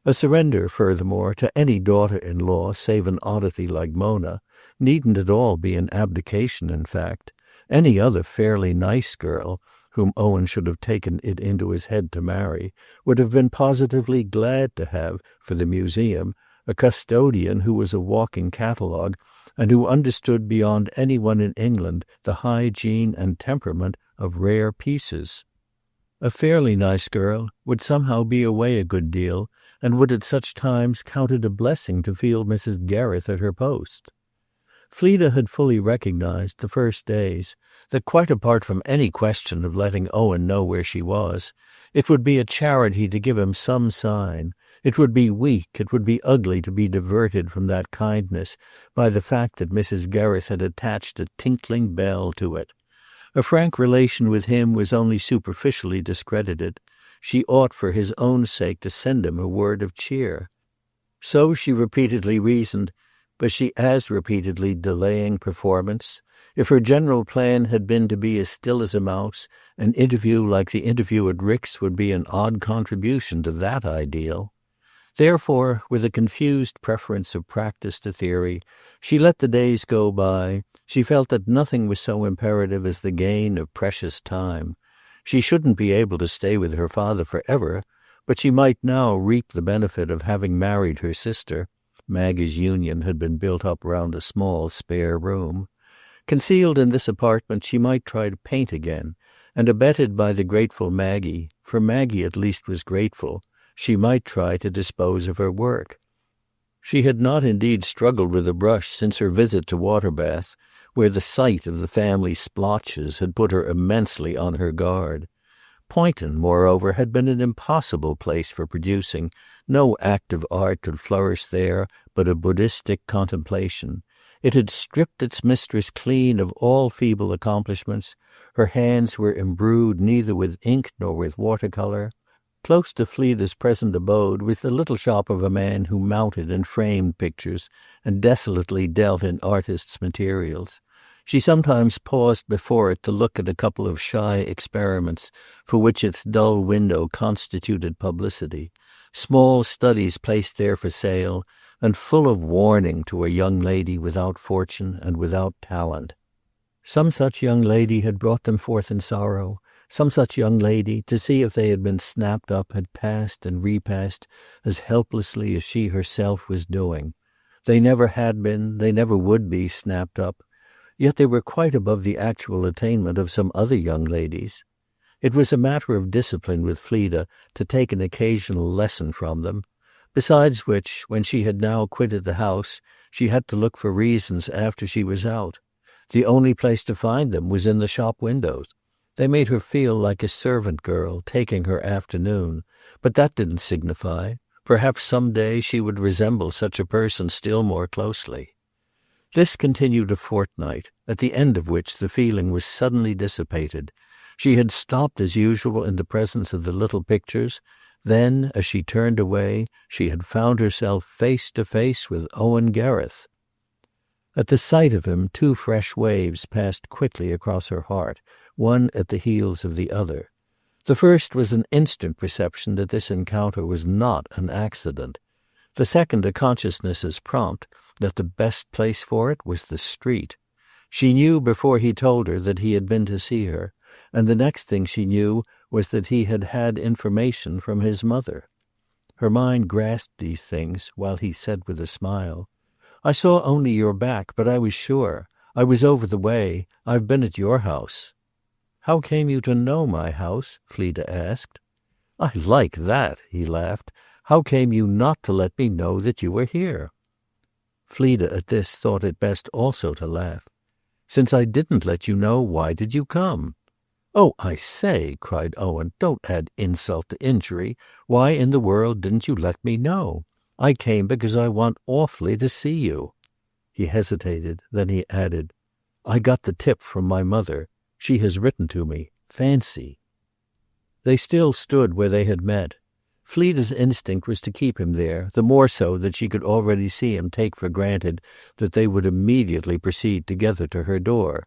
A surrender, furthermore, to any daughter-in-law save an oddity like Mona, needn't at all be an abdication, in fact. Any other fairly nice girl, whom Owen should have taken it into his head to marry, would have been positively glad to have, for the museum, a custodian who was a walking catalogue, and who understood beyond anyone in England the hygiene and temperament of rare pieces. A fairly nice girl would somehow be away a good deal, and would at such times count it a blessing to feel Mrs. Gereth at her post. Fleda had fully recognized, the first days, that quite apart from any question of letting Owen know where she was, it would be a charity to give him some sign. It would be weak, it would be ugly to be diverted from that kindness by the fact that Mrs. Gereth had attached a tinkling bell to it. A frank relation with him was only superficially discredited. She ought for his own sake to send him a word of cheer. So she repeatedly reasoned, but she as repeatedly delaying performance. If her general plan had been to be as still as a mouse, an interview like the interview at Rick's would be an odd contribution to that ideal. Therefore, with a confused preference of practice to theory, she let the days go by. She felt that nothing was so imperative as the gain of precious time. She shouldn't be able to stay with her father forever, but she might now reap the benefit of having married her sister. Maggie's union had been built up round a small spare room. Concealed in this apartment, she might try to paint again, and abetted by the grateful Maggie, for Maggie at least was grateful, she might try to dispose of her work. She had not indeed struggled with a brush since her visit to Waterbath, where the sight of the family splotches had put her immensely on her guard. Poynton, moreover, had been an impossible place for producing. No active art could flourish there but a Buddhistic contemplation. It had stripped its mistress clean of all feeble accomplishments. Her hands were imbrued neither with ink nor with watercolor. Close to Fleda's present abode was the little shop of a man who mounted and framed pictures and desolately dealt in artists' materials. She sometimes paused before it to look at a couple of shy experiments for which its dull window constituted publicity, small studies placed there for sale, and full of warning to a young lady without fortune and without talent. Some such young lady had brought them forth in sorrow. Some such young lady, to see if they had been snapped up, had passed and repassed as helplessly as she herself was doing. They never had been, they never would be snapped up. Yet they were quite above the actual attainment of some other young ladies. It was a matter of discipline with Fleda to take an occasional lesson from them. Besides which, when she had now quitted the house, she had to look for reasons after she was out. The only place to find them was in the shop windows. They made her feel like a servant girl taking her afternoon, but that didn't signify. Perhaps some day she would resemble such a person still more closely. This continued a fortnight, at the end of which the feeling was suddenly dissipated. She had stopped as usual in the presence of the little pictures. Then, as she turned away, she had found herself face to face with Owen Gereth. At the sight of him, two fresh waves passed quickly across her heart, one at the heels of the other. The first was an instant perception that this encounter was not an accident. The second a consciousness as prompt that the best place for it was the street. She knew before he told her that he had been to see her, and the next thing she knew was that he had had information from his mother. Her mind grasped these things while he said with a smile, "I saw only your back, but I was sure. I was over the way. I've been at your house." "How came you to know my house?" Fleda asked. "I like that," he laughed. "How came you not to let me know that you were here?" Fleda at this thought it best also to laugh. "Since I didn't let you know, why did you come?" "Oh, I say," cried Owen, "don't add insult to injury. Why in the world didn't you let me know? I came because I want awfully to see you." He hesitated, then he added, "I got the tip from my mother. She has written to me. Fancy." They still stood where they had met. Fleda's instinct was to keep him there, the more so that she could already see him take for granted that they would immediately proceed together to her door.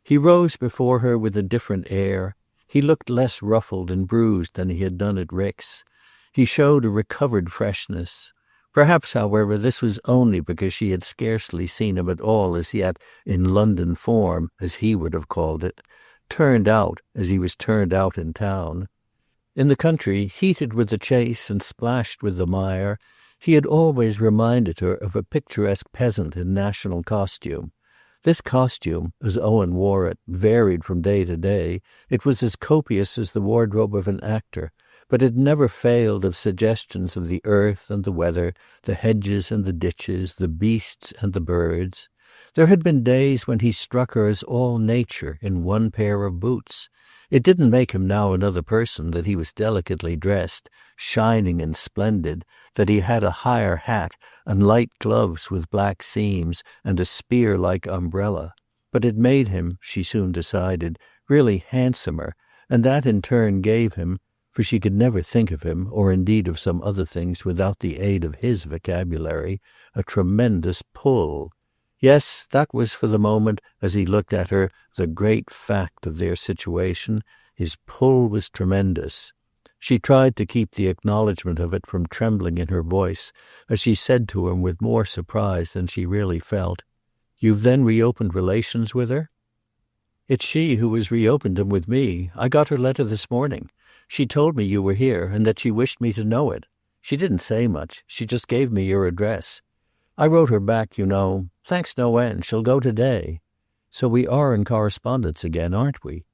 He rose before her with a different air. He looked less ruffled and bruised than he had done at Rick's. He showed a recovered freshness. Perhaps, however, this was only because she had scarcely seen him at all as yet in London form, as he would have called it, turned out as he was turned out in town. In the country, heated with the chase and splashed with the mire, he had always reminded her of a picturesque peasant in national costume. This costume, as Owen wore it, varied from day to day. It was as copious as the wardrobe of an actor, but it never failed of suggestions of the earth and the weather, the hedges and the ditches, the beasts and the birds. There had been days when he struck her as all nature in one pair of boots. It didn't make him now another person that he was delicately dressed, shining and splendid, that he had a higher hat and light gloves with black seams and a spear-like umbrella. But it made him, she soon decided, really handsomer, and that in turn gave him, for she could never think of him, or indeed of some other things, without the aid of his vocabulary, a tremendous pull. Yes, that was for the moment, as he looked at her, the great fact of their situation. His pull was tremendous. She tried to keep the acknowledgment of it from trembling in her voice, as she said to him with more surprise than she really felt, "You've then reopened relations with her?" "It's she who has reopened them with me. I got her letter this morning. She told me you were here and that she wished me to know it. She didn't say much. She just gave me your address. I wrote her back, you know. Thanks no end. She'll go today." So we are in correspondence again, aren't we?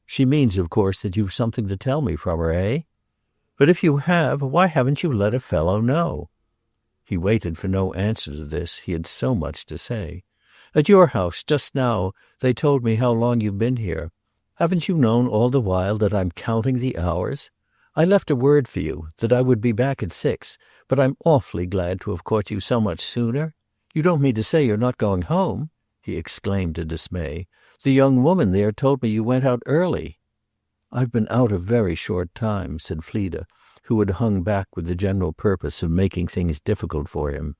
She means, of course, that you've something to tell me from her, eh? But if you have, why haven't you let a fellow know?" He waited for no answer to this. He had so much to say. "At your house, just now, they told me how long you've been here. Haven't you known all the while that I'm counting the hours? I left a word for you, that I would be back at 6, but I'm awfully glad to have caught you so much sooner. You don't mean to say you're not going home?" he exclaimed in dismay. "The young woman there told me you went out early." "I've been out a very short time," said Fleda, who had hung back with the general purpose of making things difficult for him.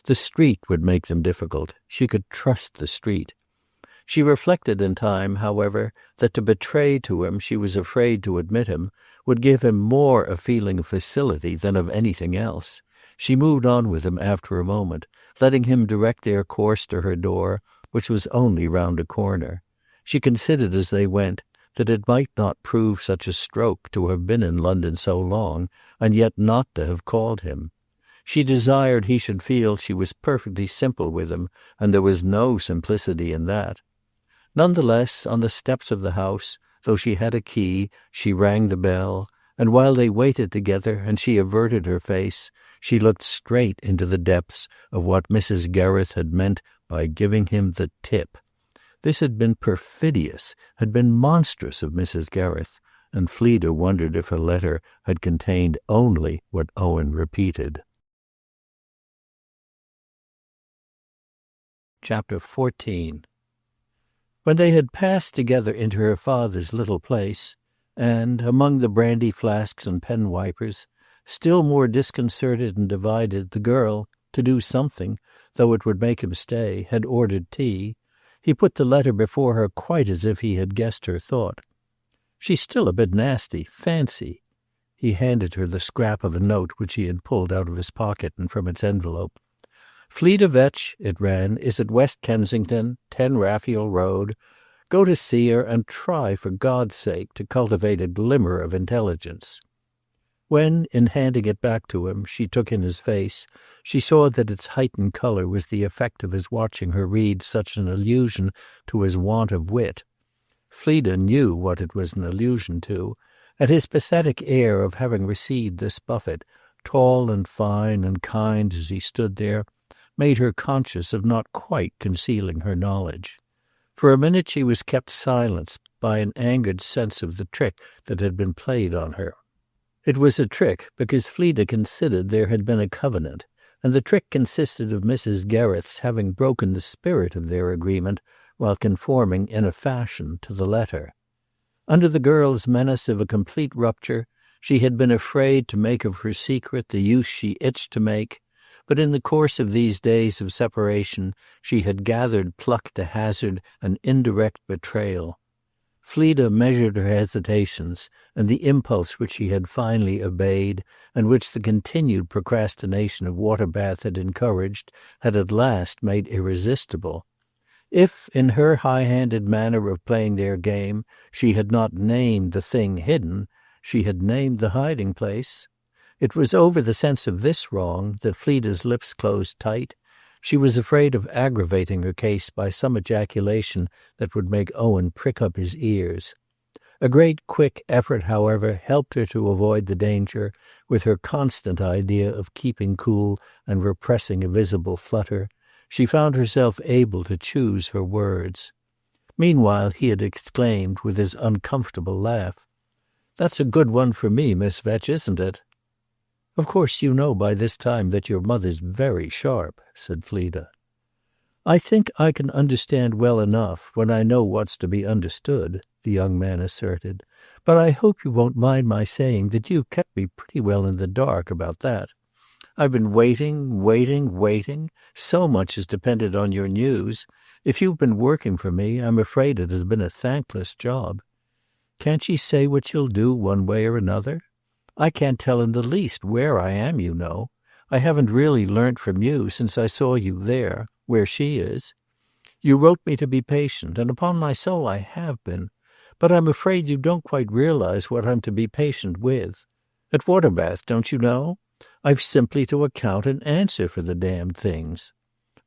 The street would make them difficult. She could trust the street. She reflected in time, however, that to betray to him she was afraid to admit him would give him more a feeling of facility than of anything else. She moved on with him after a moment, letting him direct their course to her door, which was only round a corner. She considered as they went that it might not prove such a stroke to have been in London so long, and yet not to have called him. She desired he should feel she was perfectly simple with him, and there was no simplicity in that. None the less, on the steps of the house, though she had a key, she rang the bell, and while they waited together and she averted her face, she looked straight into the depths of what Mrs. Gereth had meant by giving him the tip. This had been perfidious, had been monstrous of Mrs. Gereth, and Fleda wondered if her letter had contained only what Owen repeated. Chapter 14. When they had passed together into her father's little place, and, among the brandy flasks and pen wipers, still more disconcerted and divided, the girl, to do something, though it would make him stay, had ordered tea, he put the letter before her quite as if he had guessed her thought. "She's still a bit nasty. Fancy." He handed her the scrap of a note which he had pulled out of his pocket and from its envelope. "Fleda Vetch," it ran, "is at West Kensington, 10 Raphael Road. Go to see her and try, for God's sake, to cultivate a glimmer of intelligence." When, in handing it back to him, she took in his face, she saw that its heightened colour was the effect of his watching her read such an allusion to his want of wit. Fleda knew what it was an allusion to, and his pathetic air of having received this buffet, tall and fine and kind as he stood there, made her conscious of not quite concealing her knowledge. For a minute she was kept silent by an angered sense of the trick that had been played on her. It was a trick because Fleda considered there had been a covenant, and the trick consisted of Mrs. Gereth's having broken the spirit of their agreement while conforming in a fashion to the letter. Under the girl's menace of a complete rupture, she had been afraid to make of her secret the use she itched to make, but in the course of these days of separation she had gathered pluck to hazard an indirect betrayal. Fleda measured her hesitations, and the impulse which she had finally obeyed, and which the continued procrastination of Waterbath had encouraged, had at last made irresistible. If, in her high-handed manner of playing their game, she had not named the thing hidden, she had named the hiding-place. It was over the sense of this wrong that Fleda's lips closed tight. She was afraid of aggravating her case by some ejaculation that would make Owen prick up his ears. A great quick effort, however, helped her to avoid the danger, with her constant idea of keeping cool and repressing a visible flutter. She found herself able to choose her words. Meanwhile he had exclaimed, with his uncomfortable laugh, "That's a good one for me, Miss Vetch, isn't it?" "Of course you know by this time that your mother's very sharp," said Fleda. "I think I can understand well enough when I know what's to be understood," the young man asserted. "But I hope you won't mind my saying that you've kept me pretty well in the dark about that. I've been waiting. So much has depended on your news. If you've been working for me, I'm afraid it has been a thankless job. Can't she say what you'll do one way or another? I can't tell in the least where I am, you know. I haven't really learnt from you since I saw you there, where she is. You wrote me to be patient, and upon my soul I have been. But I'm afraid you don't quite realize what I'm to be patient with. At Waterbath, don't you know? I've simply to account and answer for the damned things.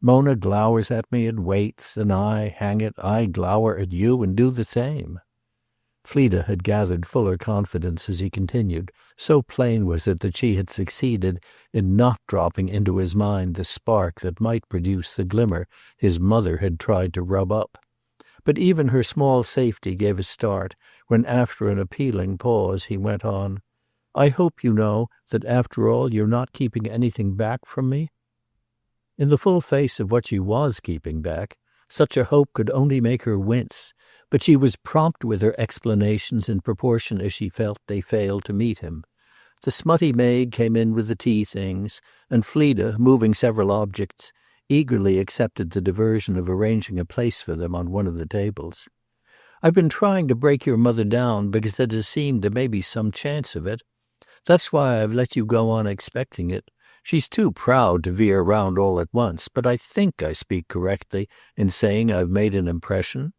Mona glowers at me and waits, and hang it, I glower at you and do the same." Fleda had gathered fuller confidence as he continued. So plain was it that she had succeeded in not dropping into his mind the spark that might produce the glimmer his mother had tried to rub up. But even her small safety gave a start when, after an appealing pause, he went on, "I hope you know that after all you're not keeping anything back from me?" In the full face of what she was keeping back, such a hope could only make her wince, but she was prompt with her explanations in proportion as she felt they failed to meet him. The smutty maid came in with the tea things, and Fleda, moving several objects, eagerly accepted the diversion of arranging a place for them on one of the tables. "I've been trying to break your mother down because it has seemed there may be some chance of it. That's why I've let you go on expecting it. She's too proud to veer round all at once, but I think I speak correctly in saying I've made an impression."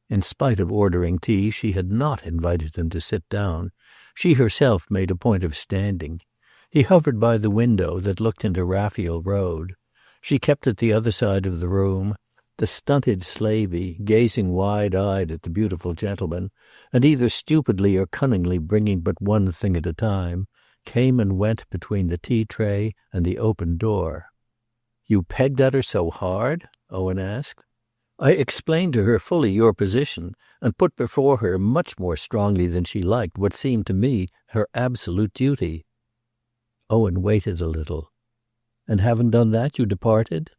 In spite of ordering tea, she had not invited him to sit down. She herself made a point of standing. He hovered by the window that looked into Raphael Road. She kept at the other side of the room, the stunted slavey, gazing wide-eyed at the beautiful gentleman, and either stupidly or cunningly bringing but one thing at a time, came and went between the tea-tray and the open door. "You pegged at her so hard?" Owen asked. "I explained to her fully your position, and put before her much more strongly than she liked what seemed to me her absolute duty." Owen waited a little. "And having done that, you departed?"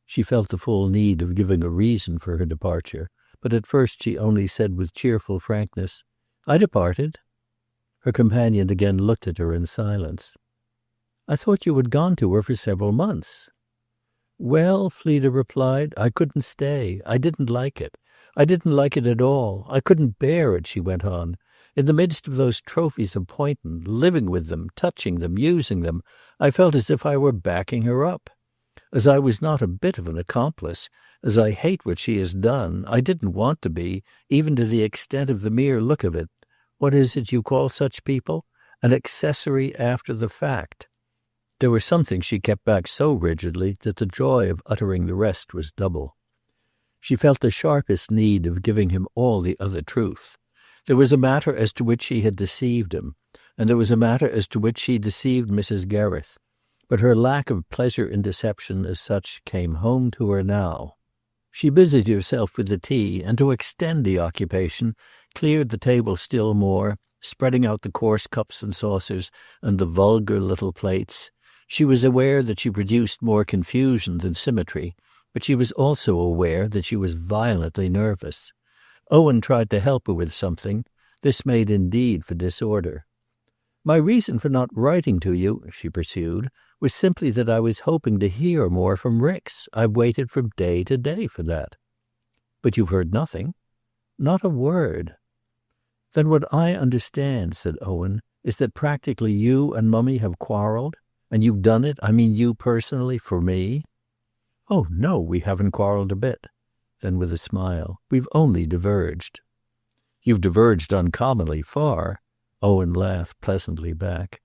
She felt the full need of giving a reason for her departure, but at first she only said with cheerful frankness, "I departed." Her companion again looked at her in silence. "I thought you had gone to her for several months." "Well," Fleda replied, "I couldn't stay. I didn't like it. I didn't like it at all. I couldn't bear it," she went on. "In the midst of those trophies of Poynton, living with them, touching them, using them, I felt as if I were backing her up. As I was not a bit of an accomplice, as I hate what she has done, I didn't want to be, even to the extent of the mere look of it. What is it you call such people? An accessory after the fact." There were some things she kept back so rigidly that the joy of uttering the rest was double. She felt the sharpest need of giving him all the other truth. There was a matter as to which she had deceived him, and there was a matter as to which she deceived Mrs. Gereth. But her lack of pleasure in deception as such came home to her now. She busied herself with the tea, and to extend the occupation, cleared the table still more, spreading out the coarse cups and saucers and the vulgar little plates. She was aware that she produced more confusion than symmetry, but she was also aware that she was violently nervous. Owen tried to help her with something. This made indeed for disorder. "My reason for not writing to you," she pursued, "was simply that I was hoping to hear more from Rix. I've waited from day to day for that." "But you've heard nothing?" "Not a word." "Then what I understand," said Owen, "is that practically you and Mummy have quarreled? And you've done it, I mean you personally, for me?" "Oh, no, we haven't quarreled a bit." Then with a smile, "We've only diverged." "You've diverged uncommonly far." Owen laughed pleasantly back.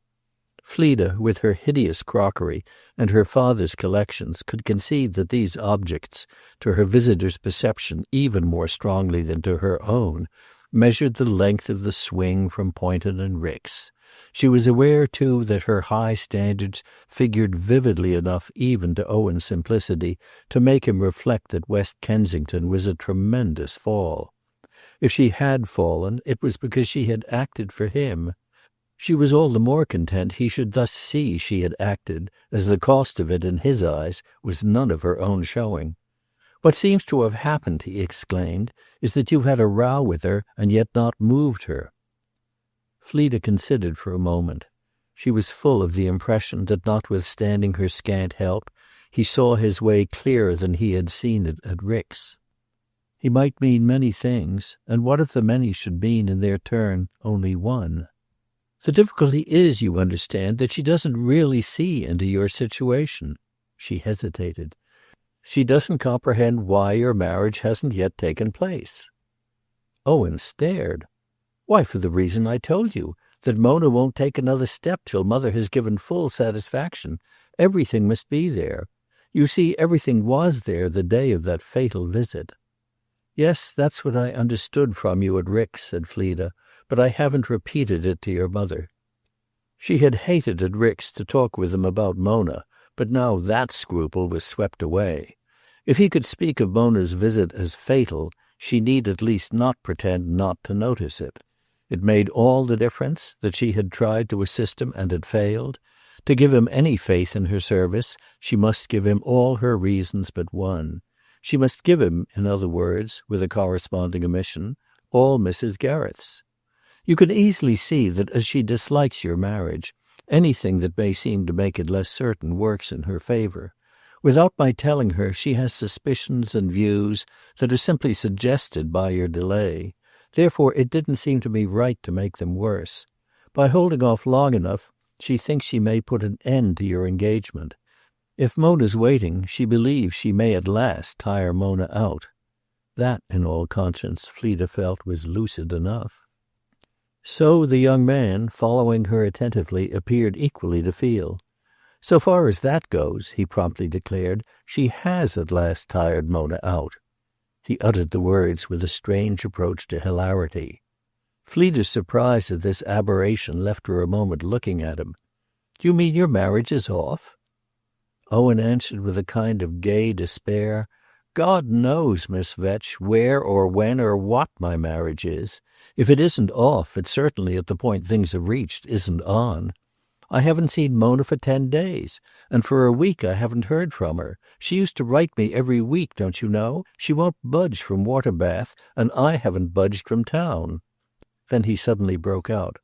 Fleda, with her hideous crockery and her father's collections, could concede that these objects, to her visitor's perception even more strongly than to her own, measured the length of the swing from Poynton and Rix. She was aware, too, that her high standards figured vividly enough even to Owen's simplicity to make him reflect that West Kensington was a tremendous fall. If she had fallen, it was because she had acted for him. She was all the more content he should thus see she had acted, as the cost of it, in his eyes, was none of her own showing. "What seems to have happened," he exclaimed, "is that you've had a row with her and yet not moved her." Fleda considered for a moment. She was full of the impression that, notwithstanding her scant help, he saw his way clearer than he had seen it at Rix. He might mean many things, and what if the many should mean in their turn only one? "The difficulty is, you understand, that she doesn't really see into your situation." She hesitated. "She doesn't comprehend why your marriage hasn't yet taken place." Owen stared. "Why, for the reason I told you, that Mona won't take another step till Mother has given full satisfaction. Everything must be there. You see, everything was there the day of that fatal visit." "Yes, that's what I understood from you at Rick's," said Fleda, "but I haven't repeated it to your mother." She had hated at Rick's to talk with him about Mona, but now that scruple was swept away. If he could speak of Mona's visit as fatal, she need at least not pretend not to notice it. It made all the difference that she had tried to assist him and had failed. To give him any faith in her service, she must give him all her reasons but one. She must give him, in other words, with a corresponding omission, all Mrs. Gereth's. You can easily see that as she dislikes your marriage, anything that may seem to make it less certain works in her favor. Without my telling her, she has suspicions and views that are simply suggested by your delay. Therefore it didn't seem to me right to make them worse. By holding off long enough, she thinks she may put an end to your engagement. If Mona's waiting, she believes she may at last tire Mona out. That, in all conscience, Fleda felt was lucid enough. So the young man, following her attentively, appeared equally to feel. "So far as that goes," he promptly declared, "she has at last tired Mona out." He uttered the words with a strange approach to hilarity. Fleda's surprise at this aberration left her a moment looking at him. "Do you mean your marriage is off?" Owen answered with a kind of gay despair. "God knows, Miss Vetch, where or when or what my marriage is. If it isn't off, it certainly, at the point things have reached, isn't on. I haven't seen Mona for 10 days, and for a week I haven't heard from her. She used to write me every week, don't you know? She won't budge from Waterbath, and I haven't budged from town." Then he suddenly broke out.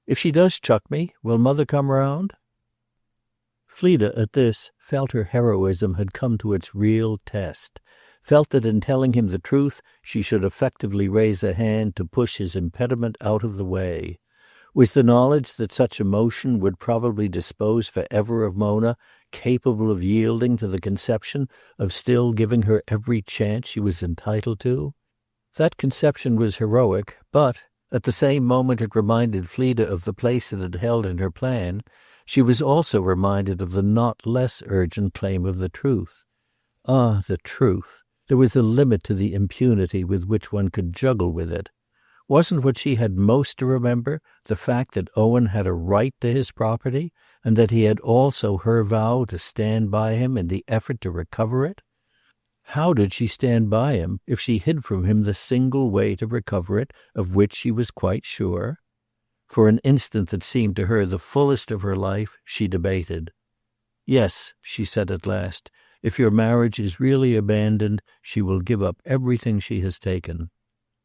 "If she does chuck me, will Mother come round?" Fleda, at this, felt her heroism had come to its real test, felt that in telling him the truth she should effectively raise a hand to push his impediment out of the way. Was the knowledge that such emotion would probably dispose forever of Mona capable of yielding to the conception of still giving her every chance she was entitled to? That conception was heroic, but, at the same moment it reminded Fleda of the place it had held in her plan, she was also reminded of the not less urgent claim of the truth. Ah, the truth! There was a limit to the impunity with which one could juggle with it. Wasn't what she had most to remember the fact that Owen had a right to his property, and that he had also her vow to stand by him in the effort to recover it? How did she stand by him if she hid from him the single way to recover it of which she was quite sure? For an instant that seemed to her the fullest of her life, she debated. "Yes," she said at last, "if your marriage is really abandoned, she will give up everything she has taken."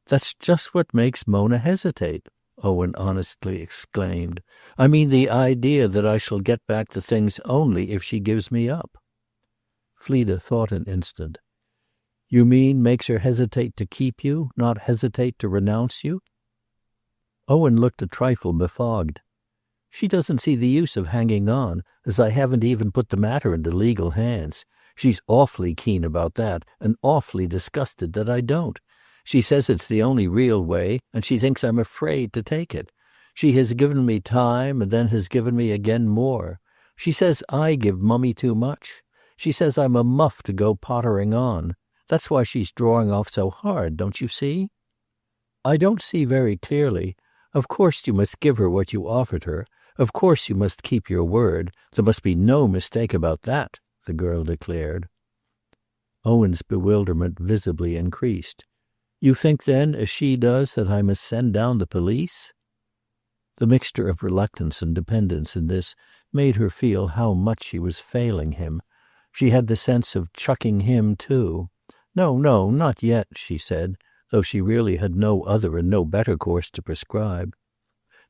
"That's just what makes Mona hesitate," Owen honestly exclaimed. "I mean the idea that I shall get back the things only if she gives me up." Fleda thought an instant. "You mean makes her hesitate to keep you, not hesitate to renounce you?" Owen looked a trifle befogged. "She doesn't see the use of hanging on, as I haven't even put the matter into legal hands. She's awfully keen about that, and awfully disgusted that I don't. She says it's the only real way, and she thinks I'm afraid to take it. She has given me time, and then has given me again more. She says I give Mummy too much. She says I'm a muff to go pottering on. That's why she's drawing off so hard, don't you see?" "I don't see very clearly. Of course you must give her what you offered her. Of course you must keep your word. There must be no mistake about that," the girl declared. Owen's bewilderment visibly increased. "You think then, as she does, that I must send down the police?" The mixture of reluctance and dependence in this made her feel how much she was failing him. She had the sense of chucking him too. "No, not yet," she said, though she really had no other and no better course to prescribe.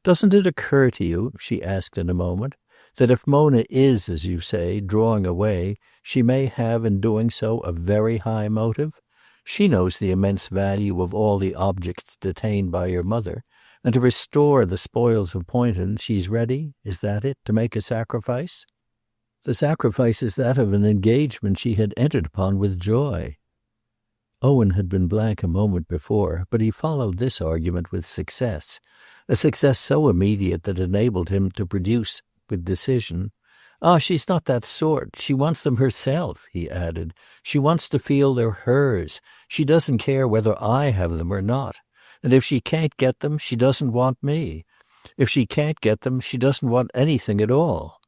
"Doesn't it occur to you," she asked in a moment, "that if Mona is, as you say, drawing away, she may have in doing so a very high motive? She knows the immense value of all the objects detained by your mother, and to restore the spoils of Poynton she's ready, is that it, to make a sacrifice? The sacrifice is that of an engagement she had entered upon with joy." Owen had been blank a moment before, but he followed this argument with success, a success so immediate that enabled him to produce with decision, "Ah, she's not that sort. She wants them herself," he added. "She wants to feel they're hers. She doesn't care whether I have them or not. And if she can't get them, she doesn't want me. If she can't get them, she doesn't want anything at all."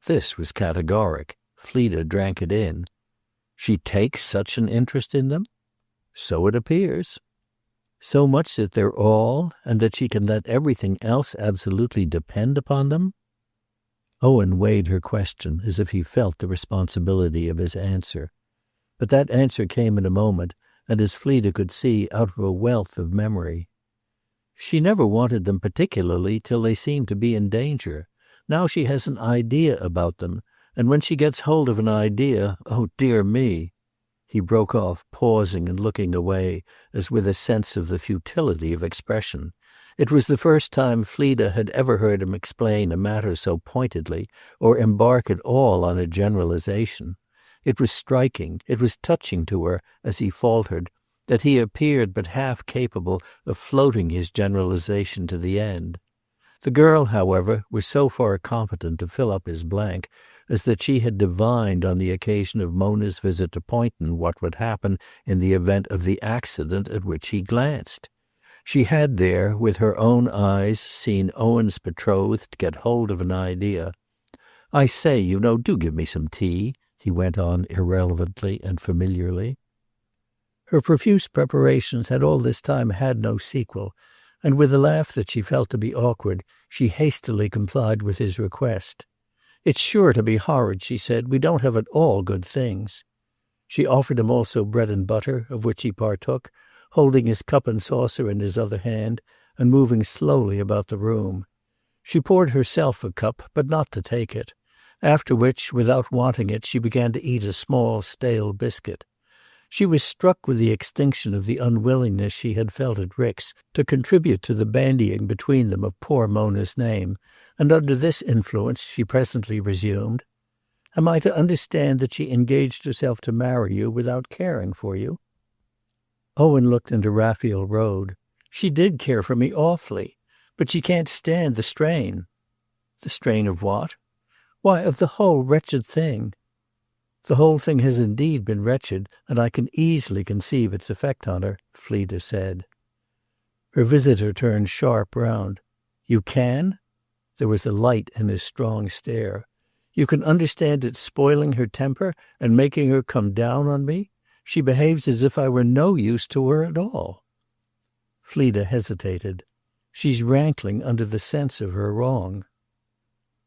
This was categoric. Fleda drank it in. "She takes such an interest in them?" "So it appears." "So much that they're all, and that she can let everything else absolutely depend upon them?" Owen weighed her question as if he felt the responsibility of his answer. But that answer came in a moment, and as Fleda could see, out of a wealth of memory. "She never wanted them particularly till they seemed to be in danger. Now she has an idea about them, and when she gets hold of an idea, oh dear me!" He broke off, pausing and looking away, as with a sense of the futility of expression. It was the first time Fleda had ever heard him explain a matter so pointedly, or embark at all on a generalization. It was striking, it was touching to her, as he faltered, that he appeared but half capable of floating his generalization to the end. The girl, however, was so far competent to fill up his blank as that she had divined on the occasion of Mona's visit to Poynton what would happen in the event of the accident at which he glanced. She had there, with her own eyes, seen Owen's betrothed get hold of an idea. "I say, you know, do give me some tea," he went on irrelevantly and familiarly. Her profuse preparations had all this time had no sequel, and with a laugh that she felt to be awkward, she hastily complied with his request. "It's sure to be horrid," she said. "We don't have at all good things." She offered him also bread and butter, of which he partook, holding his cup and saucer in his other hand, and moving slowly about the room. She poured herself a cup, but not to take it, after which, without wanting it, she began to eat a small stale biscuit. She was struck with the extinction of the unwillingness she had felt at Rick's to contribute to the bandying between them of poor Mona's name, and under this influence she presently resumed, "Am I to understand that she engaged herself to marry you without caring for you?" Owen looked into Raphael Road. "She did care for me awfully, but she can't stand the strain." "The strain of what?" "Why, of the whole wretched thing." "The whole thing has indeed been wretched, and I can easily conceive its effect on her," Fleda said. Her visitor turned sharp round. "You can?" There was a light in his strong stare. "You can understand it spoiling her temper and making her come down on me? She behaves as if I were no use to her at all." Fleda hesitated. "She's rankling under the sense of her wrong."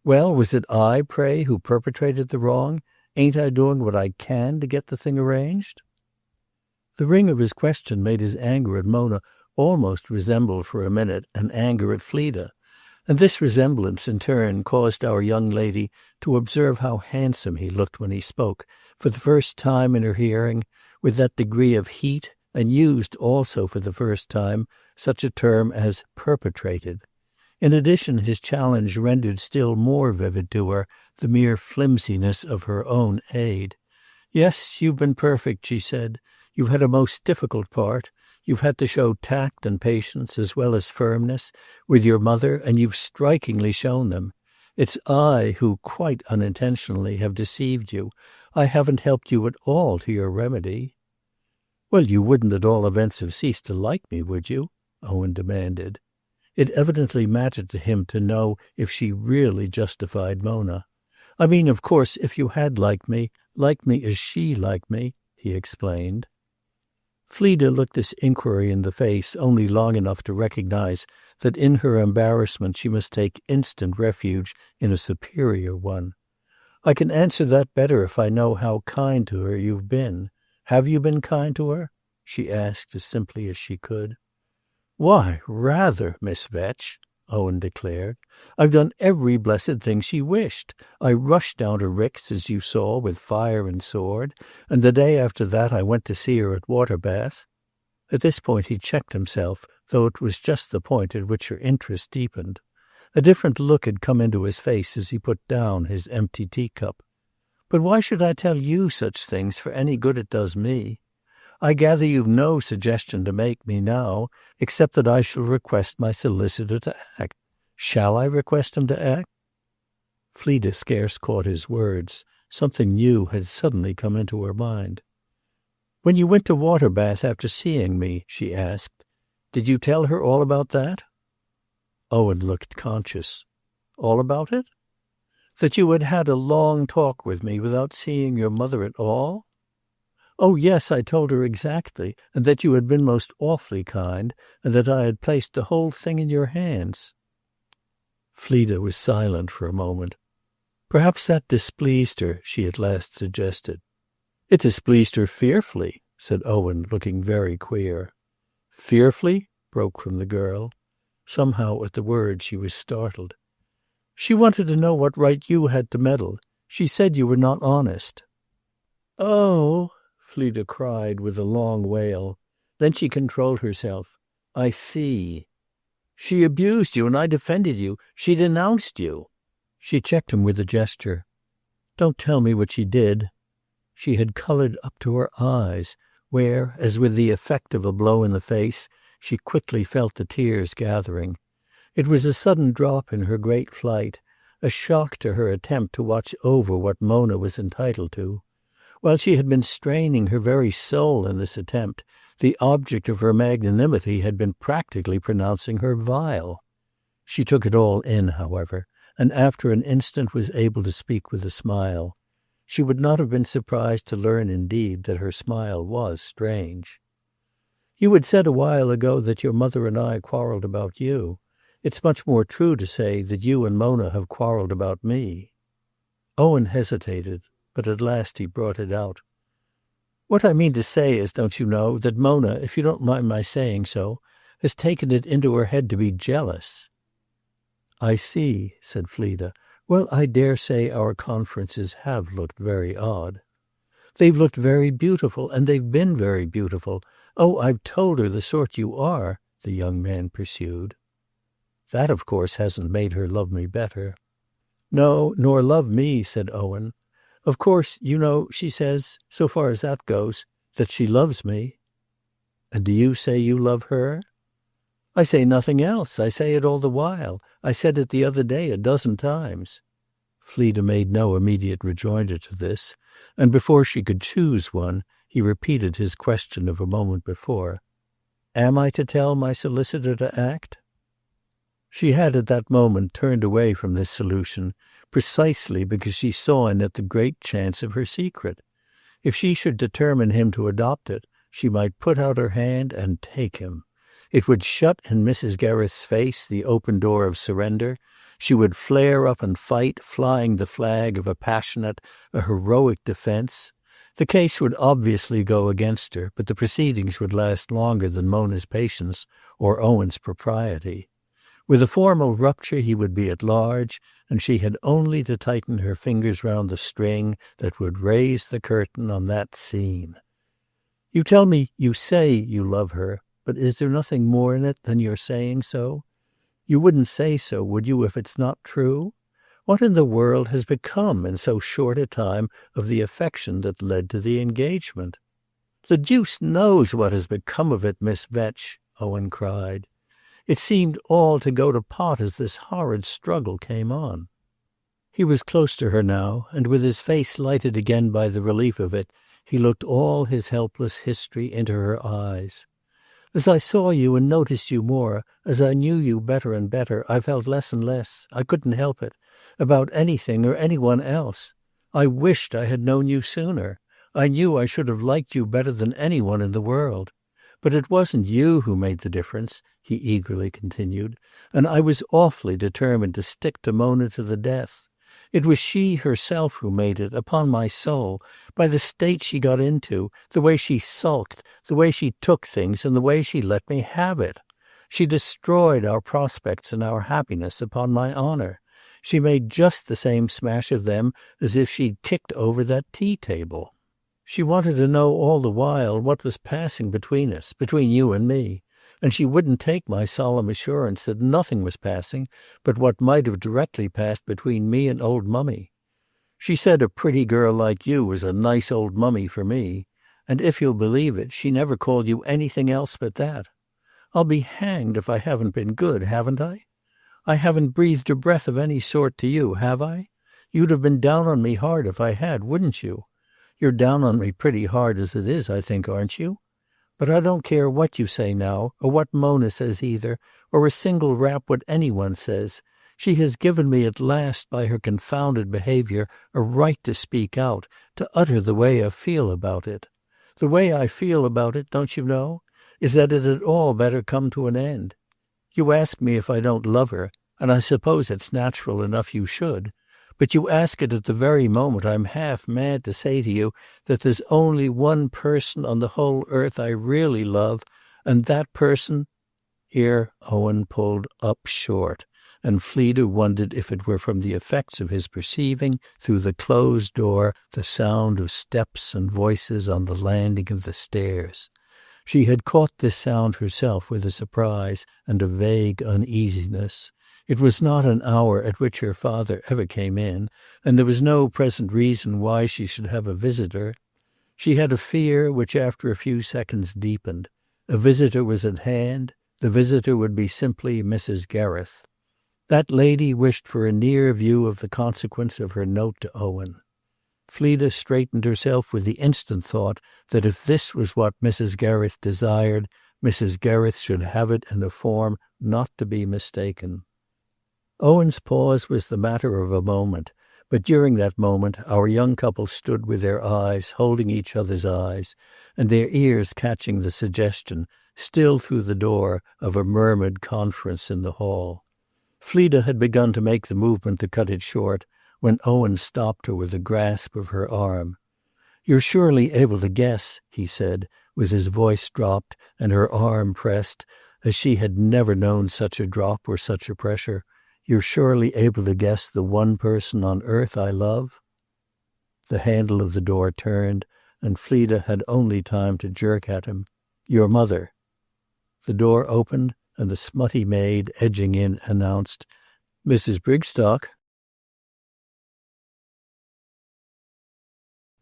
"Well, was it I, pray, who perpetrated the wrong? Ain't I doing what I can to get the thing arranged?" The ring of his question made his anger at Mona almost resemble for a minute an anger at Fleda, and this resemblance in turn caused our young lady to observe how handsome he looked when he spoke, for the first time in her hearing, with that degree of heat, and used also for the first time such a term as perpetrated. In addition, his challenge rendered still more vivid to her the mere flimsiness of her own aid. "Yes, you've been perfect," she said. "You've had a most difficult part. You've had to show tact and patience, as well as firmness, with your mother, and you've strikingly shown them. It's I who, quite unintentionally, have deceived you. I haven't helped you at all to your remedy." "Well, you wouldn't at all events have ceased to like me, would you?" Owen demanded. It evidently mattered to him to know if she really justified Mona. "I mean, of course, if you had liked me as she liked me," he explained. Fleda looked this inquiry in the face only long enough to recognize that in her embarrassment she must take instant refuge in a superior one. "I can answer that better if I know how kind to her you've been. Have you been kind to her?" she asked as simply as she could. "Why, rather, Miss Vetch," Owen declared. "I've done every blessed thing she wished. I rushed down to Rick's, as you saw, with fire and sword, and the day after that I went to see her at Waterbath." At this point he checked himself, though it was just the point at which her interest deepened. A different look had come into his face as he put down his empty teacup. "But why should I tell you such things for any good it does me? I gather you've no suggestion to make me now, except that I shall request my solicitor to act. Shall I request him to act?" Fleda scarce caught his words. Something new had suddenly come into her mind. "When you went to Waterbath after seeing me," she asked, "did you tell her all about that?" Owen looked conscious. "All about it?" "That you had had a long talk with me without seeing your mother at all?" "Oh, yes, I told her exactly, and that you had been most awfully kind, and that I had placed the whole thing in your hands." Fleda was silent for a moment. "Perhaps that displeased her," she at last suggested. "It displeased her fearfully," said Owen, looking very queer. "Fearfully?" broke from the girl. Somehow at the word she was startled. "She wanted to know what right you had to meddle. She said you were not honest." "Oh!" Fleda cried with a long wail. Then she controlled herself. "I see." "She abused you, and I defended you. She denounced you." She checked him with a gesture. "Don't tell me what she did." She had coloured up to her eyes, where, as with the effect of a blow in the face, she quickly felt the tears gathering. It was a sudden drop in her great flight, a shock to her attempt to watch over what Mona was entitled to. While she had been straining her very soul in this attempt, the object of her magnanimity had been practically pronouncing her vile. She took it all in, however, and after an instant was able to speak with a smile. She would not have been surprised to learn indeed that her smile was strange. "You had said a while ago that your mother and I quarreled about you. It's much more true to say that you and Mona have quarreled about me." Owen hesitated, but at last he brought it out. "What I mean to say is, don't you know, that Mona, if you don't mind my saying so, has taken it into her head to be jealous." "I see," said Fleda. "Well, I dare say our conferences have looked very odd." "They've looked very beautiful, and they've been very beautiful. Oh, I've told her the sort you are," the young man pursued. "That, of course, hasn't made her love me better." "No, nor love me," said Owen. "Of course, you know, she says, so far as that goes, that she loves me." "And do you say you love her?" "I say nothing else. I say it all the while. I said it the other day 12 times." Fleda made no immediate rejoinder to this, and before she could choose one, he repeated his question of a moment before. "Am I to tell my solicitor to act?" She had at that moment turned away from this solution, precisely because she saw in it the great chance of her secret. If she should determine him to adopt it, she might put out her hand and take him. It would shut in Mrs. Gereth's face the open door of surrender. She would flare up and fight, flying the flag of a passionate, a heroic defence. The case would obviously go against her, but the proceedings would last longer than Mona's patience or Owen's propriety. With a formal rupture he would be at large, and she had only to tighten her fingers round the string that would raise the curtain on that scene. "You tell me you say you love her, but is there nothing more in it than your saying so? You wouldn't say so, would you, if it's not true? What in the world has become in so short a time of the affection that led to the engagement?" "The deuce knows what has become of it, Miss Vetch," Owen cried. "It seemed all to go to pot as this horrid struggle came on." He was close to her now, and with his face lighted again by the relief of it, he looked all his helpless history into her eyes. "As I saw you and noticed you more, as I knew you better and better, I felt less and less, I couldn't help it, about anything or any one else. I wished I had known you sooner. I knew I should have liked you better than any one in the world. But it wasn't you who made the difference," he eagerly continued, "and I was awfully determined to stick to Mona to the death. It was she herself who made it, upon my soul, by the state she got into, the way she sulked, the way she took things, and the way she let me have it. She destroyed our prospects and our happiness, upon my honour. She made just the same smash of them as if she'd kicked over that tea-table. She wanted to know all the while what was passing between us, between you and me, and she wouldn't take my solemn assurance that nothing was passing but what might have directly passed between me and old Mummy. She said a pretty girl like you was a nice old mummy for me, and if you'll believe it, she never called you anything else but that. I'll be hanged if I haven't been good, haven't I? I haven't breathed a breath of any sort to you, have I? You'd have been down on me hard if I had, wouldn't you? You're down on me pretty hard as it is, I think, aren't you? But I don't care what you say now, or what Mona says either, or a single rap what anyone says. She has given me at last by her confounded behavior a right to speak out, to utter the way I feel about it. The way I feel about it, don't you know, is that it had all better come to an end. You ask me if I don't love her, and I suppose it's natural enough you should. But you ask it at the very moment I'm half mad to say to you that there's only one person on the whole earth I really love, and that person—" Here Owen pulled up short, and Fleda wondered if it were from the effects of his perceiving, through the closed door, the sound of steps and voices on the landing of the stairs. She had caught this sound herself with a surprise and a vague uneasiness. It was not an hour at which her father ever came in, and there was no present reason why she should have a visitor. She had a fear which after a few seconds deepened. A visitor was at hand. The visitor would be simply Mrs. Gereth. That lady wished for a near view of the consequence of her note to Owen. Fleda straightened herself with the instant thought that if this was what Mrs. Gereth desired, Mrs. Gereth should have it in a form not to be mistaken. Owen's pause was the matter of a moment, but during that moment our young couple stood with their eyes holding each other's eyes, and their ears catching the suggestion, still through the door, of a murmured conference in the hall. Fleda had begun to make the movement to cut it short, when Owen stopped her with a grasp of her arm. "You're surely able to guess," he said, with his voice dropped and her arm pressed, as she had never known such a drop or such a pressure. "You're surely able to guess the one person on earth I love?" The handle of the door turned, and Fleda had only time to jerk at him, "Your mother." The door opened, and the smutty maid, edging in, announced, "Mrs. Brigstock."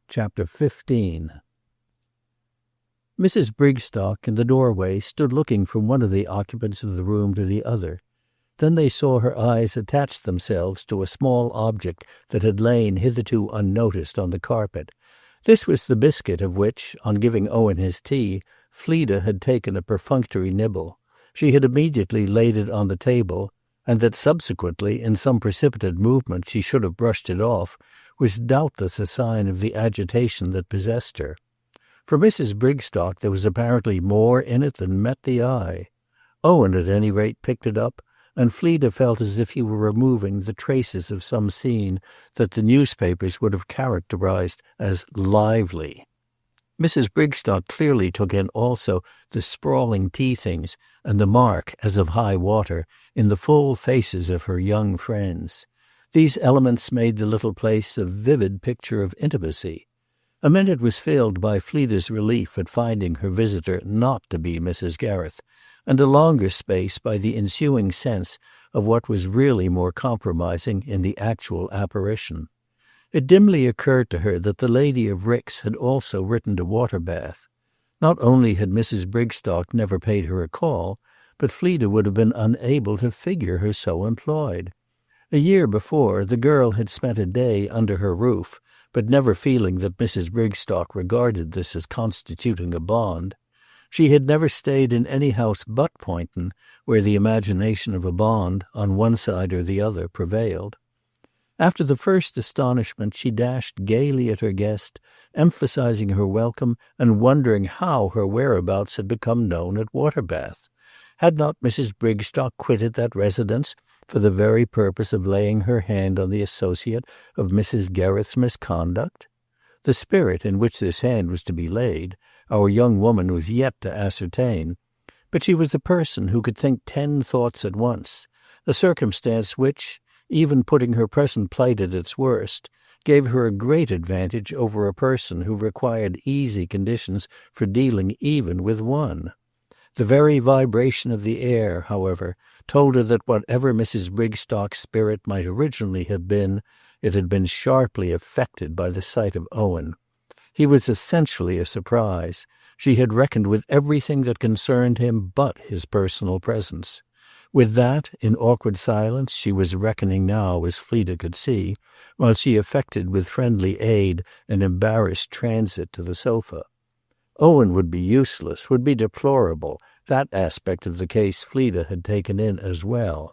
Chapter 15. Mrs. Brigstock, in the doorway, stood looking from one of the occupants of the room to the other. Then they saw her eyes attach themselves to a small object that had lain hitherto unnoticed on the carpet. This was the biscuit of which, on giving Owen his tea, Fleda had taken a perfunctory nibble. She had immediately laid it on the table, and that subsequently, in some precipitate movement, she should have brushed it off, was doubtless a sign of the agitation that possessed her. For Mrs. Brigstock there was apparently more in it than met the eye. Owen at any rate picked it up, and Fleda felt as if he were removing the traces of some scene that the newspapers would have characterized as lively. Mrs. Brigstock clearly took in also the sprawling tea-things and the mark, as of high water, in the full faces of her young friends. These elements made the little place a vivid picture of intimacy. A minute was filled by Fleda's relief at finding her visitor not to be Mrs. Gereth, and a longer space by the ensuing sense of what was really more compromising in the actual apparition. It dimly occurred to her that the lady of Rix had also written to Waterbath. Not only had Mrs. Brigstock never paid her a call, but Fleda would have been unable to figure her so employed. A year before, the girl had spent a day under her roof, but never feeling that Mrs. Brigstock regarded this as constituting a bond. She had never stayed in any house but Poynton, where the imagination of a bond, on one side or the other, prevailed. After the first astonishment, she dashed gaily at her guest, emphasizing her welcome and wondering how her whereabouts had become known at Waterbath. Had not Mrs. Brigstock quitted that residence for the very purpose of laying her hand on the associate of Mrs. Gereth's misconduct? The spirit in which this hand was to be laid, our young woman was yet to ascertain, but she was a person who could think 10 thoughts at once, a circumstance which, even putting her present plight at its worst, gave her a great advantage over a person who required easy conditions for dealing even with one. The very vibration of the air, however, told her that whatever Mrs. Brigstock's spirit might originally have been, it had been sharply affected by the sight of Owen. He was essentially a surprise. She had reckoned with everything that concerned him but his personal presence. With that, in awkward silence, she was reckoning now, as Fleda could see, while she effected with friendly aid an embarrassed transit to the sofa. Owen would be useless, would be deplorable. That aspect of the case Fleda had taken in as well.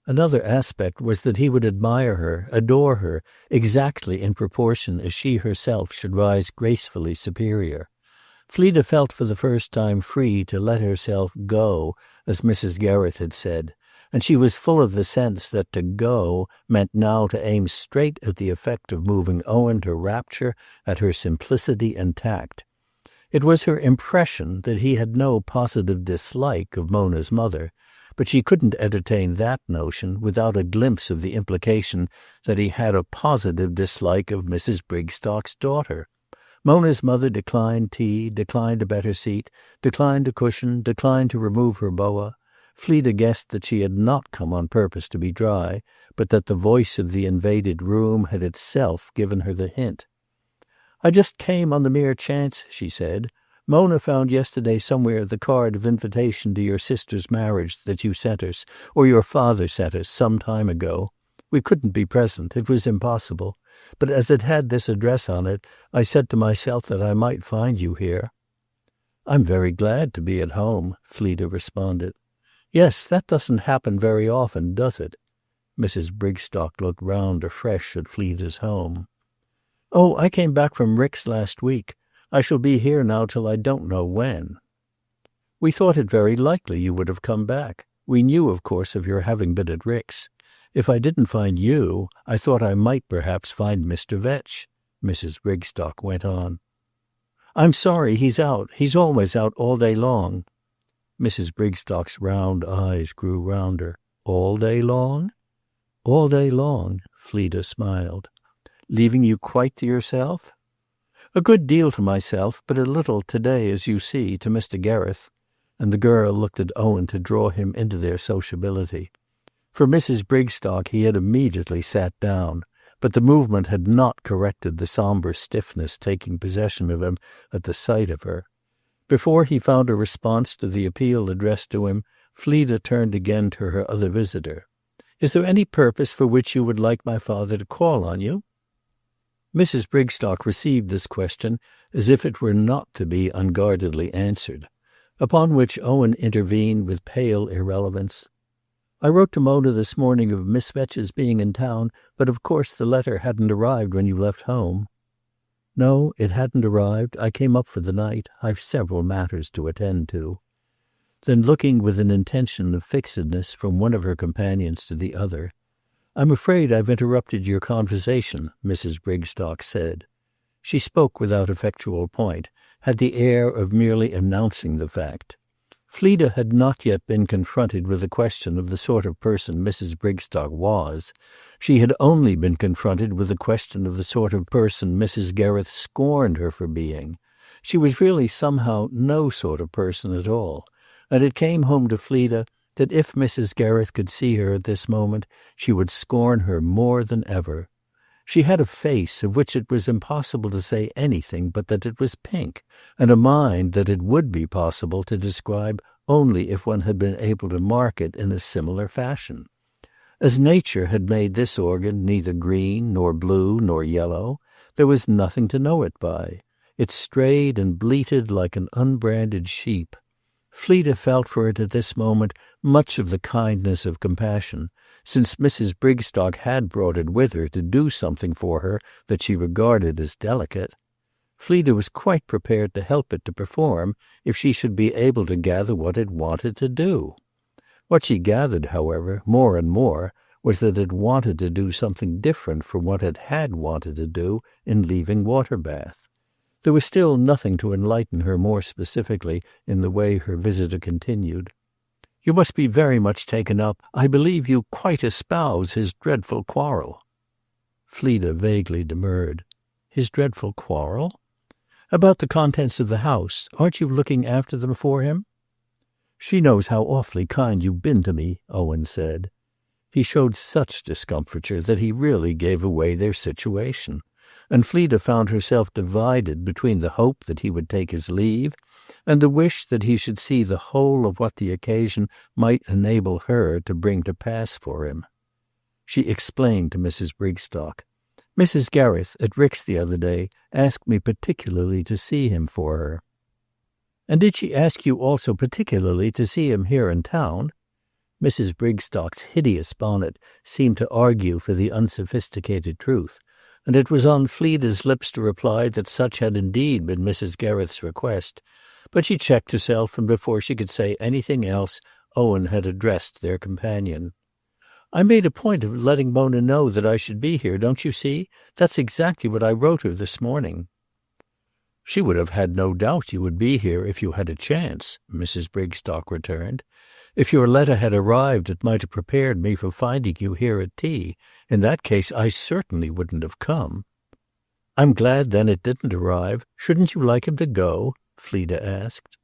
Another aspect was that he would admire her, adore her, exactly in proportion as she herself should rise gracefully superior. Fleda felt for the first time free to let herself go, as Mrs. Gereth had said, and she was full of the sense that to go meant now to aim straight at the effect of moving Owen to rapture at her simplicity and tact. It was her impression that he had no positive dislike of Mona's mother, but she couldn't entertain that notion without a glimpse of the implication that he had a positive dislike of Mrs. Brigstock's daughter. Mona's mother declined tea, declined a better seat, declined a cushion, declined to remove her boa. Fleda guessed that she had not come on purpose to be dry, but that the voice of the invaded room had itself given her the hint. "I just came on the mere chance," she said. "Mona found yesterday somewhere the card of invitation to your sister's marriage that you sent us, or your father sent us, some time ago. We couldn't be present. It was impossible. But as it had this address on it, I said to myself that I might find you here." "I'm very glad to be at home," Fleda responded. "Yes, that doesn't happen very often, does it?" Mrs. Brigstock looked round afresh at Fleda's home. "Oh, I came back from Rick's last week. I shall be here now till I don't know when." "We thought it very likely you would have come back. We knew, of course, of your having been at Rick's. If I didn't find you, I thought I might perhaps find Mr. Vetch," Mrs. Brigstock went on. "I'm sorry he's out. He's always out all day long." Mrs. Brigstock's round eyes grew rounder. "All day long?" "All day long," Fleda smiled. "Leaving you quite to yourself?" "A good deal to myself, but a little, to-day, as you see, to Mr. Gereth." And the girl looked at Owen to draw him into their sociability. For Mrs. Brigstock he had immediately sat down, but the movement had not corrected the sombre stiffness taking possession of him at the sight of her. Before he found a response to the appeal addressed to him, Fleda turned again to her other visitor. "Is there any purpose for which you would like my father to call on you?" Mrs. Brigstock received this question as if it were not to be unguardedly answered, upon which Owen intervened with pale irrelevance. "I wrote to Mona this morning of Miss Vetch's being in town, but of course the letter hadn't arrived when you left home." "No, it hadn't arrived. I came up for the night. I've several matters to attend to." Then, looking with an intention of fixedness from one of her companions to the other, "I'm afraid I've interrupted your conversation," Mrs. Brigstock said. She spoke without effectual point, had the air of merely announcing the fact. Fleda had not yet been confronted with a question of the sort of person Mrs. Brigstock was. She had only been confronted with a question of the sort of person Mrs. Gereth scorned her for being. She was really somehow no sort of person at all, and it came home to Fleda that if Mrs. Gereth could see her at this moment, she would scorn her more than ever. She had a face of which it was impossible to say anything but that it was pink, and a mind that it would be possible to describe only if one had been able to mark it in a similar fashion. As nature had made this organ neither green, nor blue, nor yellow, there was nothing to know it by. It strayed and bleated like an unbranded sheep. Fleda felt for it at this moment much of the kindness of compassion, since Mrs. Brigstock had brought it with her to do something for her that she regarded as delicate. Fleda was quite prepared to help it to perform if she should be able to gather what it wanted to do. What she gathered, however, more and more, was that it wanted to do something different from what it had wanted to do in leaving Waterbath. There was still nothing to enlighten her more specifically in the way her visitor continued. "You must be very much taken up. I believe you quite espouse his dreadful quarrel." Fleda vaguely demurred. "His dreadful quarrel?" "About the contents of the house. Aren't you looking after them for him?" "She knows how awfully kind you've been to me," Owen said. He showed such discomfiture that he really gave away their situation. and Fleda found herself divided between the hope that he would take his leave and the wish that he should see the whole of what the occasion might enable her to bring to pass for him. She explained to Mrs. Brigstock. "Mrs. Gereth, at Rick's the other day, asked me particularly to see him for her." "And did she ask you also particularly to see him here in town?" Mrs. Brigstock's hideous bonnet seemed to argue for the unsophisticated truth, and it was on Fleda's lips to reply that such had indeed been Mrs. Gereth's request, but she checked herself, and before she could say anything else, Owen had addressed their companion. "I made a point of letting Mona know that I should be here, don't you see? That's exactly what I wrote her this morning." "She would have had no doubt you would be here if you had a chance," Mrs. Brigstock returned. "If your letter had arrived, it might have prepared me for finding you here at tea. In that case, I certainly wouldn't have come." "I'm glad, then, it didn't arrive. Shouldn't you like him to go?" Fleda asked.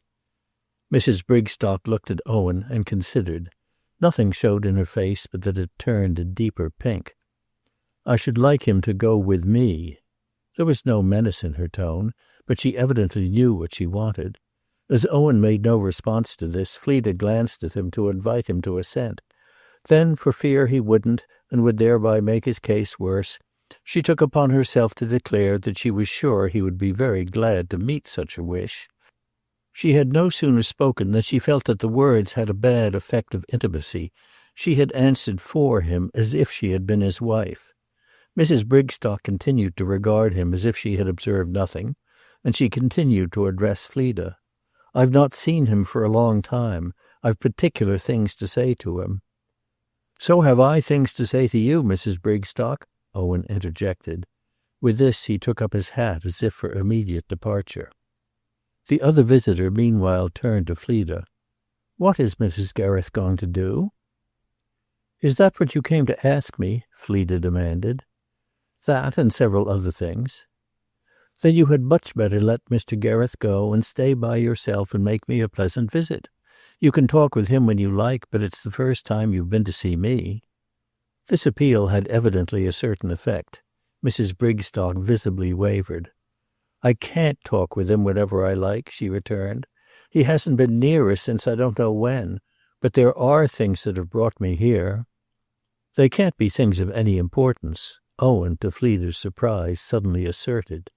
Mrs. Brigstock looked at Owen and considered. Nothing showed in her face but that it turned a deeper pink. "I should like him to go with me." There was no menace in her tone, but she evidently knew what she wanted. As Owen made no response to this, Fleda glanced at him to invite him to assent. Then, for fear he wouldn't, and would thereby make his case worse, she took upon herself to declare that she was sure he would be very glad to meet such a wish. She had no sooner spoken than she felt that the words had a bad effect of intimacy. She had answered for him as if she had been his wife. Mrs. Brigstock continued to regard him as if she had observed nothing, and she continued to address Fleda. "I've not seen him for a long time. I've particular things to say to him." "So have I things to say to you, Mrs. Brigstock," Owen interjected. With this he took up his hat as if for immediate departure. The other visitor meanwhile turned to Fleda. "What is Mrs. Gereth going to do?" "Is that what you came to ask me?" Fleda demanded. "That and several other things." "Then you had much better let Mr. Gereth go and stay by yourself and make me a pleasant visit. You can talk with him when you like, but it's the first time you've been to see me." This appeal had evidently a certain effect. Mrs. Brigstock visibly wavered. "I can't talk with him whenever I like," she returned. "He hasn't been near us since I don't know when. But there are things that have brought me here." "They can't be things of any importance," Owen, to Fleda's surprise, suddenly asserted.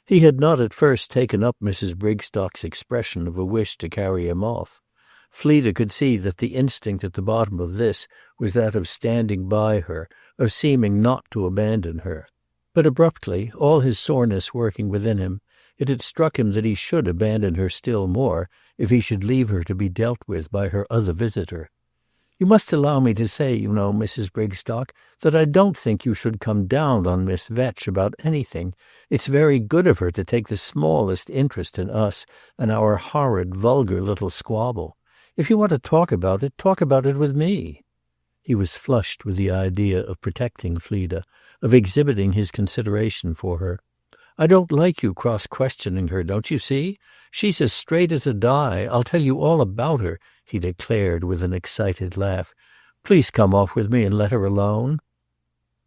He had not at first taken up Mrs. Brigstock's expression of a wish to carry him off. Fleda could see that the instinct at the bottom of this was that of standing by her, of seeming not to abandon her. But abruptly, all his soreness working within him, it had struck him that he should abandon her still more if he should leave her to be dealt with by her other visitor. "You must allow me to say, you know, Mrs. Brigstock, that I don't think you should come down on Miss Vetch about anything. It's very good of her to take the smallest interest in us and our horrid, vulgar little squabble. If you want to talk about it with me." He was flushed with the idea of protecting Fleda, of exhibiting his consideration for her. "I don't like you cross-questioning her, don't you see? She's as straight as a die. I'll tell you all about her," he declared with an excited laugh. "Please come off with me and let her alone."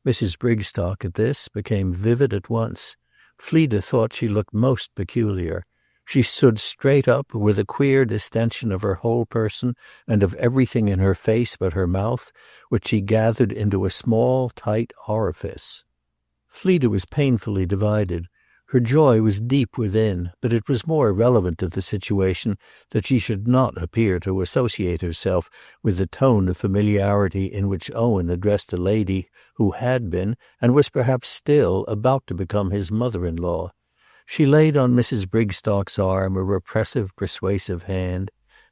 Mrs. Brigstock, at this, became vivid at once. Fleda thought she looked most peculiar. She stood straight up, with a queer distension of her whole person and of everything in her face but her mouth, which she gathered into a small, tight orifice. Fleda was painfully divided. Her joy was deep within, but it was more relevant to the situation that she should not appear to associate herself with the tone of familiarity in which Owen addressed a lady who had been, and was perhaps still, about to become his mother-in-law. She laid on Mrs. Brigstock's arm a repressive, persuasive hand.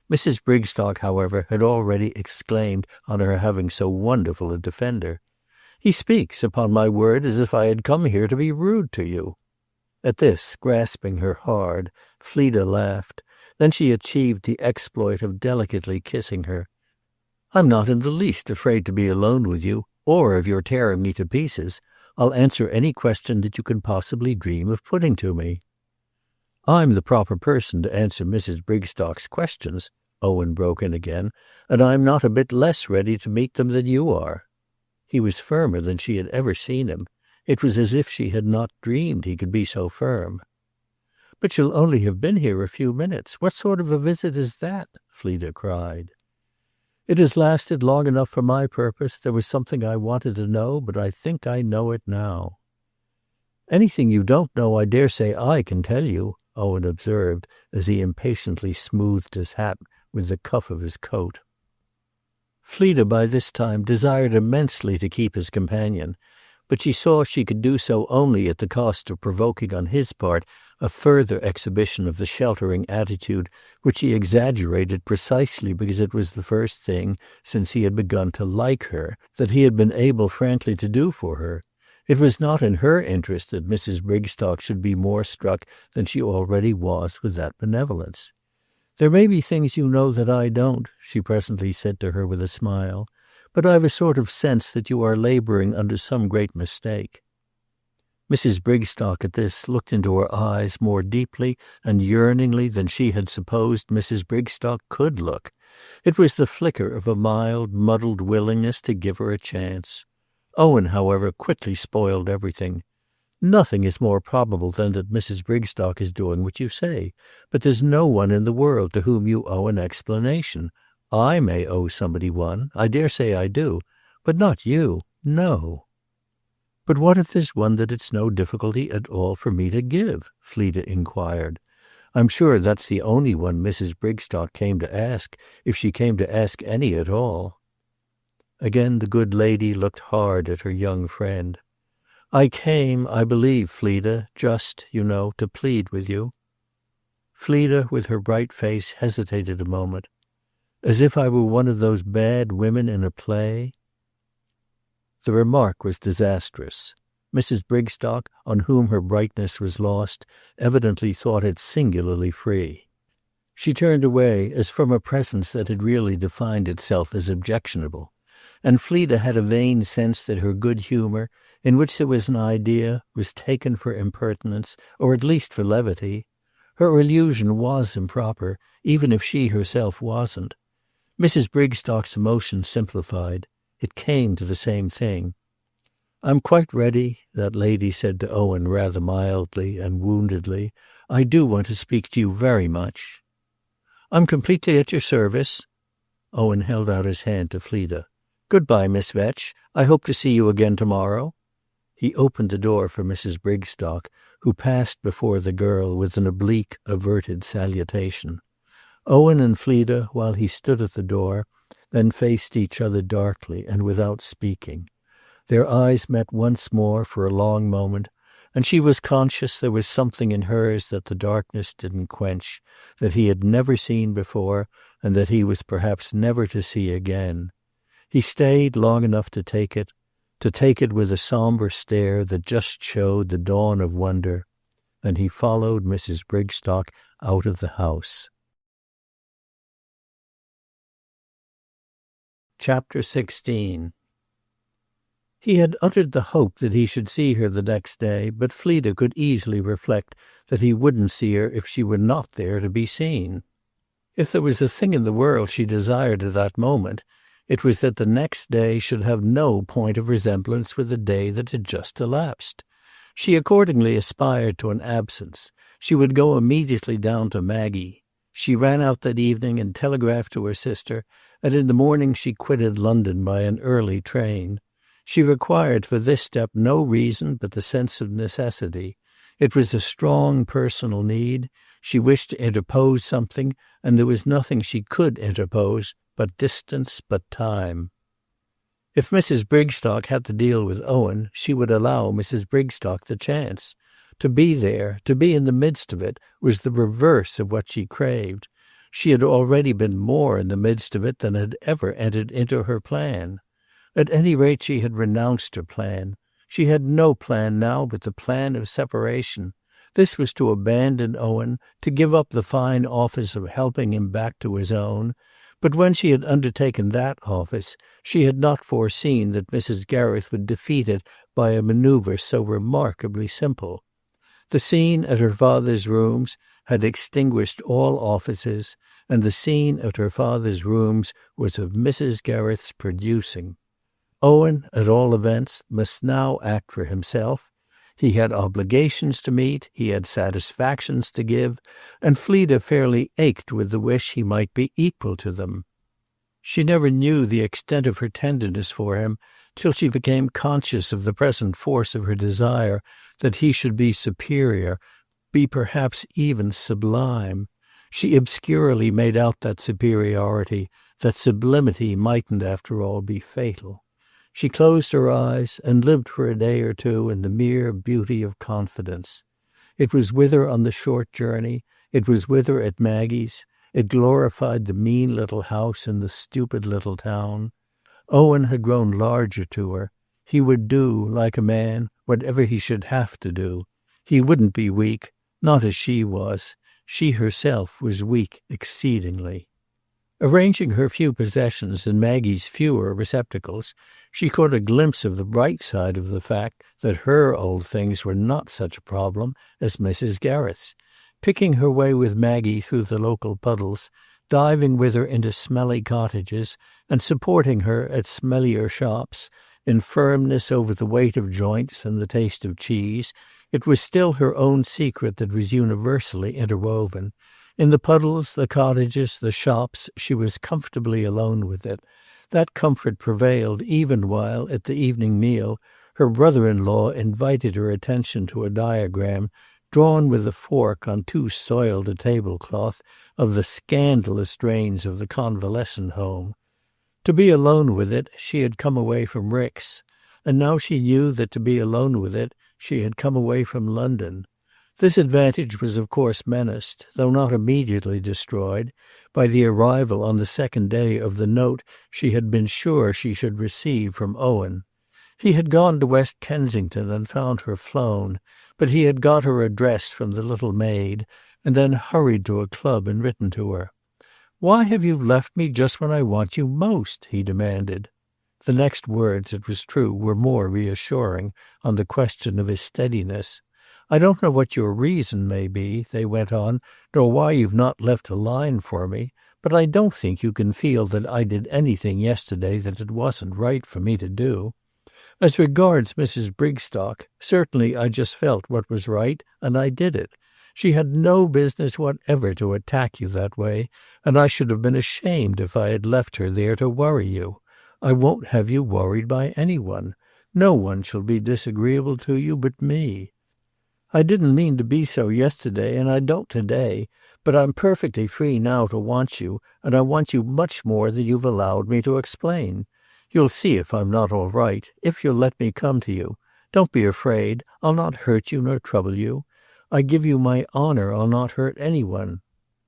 Mrs. Brigstock, however, had already exclaimed on her having so wonderful a defender. "He speaks, upon my word, as if I had come here to be rude to you." At this, grasping her hard, Fleda laughed. Then she achieved the exploit of delicately kissing her. "I'm not in the least afraid to be alone with you, or of your tearing me to pieces. I'll answer any question that you can possibly dream of putting to me." "I'm the proper person to answer Mrs. Brigstock's questions," Owen broke in again, "and I'm not a bit less ready to meet them than you are." He was firmer than she had ever seen him. It was as if she had not dreamed he could be so firm. "But you'll only have been here a few minutes. What sort of a visit is that?" Fleda cried. "It has lasted long enough for my purpose. There was something I wanted to know, but I think I know it now." "Anything you don't know I dare say I can tell you," Owen observed as he impatiently smoothed his hat with the cuff of his coat. Fleda by this time desired immensely to keep his companion, but she saw she could do so only at the cost of provoking on his part a further exhibition of the sheltering attitude which he exaggerated precisely because it was the first thing, since he had begun to like her, that he had been able frankly to do for her. It was not in her interest that Mrs. Brigstock should be more struck than she already was with that benevolence. "There may be things you know that I don't," she presently said to her with a smile, "but I've a sort of sense that you are laboring under some great mistake." Mrs. Brigstock at this looked into her eyes more deeply and yearningly than she had supposed Mrs. Brigstock could look. It was the flicker of a mild, muddled willingness to give her a chance. Owen, however, quickly spoiled everything. "Nothing is more probable than that Mrs. Brigstock is doing what you say, but there's no one in the world to whom you owe an explanation. I may owe somebody one. I dare say I do. But not you. No." "But what if there's one that it's no difficulty at all for me to give?" Fleda inquired. "I'm sure that's the only one Mrs. Brigstock came to ask, if she came to ask any at all." Again the good lady looked hard at her young friend. "I came, I believe, Fleda, just, you know, to plead with you." Fleda, with her bright face, hesitated a moment. "As if I were one of those bad women in a play?" The remark was disastrous. Mrs. Brigstock, on whom her brightness was lost, evidently thought it singularly free. She turned away as from a presence that had really defined itself as objectionable, and Fleda had a vain sense that her good humour, in which there was an idea, was taken for impertinence, or at least for levity. Her allusion was improper, even if she herself wasn't. Mrs. Brigstock's emotion simplified. It came to the same thing. "I'm quite ready," that lady said to Owen rather mildly and woundedly. "I do want to speak to you very much." "I'm completely at your service." Owen held out his hand to Fleda. "Good-bye, Miss Vetch. I hope to see you again to-morrow." He opened the door for Mrs. Brigstock, who passed before the girl with an oblique, averted salutation. Owen and Fleda, while he stood at the door, then faced each other darkly and without speaking. Their eyes met once more for a long moment, and she was conscious there was something in hers that the darkness didn't quench, that he had never seen before, and that he was perhaps never to see again. He stayed long enough to take it with a sombre stare that just showed the dawn of wonder. Then he followed Mrs. Brigstock out of the house. Chapter 16. He had uttered the hope that he should see her the next day, but Fleda could easily reflect that he wouldn't see her if she were not there to be seen. If there was a thing in the world she desired at that moment, it was that the next day should have no point of resemblance with the day that had just elapsed. She accordingly aspired to an absence. She would go immediately down to Maggie. She ran out that evening and telegraphed to her sister, and in the morning she quitted London by an early train. She required for this step no reason but the sense of necessity. It was a strong personal need. She wished to interpose something, and there was nothing she could interpose but distance, but time. If Mrs. Brigstock had to deal with Owen, she would allow Mrs. Brigstock the chance. To be there, to be in the midst of it, was the reverse of what she craved. She had already been more in the midst of it than had ever entered into her plan. At any rate she had renounced her plan. She had no plan now but the plan of separation. This was to abandon Owen, to give up the fine office of helping him back to his own. But when she had undertaken that office, she had not foreseen that Mrs. Gereth would defeat it by a manoeuvre so remarkably simple. The scene at her father's rooms had extinguished all offices, and the scene at her father's rooms was of Mrs. Gereth's producing. Owen, at all events, must now act for himself. He had obligations to meet, he had satisfactions to give, and Fleda fairly ached with the wish he might be equal to them. She never knew the extent of her tenderness for him till she became conscious of the present force of her desire that he should be superior, be perhaps even sublime. She obscurely made out that superiority, that sublimity mightn't after all be fatal. She closed her eyes and lived for a day or two in the mere beauty of confidence. It was with her on the short journey, it was with her at Maggie's, it glorified the mean little house in the stupid little town. Owen had grown larger to her. He would do, like a man, whatever he should have to do. He wouldn't be weak, not as she was. She herself was weak exceedingly. Arranging her few possessions in Maggie's fewer receptacles, she caught a glimpse of the bright side of the fact that her old things were not such a problem as Mrs. Gereth's. Picking her way with Maggie through the local puddles, diving with her into smelly cottages, and supporting her at smellier shops, in firmness over the weight of joints and the taste of cheese, it was still her own secret that was universally interwoven. In the puddles, the cottages, the shops, she was comfortably alone with it. That comfort prevailed even while, at the evening meal, her brother-in-law invited her attention to a diagram drawn with a fork on too soiled a tablecloth of the scandalous drains of the convalescent home. To be alone with it, she had come away from Rick's, and now she knew that to be alone with it, she had come away from London. This advantage was of course menaced, though not immediately destroyed, by the arrival on the second day of the note she had been sure she should receive from Owen. He had gone to West Kensington and found her flown, but he had got her address from the little maid, and then hurried to a club and written to her. "Why have you left me just when I want you most?" he demanded. The next words, it was true, were more reassuring on the question of his steadiness. "I don't know what your reason may be," they went on, "nor why you've not left a line for me, but I don't think you can feel that I did anything yesterday that it wasn't right for me to do. As regards Mrs. Brigstock, certainly I just felt what was right, and I did it. She had no business whatever to attack you that way, and I should have been ashamed if I had left her there to worry you. I won't have you worried by anyone. No one shall be disagreeable to you but me. I didn't mean to be so yesterday, and I don't today, but I'm perfectly free now to want you, and I want you much more than you've allowed me to explain. You'll see if I'm not all right, if you'll let me come to you. Don't be afraid. I'll not hurt you nor trouble you. I give you my honor I'll not hurt anyone.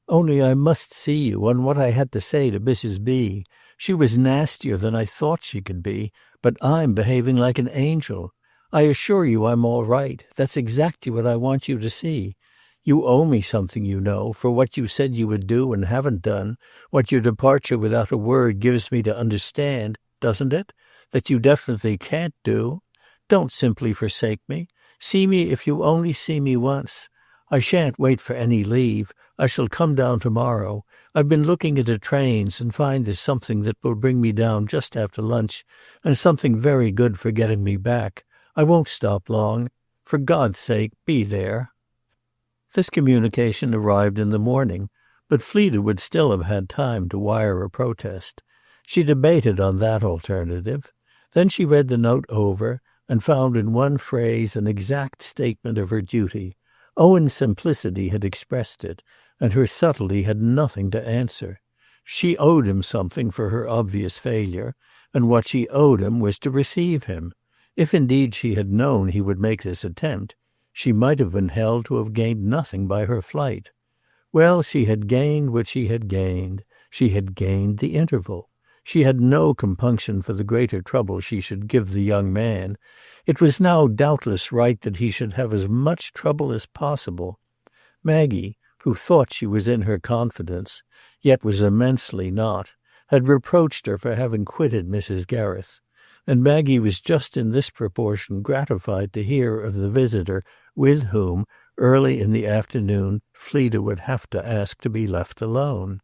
Only I must see you on what I had to say to Mrs. B. She was nastier than I thought she could be, but I'm behaving like an angel. I assure you I'm all right. That's exactly what I want you to see. You owe me something, you know, for what you said you would do and haven't done, what your departure without a word gives me to understand, doesn't it? That you definitely can't do. Don't simply forsake me. See me if you only see me once. I shan't wait for any leave. I shall come down tomorrow. I've been looking into trains and find there's something that will bring me down just after lunch, and something very good for getting me back. I won't stop long. For God's sake, be there." This communication arrived in the morning, but Fleda would still have had time to wire a protest. She debated on that alternative. Then she read the note over, and found in one phrase an exact statement of her duty. Owen's simplicity had expressed it, and her subtlety had nothing to answer. She owed him something for her obvious failure, and what she owed him was to receive him. If indeed she had known he would make this attempt, she might have been held to have gained nothing by her flight. Well, she had gained what she had gained. She had gained the interval. She had no compunction for the greater trouble she should give the young man. It was now doubtless right that he should have as much trouble as possible. Maggie, who thought she was in her confidence, yet was immensely not, had reproached her for having quitted Mrs. Gereth, and Maggie was just in this proportion gratified to hear of the visitor with whom, early in the afternoon, Fleda would have to ask to be left alone.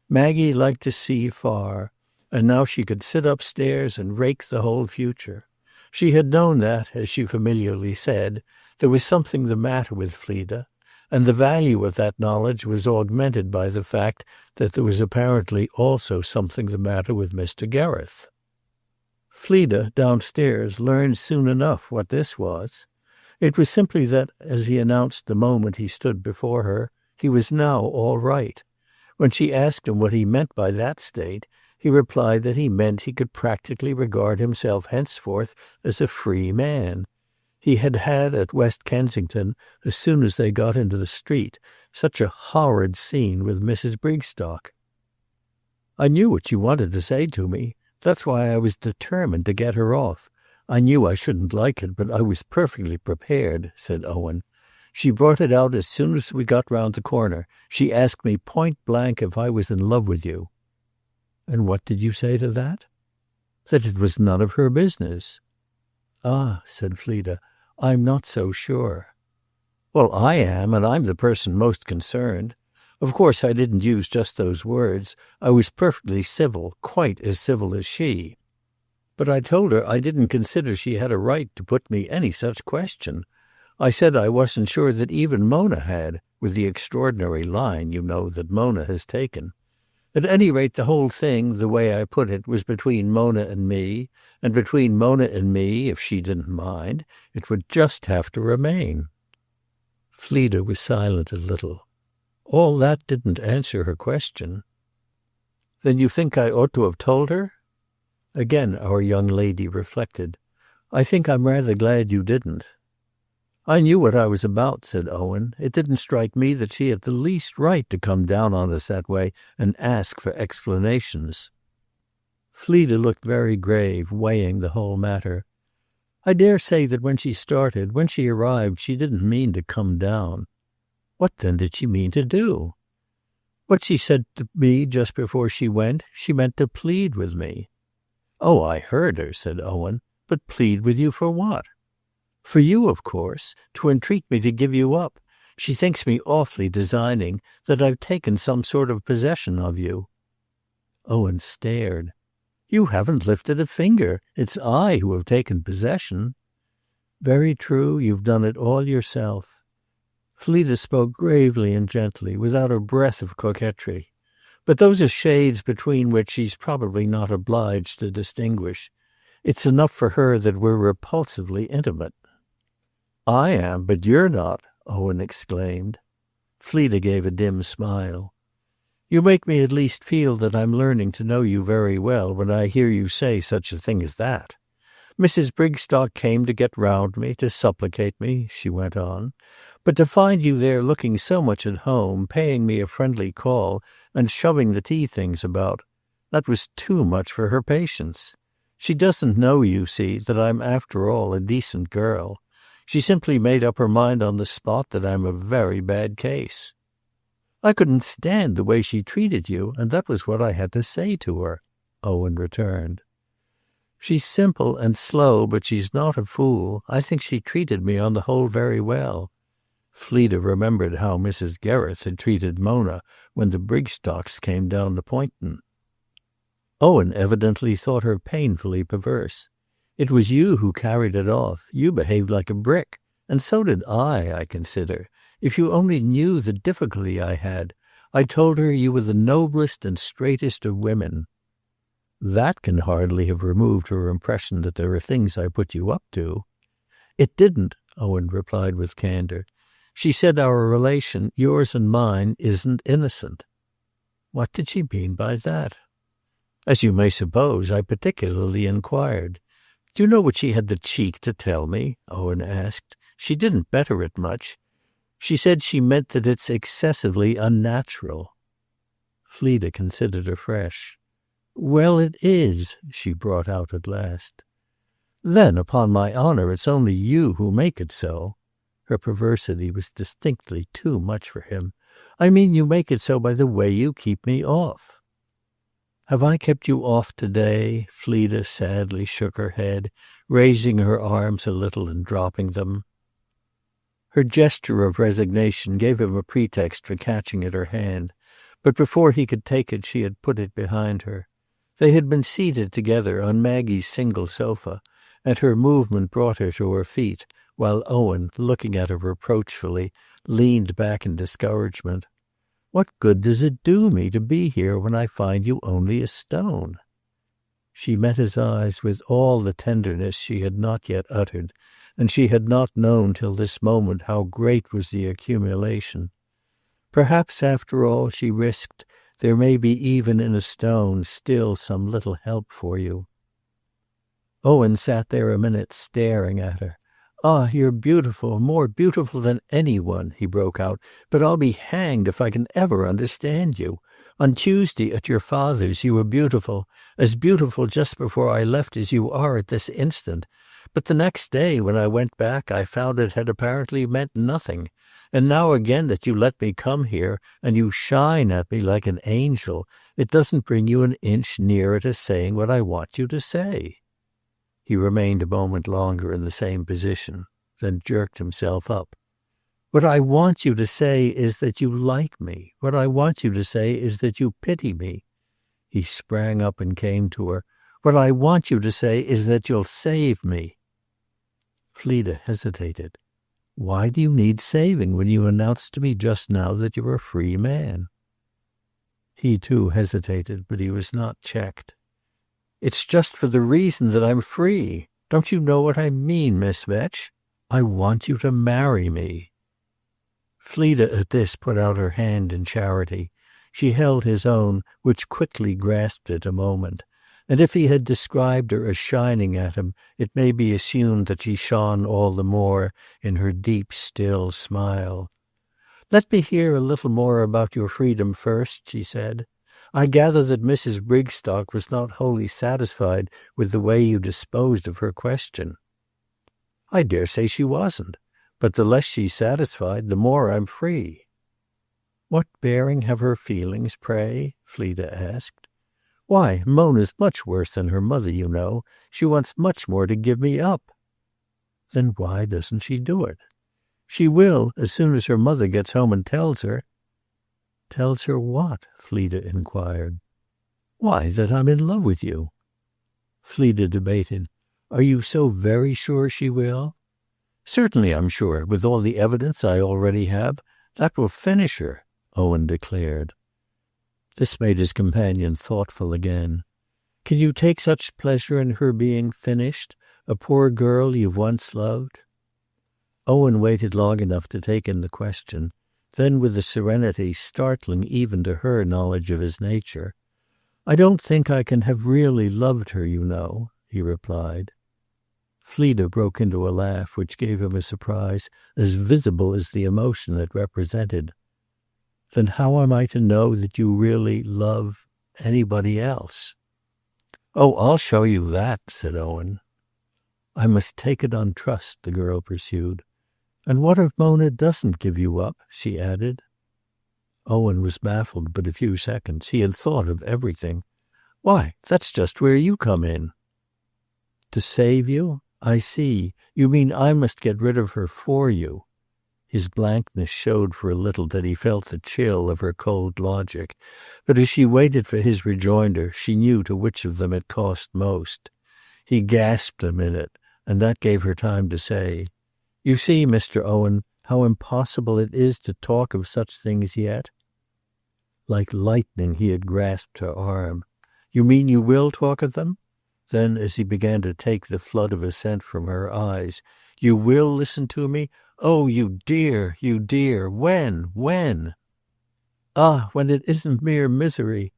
Maggie liked to see far. And now she could sit upstairs and rake the whole future. She had known that, as she familiarly said, there was something the matter with Fleda, and the value of that knowledge was augmented by the fact that there was apparently also something the matter with Mr. Gereth. Fleda, downstairs, learned soon enough what this was. It was simply that, as he announced the moment he stood before her, he was now all right. When she asked him what he meant by that state, he replied that he meant he could practically regard himself henceforth as a free man. He had had at West Kensington, as soon as they got into the street, such a horrid scene with Mrs. Brigstock. "I knew what you wanted to say to me. That's why I was determined to get her off. I knew I shouldn't like it, but I was perfectly prepared," said Owen. "She brought it out as soon as we got round the corner. She asked me point blank if I was in love with you." "And what did you say to that?" "That it was none of her business." "Ah," said Fleda, "I'm not so sure." "Well, I am, and I'm the person most concerned. Of course I didn't use just those words. I was perfectly civil, quite as civil as she. But I told her I didn't consider she had a right to put me any such question. I said I wasn't sure that even Mona had, with the extraordinary line, you know, that Mona has taken. At any rate, the whole thing, the way I put it, was between Mona and me, and between Mona and me, if she didn't mind, it would just have to remain." Fleda was silent a little. All that didn't answer her question. "Then you think I ought to have told her?" Again our young lady reflected. "I think I'm rather glad you didn't." "I knew what I was about," said Owen. "It didn't strike me that she had the least right to come down on us that way and ask for explanations." Fleda looked very grave, weighing the whole matter. "I dare say that when she started, when she arrived, she didn't mean to come down." "What then did she mean to do?" "What she said to me just before she went. She meant to plead with me." "Oh, I heard her," said Owen. "But plead with you for what?" "For you, of course. To entreat me to give you up. She thinks me awfully designing, that I've taken some sort of possession of you." Owen stared. "You haven't lifted a finger. It's I who have taken possession." "Very true. You've done it all yourself." Fleda spoke gravely and gently, without a breath of coquetry. "But those are shades between which she's probably not obliged to distinguish. It's enough for her that we're repulsively intimate." "I am, but you're not," Owen exclaimed. Fleda gave a dim smile. "You make me at least feel that I'm learning to know you very well when I hear you say such a thing as that. Mrs. Brigstock came to get round me, to supplicate me," she went on. "But to find you there looking so much at home, paying me a friendly call, and shoving the tea things about, that was too much for her patience. She doesn't know, you see, that I'm after all a decent girl. She simply made up her mind on the spot that I'm a very bad case." "I couldn't stand the way she treated you, and that was what I had to say to her," Owen returned. "She's simple and slow, but she's not a fool. I think she treated me on the whole very well." Fleda remembered how Mrs. Gereth had treated Mona when the Brigstocks came down to Poynton. "Owen evidently thought her painfully perverse. It was you who carried it off. You behaved like a brick. And so did I consider. If you only knew the difficulty I had. I told her you were the noblest and straightest of women." "That can hardly have removed her impression that there are things I put you up to." "It didn't," Owen replied with candor. "She said our relation, yours and mine, isn't innocent." What did she mean by that? As you may suppose, I particularly inquired. "Do you know what she had the cheek to tell me?" Owen asked. "She didn't better it much. She said she meant that it's excessively unnatural." Fleda considered afresh. "Well, it is," she brought out at last. "Then, upon my honour, it's only you who make it so." Her perversity was distinctly too much for him. "I mean you make it so by the way you keep me off." "Have I kept you off to-day?" Fleda sadly shook her head, raising her arms a little and dropping them. Her gesture of resignation gave him a pretext for catching at her hand, but before he could take it she had put it behind her. They had been seated together on Maggie's single sofa, and her movement brought her to her feet, while Owen, looking at her reproachfully, leaned back in discouragement. "What good does it do me to be here when I find you only a stone?" She met his eyes with all the tenderness she had not yet uttered, and she had not known till this moment how great was the accumulation. Perhaps, after all, she risked, there may be even in a stone still some little help for you. Owen sat there a minute staring at her. "Ah, you're beautiful, more beautiful than any one," he broke out, "but I'll be hanged if I can ever understand you. On Tuesday at your father's you were beautiful just before I left as you are at this instant. But the next day, when I went back, I found it had apparently meant nothing. And now again that you let me come here, and you shine at me like an angel, it doesn't bring you an inch nearer to saying what I want you to say." He remained a moment longer in the same position, then jerked himself up. "What I want you to say is that you like me. What I want you to say is that you pity me." He sprang up and came to her. "What I want you to say is that you'll save me." Fleda hesitated. "Why do you need saving when you announced to me just now that you're a free man?" He too hesitated, but he was not checked. "It's just for the reason that I'm free. Don't you know what I mean, Miss Vetch? I want you to marry me." Fleda at this put out her hand in charity. She held his own, which quickly grasped it a moment. And if he had described her as shining at him, it may be assumed that she shone all the more in her deep, still smile. "Let me hear a little more about your freedom first," she said. "I gather that Mrs. Brigstock was not wholly satisfied with the way you disposed of her question." "I dare say she wasn't. But the less she's satisfied, the more I'm free." "What bearing have her feelings, pray?" Fleda asked. "Why, Mona's much worse than her mother, you know. She wants much more to give me up." "Then why doesn't she do it?" "She will, as soon as her mother gets home and tells her." "Tells her what?" Fleda inquired. "Why, that I'm in love with you." Fleda debated. "Are you so very sure she will?" "Certainly I'm sure, with all the evidence I already have. That will finish her," Owen declared. This made his companion thoughtful again. "Can you take such pleasure in her being finished, a poor girl you've once loved?" Owen waited long enough to take in the question. Then, with a serenity startling even to her knowledge of his nature, "I don't think I can have really loved her, you know," he replied. Fleda broke into a laugh which gave him a surprise as visible as the emotion it represented. "Then how am I to know that you really love anybody else?" "Oh, I'll show you that," said Owen. "I must take it on trust," the girl pursued. "And what if Mona doesn't give you up?" she added. Owen was baffled but a few seconds. He had thought of everything. "Why, that's just where you come in." "To save you? I see. You mean I must get rid of her for you." His blankness showed for a little that he felt the chill of her cold logic, but as she waited for his rejoinder she knew to which of them it cost most. He gasped a minute, and that gave her time to say, "You see, Mr. Owen, how impossible it is to talk of such things yet." Like lightning he had grasped her arm. "You mean you will talk of them?" Then, as he began to take the flood of assent from her eyes, "You will listen to me? Oh, you dear, you dear. When? When?" "Ah, when it isn't mere misery."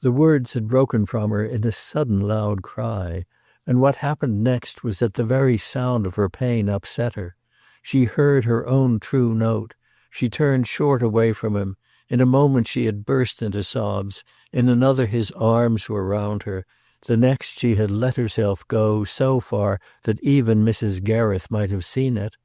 The words had broken from her in a sudden loud cry, and what happened next was that the very sound of her pain upset her. She heard her own true note. She turned short away from him. In a moment she had burst into sobs. In another his arms were round her. The next she had let herself go so far that even Mrs. Gereth might have seen it.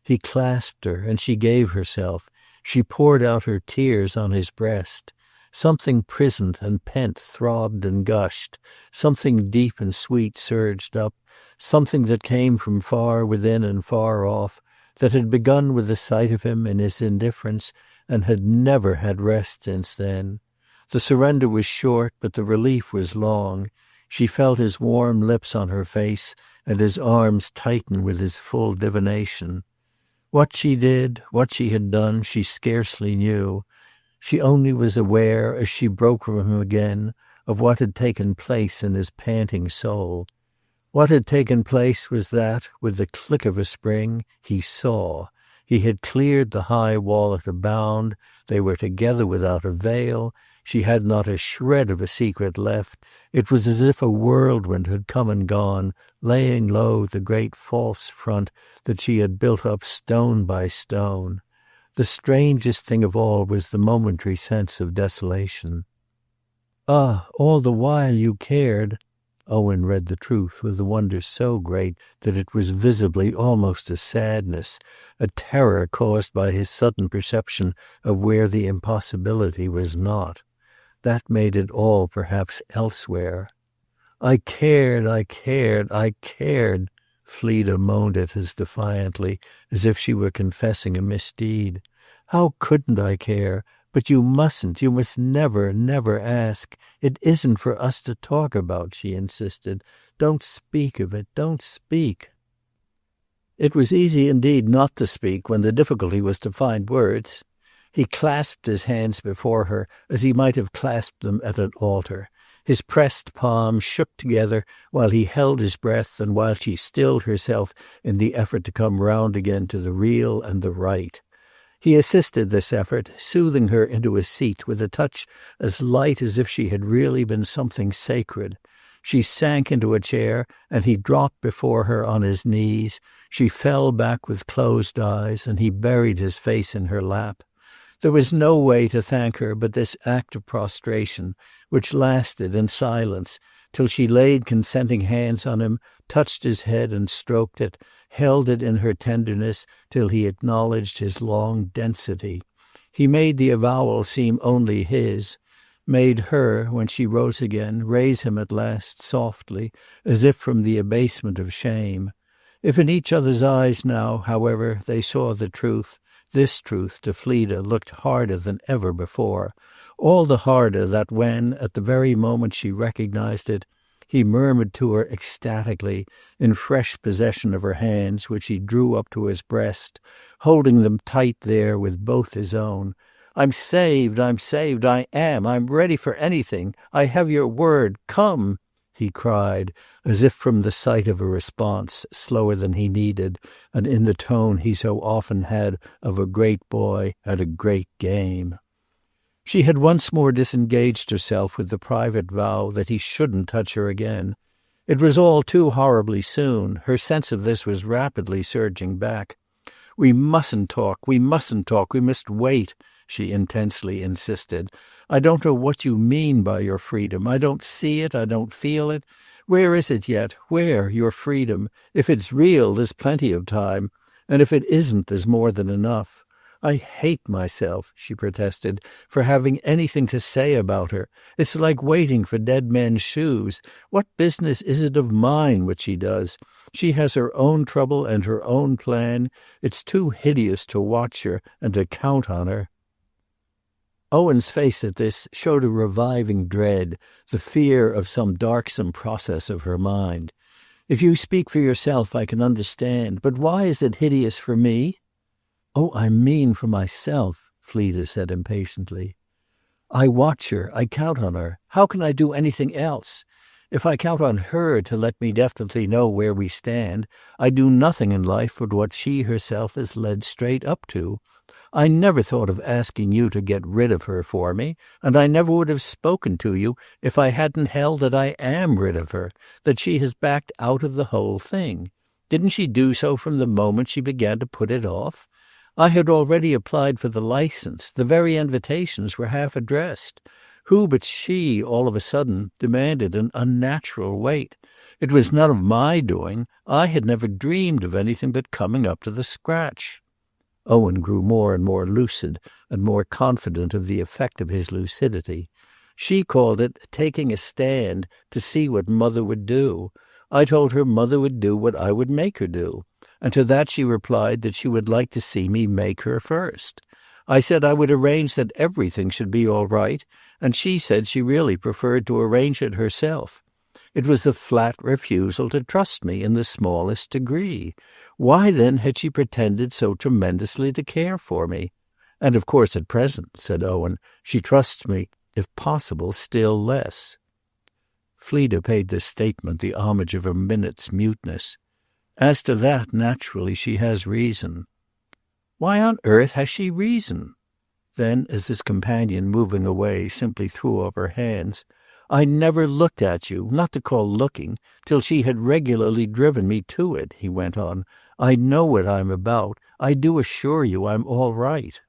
He clasped her, and she gave herself. She poured out her tears on his breast. Something prisoned and pent throbbed and gushed. Something deep and sweet surged up. Something that came from far within and far off, that had begun with the sight of him in his indifference and had never had rest since then. The surrender was short, but the relief was long. She felt his warm lips on her face, and his arms tighten with his full divination. What she did, what she had done, she scarcely knew. She only was aware, as she broke from him again, of what had taken place in his panting soul. What had taken place was that, with the click of a spring, he saw. He had cleared the high wall at a bound. They were together without a veil. She had not a shred of a secret left. It was as if a whirlwind had come and gone, laying low the great false front that she had built up stone by stone. The strangest thing of all was the momentary sense of desolation. "Ah, all the while you cared." Owen read the truth with a wonder so great that it was visibly almost a sadness, a terror caused by his sudden perception of where the impossibility was not. That made it all perhaps elsewhere. I cared, Fleda moaned it as defiantly as if she were confessing a misdeed. How couldn't I care? But you mustn't, you must never, never ask. It isn't for us to talk about, she insisted. Don't speak of it, don't speak. It was easy indeed not to speak when the difficulty was to find words. He clasped his hands before her as he might have clasped them at an altar. His pressed palms shook together while he held his breath and while she stilled herself in the effort to come round again to the real and the right. He assisted this effort, soothing her into a seat with a touch as light as if she had really been something sacred. She sank into a chair, and he dropped before her on his knees. She fell back with closed eyes, and he buried his face in her lap. There was no way to thank her but this act of prostration, which lasted in silence, till she laid consenting hands on him, touched his head and stroked it, held it in her tenderness till he acknowledged his long density. He made the avowal seem only his, made her, when she rose again, raise him at last softly, as if from the abasement of shame. If in each other's eyes now, however, they saw the truth, this truth to Fleda looked harder than ever before, all the harder that when, at the very moment she recognized it, he murmured to her ecstatically, in fresh possession of her hands, which he drew up to his breast, holding them tight there with both his own. I'm saved, I am, I'm ready for anything, I have your word, come, he cried, as if from the sight of a response, slower than he needed, and in the tone he so often had of a great boy at a great game. She had once more disengaged herself with the private vow that he shouldn't touch her again. It was all too horribly soon. Her sense of this was rapidly surging back. We mustn't talk, we must wait, she intensely insisted. I don't know what you mean by your freedom. I don't see it, I don't feel it. Where is it yet? Where, your freedom? If it's real, there's plenty of time, and if it isn't, there's more than enough. I hate myself, she protested, for having anything to say about her. It's like waiting for dead men's shoes. What business is it of mine what she does? She has her own trouble and her own plan. It's too hideous to watch her and to count on her. Owen's face at this showed a reviving dread, the fear of some darksome process of her mind. If you speak for yourself, I can understand, but why is it hideous for me? Oh, I mean for myself, Fleda said impatiently. I watch her, I count on her. How can I do anything else? If I count on her to let me definitely know where we stand, I do nothing in life but what she herself has led straight up to. I never thought of asking you to get rid of her for me, and I never would have spoken to you if I hadn't held that I am rid of her, that she has backed out of the whole thing. Didn't she do so from the moment she began to put it off? I had already applied for the license. The very invitations were half addressed. Who but she, all of a sudden, demanded an unnatural wait? It was none of my doing. I had never dreamed of anything but coming up to the scratch. Owen grew more and more lucid and more confident of the effect of his lucidity. She called it taking a stand to see what Mother would do. I told her Mother would do what I would make her do, and to that she replied that she would like to see me make her first. I said I would arrange that everything should be all right, and she said she really preferred to arrange it herself. It was a flat refusal to trust me in the smallest degree. Why then had she pretended so tremendously to care for me? And of course at present, said Owen, she trusts me, if possible, still less. Fleda paid this statement the homage of a minute's muteness. As to that, naturally, she has reason. Why on earth has she reason? Then, as his companion, moving away, simply threw up her hands, I never looked at you, not to call looking, till she had regularly driven me to it, he went on. I know what I'm about. I do assure you I'm all right.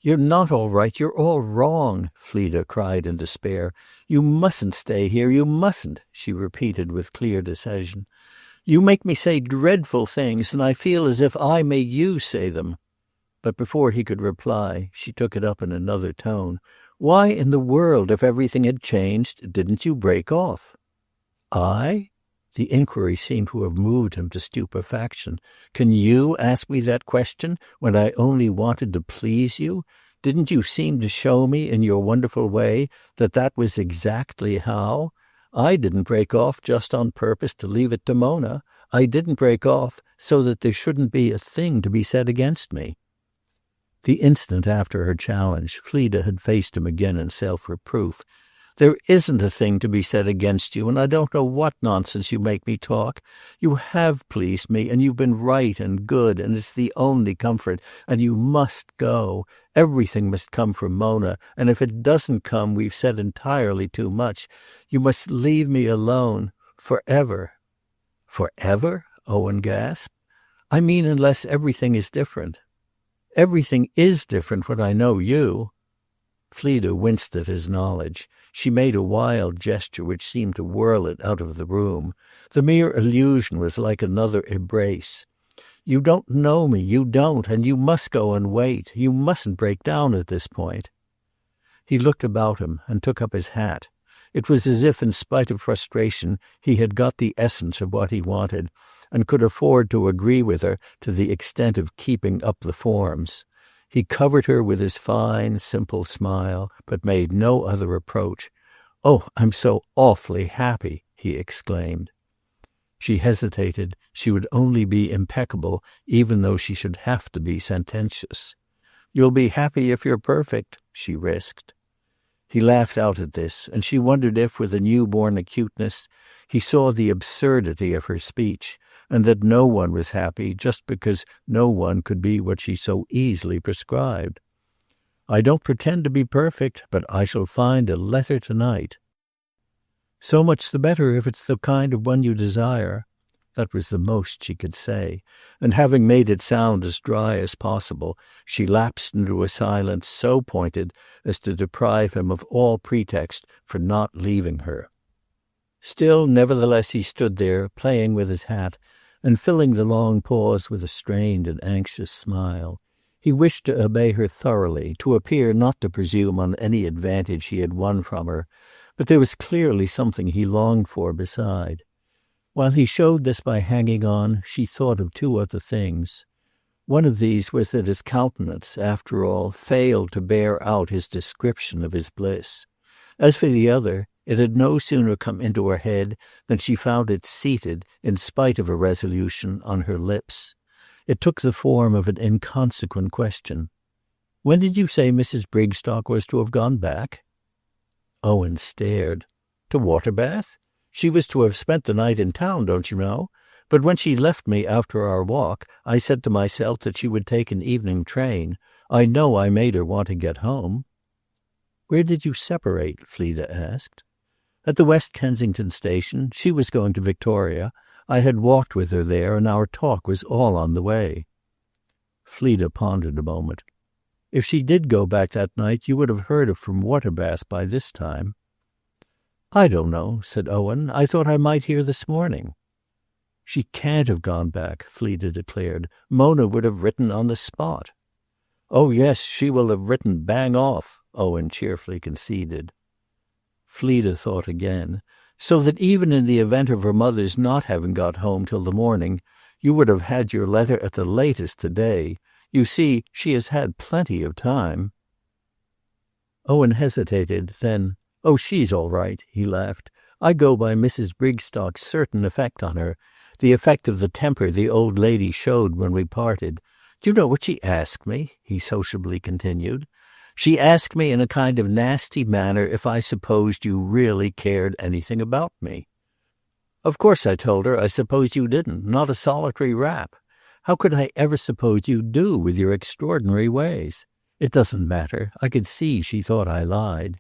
You're not all right, you're all wrong, Fleda cried in despair. You mustn't stay here, you mustn't, she repeated with clear decision. You make me say dreadful things, and I feel as if I made you say them. But before he could reply, she took it up in another tone. Why in the world, if everything had changed, didn't you break off? I? The inquiry seemed to have moved him to stupefaction. Can you ask me that question when I only wanted to please you? Didn't you seem to show me in your wonderful way that that was exactly how? I didn't break off just on purpose to leave it to Mona. I didn't break off so that there shouldn't be a thing to be said against me. The instant after her challenge, Fleda had faced him again in self-reproof. There isn't a thing to be said against you, and I don't know what nonsense you make me talk. You have pleased me, and you've been right and good, and it's the only comfort, and you must go. Everything must come from Mona, and if it doesn't come, we've said entirely too much. You must leave me alone, forever. Forever? Owen gasped. I mean unless everything is different. Everything is different when I know you. Fleda winced at his knowledge. She made a wild gesture which seemed to whirl it out of the room. The mere illusion was like another embrace. You don't know me, you don't, and you must go and wait. You mustn't break down at this point. He looked about him and took up his hat. It was as if, in spite of frustration, he had got the essence of what he wanted, and could afford to agree with her to the extent of keeping up the forms. He covered her with his fine, simple smile, but made no other approach. "Oh, I'm so awfully happy," he exclaimed. She hesitated. She would only be impeccable, even though she should have to be sententious. "You'll be happy if you're perfect," she risked. He laughed out at this, and she wondered if, with a new-born acuteness, he saw the absurdity of her speech, and that no one was happy just because no one could be what she so easily prescribed. "I don't pretend to be perfect, but I shall find a letter tonight." "So much the better if it's the kind of one you desire." That was the most she could say, and having made it sound as dry as possible, she lapsed into a silence so pointed as to deprive him of all pretext for not leaving her. Still, nevertheless, he stood there, playing with his hat, and filling the long pause with a strained and anxious smile. He wished to obey her thoroughly, to appear not to presume on any advantage he had won from her, but there was clearly something he longed for beside. While he showed this by hanging on, she thought of two other things. One of these was that his countenance, after all, failed to bear out his description of his bliss. As for the other, it had no sooner come into her head than she found it seated, in spite of a resolution, on her lips. It took the form of an inconsequent question. "When did you say Mrs. Brigstock was to have gone back?" Owen stared. "To Waterbath? She was to have spent the night in town, don't you know? But when she left me after our walk, I said to myself that she would take an evening train. I know I made her want to get home." "Where did you separate?" Fleda asked. "At the West Kensington station. She was going to Victoria. I had walked with her there, and our talk was all on the way." Fleda pondered a moment. "If she did go back that night, you would have heard from Waterbath by this time." "I don't know," said Owen. "I thought I might hear this morning." "She can't have gone back," Fleda declared. "Mona would have written on the spot." "Oh, yes, she will have written bang off," Owen cheerfully conceded. Fleda thought again. "So that even in the event of her mother's not having got home till the morning, you would have had your letter at the latest today. You see, she has had plenty of time." Owen hesitated, then, "Oh, she's all right," he laughed. "I go by Mrs. Brigstock's certain effect on her, the effect of the temper the old lady showed when we parted. Do you know what she asked me?" he sociably continued. "She asked me in a kind of nasty manner if I supposed you really cared anything about me. Of course I told her I supposed you didn't, not a solitary rap. How could I ever suppose you do with your extraordinary ways? It doesn't matter. I could see she thought I lied."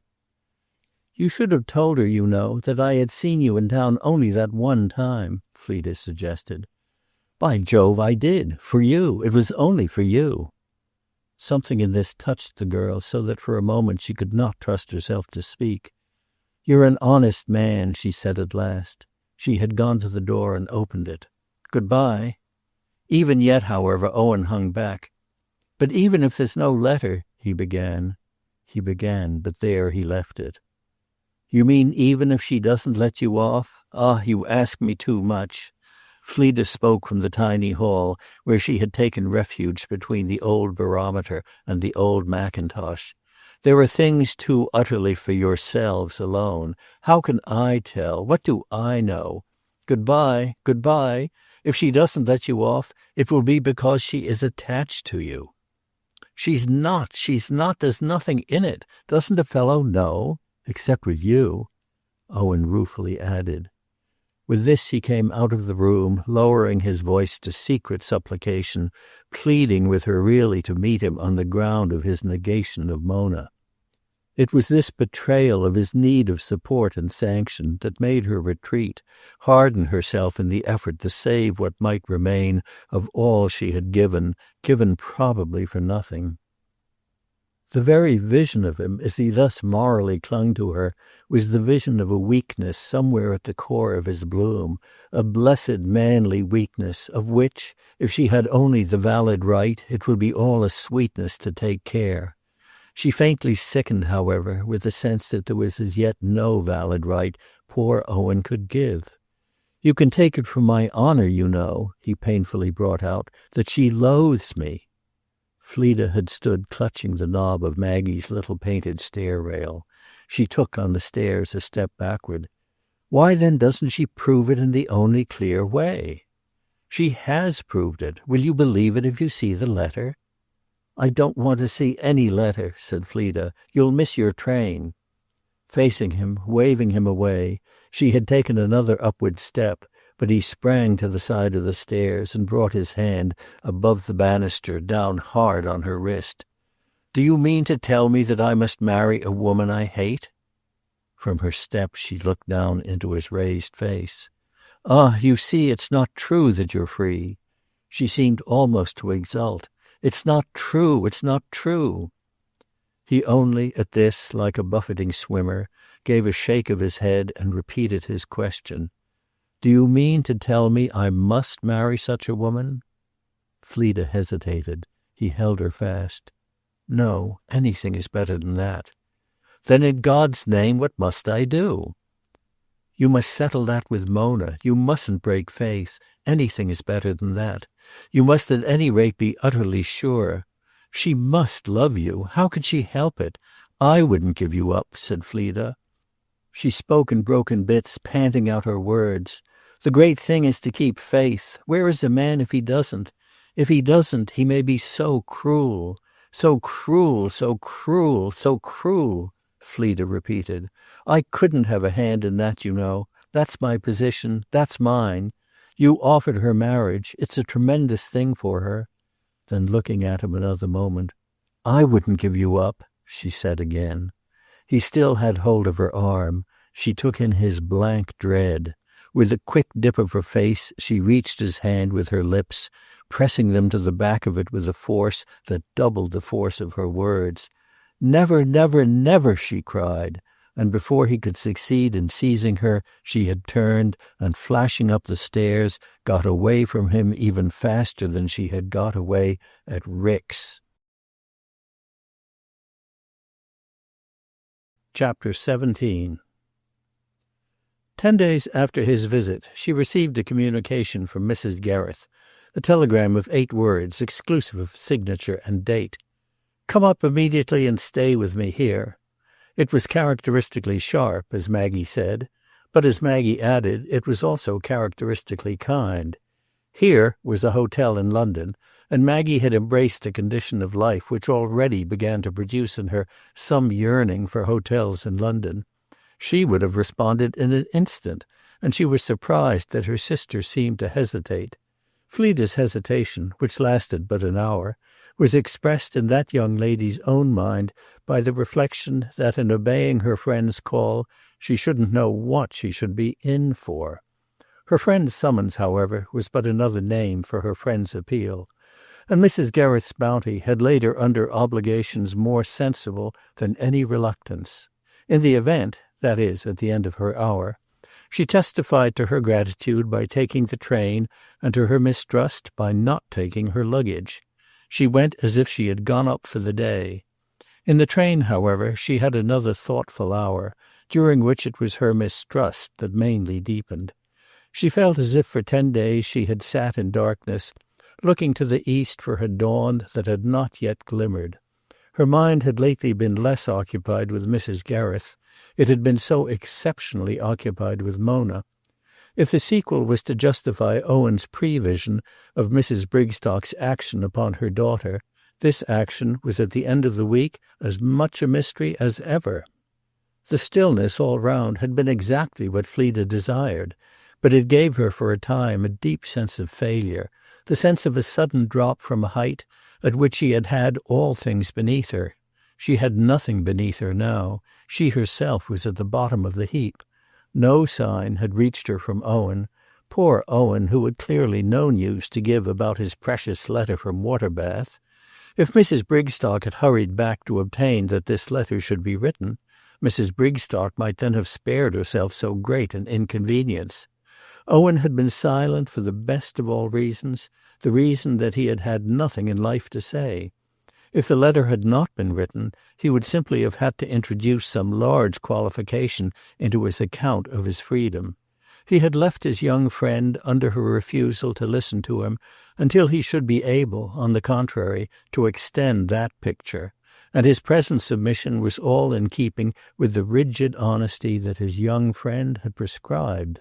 "You should have told her, you know, that I had seen you in town only that one time," Fleda suggested. "By Jove, I did. For you. It was only for you." Something in this touched the girl so that for a moment she could not trust herself to speak. "You're an honest man," she said at last. She had gone to the door and opened it. "Good-bye." Even yet, however, Owen hung back. "But even if there's no letter," he began. But there he left it. "You mean even if she doesn't let you off? Ah, you ask me too much." Fleda spoke from the tiny hall where she had taken refuge between the old barometer and the old mackintosh. "There are things too utterly for yourselves alone. How can I tell? What do I know? Good-bye, good-bye. If she doesn't let you off, it will be because she is attached to you." She's not. There's nothing in it. Doesn't a fellow know? Except with you," Owen ruefully added. With this he came out of the room, lowering his voice to secret supplication, pleading with her really to meet him on the ground of his negation of Mona. It was this betrayal of his need of support and sanction that made her retreat, harden herself in the effort to save what might remain of all she had given probably for nothing. The very vision of him, as he thus morally clung to her, was the vision of a weakness somewhere at the core of his bloom, a blessed manly weakness, of which, if she had only the valid right, it would be all a sweetness to take care. She faintly sickened, however, with the sense that there was as yet no valid right poor Owen could give. "You can take it for my honor, you know," he painfully brought out, "that she loathes me." Fleda had stood clutching the knob of Maggie's little painted stair-rail. She took, on the stairs, a step backward. "Why then doesn't she prove it in the only clear way?" "She has proved it. Will you believe it if you see the letter?" "I don't want to see any letter," said Fleda. "You'll miss your train." Facing him, waving him away, she had taken another upward step, but he sprang to the side of the stairs and brought his hand above the banister down hard on her wrist. "Do you mean to tell me that I must marry a woman I hate?" From her step she looked down into his raised face. "Ah, you see, it's not true that you're free." She seemed almost to exult. "It's not true. It's not true." He only, at this, like a buffeting swimmer, gave a shake of his head and repeated his question. "Do you mean to tell me I must marry such a woman?" Fleda hesitated. He held her fast. "No, anything is better than that." "Then in God's name what must I do?" "You must settle that with Mona. You mustn't break faith. Anything is better than that. You must at any rate be utterly sure. She must love you. How could she help it? I wouldn't give you up," said Fleda. She spoke in broken bits, panting out her words. "The great thing is to keep faith. Where is a man if he doesn't? If he doesn't, he may be so cruel. So cruel, so cruel, so cruel," Fleda repeated. "I couldn't have a hand in that, you know. That's my position. That's mine. You offered her marriage. It's a tremendous thing for her." Then looking at him another moment, "I wouldn't give you up," she said again. He still had hold of her arm. She took in his blank dread. With a quick dip of her face she reached his hand with her lips, pressing them to the back of it with a force that doubled the force of her words. "Never, never, never!" she cried. And before he could succeed in seizing her, she had turned, and flashing up the stairs, got away from him even faster than she had got away at Rick's. Chapter 17. 10 days after his visit, she received a communication from Mrs. Gereth, a telegram of 8 words, exclusive of signature and date. "Come up immediately and stay with me here." It was characteristically sharp, as Maggie said, but as Maggie added, it was also characteristically kind. Here was a hotel in London, and Maggie had embraced a condition of life which already began to produce in her some yearning for hotels in London. She would have responded in an instant, and she was surprised that her sister seemed to hesitate. Fleda's hesitation, which lasted but an hour, was expressed in that young lady's own mind by the reflection that in obeying her friend's call she shouldn't know what she should be in for. Her friend's summons, however, was but another name for her friend's appeal, and Mrs. Gereth's bounty had laid her under obligations more sensible than any reluctance. In the event, that is, at the end of her hour, she testified to her gratitude by taking the train, and to her mistrust by not taking her luggage. She went as if she had gone up for the day. In the train, however, she had another thoughtful hour, during which it was her mistrust that mainly deepened. She felt as if for 10 days she had sat in darkness, looking to the east for a dawn that had not yet glimmered. Her mind had lately been less occupied with Mrs. Gereth. It had been so exceptionally occupied with Mona. If the sequel was to justify Owen's prevision of Mrs. Brigstock's action upon her daughter, this action was at the end of the week as much a mystery as ever. The stillness all round had been exactly what Fleda desired, but it gave her for a time a deep sense of failure, the sense of a sudden drop from a height at which she had had all things beneath her. She had nothing beneath her now. She herself was at the bottom of the heap. No sign had reached her from Owen. Poor Owen, who had clearly no news to give about his precious letter from Waterbath. If Mrs. Brigstock had hurried back to obtain that this letter should be written, Mrs. Brigstock might then have spared herself so great an inconvenience. Owen had been silent for the best of all reasons, the reason that he had had nothing in life to say. If the letter had not been written, he would simply have had to introduce some large qualification into his account of his freedom. He had left his young friend under her refusal to listen to him until he should be able, on the contrary, to extend that picture, and his present submission was all in keeping with the rigid honesty that his young friend had prescribed.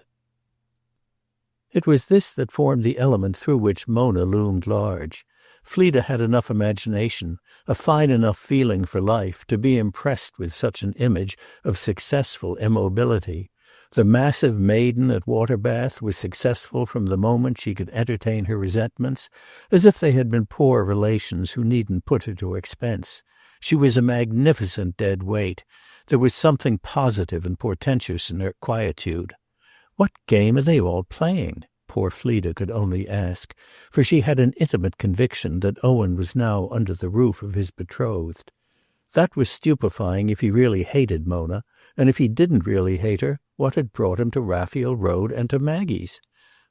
It was this that formed the element through which Mona loomed large. Fleda had enough imagination, a fine enough feeling for life, to be impressed with such an image of successful immobility. The massive maiden at Waterbath was successful from the moment she could entertain her resentments, as if they had been poor relations who needn't put her to expense. She was a magnificent dead weight. There was something positive and portentous in her quietude. What game are they all playing? Poor Fleda could only ask, for she had an intimate conviction that Owen was now under the roof of his betrothed. That was stupefying if he really hated Mona, and if he didn't really hate her, what had brought him to Raphael Road and to Maggie's?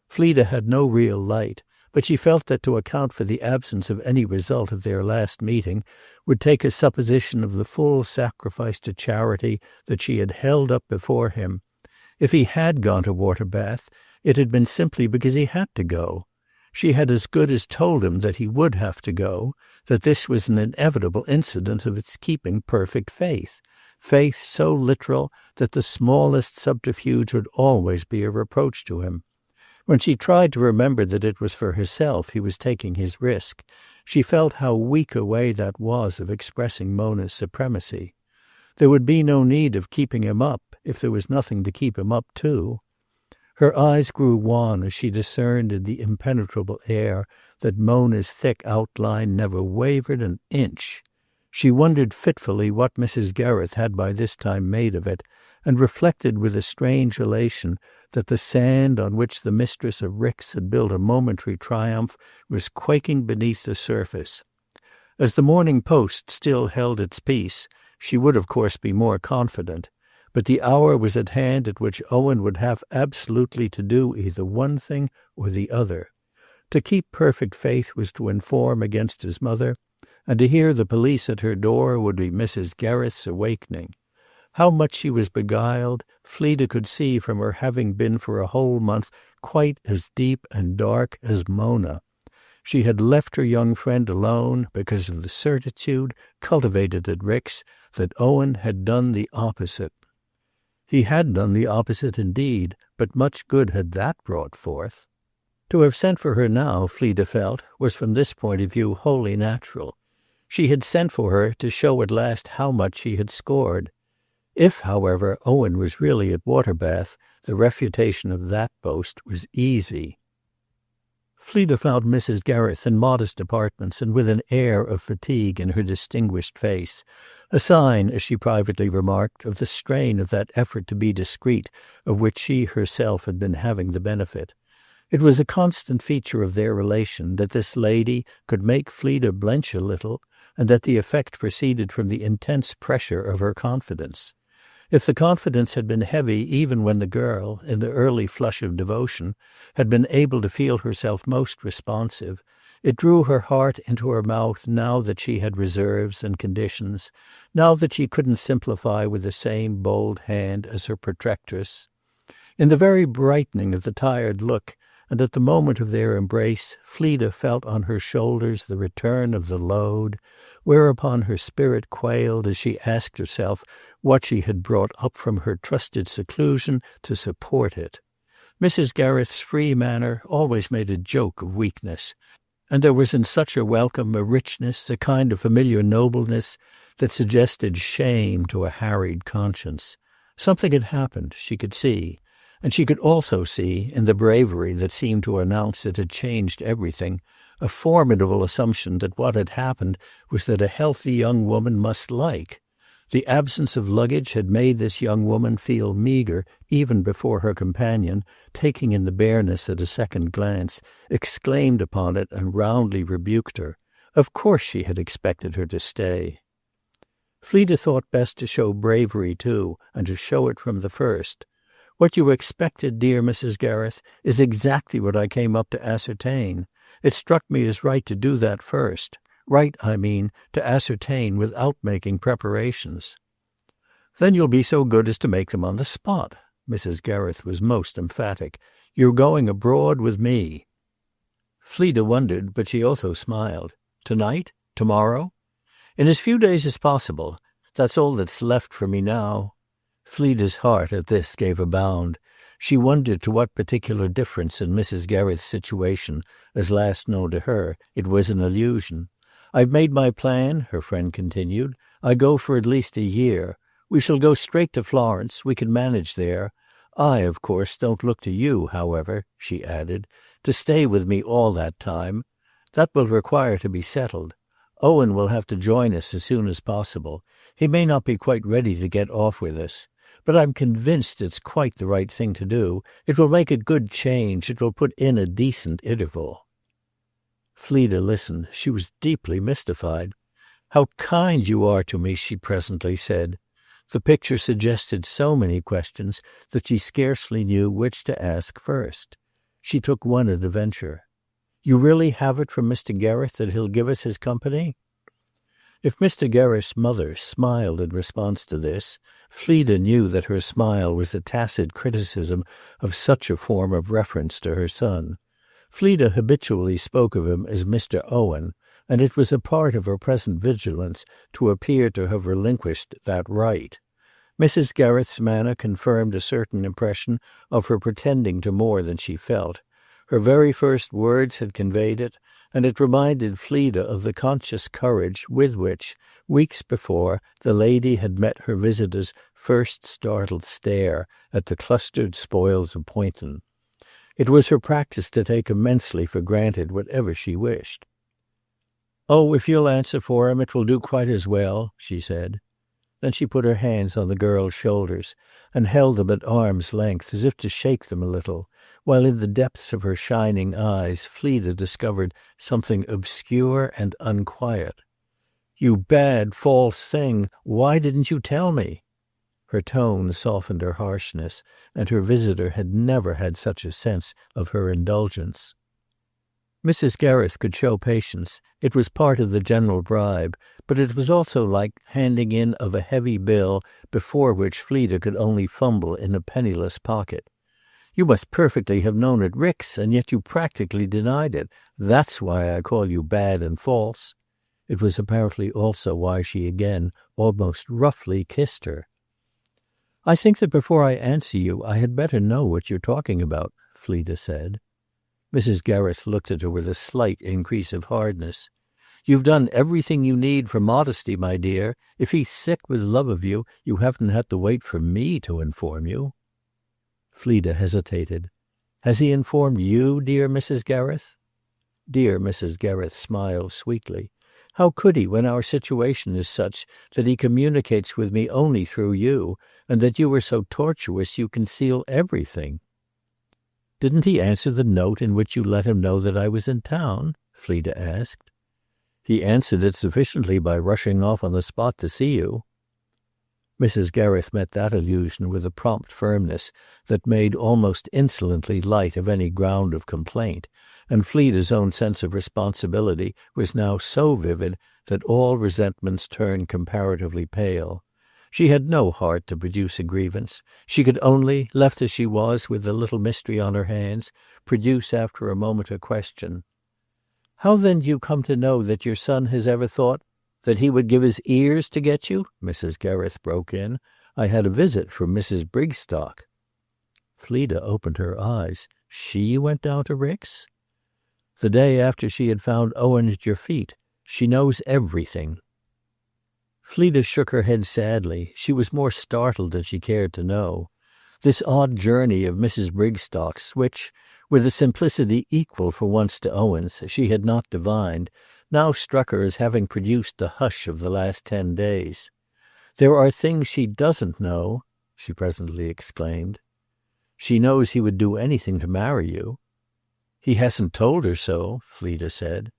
Fleda had no real light, but she felt that to account for the absence of any result of their last meeting would take a supposition of the full sacrifice to charity that she had held up before him. If he had gone to Waterbath, it had been simply because he had to go. She had as good as told him that he would have to go, that this was an inevitable incident of its keeping perfect faith, faith so literal that the smallest subterfuge would always be a reproach to him. When she tried to remember that it was for herself he was taking his risk, she felt how weak a way that was of expressing Mona's supremacy. There would be no need of keeping him up if there was nothing to keep him up to. Her eyes grew wan as she discerned in the impenetrable air that Mona's thick outline never wavered an inch. She wondered fitfully what Mrs. Gereth had by this time made of it, and reflected with a strange elation that the sand on which the mistress of Ricks had built a momentary triumph was quaking beneath the surface. As the Morning Post still held its peace, she would of course be more confident, but the hour was at hand at which Owen would have absolutely to do either one thing or the other. To keep perfect faith was to inform against his mother, and to hear the police at her door would be Mrs. Gereth's awakening. How much she was beguiled, Fleda could see from her having been for a whole month quite as deep and dark as Mona. She had left her young friend alone because of the certitude, cultivated at Rick's, that Owen had done the opposite. He had done the opposite indeed, but much good had that brought forth. To have sent for her now, Fleda felt, was from this point of view wholly natural. She had sent for her to show at last how much she had scored. If, however, Owen was really at Waterbath, the refutation of that boast was easy. Fleda found Mrs. Gereth in modest apartments and with an air of fatigue in her distinguished face, a sign, as she privately remarked, of the strain of that effort to be discreet of which she herself had been having the benefit. It was a constant feature of their relation that this lady could make Fleda blench a little, and that the effect proceeded from the intense pressure of her confidence. If the confidence had been heavy even when the girl, in the early flush of devotion, had been able to feel herself most responsive, it drew her heart into her mouth now that she had reserves and conditions, now that she couldn't simplify with the same bold hand as her protectress. In the very brightening of the tired look, and at the moment of their embrace, Fleda felt on her shoulders the return of the load, whereupon her spirit quailed as she asked herself what she had brought up from her trusted seclusion to support it. Mrs. Gereth's free manner always made a joke of weakness, and there was in such a welcome a richness, a kind of familiar nobleness, that suggested shame to a harried conscience. Something had happened, she could see. And she could also see, in the bravery that seemed to announce it had changed everything, a formidable assumption that what had happened was that a healthy young woman must like. The absence of luggage had made this young woman feel meagre even before her companion, taking in the bareness at a second glance, exclaimed upon it and roundly rebuked her. Of course she had expected her to stay. Fleda thought best to show bravery too, and to show it from the first. What you expected, dear Mrs. Gereth, is exactly what I came up to ascertain. It struck me as right to do that first. Right, I mean, to ascertain without making preparations. Then you'll be so good as to make them on the spot. Mrs. Gereth was most emphatic. You're going abroad with me. Fleda wondered, but she also smiled. Tonight? Tomorrow? In as few days as possible. That's all that's left for me now. Fleda's heart at this gave a bound. She wondered to what particular difference in Mrs. Gereth's situation, as last known to her, it was an allusion. I've made my plan, her friend continued. I go for at least a year. We shall go straight to Florence. We can manage there. I, of course, don't look to you, however, she added, to stay with me all that time. That will require to be settled. Owen will have to join us as soon as possible. He may not be quite ready to get off with us. But I'm convinced it's quite the right thing to do. It will make a good change. It will put in a decent interval. Fleda listened. She was deeply mystified. How kind you are to me, she presently said. The picture suggested so many questions that she scarcely knew which to ask first. She took one at a venture. You really have it from Mr. Gereth that he'll give us his company? If Mr. Gereth's mother smiled in response to this, Fleda knew that her smile was a tacit criticism of such a form of reference to her son. Fleda habitually spoke of him as Mr. Owen, and it was a part of her present vigilance to appear to have relinquished that right. Mrs. Gereth's manner confirmed a certain impression of her pretending to more than she felt. Her very first words had conveyed it, and it reminded Fleda of the conscious courage with which, weeks before, the lady had met her visitor's first startled stare at the clustered spoils of Poynton. It was her practice to take immensely for granted whatever she wished. "Oh, if you'll answer for him, it will do quite as well," she said. Then she put her hands on the girl's shoulders and held them at arm's length as if to shake them a little, while in the depths of her shining eyes Fleda discovered something obscure and unquiet. "You bad, false thing! Why didn't you tell me?" Her tone softened her harshness, and her visitor had never had such a sense of her indulgence. Mrs. Gereth could show patience. It was part of the general bribe, but it was also like handing in of a heavy bill before which Fleda could only fumble in a penniless pocket. You must perfectly have known it Rick's, and yet you practically denied it. That's why I call you bad and false." It was apparently also why she again almost roughly kissed her. "I think that before I answer you I had better know what you're talking about," Fleda said. Mrs. Gereth looked at her with a slight increase of hardness. "You've done everything you need for modesty, my dear. If he's sick with love of you, you haven't had to wait for me to inform you." Fleda hesitated. "Has he informed you, dear Mrs. Gereth?" Dear Mrs. Gereth smiled sweetly. "How could he when our situation is such that he communicates with me only through you, and that you are so tortuous you conceal everything?" "Didn't he answer the note in which you let him know that I was in town?" Fleda asked. "He answered it sufficiently by rushing off on the spot to see you." Mrs. Gereth met that allusion with a prompt firmness that made almost insolently light of any ground of complaint, and Fleda's own sense of responsibility was now so vivid that all resentments turned comparatively pale. She had no heart to produce a grievance. She could only, left as she was with the little mystery on her hands, produce after a moment a question. "How then do you come to know that your son has ever thought—" "That he would give his ears to get you?" Mrs. Gereth broke in. "I had a visit from Mrs. Brigstock." Fleda opened her eyes. "She went down to Rick's?" "The day after she had found Owen at your feet. She knows everything." Fleda shook her head sadly. She was more startled than she cared to know. This odd journey of Mrs. Brigstock's, which, with a simplicity equal for once to Owen's, she had not divined, now struck her as having produced the hush of the last 10 days. "There are things she doesn't know," she presently exclaimed. "She knows he would do anything to marry you." "He hasn't told her so," Fleda said.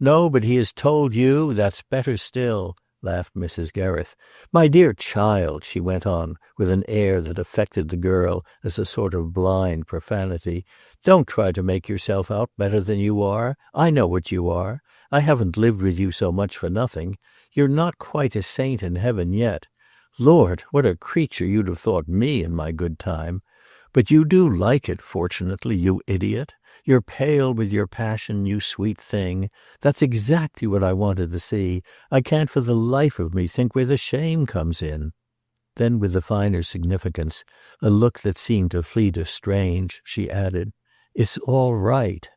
"No, but he has told you. That's better still," laughed Mrs. Gereth. "My dear child," she went on, with an air that affected the girl as a sort of blind profanity, "don't try to make yourself out better than you are. I know what you are. I haven't lived with you so much for nothing. You're not quite a saint in heaven yet. Lord, what a creature you'd have thought me in my good time. But you do like it, fortunately, you idiot. You're pale with your passion, you sweet thing. That's exactly what I wanted to see. I can't for the life of me think where the shame comes in." Then with a finer significance, a look that seemed to Fleda strange, she added, "It's all right."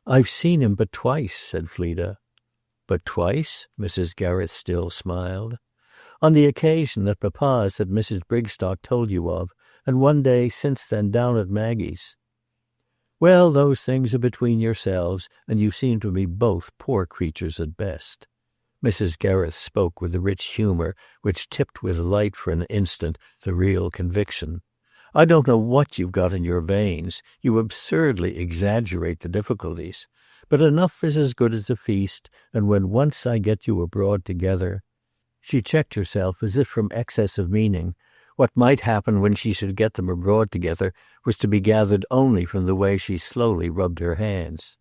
"I've seen him but twice," said Fleda. "But twice?" Mrs. Gereth still smiled. "On the occasion at papa's that Mrs. Brigstock told you of, and one day since then down at Maggie's." "Well, those things are between yourselves, and you seem to be both poor creatures at best." Mrs. Gereth spoke with a rich humour which tipped with light for an instant the real conviction. "I don't know what you've got in your veins. You absurdly exaggerate the difficulties. But enough is as good as a feast, and when once I get you abroad together—" She checked herself as if from excess of meaning. What might happen when she should get them abroad together was to be gathered only from the way she slowly rubbed her hands.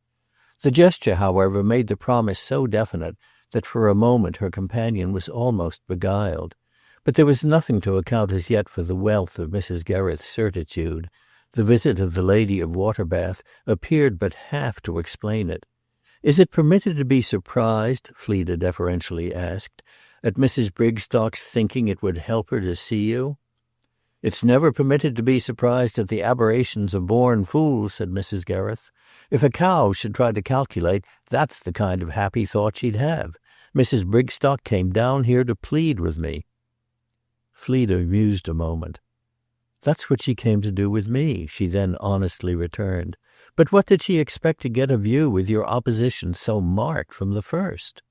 The gesture, however, made the promise so definite that for a moment her companion was almost beguiled. But there was nothing to account as yet for the wealth of Mrs. Gereth's certitude. The visit of the lady of Waterbath appeared but half to explain it. "Is it permitted to be surprised," Fleda deferentially asked, "at Mrs. Brigstock's thinking it would help her to see you?" "It's never permitted to be surprised at the aberrations of born fools," said Mrs. Gereth. "If a cow should try to calculate, that's the kind of happy thought she'd have. Mrs. Brigstock came down here to plead with me." Fleda mused a moment. "That's what she came to do with me," she then honestly returned. "But what did she expect to get of you with your opposition so marked from the first?"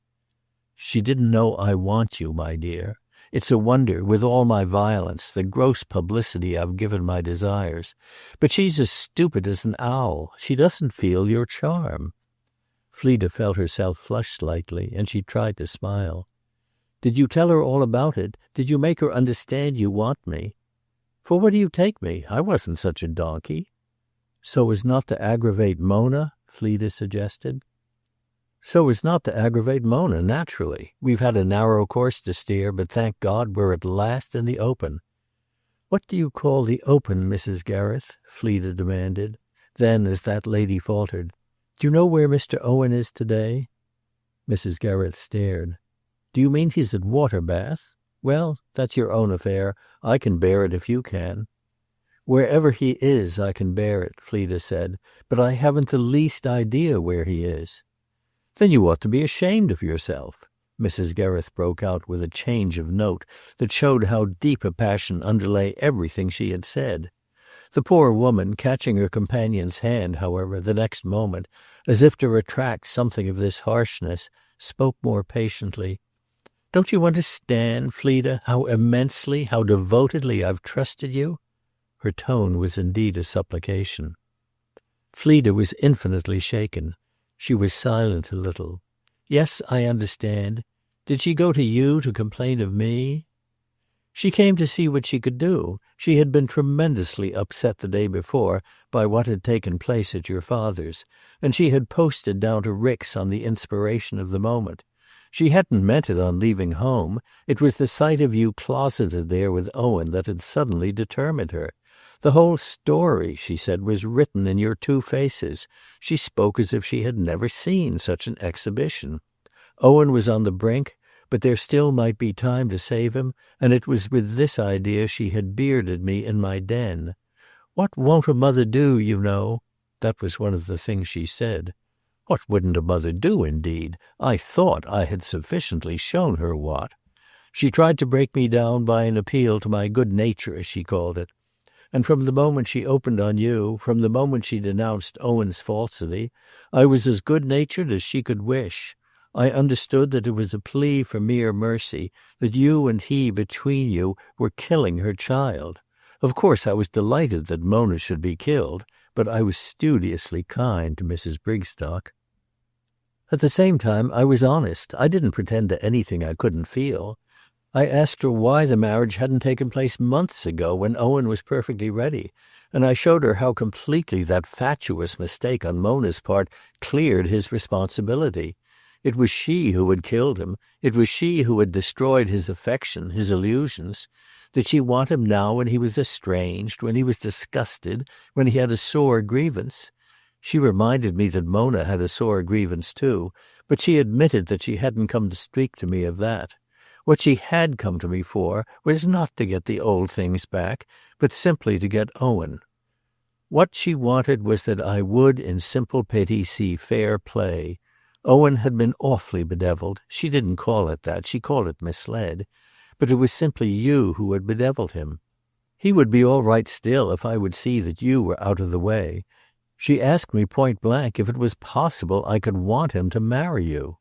"She didn't know I want you, my dear. It's a wonder, with all my violence, the gross publicity I've given my desires. But she's as stupid as an owl. She doesn't feel your charm." Fleda felt herself flush slightly, and she tried to smile. "Did you tell her all about it? Did you make her understand you want me?" "For what do you take me? I wasn't such a donkey." "So as not to aggravate Mona?" Fleda suggested. "So as not to aggravate Mona, naturally. We've had a narrow course to steer, but thank God we're at last in the open." "What do you call the open, Mrs. Gereth?" Fleda demanded. Then, as that lady faltered, "Do you know where Mr. Owen is to-day?" Mrs. Gereth stared. "Do you mean he's at Waterbath? Well, that's your own affair. I can bear it if you can." "Wherever he is, I can bear it," Fleda said, "but I haven't the least idea where he is." "Then you ought to be ashamed of yourself," Mrs. Gereth broke out with a change of note that showed how deep a passion underlay everything she had said. The poor woman, catching her companion's hand, however, the next moment, as if to retract something of this harshness, spoke more patiently. "Don't you understand, Fleda, how immensely, how devotedly I've trusted you?" Her tone was indeed a supplication. Fleda was infinitely shaken. She was silent a little. "Yes, I understand. Did she go to you to complain of me?" "She came to see what she could do. She had been tremendously upset the day before by what had taken place at your father's, and she had posted down to Rick's on the inspiration of the moment. She hadn't meant it on leaving home. It was the sight of you closeted there with Owen that had suddenly determined her. The whole story, she said, was written in your two faces. She spoke as if she had never seen such an exhibition. Owen was on the brink, but there still might be time to save him, and it was with this idea she had bearded me in my den. 'What won't a mother do, you know?' That was one of the things she said. What wouldn't a mother do, indeed? I thought I had sufficiently shown her what. She tried to break me down by an appeal to my good nature, as she called it. And from the moment she opened on you, from the moment she denounced Owen's falsity, I was as good-natured as she could wish. I understood that it was a plea for mere mercy, that you and he between you were killing her child. Of course I was delighted that Mona should be killed, but I was studiously kind to Mrs. Brigstock. At the same time I was honest. I didn't pretend to anything I couldn't feel. I asked her why the marriage hadn't taken place months ago when Owen was perfectly ready, and I showed her how completely that fatuous mistake on Mona's part cleared his responsibility. It was she who had killed him. It was she who had destroyed his affection, his illusions. Did she want him now when he was estranged, when he was disgusted, when he had a sore grievance? She reminded me that Mona had a sore grievance too, but she admitted that she hadn't come to speak to me of that. What she had come to me for was not to get the old things back, but simply to get Owen. What she wanted was that I would in simple pity see fair play. Owen had been awfully bedevilled. She didn't call it that. She called it misled. But it was simply you who had bedeviled him. He would be all right still if I would see that you were out of the way. She asked me point blank if it was possible I could want him to marry you.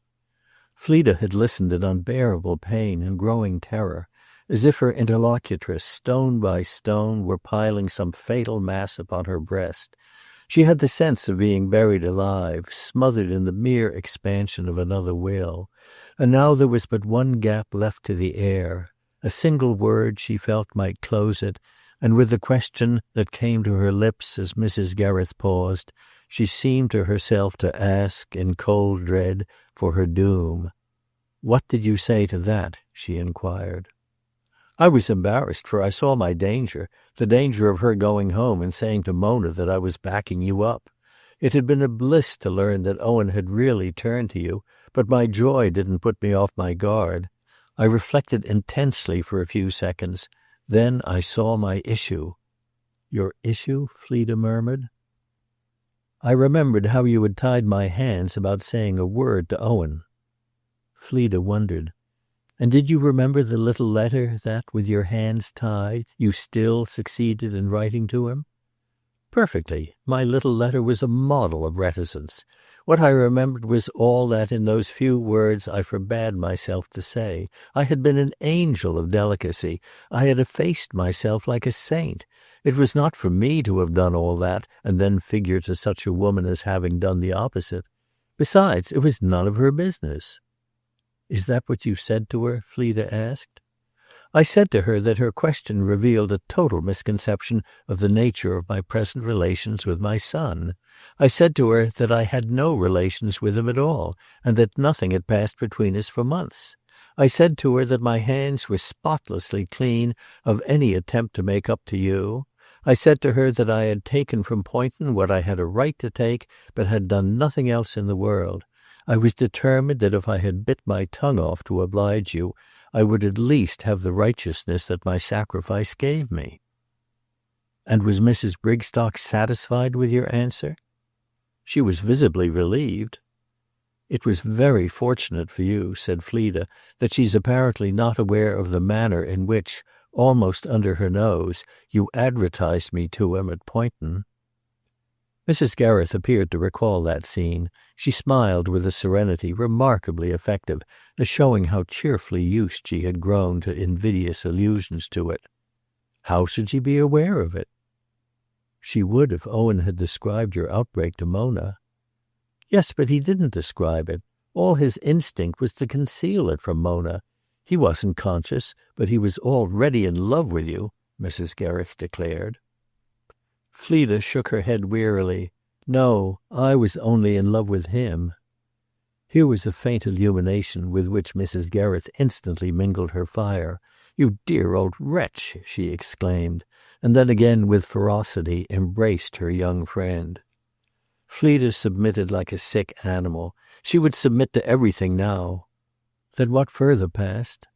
Fleda had listened in unbearable pain and growing terror, as if her interlocutress, stone by stone, were piling some fatal mass upon her breast. She had the sense of being buried alive, smothered in the mere expansion of another will. And now there was but one gap left to the air. A single word, she felt, might close it, and with the question that came to her lips as Mrs. Gereth paused, she seemed to herself to ask, in cold dread, for her doom. "What did you say to that?" she inquired. I was embarrassed, for I saw my danger, the danger of her going home and saying to Mona that I was backing you up. It had been a bliss to learn that Owen had really turned to you, but my joy didn't put me off my guard. I reflected intensely for a few seconds. Then I saw my issue. "Your issue?" Fleda murmured. "I remembered how you had tied my hands about saying a word to Owen." Fleda wondered. "And did you remember the little letter that, with your hands tied, you still succeeded in writing to him?" "Perfectly. My little letter was a model of reticence. What I remembered was all that in those few words I forbade myself to say. I had been an angel of delicacy. I had effaced myself like a saint. It was not for me to have done all that and then figure to such a woman as having done the opposite. Besides, it was none of her business." "Is that what you said to her?" Fleda asked. "I said to her that her question revealed a total misconception of the nature of my present relations with my son. I said to her that I had no relations with him at all, and that nothing had passed between us for months. I said to her that my hands were spotlessly clean of any attempt to make up to you. I said to her that I had taken from Poynton what I had a right to take, but had done nothing else in the world. I was determined that if I had bit my tongue off to oblige you, I would at least have the righteousness that my sacrifice gave me." "And was Mrs. Brigstock satisfied with your answer?" "She was visibly relieved." "It was very fortunate for you," said Fleda, "that she's apparently not aware of the manner in which, almost under her nose, you advertised me to him at Poynton." Mrs. Gereth appeared to recall that scene. She smiled with a serenity remarkably effective, as showing how cheerfully used she had grown to invidious allusions to it. "How should she be aware of it?" "She would if Owen had described your outbreak to Mona." "Yes, but he didn't describe it. All his instinct was to conceal it from Mona. He wasn't conscious, but he was already in love with you," Mrs. Gereth declared. Fleda shook her head wearily. "No, I was only in love with him." Here was a faint illumination with which Mrs. Gereth instantly mingled her fire. "You dear old wretch!" she exclaimed, and then again with ferocity embraced her young friend. Fleda submitted like a sick animal. She would submit to everything now. "Then what further passed?"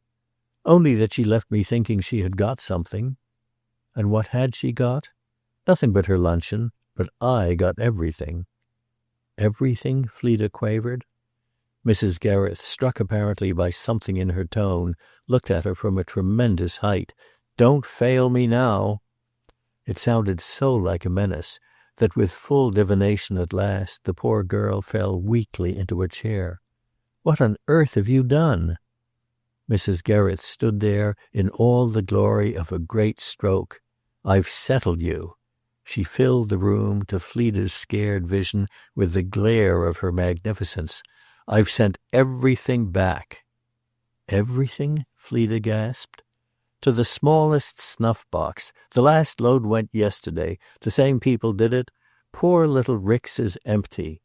"Only that she left me thinking she had got something." "And what had she got?" "Nothing but her luncheon. But I got everything." "Everything?" Fleda quavered. Mrs. Gereth, struck apparently by something in her tone, looked at her from a tremendous height. "Don't fail me now." It sounded so like a menace that with full divination at last the poor girl fell weakly into a chair. "What on earth have you done?" Mrs. Gereth stood there in all the glory of a great stroke. "I've settled you." She filled the room, to Fleda's scared vision, with the glare of her magnificence. "I've sent everything back." "Everything?" Fleda gasped. "To the smallest snuff-box. The last load went yesterday. The same people did it. Poor little Rick's is empty."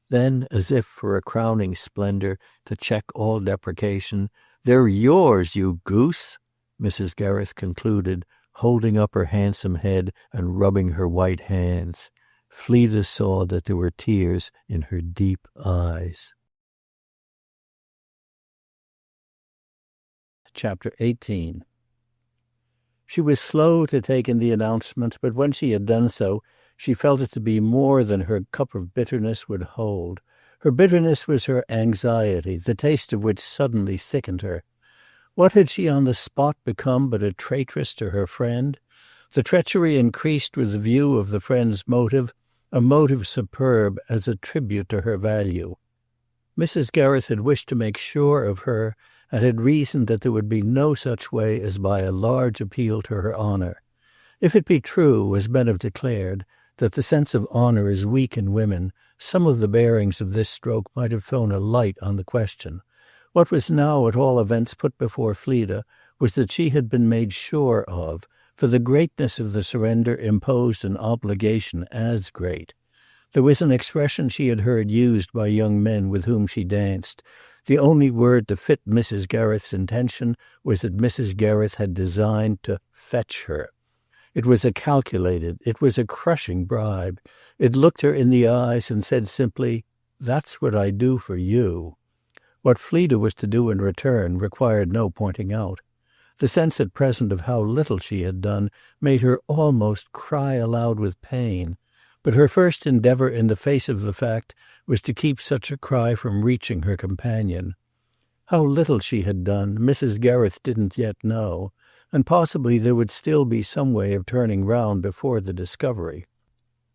Then, as if for a crowning splendor, to check all deprecation, "They're yours, you goose," Mrs. Gereth concluded, holding up her handsome head and rubbing her white hands. Fleda saw that there were tears in her deep eyes. Chapter 18. She was slow to take in the announcement, but when she had done so, she felt it to be more than her cup of bitterness would hold. Her bitterness was her anxiety, the taste of which suddenly sickened her. What had she on the spot become but a traitress to her friend? The treachery increased with the view of the friend's motive, a motive superb as a tribute to her value. Mrs. Gereth had wished to make sure of her, and had reasoned that there would be no such way as by a large appeal to her honour. If it be true, as men have declared, that the sense of honour is weak in women, some of the bearings of this stroke might have thrown a light on the question. What was now at all events put before Fleda was that she had been made sure of, for the greatness of the surrender imposed an obligation as great. There was an expression she had heard used by young men with whom she danced. The only word to fit Mrs. Gereth's intention was that Mrs. Gereth had designed to fetch her. It was a calculated, it was a crushing bribe. It looked her in the eyes and said simply, "That's what I do for you." What Fleda was to do in return required no pointing out. The sense at present of how little she had done made her almost cry aloud with pain. But her first endeavour in the face of the fact was to keep such a cry from reaching her companion. How little she had done, Mrs. Gereth didn't yet know, and possibly there would still be some way of turning round before the discovery.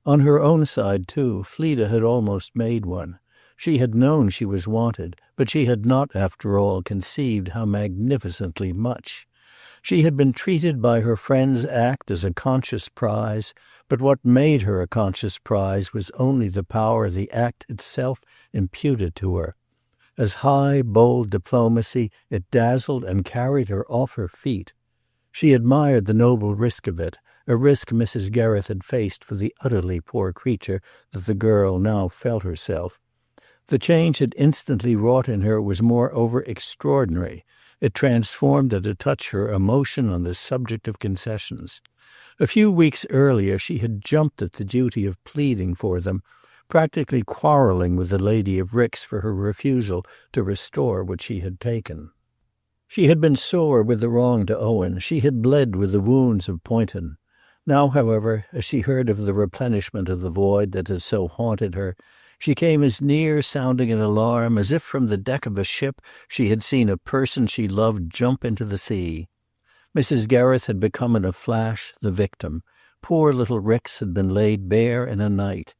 On her own side, too, Fleda had almost made one. She had known she was wanted, but she had not, after all, conceived how magnificently much. She had been treated by her friend's act as a conscious prize, but what made her a conscious prize was only the power the act itself imputed to her. As high, bold diplomacy, it dazzled and carried her off her feet. She admired the noble risk of it, a risk Mrs. Gereth had faced for the utterly poor creature that the girl now felt herself. The change it instantly wrought in her was moreover extraordinary. It transformed at a touch her emotion on the subject of concessions. A few weeks earlier she had jumped at the duty of pleading for them, practically quarrelling with the lady of Rix for her refusal to restore what she had taken. She had been sore with the wrong to Owen. She had bled with the wounds of Poynton. Now, however, as she heard of the replenishment of the void that had so haunted her, she came as near sounding an alarm as if from the deck of a ship she had seen a person she loved jump into the sea. Mrs. Gereth had become in a flash the victim. Poor little Rix had been laid bare in a night.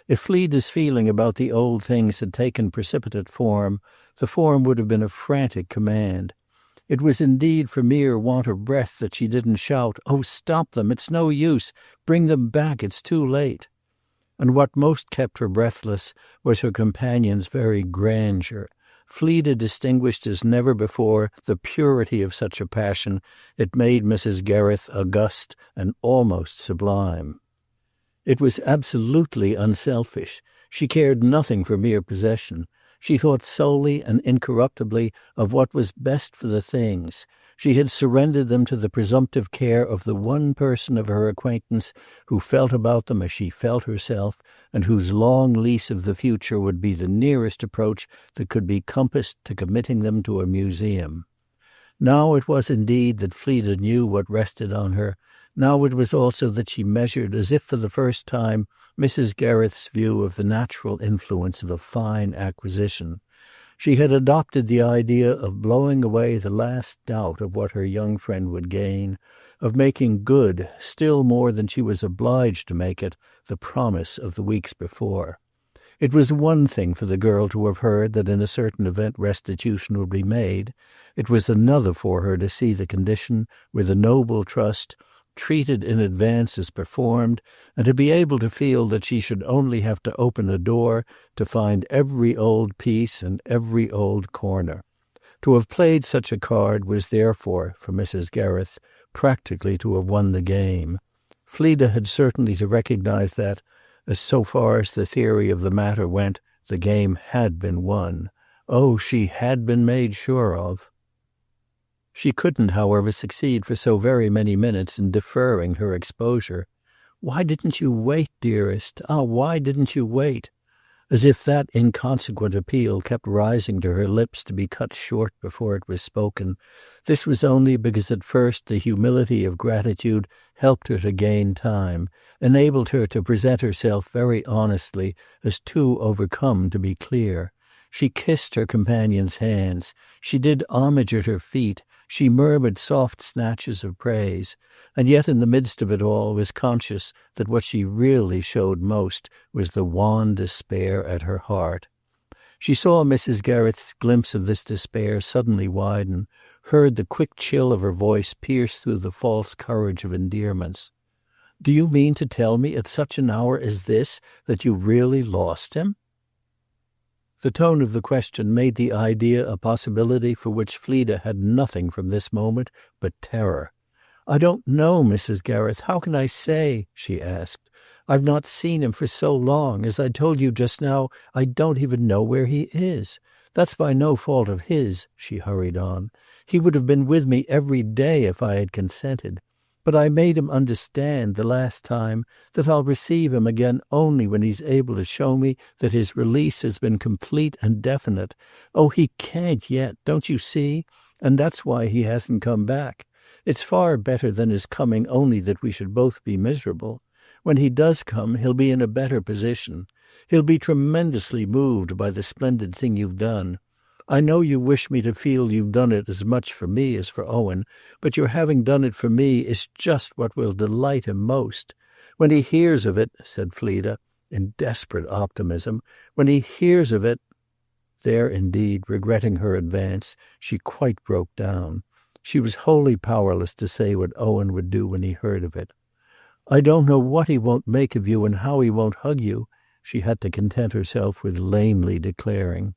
If Fleda's feeling about the old things had taken precipitate form, the form would have been a frantic command. It was indeed for mere want of breath that she didn't shout, "Oh, stop them! It's no use! Bring them back! It's too late!" And what most kept her breathless was her companion's very grandeur. Fleda distinguished as never before the purity of such a passion. It made Mrs. Gereth august and almost sublime. It was absolutely unselfish. She cared nothing for mere possession. She thought solely and incorruptibly of what was best for the things. She had surrendered them to the presumptive care of the one person of her acquaintance who felt about them as she felt herself, and whose long lease of the future would be the nearest approach that could be compassed to committing them to a museum. Now it was indeed that Fleda knew what rested on her. Now it was also that she measured, as if for the first time, Mrs. Gereth's view of the natural influence of a fine acquisition. She had adopted the idea of blowing away the last doubt of what her young friend would gain, of making good, still more than she was obliged to make it, the promise of the weeks before. It was one thing for the girl to have heard that in a certain event restitution would be made. It was another for her to see the condition, with a noble trust, treated in advance as performed, and to be able to feel that she should only have to open a door to find every old piece and every old corner. To have played such a card was therefore, for Mrs. Gereth, practically to have won the game. Fleda had certainly to recognize that, as so far as the theory of the matter went, the game had been won. Oh, she had been made sure of. She couldn't, however, succeed for so very many minutes in deferring her exposure. "Why didn't you wait, dearest? Ah, why didn't you wait?" As if that inconsequent appeal kept rising to her lips to be cut short before it was spoken, this was only because at first the humility of gratitude helped her to gain time, enabled her to present herself very honestly, as too overcome to be clear. She kissed her companion's hands. She did homage at her feet. She murmured soft snatches of praise, and yet in the midst of it all was conscious that what she really showed most was the wan despair at her heart. She saw Mrs. Gereth's glimpse of this despair suddenly widen, heard the quick chill of her voice pierce through the false courage of endearments. "Do you mean to tell me at such an hour as this that you really lost him?" The tone of the question made the idea a possibility for which Fleda had nothing from this moment but terror. "I don't know, Mrs. Gereth. How can I say?" she asked. "I've not seen him for so long. As I told you just now, I don't even know where he is. That's by no fault of his," she hurried on. "He would have been with me every day if I had consented. But I made him understand the last time that I'll receive him again only when he's able to show me that his release has been complete and definite. Oh, he can't yet, don't you see? And that's why he hasn't come back. It's far better than his coming only that we should both be miserable. When he does come, he'll be in a better position. He'll be tremendously moved by the splendid thing you've done. I know you wish me to feel you've done it as much for me as for Owen, but your having done it for me is just what will delight him most. When he hears of it," said Fleda, in desperate optimism, "when he hears of it—" There, indeed, regretting her advance, she quite broke down. She was wholly powerless to say what Owen would do when he heard of it. "I don't know what he won't make of you and how he won't hug you," she had to content herself with lamely declaring.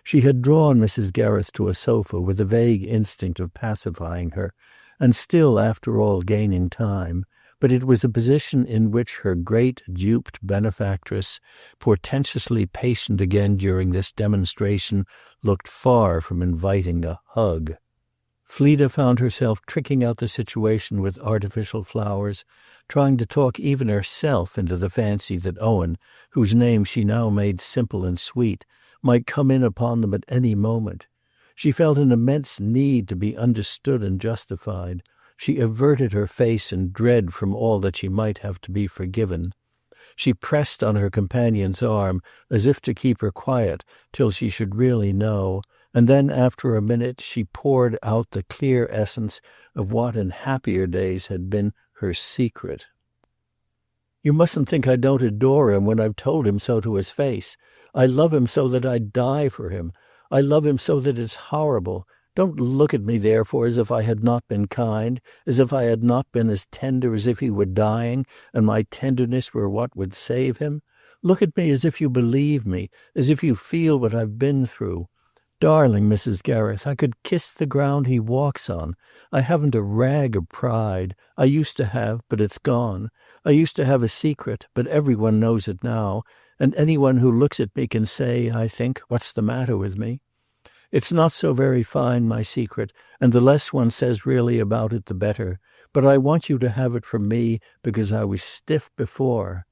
She had drawn Mrs. Gereth to a sofa with a vague instinct of pacifying her, and still, after all, gaining time. but it was a position in which her great duped benefactress, portentously patient again during this demonstration, looked far from inviting a hug. Fleda found herself tricking out the situation with artificial flowers, trying to talk even herself into the fancy that Owen, whose name she now made simple and sweet, might come in upon them at any moment. She felt an immense need to be understood and justified. She averted her face in dread from all that she might have to be forgiven. She pressed on her companion's arm as if to keep her quiet till she should really know, and then after a minute she poured out the clear essence of what in happier days had been her secret. "You mustn't think I don't adore him when I've told him so to his face. I love him so that I'd die for him. I love him so that it's horrible. Don't look at me, therefore, as if I had not been kind, as if I had not been as tender as if he were dying, and my tenderness were what would save him. Look at me as if you believe me, as if you feel what I've been through. Darling Mrs. Gereth, I could kiss the ground he walks on. I haven't a rag of pride. I used to have, but it's gone. I used to have a secret, but everyone knows it now, and anyone who looks at me can say, I think, what's the matter with me? It's not so very fine, my secret, and the less one says really about it, the better. But I want you to have it from me because I was stiff before.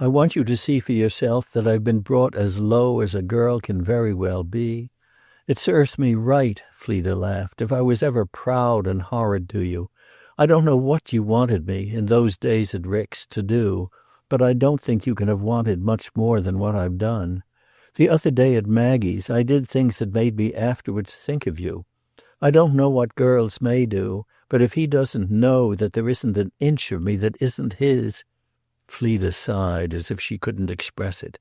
I want you to see for yourself that I've been brought as low as a girl can very well be. It serves me right," Fleda laughed, "if I was ever proud and horrid to you. I don't know what you wanted me, in those days at Rick's, to do, but I don't think you can have wanted much more than what I've done. The other day at Maggie's I did things that made me afterwards think of you. I don't know what girls may do, but if he doesn't know that there isn't an inch of me that isn't his—" Fleda sighed as if she couldn't express it.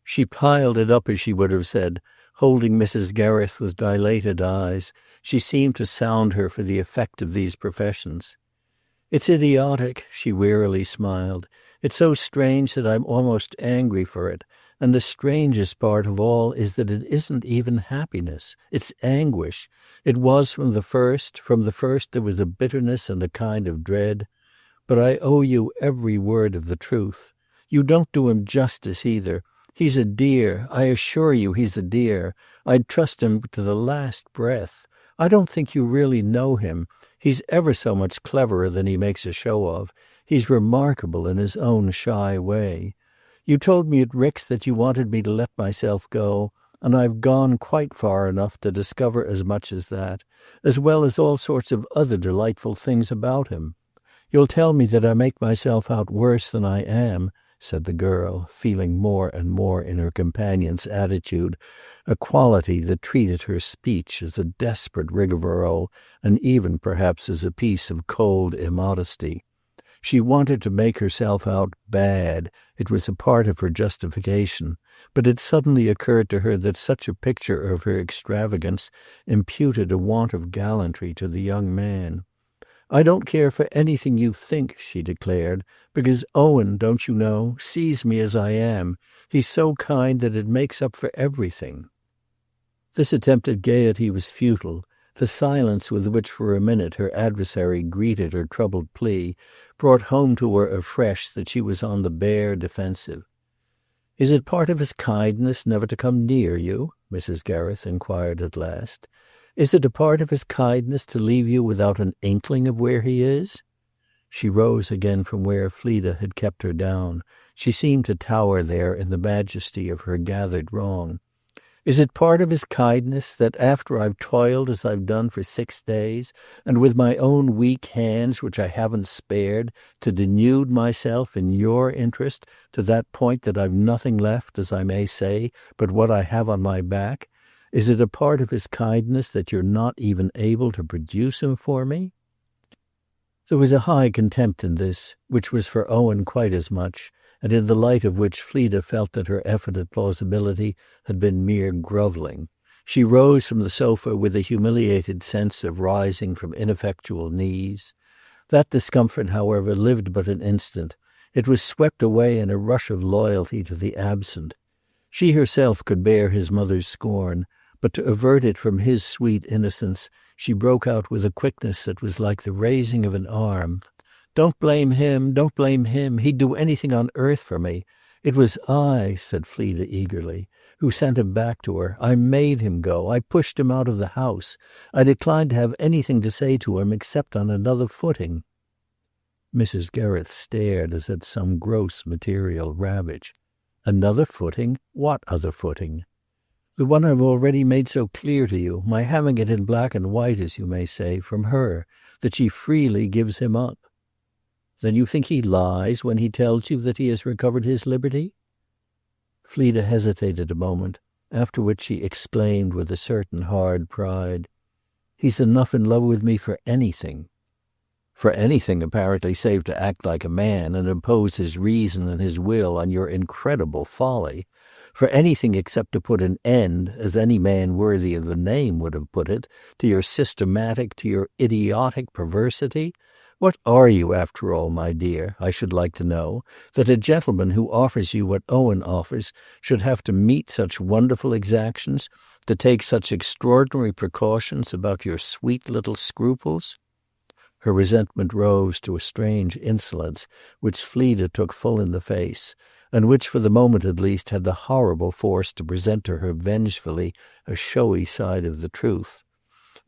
She piled it up, as she would have said, holding Mrs. Gereth with dilated eyes. She seemed to sound her for the effect of these professions. "It's idiotic," she wearily smiled. "It's so strange that I'm almost angry for it. And the strangest part of all is that it isn't even happiness. It's anguish. It was from the first. From the first there was a bitterness and a kind of dread. But I owe you every word of the truth. You don't do him justice either. He's a dear. I assure you he's a dear. I'd trust him to the last breath. I don't think you really know him. He's ever so much cleverer than he makes a show of. He's remarkable in his own shy way. You told me at Rick's that you wanted me to let myself go, and I've gone quite far enough to discover as much as that, as well as all sorts of other delightful things about him. You'll tell me that I make myself out worse than I am," said the girl, feeling more and more in her companion's attitude a quality that treated her speech as a desperate rigmarole, and even perhaps as a piece of cold immodesty. She wanted to make herself out bad. It was a part of her justification. But it suddenly occurred to her that such a picture of her extravagance imputed a want of gallantry to the young man. "I don't care for anything you think," she declared, "because Owen, don't you know, sees me as I am. He's so kind that it makes up for everything." This attempt at gaiety was futile. The silence with which for a minute her adversary greeted her troubled plea brought home to her afresh that she was on the bare defensive. "Is it part of his kindness never to come near you?" Mrs. Gereth inquired at last. "Is it a part of his kindness to leave you without an inkling of where he is?" She rose again from where Fleda had kept her down. She seemed to tower there in the majesty of her gathered wrong. "Is it part of his kindness that after I've toiled as I've done for 6 days, and with my own weak hands, which I haven't spared, to denude myself in your interest to that point that I've nothing left, as I may say, but what I have on my back, is it a part of his kindness that you're not even able to produce him for me?" There was a high contempt in this, which was for Owen quite as much, and in the light of which Fleda felt that her effort at plausibility had been mere grovelling. She rose from the sofa with a humiliated sense of rising from ineffectual knees. That discomfort, however, lived but an instant. It was swept away in a rush of loyalty to the absent. She herself could bear his mother's scorn, but to avert it from his sweet innocence, she broke out with a quickness that was like the raising of an arm. Don't blame him. Don't blame him. He'd do anything on earth for me. It was I," said Fleda eagerly, "who sent him back to her. I made him go. I pushed him out of the house. I declined to have anything to say to him except on another footing." Mrs. Gereth stared as at some gross material ravage. "Another footing? What other footing?" "The one I've already made so clear to you, my having it in black and white, as you may say, from her, that she freely gives him up." "Then you think he lies when he tells you that he has recovered his liberty?" Fleda hesitated a moment, after which she exclaimed with a certain hard pride, "He's enough in love with me for anything." "For anything, apparently, save to act like a man and impose his reason and his will on your incredible folly. For anything except to put an end, as any man worthy of the name would have put it, to your systematic, to your idiotic perversity? What are you, after all, my dear, I should like to know, that a gentleman who offers you what Owen offers should have to meet such wonderful exactions, to take such extraordinary precautions about your sweet little scruples?" Her resentment rose to a strange insolence which Fleda took full in the face, and which for the moment at least had the horrible force to present to her vengefully a showy side of the truth.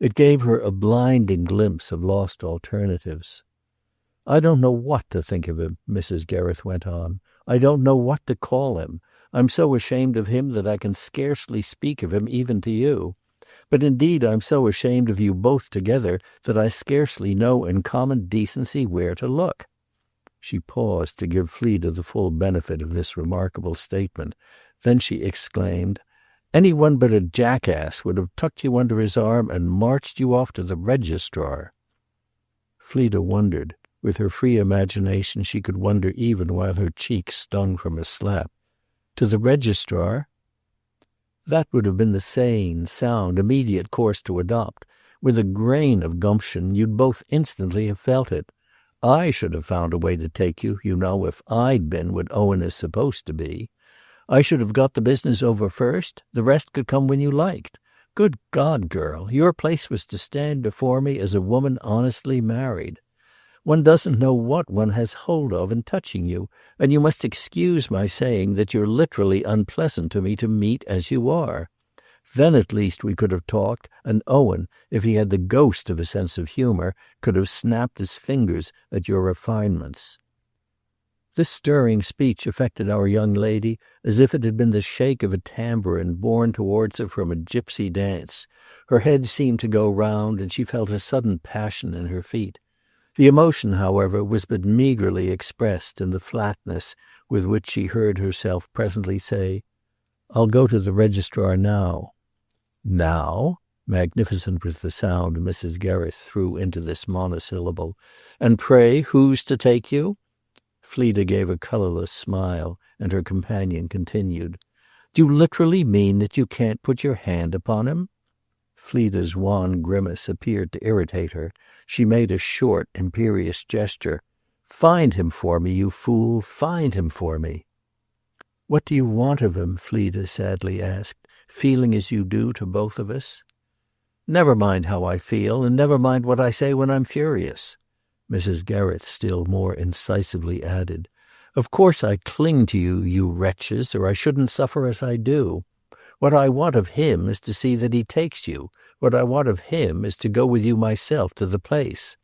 It gave her a blinding glimpse of lost alternatives. "I don't know what to think of him," Mrs. Gereth went on. "I don't know what to call him. I'm so ashamed of him that I can scarcely speak of him even to you. But indeed I'm so ashamed of you both together that I scarcely know in common decency where to look." She paused to give Fleda the full benefit of this remarkable statement. Then she exclaimed, "Any one but a jackass would have tucked you under his arm and marched you off to the registrar." Fleda wondered. With her free imagination she could wonder even while her cheek stung from a slap. To the registrar? That would have been the sane, sound, immediate course to adopt. With a grain of gumption you'd both instantly have felt it. I should have found a way to take you, you know, if I'd been what Owen is supposed to be. I should have got the business over first. The rest could come when you liked. Good God, girl, your place was to stand before me as a woman honestly married. One doesn't know what one has hold of in touching you, and you must excuse my saying that you're literally unpleasant to me to meet as you are. Then at least we could have talked, and Owen, if he had the ghost of a sense of humour, could have snapped his fingers at your refinements." This stirring speech affected our young lady as if it had been the shake of a tambourine borne towards her from a gypsy dance. Her head seemed to go round, and she felt a sudden passion in her feet. The emotion, however, was but meagrely expressed in the flatness with which she heard herself presently say, "I'll go to the registrar now." "Now?" Magnificent was the sound Mrs. Gereth threw into this monosyllable. "And pray who's to take you?" Fleda gave a colourless smile, and her companion continued, "Do you literally mean that you can't put your hand upon him?" Fleda's wan grimace appeared to irritate her. She made a short, imperious gesture. "Find him for me, you fool! Find him for me!" "What do you want of him?" Fleda sadly asked, "feeling as you do to both of us?" "Never mind how I feel, and never mind what I say when I'm furious." Mrs. Gereth still more incisively added, "Of course I cling to you, you wretches, or I shouldn't suffer as I do. What I want of him is to see that he takes you. What I want of him is to go with you myself to the place."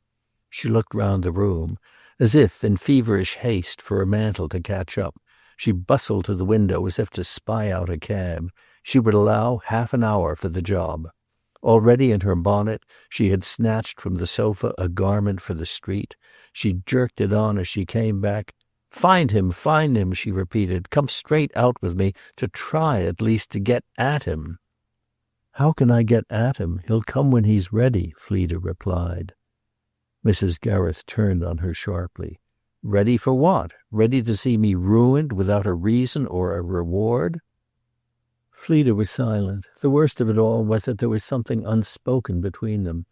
She looked round the room, as if, in feverish haste for a mantle to catch up. She bustled to the window as if to spy out a cab. She would allow half an hour for the job. Already in her bonnet she had snatched from the sofa a garment for the street. She jerked it on as she came back. Find him, she repeated. "Come straight out with me, to try at least to get at him." "How can I get at him? He'll come when he's ready," Fleda replied. Mrs. Gereth turned on her sharply. "Ready for what? Ready to see me ruined without a reason or a reward?" Fleda was silent. The worst of it all was that there was something unspoken between them.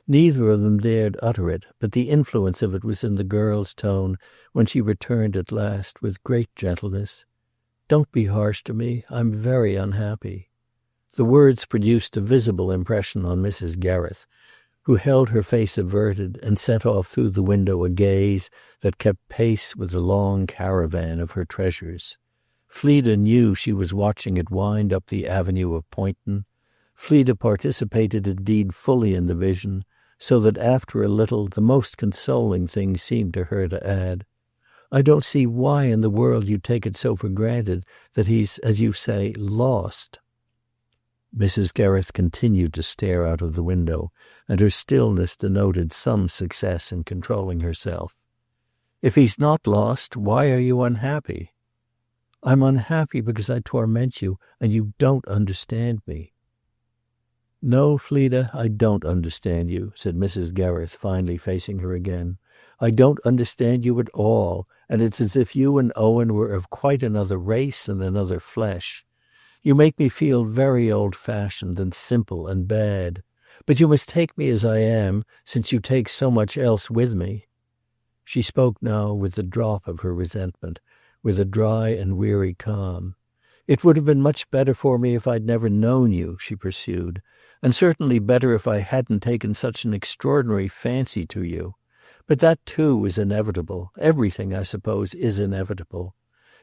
Neither of them dared utter it, but the influence of it was in the girl's tone when she returned at last, with great gentleness. "Don't be harsh to me. I'm very unhappy." The words produced a visible impression on Mrs. Gereth. who held her face averted and sent off through the window a gaze that kept pace with the long caravan of her treasures. Fleda knew she was watching it wind up the avenue of Poynton. Fleda participated indeed fully in the vision, so that after a little the most consoling thing seemed to her to add, "I don't see why in the world you take it so for granted that he's, as you say, lost." Mrs. Gereth continued to stare out of the window, and her stillness denoted some success in controlling herself. "If he's not lost, why are you unhappy?" "I'm unhappy because I torment you, and you don't understand me." "No, Fleda, I don't understand you," said Mrs. Gereth, finally facing her again. "I don't understand you at all, and it's as if you and Owen were of quite another race and another flesh. You make me feel very old-fashioned and simple and bad. But you must take me as I am, since you take so much else with me." She spoke now with the drop of her resentment, with a dry and weary calm. "It would have been much better for me if I'd never known you," she pursued, "and certainly better if I hadn't taken such an extraordinary fancy to you. But that, too, is inevitable. Everything, I suppose, is inevitable.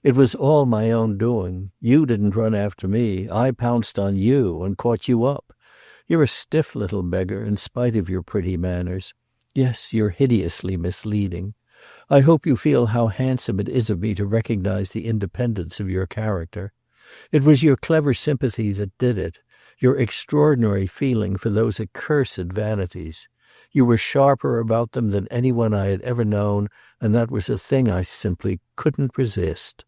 It was all my own doing. You didn't run after me. I pounced on you and caught you up. You're a stiff little beggar, in spite of your pretty manners. Yes, you're hideously misleading. I hope you feel how handsome it is of me to recognize the independence of your character. It was your clever sympathy that did it, your extraordinary feeling for those accursed vanities. You were sharper about them than anyone I had ever known, and that was a thing I simply couldn't resist."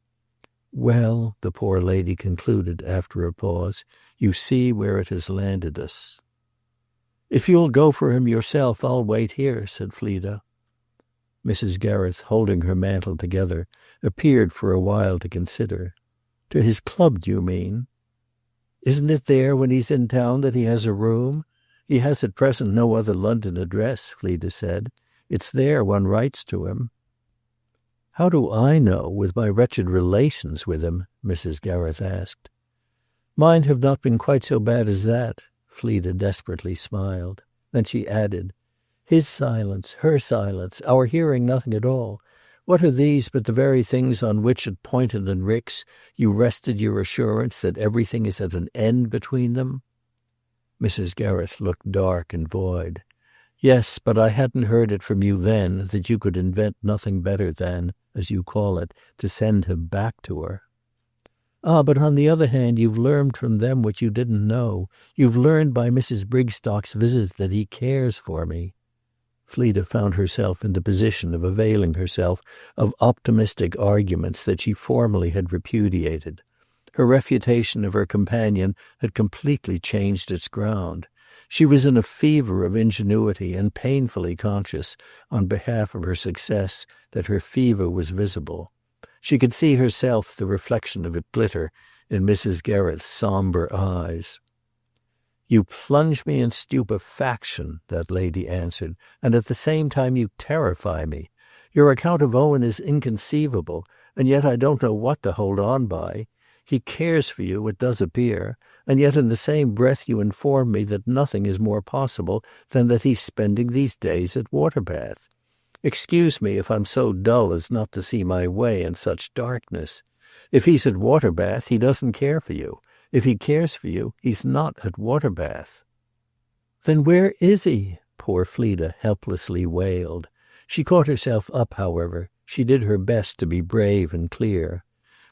"Well," the poor lady concluded after a pause, "you see where it has landed us." "If you'll go for him yourself, I'll wait here," said Fleda. Mrs. Gereth, holding her mantle together, appeared for a while to consider. "To his club, do you mean?" "Isn't it there when he's in town that he has a room? He has at present no other London address," Fleda said. "It's there one writes to him." "How do I know, with my wretched relations with him?" Mrs. Gereth asked. "Mine have not been quite so bad as that." Fleda desperately smiled. Then she added, "His silence, her silence, our hearing nothing at all. What are these but the very things on which at Poynton and Rick's you rested your assurance that everything is at an end between them?" Mrs. Gereth looked dark and void. "Yes, but I hadn't heard it from you then, that you could invent nothing better than, as you call it, to send him back to her." "Ah, but on the other hand you've learned from them what you didn't know. You've learned by Mrs. Brigstock's visit that he cares for me." Fleda found herself in the position of availing herself of optimistic arguments that she formerly had repudiated. Her refutation of her companion had completely changed its ground. She was in a fever of ingenuity and painfully conscious, on behalf of her success, that her fever was visible. She could see herself the reflection of it glitter in Mrs. Gereth's sombre eyes. "You plunge me in stupefaction," that lady answered, "and at the same time you terrify me. Your account of Owen is inconceivable, and yet I don't know what to hold on by. He cares for you, it does appear, and yet in the same breath you inform me that nothing is more possible than that he's spending these days at Waterbath. Excuse me if I'm so dull as not to see my way in such darkness. If he's at Waterbath, he doesn't care for you. If he cares for you, he's not at Waterbath." "Then where is he?" poor Fleda helplessly wailed. She caught herself up, however. She did her best to be brave and clear.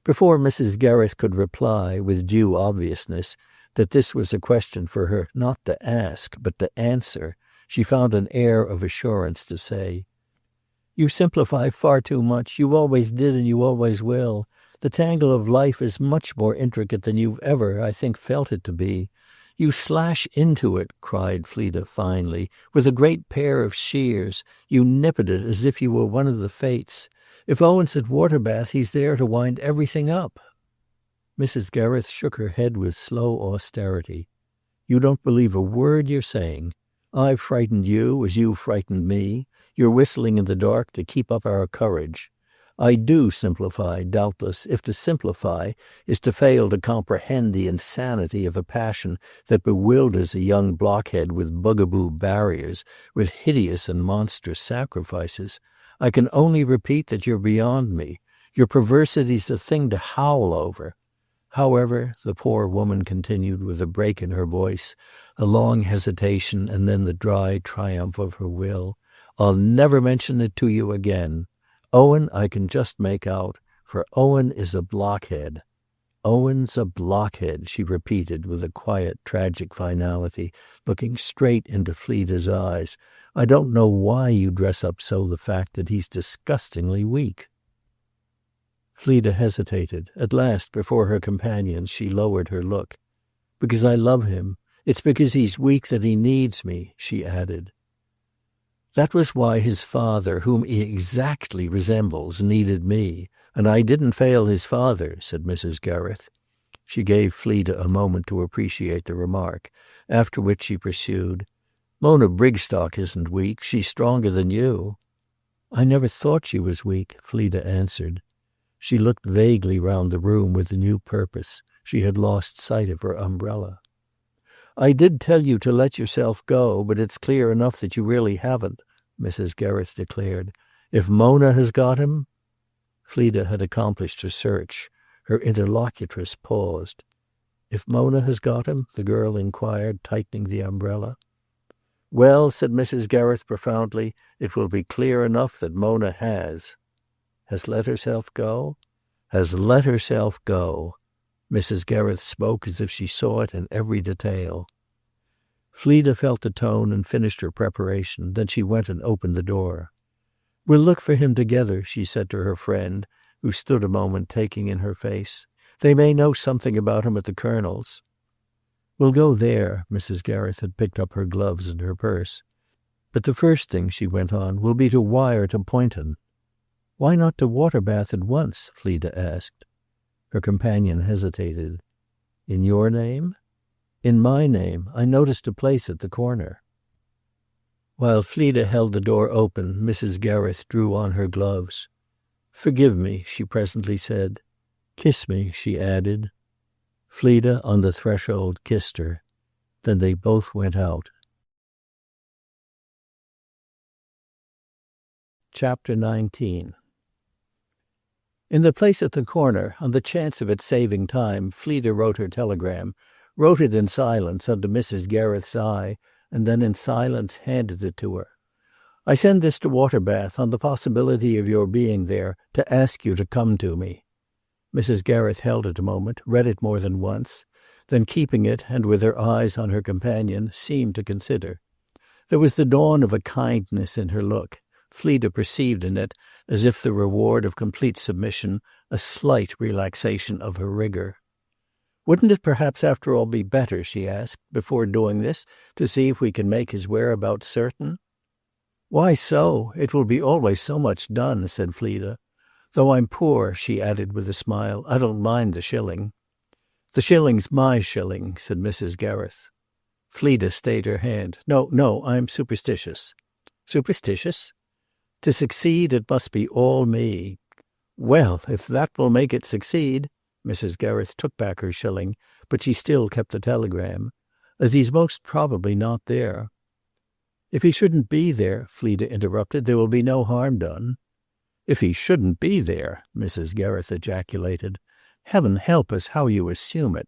Before Mrs. Gereth could reply, with due obviousness, that this was a question for her not to ask, but to answer, she found an air of assurance to say, "You simplify far too much. You always did and you always will. The tangle of life is much more intricate than you've ever, I think, felt it to be. You slash into it," cried Fleda finely, "with a great pair of shears. You nip at it as if you were one of the fates. If Owen's at Waterbath, he's there to wind everything up." Mrs. Gereth shook her head with slow austerity. "You don't believe a word you're saying. I've frightened you as you've frightened me. You're whistling in the dark to keep up our courage. I do simplify, doubtless, if to simplify is to fail to comprehend the insanity of a passion that bewilders a young blockhead with bugaboo barriers, with hideous and monstrous sacrifices. I can only repeat that you're beyond me. Your perversity's a thing to howl over. However, the poor woman continued with a break in her voice, a long hesitation, and then the dry triumph of her will, I'll never mention it to you again. Owen I can just make out, for Owen is a blockhead. Owen's a blockhead, she repeated with a quiet, tragic finality, looking straight into Fleda's eyes. I don't know why you dress up so the fact that he's disgustingly weak. Fleda hesitated. At last, before her companions, she lowered her look. Because I love him. It's because he's weak that he needs me, she added. That was why his father, whom he exactly resembles, needed me. And I didn't fail his father, said Mrs. Gereth. She gave Fleda a moment to appreciate the remark, after which she pursued, Mona Brigstock isn't weak. She's stronger than you. I never thought she was weak, Fleda answered. She looked vaguely round the room with a new purpose. She had lost sight of her umbrella. I did tell you to let yourself go, but it's clear enough that you really haven't, Mrs. Gereth declared. If Mona has got him... Fleda had accomplished her search. Her interlocutress paused. If Mona has got him? The girl inquired, tightening the umbrella. Well, said Mrs. Gereth profoundly, it will be clear enough that Mona has. Has let herself go? Has let herself go. Mrs. Gereth spoke as if she saw it in every detail. Fleda felt the tone and finished her preparation. Then she went and opened the door. We'll look for him together, she said to her friend, who stood a moment taking in her face. They may know something about him at the Colonel's. We'll go there. Mrs. Gereth had picked up her gloves and her purse. But the first thing, she went on, will be to wire to Poynton. Why not to Waterbath at once? Fleda asked. Her companion hesitated. In your name? In my name. I noticed a place at the corner. While Fleda held the door open, Mrs. Gereth drew on her gloves. Forgive me, she presently said. Kiss me, she added. Fleda, on the threshold, kissed her. Then they both went out. Chapter 19. In the place at the corner, on the chance of its saving time, Fleda wrote her telegram, wrote it in silence under Mrs. Gereth's eye, and then in silence handed it to her. I send this to Waterbath on the possibility of your being there to ask you to come to me. Mrs. Gereth held it a moment, read it more than once, then keeping it, and with her eyes on her companion, seemed to consider. There was the dawn of a kindness in her look. Fleda perceived in it, as if the reward of complete submission, a slight relaxation of her rigor. Wouldn't it perhaps after all be better, she asked, before doing this, to see if we can make his whereabouts certain? Why so? It will be always so much done, said Fleda. Though I'm poor, she added with a smile, I don't mind the shilling. The shilling's my shilling, said Mrs. Gereth. Fleda stayed her hand. No, I'm superstitious. Superstitious? To succeed, it must be all me. Well, if that will make it succeed. Mrs. Gereth took back her shilling, but she still kept the telegram. As he's most probably not there. If he shouldn't be there, Fleda interrupted, there will be no harm done. If he shouldn't be there, Mrs. Gereth ejaculated. Heaven help us, how you assume it.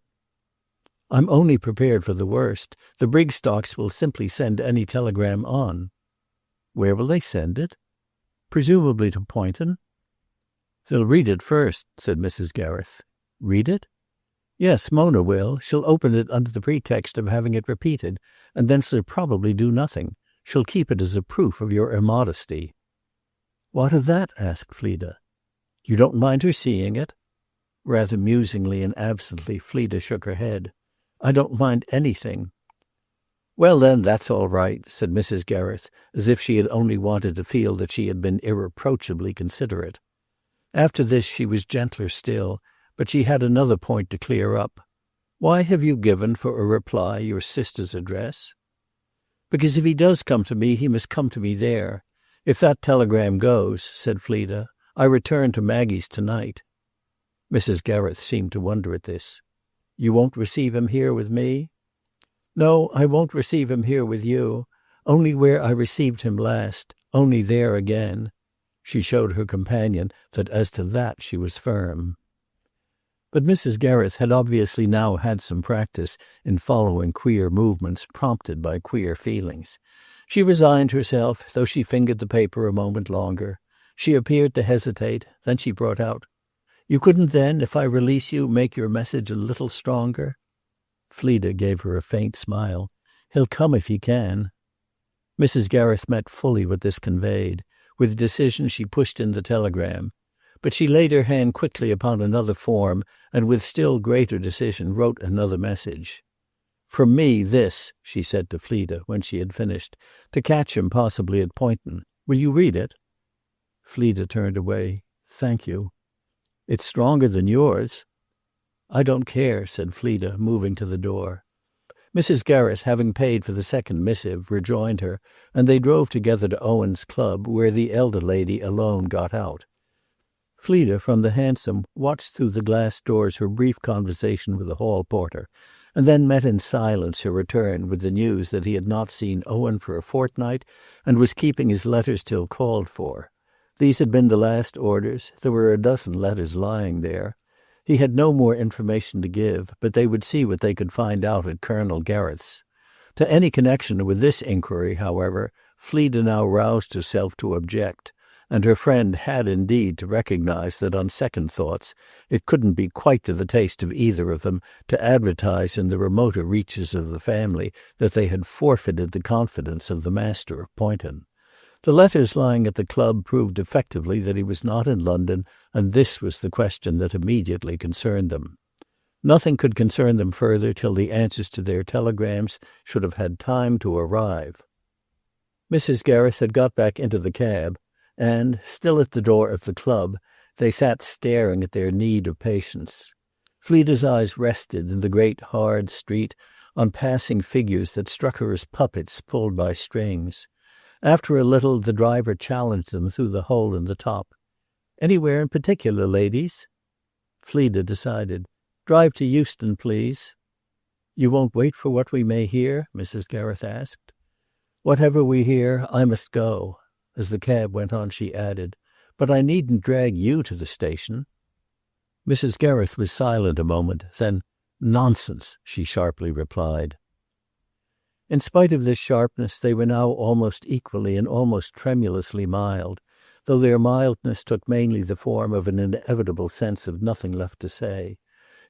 I'm only prepared for the worst. The Brigstocks will simply send any telegram on. Where will they send it? Presumably to Poynton. They'll read it first, said Mrs. Gereth. Read it? Yes, Mona will. She'll open it under the pretext of having it repeated, and then she'll probably do nothing. She'll keep it as a proof of your immodesty. What of that? Asked Fleda. You don't mind her seeing it? Rather musingly and absently, Fleda shook her head. I don't mind anything. Well, then, that's all right, said Mrs. Gereth, as if she had only wanted to feel that she had been irreproachably considerate. After this she was gentler still, but she had another point to clear up. Why have you given for a reply your sister's address? Because if he does come to me, he must come to me there. If that telegram goes, said Fleda, I return to Maggie's tonight." Mrs. Gereth seemed to wonder at this. "You won't receive him here with me?" "No, I won't receive him here with you. Only where I received him last. Only there again." She showed her companion that as to that she was firm. But Mrs. Gereth had obviously now had some practice in following queer movements prompted by queer feelings. She resigned herself, though she fingered the paper a moment longer. She appeared to hesitate. Then she brought out, "You couldn't then, if I release you, make your message a little stronger?" Fleda gave her a faint smile. "He'll come if he can." Mrs. Gereth met fully what this conveyed. With decision she pushed in the telegram. But she laid her hand quickly upon another form, and with still greater decision wrote another message. "From me this," she said to Fleda when she had finished, "to catch him possibly at Poynton. Will you read it?" Fleda turned away. "Thank you." "It's stronger than yours." "I don't care," said Fleda, moving to the door. Mrs. Gereth, having paid for the second missive, rejoined her, and they drove together to Owen's club, where the elder lady alone got out. Fleda, from the hansom, watched through the glass doors her brief conversation with the hall porter, and then met in silence her return with the news that he had not seen Owen for a fortnight and was keeping his letters till called for. These had been the last orders. There were a dozen letters lying there. He had no more information to give, but they would see what they could find out at Colonel Gereth's. To any connection with this inquiry, however, Fleda now roused herself to object, and her friend had indeed to recognize that on second thoughts it couldn't be quite to the taste of either of them to advertise in the remoter reaches of the family that they had forfeited the confidence of the master of Poynton. The letters lying at the club proved effectively that he was not in London, and this was the question that immediately concerned them. Nothing could concern them further till the answers to their telegrams should have had time to arrive. Mrs. Gereth had got back into the cab, and, still at the door of the club, they sat staring at their need of patience. Fleda's eyes rested in the great hard street on passing figures that struck her as puppets pulled by strings. After a little the driver challenged them through the hole in the top. "Anywhere in particular, ladies?" Fleda decided. "Drive to Euston, please." "You won't wait for what we may hear?" Mrs. Gereth asked. "Whatever we hear, I must go." As the cab went on she added, "But I needn't drag you to the station." Mrs. Gereth was silent a moment. Then, "Nonsense," she sharply replied. In spite of this sharpness they were now almost equally and almost tremulously mild, though their mildness took mainly the form of an inevitable sense of nothing left to say.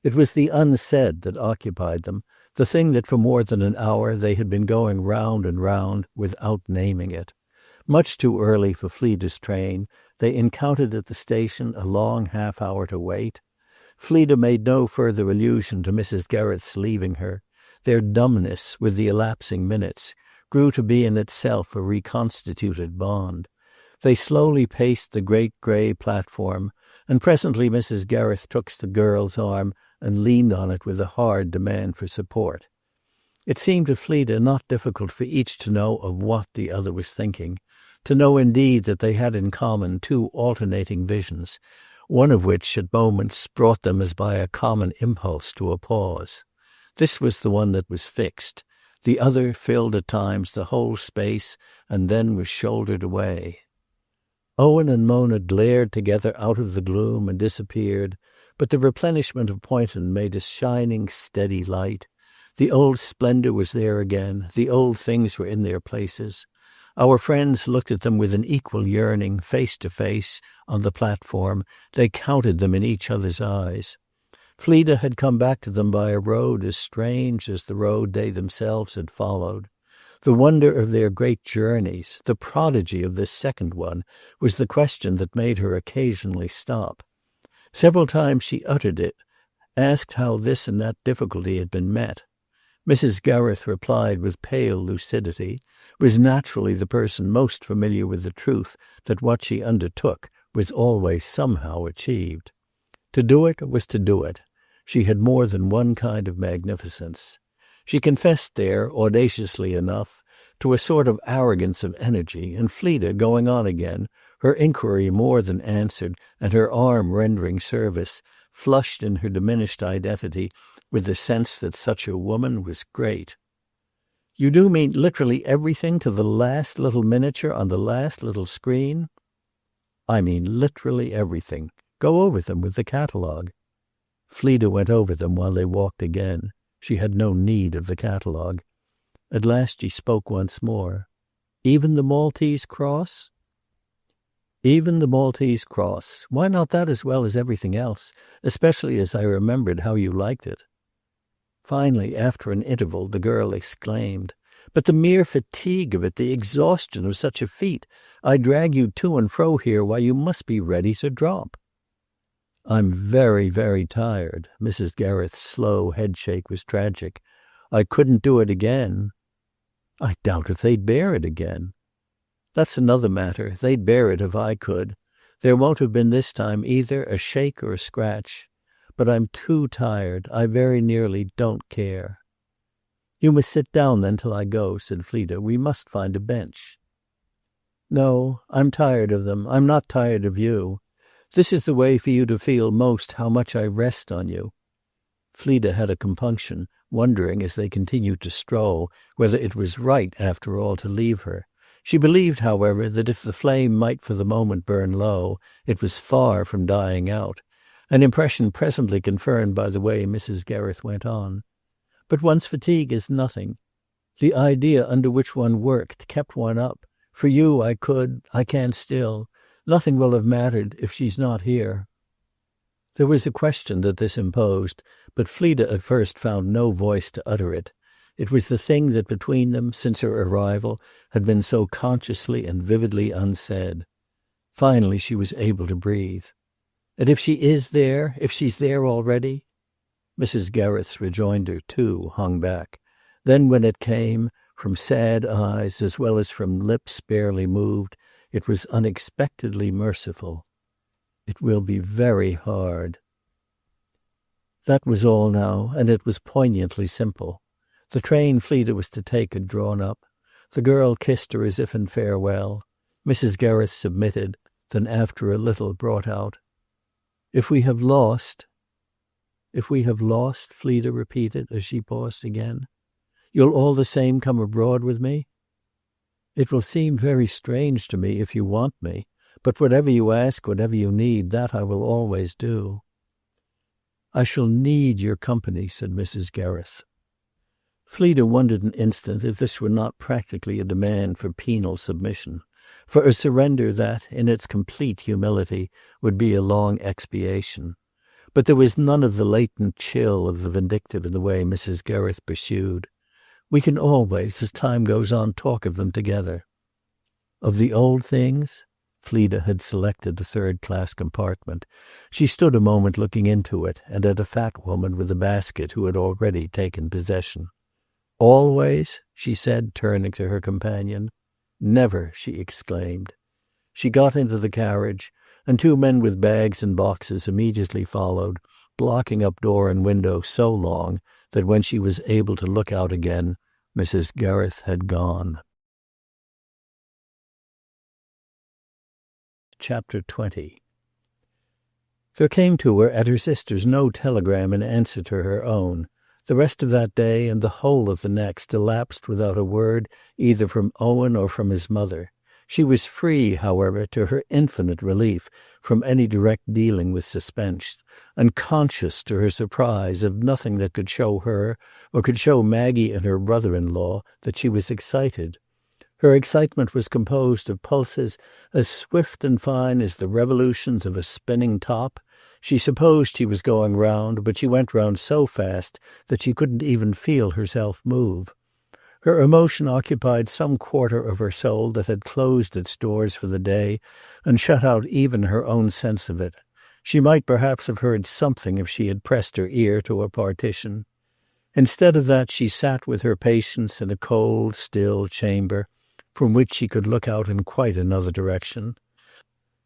It was the unsaid that occupied them, the thing that for more than an hour they had been going round and round without naming it. Much too early for Fleda's train, they encountered at the station a long half-hour to wait. Fleda made no further allusion to Mrs. Gereth's leaving her. Their dumbness, with the elapsing minutes, grew to be in itself a reconstituted bond. They slowly paced the great grey platform, and presently Mrs. Gereth took the girl's arm and leaned on it with a hard demand for support. It seemed to Fleda not difficult for each to know of what the other was thinking, to know indeed that they had in common two alternating visions, one of which at moments brought them as by a common impulse to a pause. This was the one that was fixed. The other filled at times the whole space and then was shouldered away. Owen and Mona glared together out of the gloom and disappeared, but the replenishment of Poynton made a shining, steady light. The old splendour was there again. The old things were in their places. Our friends looked at them with an equal yearning, face to face, on the platform. They counted them in each other's eyes. Fleda had come back to them by a road as strange as the road they themselves had followed. The wonder of their great journeys, the prodigy of this second one, was the question that made her occasionally stop. Several times she uttered it, asked how this and that difficulty had been met. Mrs. Gereth replied with pale lucidity, was naturally the person most familiar with the truth that what she undertook was always somehow achieved. To do it was to do it. She had more than one kind of magnificence. She confessed there, audaciously enough, to a sort of arrogance of energy, and Fleda, going on again, her inquiry more than answered, and her arm rendering service, flushed in her diminished identity with the sense that such a woman was great. "You do mean literally everything to the last little miniature on the last little screen?" "I mean literally everything. Go over them with the catalogue." Fleda went over them while they walked again. She had no need of the catalogue. At last she spoke once more. "Even the Maltese cross?" "Even the Maltese cross. Why not that as well as everything else, especially as I remembered how you liked it?" Finally, after an interval, the girl exclaimed, "But the mere fatigue of it, the exhaustion of such a feat! I drag you to and fro here while you must be ready to drop." "I'm very, very tired." Mrs. Gereth's slow headshake was tragic. "I couldn't do it again." "I doubt if they'd bear it again." "That's another matter. They'd bear it if I could. There won't have been this time either a shake or a scratch. But I'm too tired. I very nearly don't care." "You must sit down then till I go," said Fleda. "We must find a bench." "No, I'm tired of them. I'm not tired of you. This is the way for you to feel most how much I rest on you." Fleda had a compunction, wondering as they continued to stroll whether it was right after all to leave her. She believed, however, that if the flame might for the moment burn low, it was far from dying out, an impression presently confirmed by the way Mrs. Gereth went on. "But one's fatigue is nothing. The idea under which one worked kept one up. For you I can still. Nothing will have mattered if she's not here." There was a question that this imposed, but Fleda at first found no voice to utter it. It was the thing that between them, since her arrival, had been so consciously and vividly unsaid. Finally she was able to breathe. "And if she is there, if she's there already?" Mrs. Gereth's rejoinder, too, hung back. Then when it came, from sad eyes as well as from lips barely moved, it was unexpectedly merciful. "It will be very hard." That was all now, and it was poignantly simple. The train Fleda was to take had drawn up. The girl kissed her as if in farewell. Mrs. Gereth submitted, then after a little brought out, "If we have lost—" "If we have lost," Fleda repeated as she paused again, "you'll all the same come abroad with me?" "It will seem very strange to me if you want me, but whatever you ask, whatever you need, that I will always do." "I shall need your company," said Mrs. Gereth. Fleda wondered an instant if this were not practically a demand for penal submission, for a surrender that, in its complete humility, would be a long expiation. But there was none of the latent chill of the vindictive in the way Mrs. Gereth pursued. "We can always, as time goes on, talk of them together." "Of the old things?" Fleda had selected the third-class compartment. She stood a moment looking into it, and at a fat woman with a basket who had already taken possession. "Always?" she said, turning to her companion. "Never!" she exclaimed. She got into the carriage, and two men with bags and boxes immediately followed, blocking up door and window so long that when she was able to look out again, Mrs. Gereth had gone. Chapter 20. There came to her at her sister's no telegram in answer to her own. The rest of that day and the whole of the next elapsed without a word either from Owen or from his mother. She was free, however, to her infinite relief, from any direct dealing with suspense, and conscious, to her surprise, of nothing that could show her, or could show Maggie and her brother-in-law, that she was excited. Her excitement was composed of pulses as swift and fine as the revolutions of a spinning top. She supposed she was going round, but she went round so fast that she couldn't even feel herself move. Her emotion occupied some quarter of her soul that had closed its doors for the day and shut out even her own sense of it. She might perhaps have heard something if she had pressed her ear to a partition. Instead of that, she sat with her patience in a cold, still chamber, from which she could look out in quite another direction.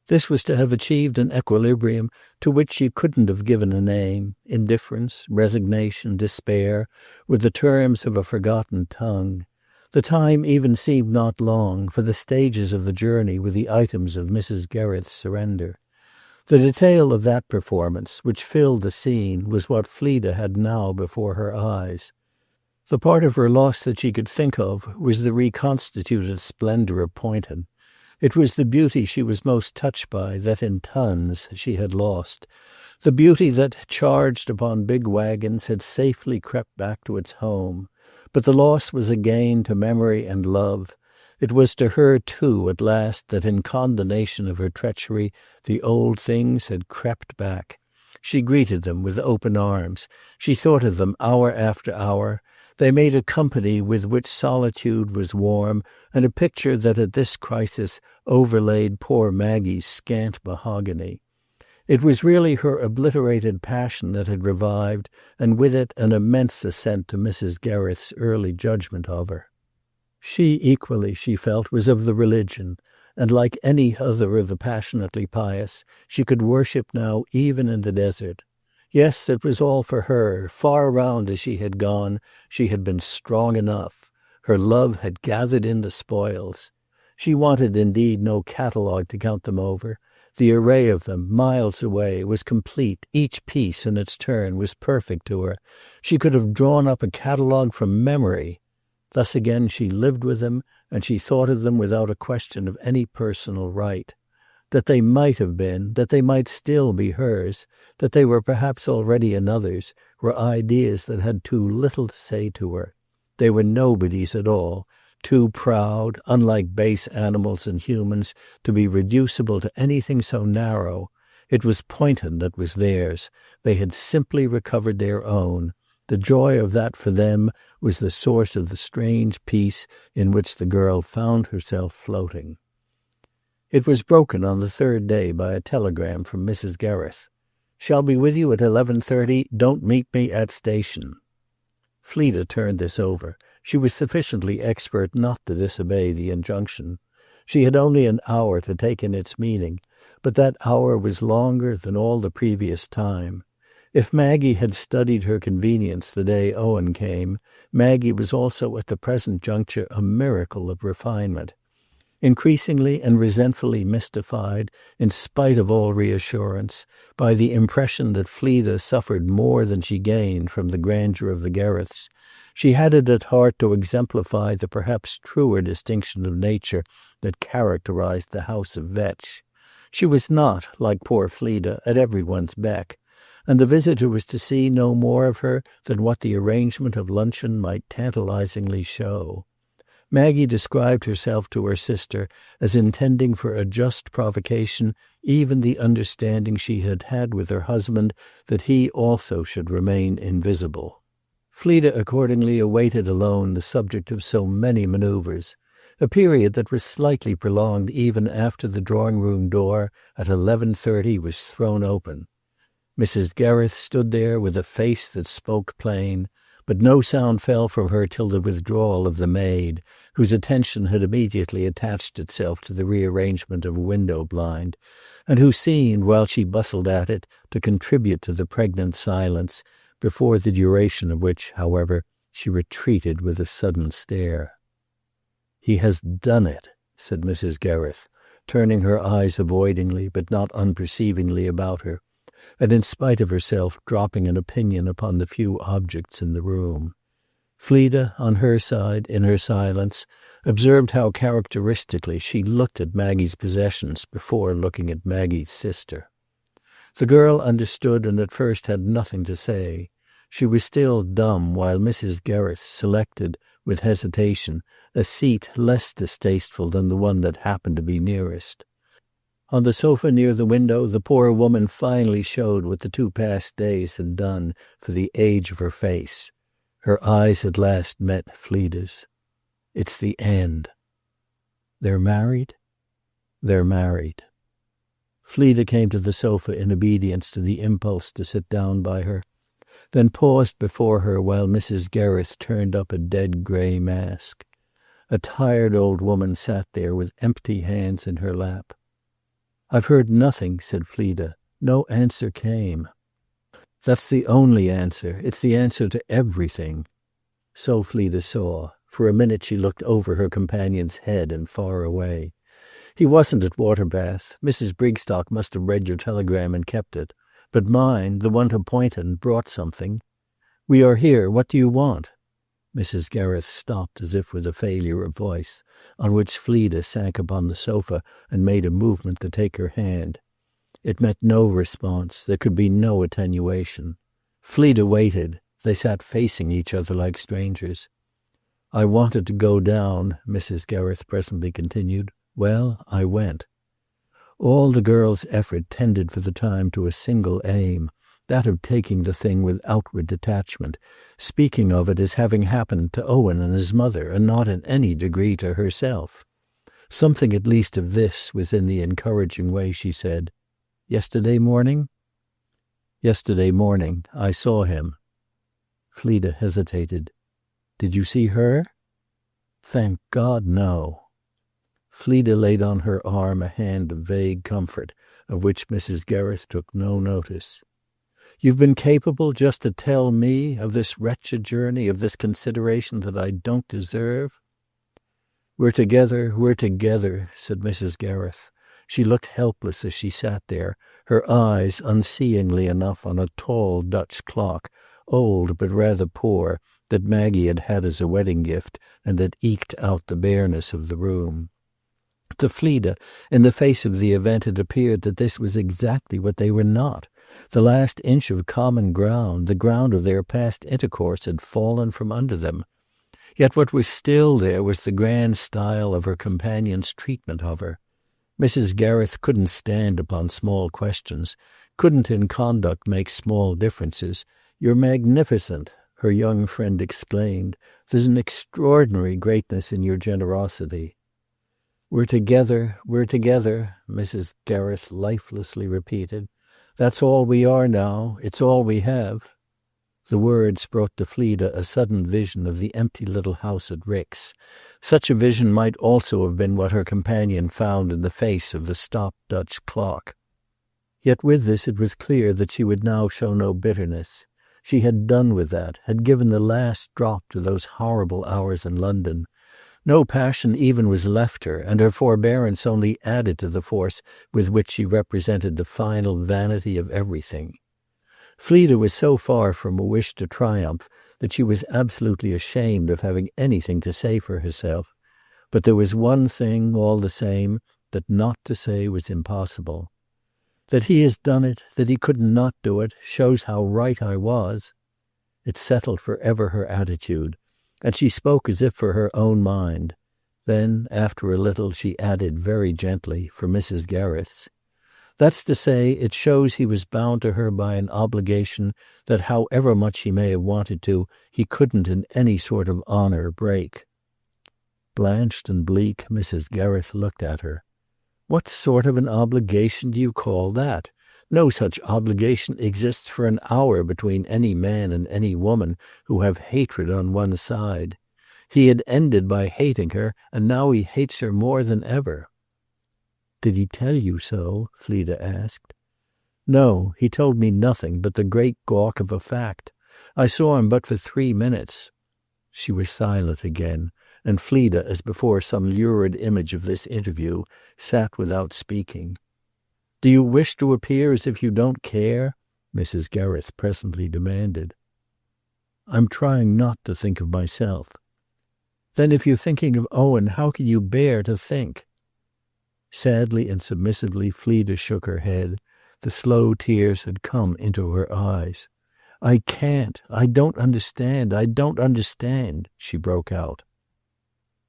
This was to have achieved an equilibrium to which she couldn't have given a name. Indifference, resignation, despair were the terms of a forgotten tongue. The time even seemed not long, for the stages of the journey were the items of Mrs. Gereth's surrender. The detail of that performance, which filled the scene, was what Fleda had now before her eyes. The part of her loss that she could think of was the reconstituted splendor of Poynton. It was the beauty she was most touched by that in tons she had lost, the beauty that, charged upon big wagons, had safely crept back to its home. But the loss was a gain to memory and love. It was to her, too, at last, that in condonation of her treachery the old things had crept back. She greeted them with open arms. She thought of them hour after hour. They made a company with which solitude was warm, and a picture that at this crisis overlaid poor Maggie's scant mahogany. It was really her obliterated passion that had revived, and with it an immense assent to Mrs. Gereth's early judgment of her. She equally, she felt, was of the religion, and like any other of the passionately pious, she could worship now even in the desert. Yes, it was all for her. Far round as she had gone, she had been strong enough. Her love had gathered in the spoils. She wanted indeed no catalogue to count them over. The array of them, miles away, was complete. Each piece in its turn was perfect to her. She could have drawn up a catalogue from memory. Thus again she lived with them, and she thought of them without a question of any personal right. That they might have been, that they might still be hers, that they were perhaps already another's, were ideas that had too little to say to her. They were nobodies at all, too proud, unlike base animals and humans, to be reducible to anything so narrow. It was Poynton that was theirs. They had simply recovered their own. The joy of that for them was the source of the strange peace in which the girl found herself floating. It was broken on the third day by a telegram from Mrs. Gereth. "Shall be with you at 11:30. Don't meet me at station." Fleda turned this over. She was sufficiently expert not to disobey the injunction. She had only an hour to take in its meaning, but that hour was longer than all the previous time. If Maggie had studied her convenience the day Owen came, Maggie was also at the present juncture a miracle of refinement. Increasingly and resentfully mystified, in spite of all reassurance, by the impression that Fleda suffered more than she gained from the grandeur of the Gereths, she had it at heart to exemplify the perhaps truer distinction of nature that characterized the house of Vetch. She was not, like poor Fleda, at every one's beck, and the visitor was to see no more of her than what the arrangement of luncheon might tantalizingly show. Maggie described herself to her sister as intending for a just provocation even the understanding she had had with her husband that he also should remain invisible. Fleda accordingly awaited alone the subject of so many manoeuvres, a period that was slightly prolonged even after the drawing-room door at 11:30 was thrown open. Mrs. Gereth stood there with a face that spoke plain, but no sound fell from her till the withdrawal of the maid, whose attention had immediately attached itself to the rearrangement of a window blind, and who seemed, while she bustled at it, to contribute to the pregnant silence, before the duration of which, however, she retreated with a sudden stare. "He has done it," said Mrs. Gereth, turning her eyes avoidingly but not unperceivingly about her, and in spite of herself dropping an opinion upon the few objects in the room. Fleda, on her side, in her silence, observed how characteristically she looked at Maggie's possessions before looking at Maggie's sister. The girl understood and at first had nothing to say. She was still dumb while Mrs. Gereth selected, with hesitation, a seat less distasteful than the one that happened to be nearest. On the sofa near the window the poor woman finally showed what the 2 past days had done for the age of her face. Her eyes at last met Fleda's. "It's the end." "They're married?" "They're married." Fleda came to the sofa in obedience to the impulse to sit down by her, then paused before her while Mrs. Gereth turned up a dead grey mask. A tired old woman sat there with empty hands in her lap. "I've heard nothing," said Fleda. "No answer came." "That's the only answer. It's the answer to everything." So Fleda saw. For a minute she looked over her companion's head and far away. "He wasn't at Waterbath. Mrs. Brigstock must have read your telegram and kept it. But mine, the one to Poynton, brought something. We are here. What do you want?" Mrs. Gereth stopped as if with a failure of voice, on which Fleda sank upon the sofa and made a movement to take her hand. It met no response. There could be no attenuation. Fleda waited. They sat facing each other like strangers. "I wanted to go down," Mrs. Gereth presently continued. "Well, I went." All the girl's effort tended for the time to a single aim, that of taking the thing with outward detachment, speaking of it as having happened to Owen and his mother, and not in any degree to herself. Something at least of this was in the encouraging way she said, "Yesterday morning?" "Yesterday morning. I saw him." Fleda hesitated. "Did you see her?" "Thank God, no." Fleda laid on her arm a hand of vague comfort, of which Mrs. Gereth took no notice. "You've been capable just to tell me of this wretched journey, of this consideration that I don't deserve?" We're together," said Mrs. Gereth. She looked helpless as she sat there, her eyes unseeingly enough on a tall Dutch clock, old but rather poor, that Maggie had had as a wedding gift, and that eked out the bareness of the room. To Fleda, in the face of the event, it appeared that this was exactly what they were not. The last inch of common ground, the ground of their past intercourse, had fallen from under them. Yet what was still there was the grand style of her companion's treatment of her. Mrs. Gereth couldn't stand upon small questions, couldn't in conduct make small differences. "You're magnificent," her young friend exclaimed. "There's an extraordinary greatness in your generosity." We're together," Mrs. Gereth lifelessly repeated. "That's all we are now. It's all we have." The words brought to Fleda a sudden vision of the empty little house at Rick's. Such a vision might also have been what her companion found in the face of the stopped Dutch clock. Yet with this it was clear that she would now show no bitterness. She had done with that, had given the last drop to those horrible hours in London. No passion even was left her, and her forbearance only added to the force with which she represented the final vanity of everything. Fleda was so far from a wish to triumph that she was absolutely ashamed of having anything to say for herself. But there was one thing, all the same, that not to say was impossible. "That he has done it, that he could not do it, shows how right I was." It settled forever her attitude, and she spoke as if for her own mind. Then, after a little, she added very gently, for Mrs. Gereth's, "That's to say, it shows he was bound to her by an obligation that, however much he may have wanted to, he couldn't in any sort of honor break." Blanched and bleak, Mrs. Gereth looked at her. "What sort of an obligation do you call that? No such obligation exists for an hour between any man and any woman who have hatred on one side. He had ended by hating her, and now he hates her more than ever." "Did he tell you so?" Fleda asked. "No, he told me nothing but the great gawk of a fact. I saw him but for 3 minutes." She was silent again, and Fleda, as before some lurid image of this interview, sat without speaking. "Do you wish to appear as if you don't care?" Mrs. Gereth presently demanded. "I'm trying not to think of myself." "Then if you're thinking of Owen, how can you bear to think?" Sadly and submissively Fleda shook her head. The slow tears had come into her eyes. "I can't. I don't understand. I don't understand," she broke out.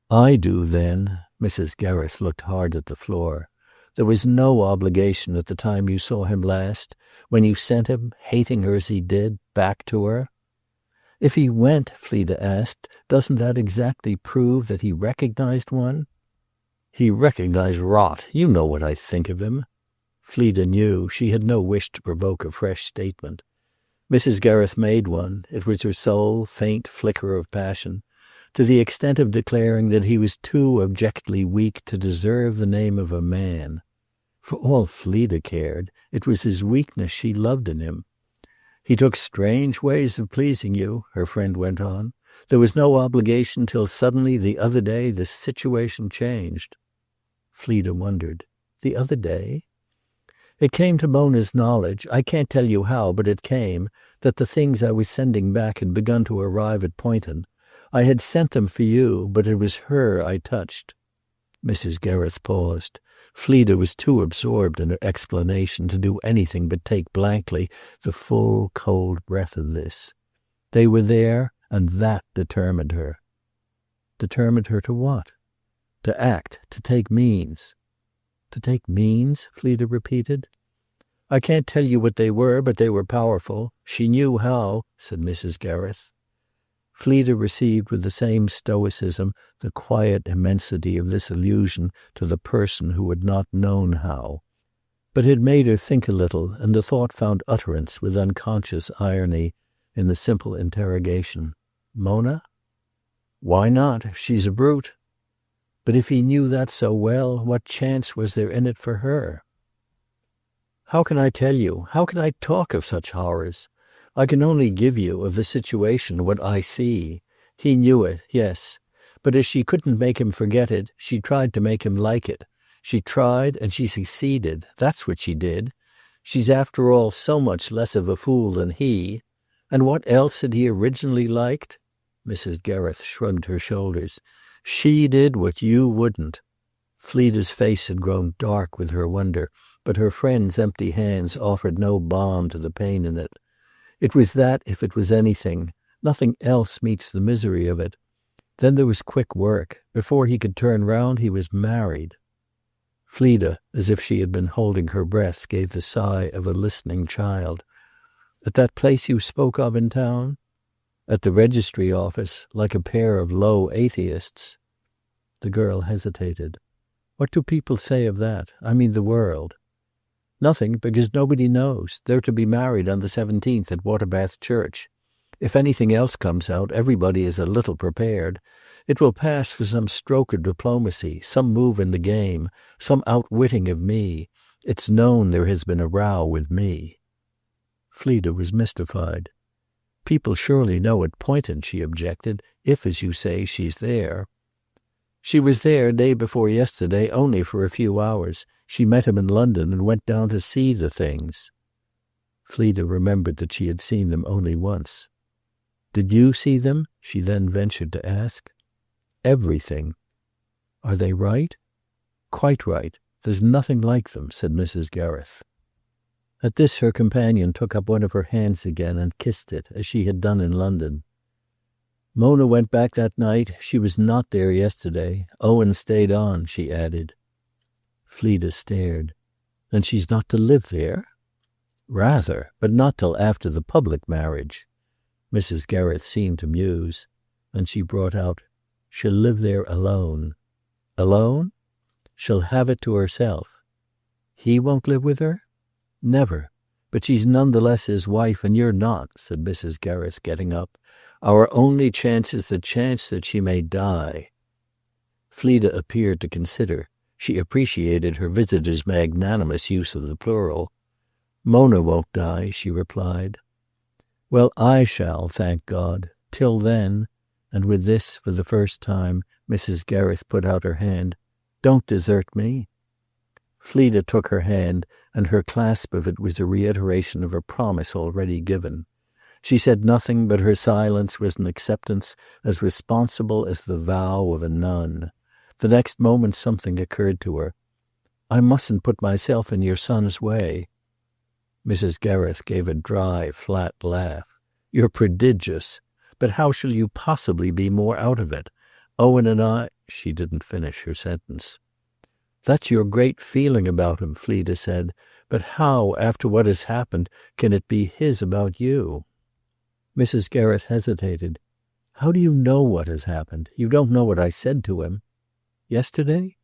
"I do, then." Mrs. Gereth looked hard at the floor. "There was no obligation at the time you saw him last, when you sent him, hating her as he did, back to her?" "If he went," Fleda asked, "doesn't that exactly prove that he recognized one?" "He recognized rot. You know what I think of him." Fleda knew. She had no wish to provoke a fresh statement. Mrs. Gereth made one. It was her sole faint flicker of passion, to the extent of declaring that he was too abjectly weak to deserve the name of a man. For all Fleda cared, it was his weakness she loved in him. "He took strange ways of pleasing you," her friend went on. There was no obligation till suddenly the other day the situation changed. Fleda wondered. The other day? It came to Mona's knowledge, I can't tell you how, but it came, that the things I was sending back had begun to arrive at Poynton. I had sent them for you, but it was her I touched. Mrs. Gereth paused. Fleda was too absorbed in her explanation to do anything but take blankly the full, cold breath of this. They were there, and that determined her. Determined her to what? To act, to take means. To take means? Fleda repeated. I can't tell you what they were, but they were powerful. She knew how, said Mrs. Gereth. Fleda received with the same stoicism the quiet immensity of this allusion to the person who had not known how. But it made her think a little, and the thought found utterance with unconscious irony in the simple interrogation. Mona? Why not? She's a brute. But if he knew that so well, what chance was there in it for her? How can I tell you? How can I talk of such horrors? I can only give you of the situation what I see. He knew it, yes. But as she couldn't make him forget it, she tried to make him like it. She tried, and she succeeded. That's what she did. She's after all so much less of a fool than he. And what else had he originally liked? Mrs. Gereth shrugged her shoulders. She did what you wouldn't. Fleda's face had grown dark with her wonder, but her friend's empty hands offered no balm to the pain in it. It was that, if it was anything, nothing else meets the misery of it. Then there was quick work. Before he could turn round, he was married. Fleda, as if she had been holding her breath, gave the sigh of a listening child. At that place you spoke of in town? At the registry office, like a pair of low atheists. The girl hesitated. What do people say of that? I mean the world. Nothing, because nobody knows. They're to be married on the 17th at Waterbath Church. If anything else comes out, everybody is a little prepared. It will pass for some stroke of diplomacy, some move in the game, some outwitting of me. It's known there has been a row with me. Fleda was mystified. People surely know at Poynton, she objected, if, as you say, she's there. She was there day before yesterday, only for a few hours. She met him in London and went down to see the things. Fleda remembered that she had seen them only once. Did you see them? She then ventured to ask. Everything. Are they right? Quite right. There's nothing like them, said Mrs. Gereth. At this her companion took up one of her hands again and kissed it, as she had done in London. Mona went back that night. She was not there yesterday. Owen stayed on, she added. Fleda stared. Then she's not to live there? Rather, but not till after the public marriage. Mrs. Gereth seemed to muse. Then she brought out, she'll live there alone. Alone? She'll have it to herself. He won't live with her? Never. But she's none the less his wife, and you're not, said Mrs. Gereth, getting up. Our only chance is the chance that she may die. Fleda appeared to consider. She appreciated her visitor's magnanimous use of the plural. Mona won't die, she replied. Well, I shall, thank God. Till then, and with this, for the first time, Mrs. Gereth put out her hand. Don't desert me. Fleda took her hand, and her clasp of it was a reiteration of a promise already given. She said nothing, but her silence was an acceptance as responsible as the vow of a nun. The next moment something occurred to her. I mustn't put myself in your son's way. Mrs. Gereth gave a dry, flat laugh. You're prodigious. But how shall you possibly be more out of it? Owen and I— She didn't finish her sentence. That's your great feeling about him, Fleda said. But how, after what has happened, can it be his about you? Mrs. Gereth hesitated. How do you know what has happened? You don't know what I said to him. Yesterday?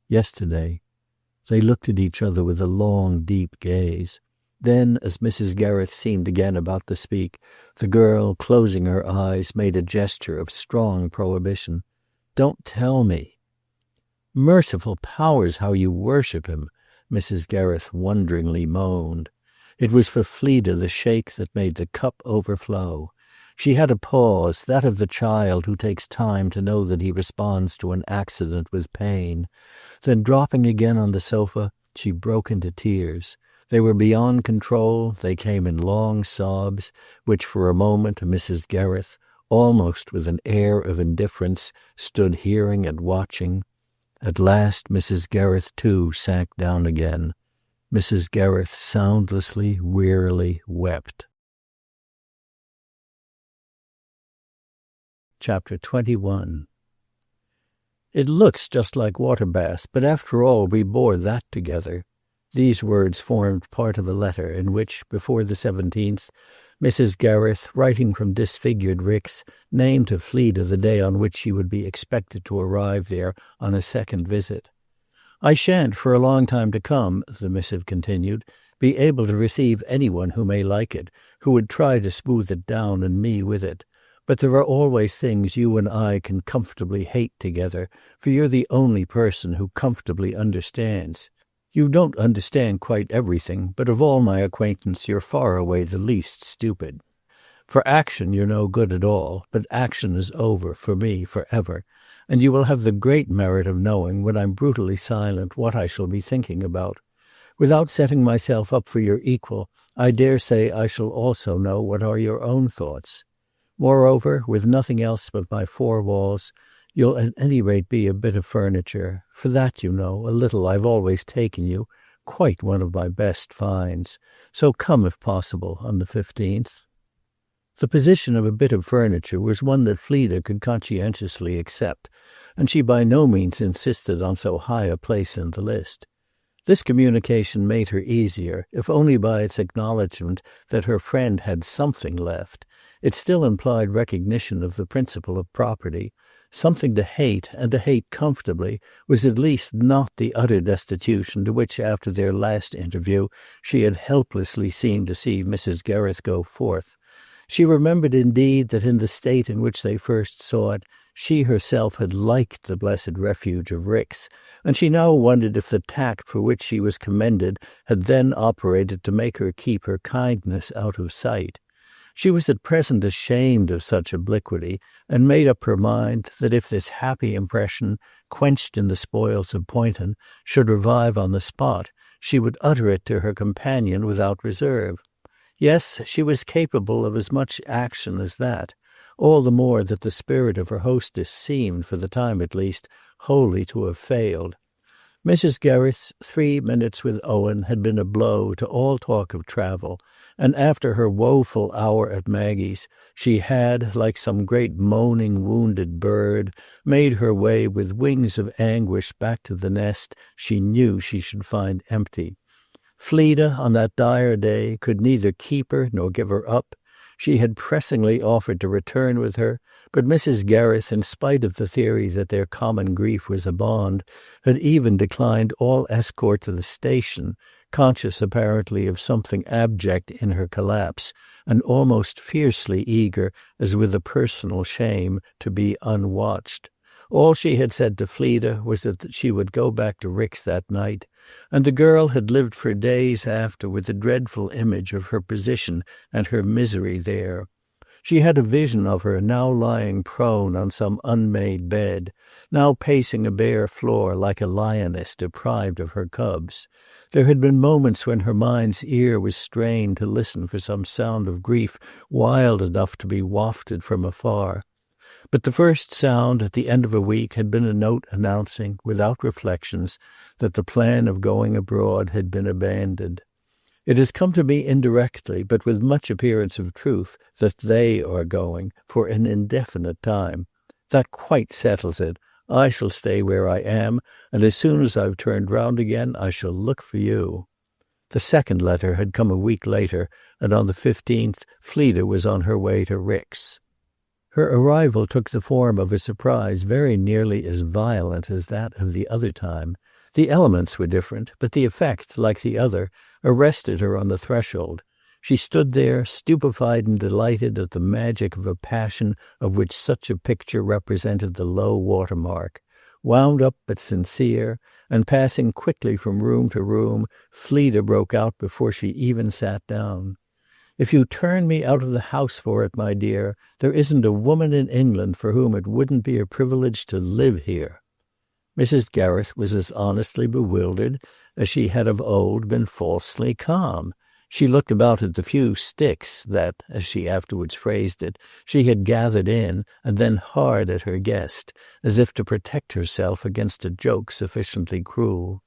Yesterday. They looked at each other with a long, deep gaze. Then, as Mrs. Gereth seemed again about to speak, the girl, closing her eyes, made a gesture of strong prohibition. Don't tell me. Merciful powers, how you worship him, Mrs. Gereth wonderingly moaned. It was for Fleda the shake that made the cup overflow. She had a pause, that of the child who takes time to know that he responds to an accident with pain. Then, dropping again on the sofa, she broke into tears. They were beyond control. They came in long sobs, which for a moment Mrs. Gereth, almost with an air of indifference, stood hearing and watching. At last Mrs. Gereth, too, sank down again. Mrs. Gereth soundlessly, wearily wept. Chapter 21. It looks just like water bath, but after all we bore that together. These words formed part of a letter in which, before the 17th, Mrs. Gereth, writing from disfigured Ricks, named to Fleda the day on which she would be expected to arrive there on a second visit. "I shan't, for a long time to come," the missive continued, "be able to receive anyone who may like it, who would try to smooth it down, and me with it. But there are always things you and I can comfortably hate together, for you're the only person who comfortably understands. You don't understand quite everything, but of all my acquaintance you're far away the least stupid. For action you're no good at all, but action is over, for me, forever, and you will have the great merit of knowing, when I'm brutally silent, what I shall be thinking about. Without setting myself up for your equal, I dare say I shall also know what are your own thoughts. Moreover, with nothing else but my four walls, you'll at any rate be a bit of furniture. For that, you know, a little I've always taken you, quite one of my best finds. So come, if possible, on the 15th. The position of a bit of furniture was one that Fleda could conscientiously accept, and she by no means insisted on so high a place in the list. This communication made her easier, if only by its acknowledgment that her friend had something left. It still implied recognition of the principle of property. Something to hate, and to hate comfortably, was at least not the utter destitution to which, after their last interview, she had helplessly seemed to see Mrs. Gereth go forth. She remembered indeed that in the state in which they first saw it, she herself had liked the blessed refuge of Ricks, and she now wondered if the tact for which she was commended had then operated to make her keep her kindness out of sight. She was at present ashamed of such obliquity, and made up her mind that if this happy impression, quenched in the Spoils of Poynton, should revive on the spot, she would utter it to her companion without reserve. Yes, she was capable of as much action as that, all the more that the spirit of her hostess seemed, for the time at least, wholly to have failed. Mrs. Gereth's 3 minutes with Owen had been a blow to all talk of travel, and after her woeful hour at Maggie's, she had, like some great moaning wounded bird, made her way with wings of anguish back to the nest she knew she should find empty. Fleda, on that dire day, could neither keep her nor give her up. She had pressingly offered to return with her, but Mrs. Gereth, in spite of the theory that their common grief was a bond, had even declined all escort to the station, conscious apparently of something abject in her collapse, and almost fiercely eager, as with a personal shame, to be unwatched. All she had said to Fleda was that she would go back to Ricks that night, and the girl had lived for days after with the dreadful image of her position and her misery there. She had a vision of her now lying prone on some unmade bed, now pacing a bare floor like a lioness deprived of her cubs. There had been moments when her mind's ear was strained to listen for some sound of grief wild enough to be wafted from afar. But the first sound at the end of a week had been a note announcing, without reflections, that the plan of going abroad had been abandoned. It has come to me indirectly, but with much appearance of truth, that they are going, for an indefinite time. That quite settles it. I shall stay where I am, and as soon as I've turned round again I shall look for you. The second letter had come a week later, and on the 15th Fleda was on her way to Ricks. Her arrival took the form of a surprise very nearly as violent as that of the other time. The elements were different, but the effect, like the other, arrested her on the threshold. She stood there, stupefied and delighted at the magic of a passion of which such a picture represented the low water mark. Wound up but sincere, and passing quickly from room to room, Fleda broke out before she even sat down. If you turn me out of the house for it, my dear, there isn't a woman in England for whom it wouldn't be a privilege to live here." Mrs. Gereth was as honestly bewildered as she had of old been falsely calm. She looked about at the few sticks that, as she afterwards phrased it, she had gathered in, and then hard at her guest, as if to protect herself against a joke sufficiently cruel.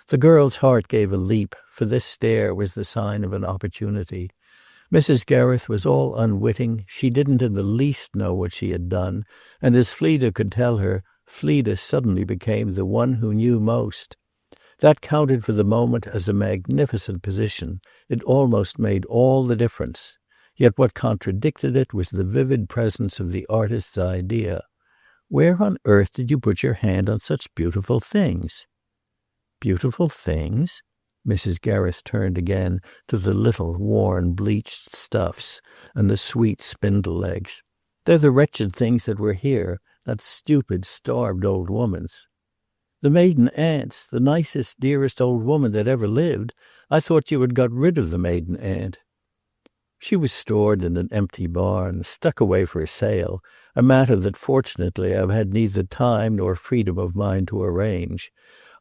The girl's heart gave a leap, for this stare was the sign of an opportunity. Mrs. Gereth was all unwitting. She didn't in the least know what she had done, and as Fleda could tell her, Fleda suddenly became the one who knew most. That counted for the moment as a magnificent position. It almost made all the difference. Yet what contradicted it was the vivid presence of the artist's idea. "Where on earth did you put your hand on such beautiful things?" "Beautiful things?" Mrs. Gereth turned again to the little worn bleached stuffs and the sweet spindle legs. "They're the wretched things that were here, that stupid, starved old woman's." "The maiden aunt's, the nicest, dearest old woman that ever lived. I thought you had got rid of the maiden aunt." "She was stored in an empty barn, stuck away for a sale, a matter that fortunately I've had neither time nor freedom of mind to arrange.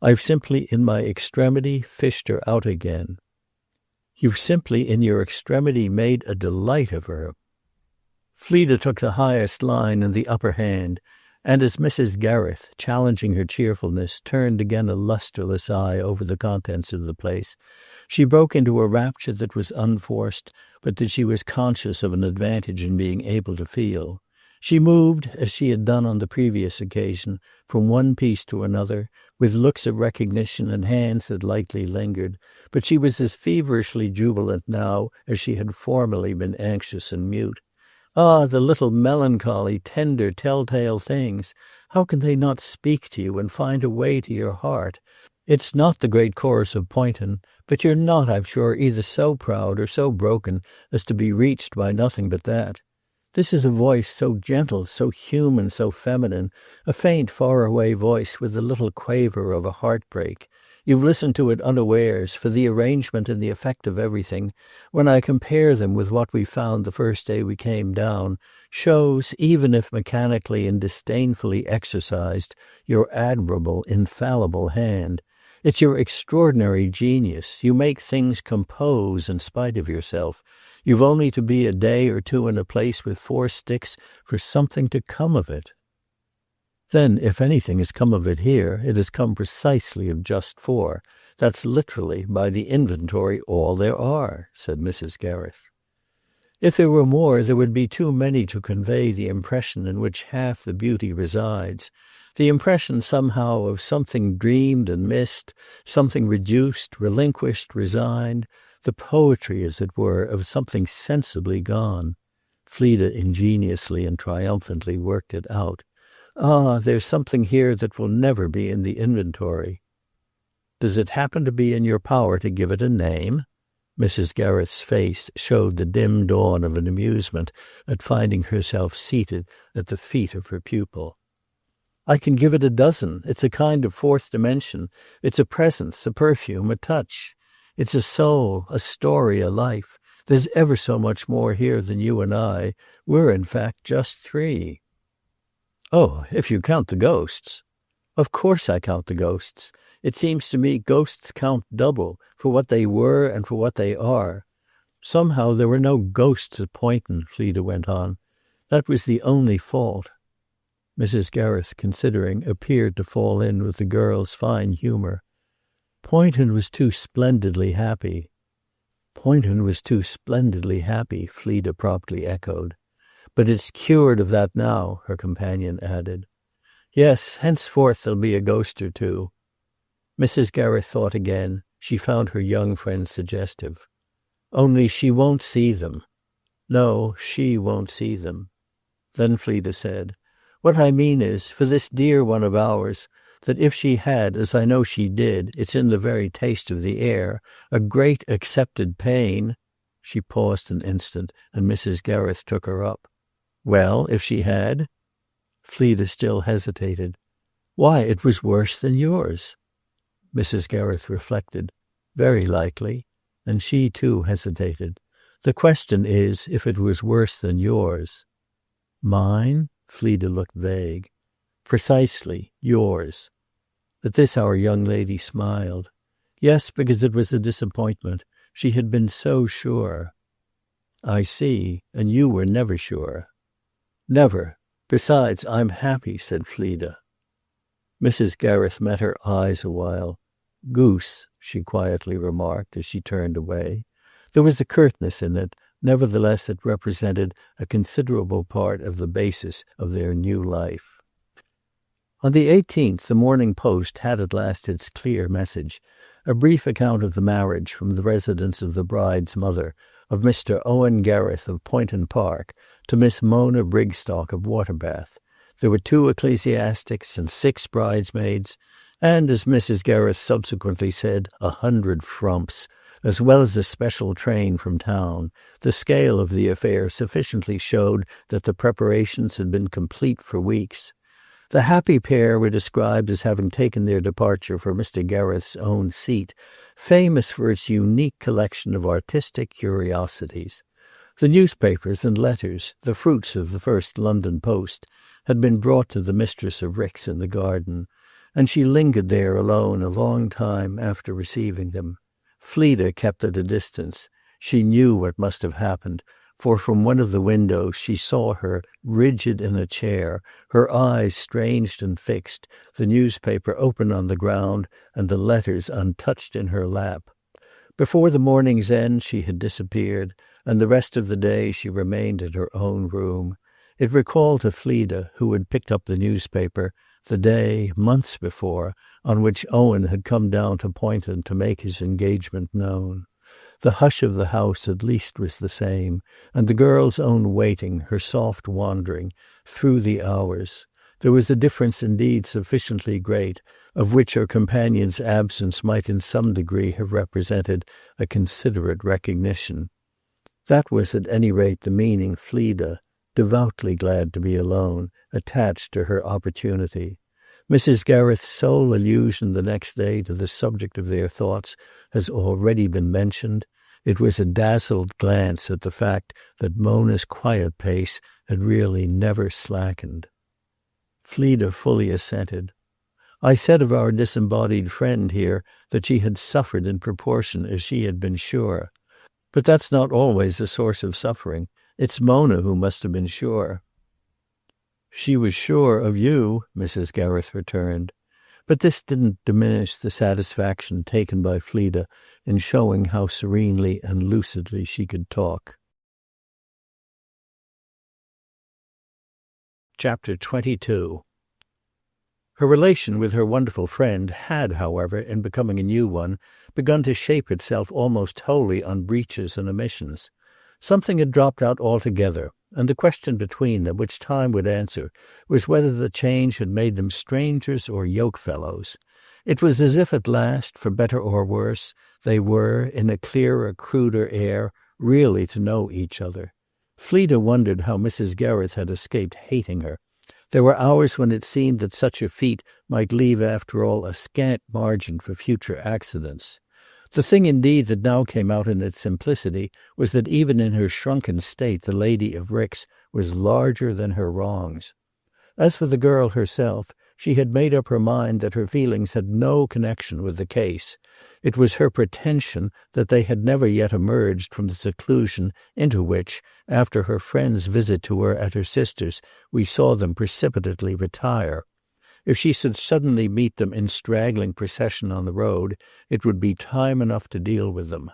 I've simply in my extremity fished her out again." "You've simply in your extremity made a delight of her." Fleda took the highest line and the upper hand, and as Mrs. Gereth, challenging her cheerfulness, turned again a lustreless eye over the contents of the place, she broke into a rapture that was unforced, but that she was conscious of an advantage in being able to feel. She moved, as she had done on the previous occasion, from one piece to another, with looks of recognition and hands that lightly lingered, but she was as feverishly jubilant now as she had formerly been anxious and mute. "Ah, the little melancholy, tender, telltale things! How can they not speak to you and find a way to your heart? It's not the great chorus of Poynton, but you're not, I'm sure, either so proud or so broken as to be reached by nothing but that. This is a voice so gentle, so human, so feminine, a faint, far-away voice with the little quaver of a heartbreak. You've listened to it unawares, for the arrangement and the effect of everything, when I compare them with what we found the first day we came down, shows, even if mechanically and disdainfully exercised, your admirable, infallible hand. It's your extraordinary genius. You make things compose in spite of yourself. You've only to be a day or two in a place with 4 sticks for something to come of it." "Then if anything has come of it here, it has come precisely of just 4. That's literally, by the inventory, all there are," said Mrs. Gereth. "If there were more, there would be too many to convey the impression in which half the beauty resides. The impression somehow of something dreamed and missed, something reduced, relinquished, resigned, the poetry, as it were, of something sensibly gone." Fleda ingeniously and triumphantly worked it out. "Ah, there's something here that will never be in the inventory." "Does it happen to be in your power to give it a name?" Mrs. Gereth's face showed the dim dawn of an amusement at finding herself seated at the feet of her pupil. "I can give it a dozen. It's a kind of 4th dimension. It's a presence, a perfume, a touch. It's a soul, a story, a life. There's ever so much more here than you and I. We're in fact just 3. "Oh, if you count the ghosts." "Of course I count the ghosts. It seems to me ghosts count double, for what they were and for what they are. Somehow there were no ghosts at Poynton," Fleda went on. "That was the only fault." Mrs. Gereth, considering, appeared to fall in with the girl's fine humour. "Poynton was too splendidly happy." "Poynton was too splendidly happy," Fleda promptly echoed. "But it's cured of that now," her companion added. "Yes, henceforth there'll be a ghost or 2. Mrs. Gereth thought again. She found her young friend suggestive. "Only she won't see them." "No, she won't see them." Then Fleda said, "What I mean is, for this dear one of ours, that if she had, as I know she did, it's in the very taste of the air, a great accepted pain—" She paused an instant, and Mrs. Gereth took her up. "Well, if she had?" Fleda still hesitated. "Why, it was worse than yours." Mrs. Gereth reflected. "Very likely." And she too hesitated. The question is if it was worse than yours." "Mine?" Fleda looked vague. "Precisely, yours." At this our young lady smiled. "Yes, because it was a disappointment. She had been so sure." "I see. And you were never sure." "Never. Besides, I'm happy," said Fleda. Mrs. Gereth met her eyes a while. "Goose," she quietly remarked as she turned away. There was a curtness in it, nevertheless it represented a considerable part of the basis of their new life. On the 18th the Morning Post had at last its clear message, a brief account of the marriage from the residence of the bride's mother, of Mr. Owen Gereth of Poynton Park, to Miss Mona Brigstock of Waterbath. There were 2 ecclesiastics and 6 bridesmaids, and, as Mrs. Gereth subsequently said, 100 frumps, as well as a special train from town. The scale of the affair sufficiently showed that the preparations had been complete for weeks. The happy pair were described as having taken their departure for Mr. Gereth's own seat, famous for its unique collection of artistic curiosities. The newspapers and letters, the fruits of the first London post, had been brought to the mistress of Rick's in the garden, and she lingered there alone a long time after receiving them. Fleda kept at a distance. She knew what must have happened, for from one of the windows she saw her rigid in a chair, her eyes strange and fixed, the newspaper open on the ground and the letters untouched in her lap. Before the morning's end she had disappeared, and the rest of the day she remained in her own room. It recalled to Fleda, who had picked up the newspaper, the day, months before, on which Owen had come down to Poynton to make his engagement known. The hush of the house at least was the same, and the girl's own waiting, her soft wandering, through the hours. There was a difference indeed sufficiently great, of which her companion's absence might in some degree have represented a considerate recognition. That was at any rate the meaning Fleda, devoutly glad to be alone, attached to her opportunity. Mrs. Gereth's sole allusion the next day to the subject of their thoughts has already been mentioned. It was a dazzled glance at the fact that Mona's quiet pace had really never slackened. Fleda fully assented. "I said of our disembodied friend here that she had suffered in proportion as she had been sure. But that's not always a source of suffering. It's Mona who must have been sure." "She was sure of you," Mrs. Gereth returned. But this didn't diminish the satisfaction taken by Fleda in showing how serenely and lucidly she could talk. Chapter 22. Her relation with her wonderful friend had, however, in becoming a new one, begun to shape itself almost wholly on breaches and omissions. Something had dropped out altogether, and the question between them, which time would answer, was whether the change had made them strangers or yokefellows. It was as if at last, for better or worse, they were, in a clearer, cruder air, really to know each other. Fleda wondered how Mrs. Gereth had escaped hating her. There were hours when it seemed that such a feat might leave after all a scant margin for future accidents. The thing indeed that now came out in its simplicity was that even in her shrunken state the lady of Rick's was larger than her wrongs. As for the girl herself, she had made up her mind that her feelings had no connection with the case. It was her pretension that they had never yet emerged from the seclusion into which, after her friend's visit to her at her sister's, we saw them precipitately retire. If she should suddenly meet them in straggling procession on the road, it would be time enough to deal with them.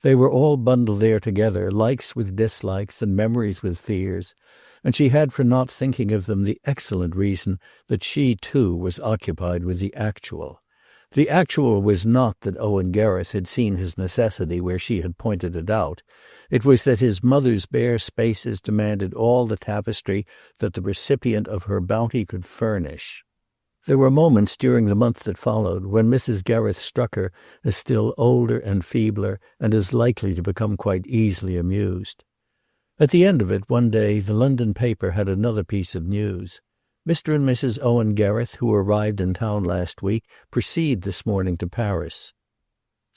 They were all bundled there together, likes with dislikes and memories with fears, and she had for not thinking of them the excellent reason that she too was occupied with the actual. The actual was not that Owen Gereth had seen his necessity where she had pointed it out. It was that his mother's bare spaces demanded all the tapestry that the recipient of her bounty could furnish. There were moments during the month that followed when Mrs. Gereth struck her as still older and feebler and as likely to become quite easily amused. At the end of it, one day, the London paper had another piece of news. Mr. and Mrs. Owen Gereth, who arrived in town last week, proceed this morning to Paris.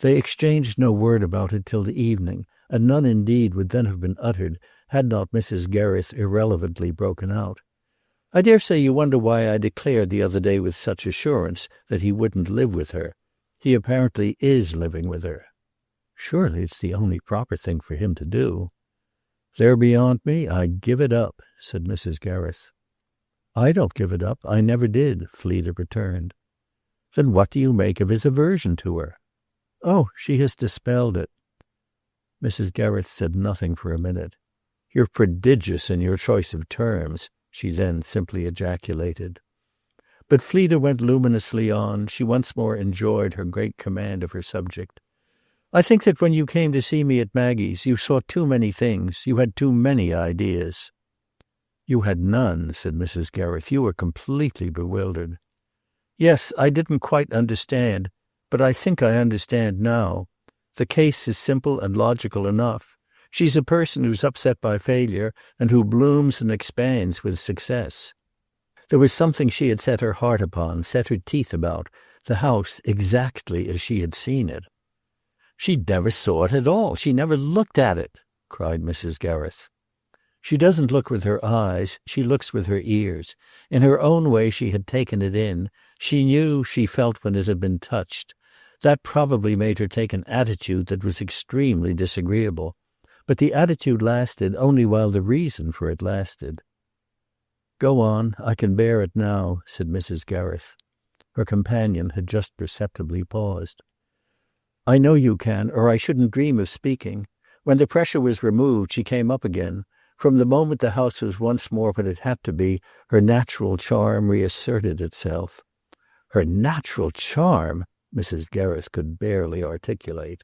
They exchanged no word about it till the evening, and none indeed would then have been uttered had not Mrs. Gereth irrelevantly broken out. "I dare say you wonder why I declared the other day with such assurance that he wouldn't live with her. He apparently is living with her." "Surely it's the only proper thing for him to do." "They're beyond me. I give it up," said Mrs. Gereth. "I don't give it up. I never did," Fleda returned. "Then what do you make of his aversion to her?" "Oh, she has dispelled it." Mrs. Gereth said nothing for a minute. "You're prodigious in your choice of terms," she then simply ejaculated. But Fleda went luminously on. She once more enjoyed her great command of her subject. "I think that when you came to see me at Maggie's, you saw too many things. You had too many ideas." "You had none," said Mrs. Gereth. "You were completely bewildered." "Yes, I didn't quite understand, but I think I understand now. The case is simple and logical enough. She's a person who's upset by failure and who blooms and expands with success. There was something she had set her heart upon, set her teeth about, the house exactly as she had seen it." "She never saw it at all. She never looked at it," cried Mrs. Gereth. "She doesn't look with her eyes. She looks with her ears. In her own way she had taken it in. She knew, she felt when it had been touched. That probably made her take an attitude that was extremely disagreeable. But the attitude lasted only while the reason for it lasted." "Go on. I can bear it now," said Mrs. Gereth. Her companion had just perceptibly paused. "I know you can, or I shouldn't dream of speaking. When the pressure was removed, she came up again. From the moment the house was once more what it had to be, her natural charm reasserted itself." "Her natural charm!" Mrs. Gereth could barely articulate.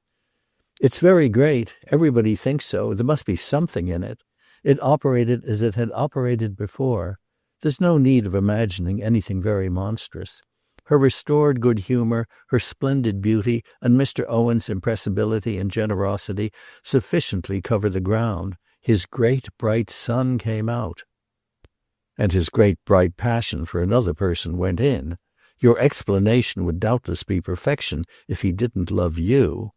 "It's very great. Everybody thinks so. There must be something in it. It operated as it had operated before. There's no need of imagining anything very monstrous. Her restored good humor, her splendid beauty, and Mr. Owen's impressibility and generosity sufficiently cover the ground. His great bright sun came out." "And his great bright passion for another person went in. Your explanation would doubtless be perfection if he didn't love you."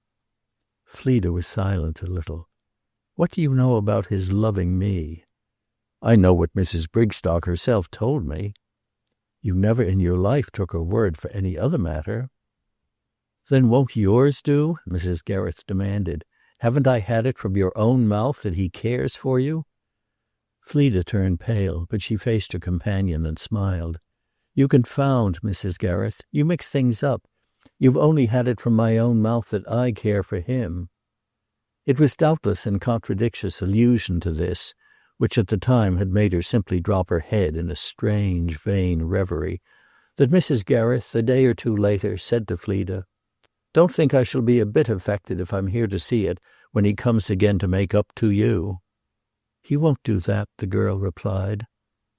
Fleda was silent a little. "What do you know about his loving me?" "I know what Mrs. Brigstock herself told me." "You never in your life took her word for any other matter." "Then won't yours do?" Mrs. Gereth demanded. "Haven't I had it from your own mouth that he cares for you?" Fleda turned pale, but she faced her companion and smiled. "You confound, Mrs. Gereth. You mix things up. You've only had it from my own mouth that I care for him." It was doubtless in contradictious allusion to this, which at the time had made her simply drop her head in a strange, vain reverie, that Mrs. Gereth, a day or two later, said to Fleda, "Don't think I shall be a bit affected if I'm here to see it when he comes again to make up to you." "He won't do that," the girl replied.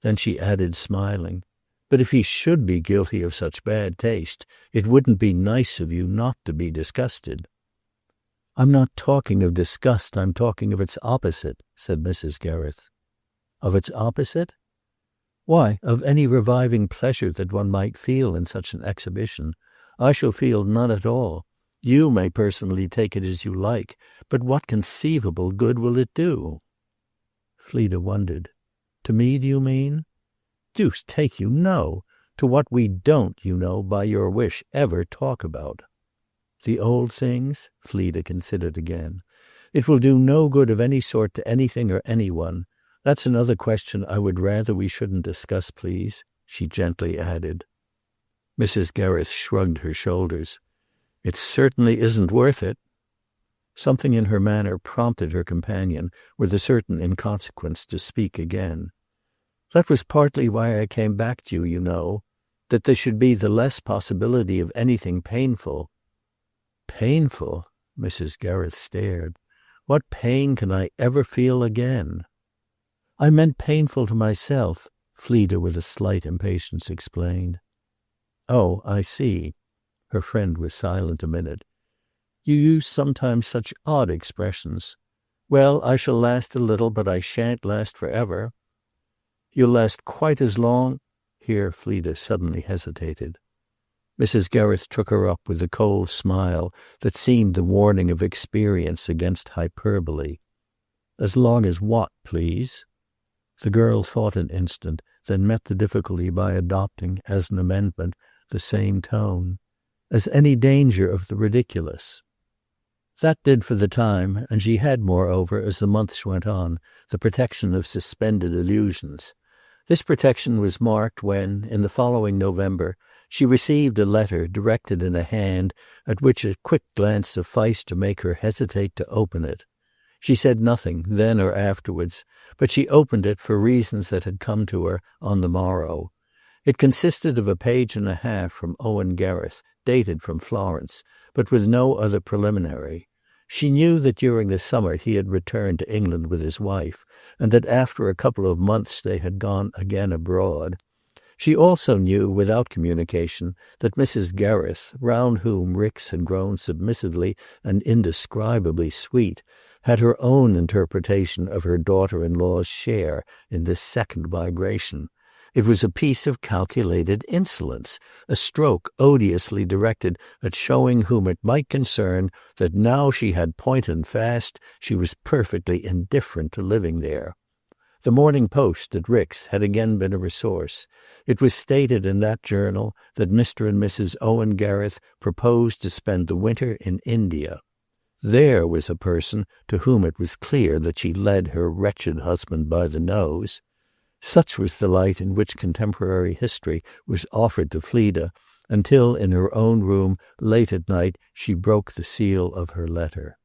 Then she added, smiling, "But if he should be guilty of such bad taste, it wouldn't be nice of you not to be disgusted." "I'm not talking of disgust, I'm talking of its opposite," said Mrs. Gereth. "Of its opposite?" "Why, of any reviving pleasure that one might feel in such an exhibition. I shall feel none at all. You may personally take it as you like, but what conceivable good will it do?" Fleda wondered. "To me, do you mean?" "Deuce take you, no. To what we don't, you know, by your wish, ever talk about." "The old things?" Fleda considered again. "It will do no good of any sort to anything or anyone. That's another question I would rather we shouldn't discuss, please," she gently added. Mrs. Gereth shrugged her shoulders. "It certainly isn't worth it." Something in her manner prompted her companion, with a certain inconsequence, to speak again. "That was partly why I came back to you, you know, that there should be the less possibility of anything painful." "Painful?" Mrs. Gereth stared. "What pain can I ever feel again?" "I meant painful to myself," Fleda with a slight impatience explained. "Oh, I see." Her friend was silent a minute. "You use sometimes such odd expressions. Well, I shall last a little, but I shan't last forever." "You'll last quite as long—" Here Fleda suddenly hesitated. Mrs. Gereth took her up with a cold smile that seemed the warning of experience against hyperbole. "As long as what, please?" The girl thought an instant, then met the difficulty by adopting, as an amendment, the same tone. "As any danger of the ridiculous." That did for the time, and she had, moreover, as the months went on, the protection of suspended illusions. This protection was marked when, in the following November, she received a letter directed in a hand at which a quick glance sufficed to make her hesitate to open it. She said nothing, then or afterwards, but she opened it for reasons that had come to her on the morrow. It consisted of a page and a half from Owen Gereth, dated from Florence, but with no other preliminary. She knew that during the summer he had returned to England with his wife, and that after a couple of months they had gone again abroad. She also knew, without communication, that Mrs. Gereth, round whom Rix had grown submissively and indescribably sweet, had her own interpretation of her daughter-in-law's share in this second migration. It was a piece of calculated insolence, a stroke odiously directed at showing whom it might concern that now she had Poynton fast, she was perfectly indifferent to living there. The Morning Post at Rix had again been a resource. It was stated in that journal that Mr. and Mrs. Owen Gereth proposed to spend the winter in India. There was a person to whom it was clear that she led her wretched husband by the nose. Such was the light in which contemporary history was offered to Fleda, until in her own room, late at night, she broke the seal of her letter.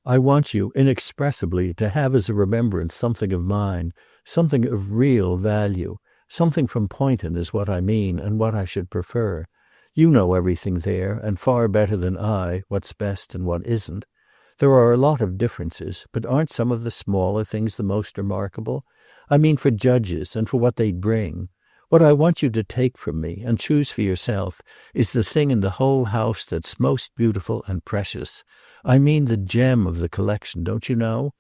"I want you, inexpressibly, to have as a remembrance something of mine, something of real value. Something from Poynton is what I mean, and what I should prefer. You know everything there, and far better than I, what's best and what isn't. There are a lot of differences, but aren't some of the smaller things the most remarkable? I mean for judges and for what they bring. What I want you to take from me and choose for yourself is the thing in the whole house that's most beautiful and precious. I mean the gem of the collection, don't you know?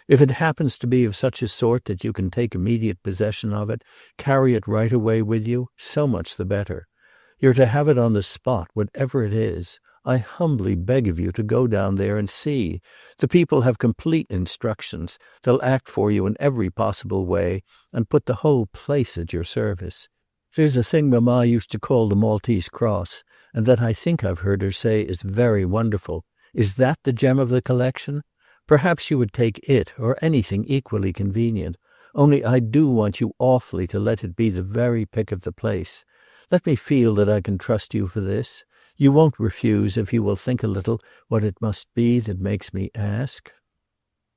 If it happens to be of such a sort that you can take immediate possession of it, carry it right away with you, so much the better. You're to have it on the spot, whatever it is. I humbly beg of you to go down there and see. The people have complete instructions. They'll act for you in every possible way and put the whole place at your service. There's a thing Mamma used to call the Maltese cross, and that I think I've heard her say is very wonderful. Is that the gem of the collection? Perhaps you would take it or anything equally convenient. Only I do want you awfully to let it be the very pick of the place. Let me feel that I can trust you for this. You won't refuse if you will think a little what it must be that makes me ask."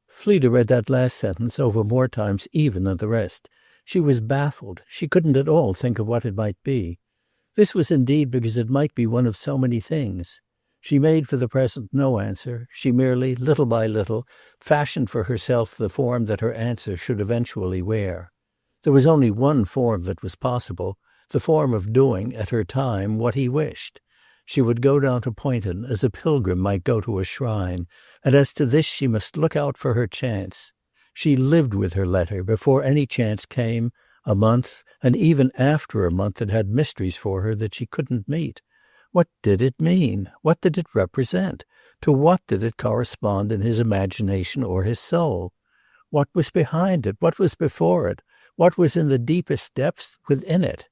Fleda read that last sentence over more times even than the rest. She was baffled. She couldn't at all think of what it might be. This was indeed because it might be one of so many things. She made for the present no answer. She merely, little by little, fashioned for herself the form that her answer should eventually wear. There was only one form that was possible, the form of doing, at her time, what he wished. She would go down to Poynton as a pilgrim might go to a shrine, and as to this she must look out for her chance. She lived with her letter before any chance came, a month, and even after a month it had mysteries for her that she couldn't meet. What did it mean? What did it represent? To what did it correspond in his imagination or his soul? What was behind it? What was before it? What was in the deepest depths within it?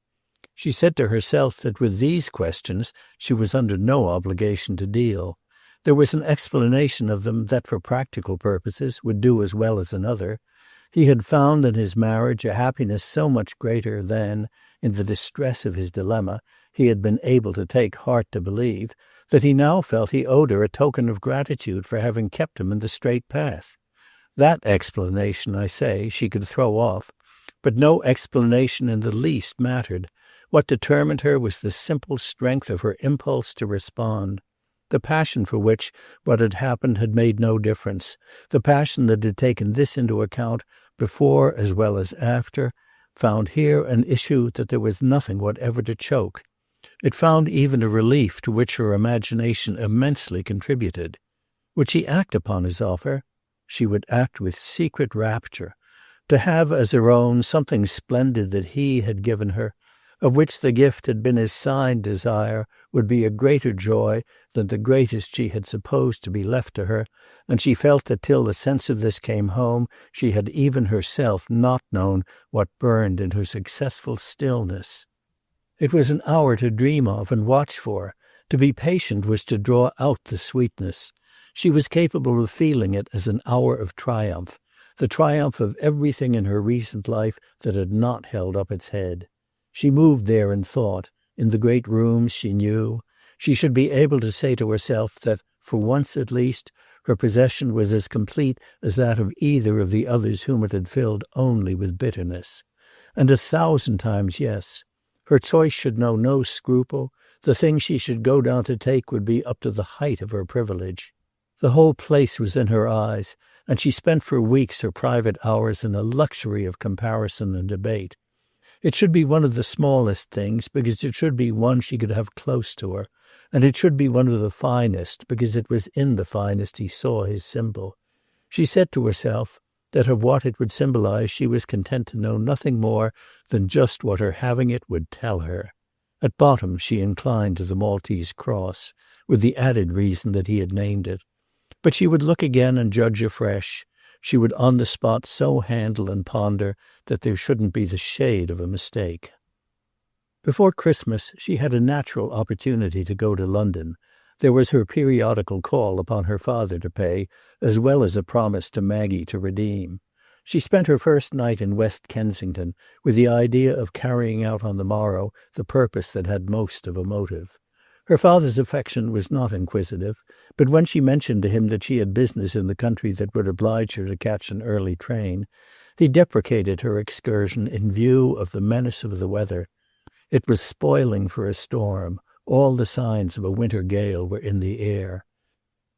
She said to herself that with these questions she was under no obligation to deal. There was an explanation of them that for practical purposes would do as well as another. He had found in his marriage a happiness so much greater than, in the distress of his dilemma, he had been able to take heart to believe, that he now felt he owed her a token of gratitude for having kept him in the straight path. That explanation, I say, she could throw off, but no explanation in the least mattered. What determined her was the simple strength of her impulse to respond, the passion for which what had happened had made no difference, the passion that had taken this into account before as well as after, found here an issue that there was nothing whatever to choke. It found even a relief to which her imagination immensely contributed. Would she act upon his offer? She would act with secret rapture. To have as her own something splendid that he had given her, of which the gift had been his signed desire, would be a greater joy than the greatest she had supposed to be left to her, and she felt that till the sense of this came home, she had even herself not known what burned in her successful stillness. It was an hour to dream of and watch for. To be patient was to draw out the sweetness. She was capable of feeling it as an hour of triumph, the triumph of everything in her recent life that had not held up its head. She moved there in thought, in the great rooms she knew. She should be able to say to herself that, for once at least, her possession was as complete as that of either of the others whom it had filled only with bitterness. And 1,000 times yes. Her choice should know no scruple. The thing she should go down to take would be up to the height of her privilege. The whole place was in her eyes, and she spent for weeks her private hours in a luxury of comparison and debate. It should be one of the smallest things, because it should be one she could have close to her, and it should be one of the finest, because it was in the finest he saw his symbol. She said to herself that of what it would symbolize she was content to know nothing more than just what her having it would tell her. At bottom she inclined to the Maltese cross, with the added reason that he had named it. But she would look again and judge afresh. She would on the spot so handle and ponder that there shouldn't be the shade of a mistake. Before Christmas she had a natural opportunity to go to London. There was her periodical call upon her father to pay, as well as a promise to Maggie to redeem. She spent her first night in West Kensington with the idea of carrying out on the morrow the purpose that had most of a motive. Her father's affection was not inquisitive, but when she mentioned to him that she had business in the country that would oblige her to catch an early train, he deprecated her excursion in view of the menace of the weather. It was spoiling for a storm. All the signs of a winter gale were in the air.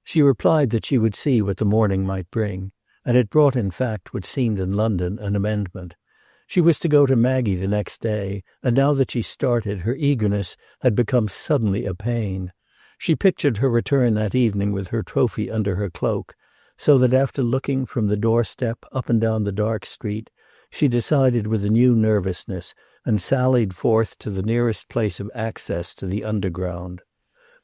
She replied that she would see what the morning might bring, and it brought in fact what seemed in London an amendment. She was to go to Maggie the next day, and now that she started, her eagerness had become suddenly a pain. She pictured her return that evening with her trophy under her cloak, so that after looking from the doorstep up and down the dark street, she decided with a new nervousness and sallied forth to the nearest place of access to the underground.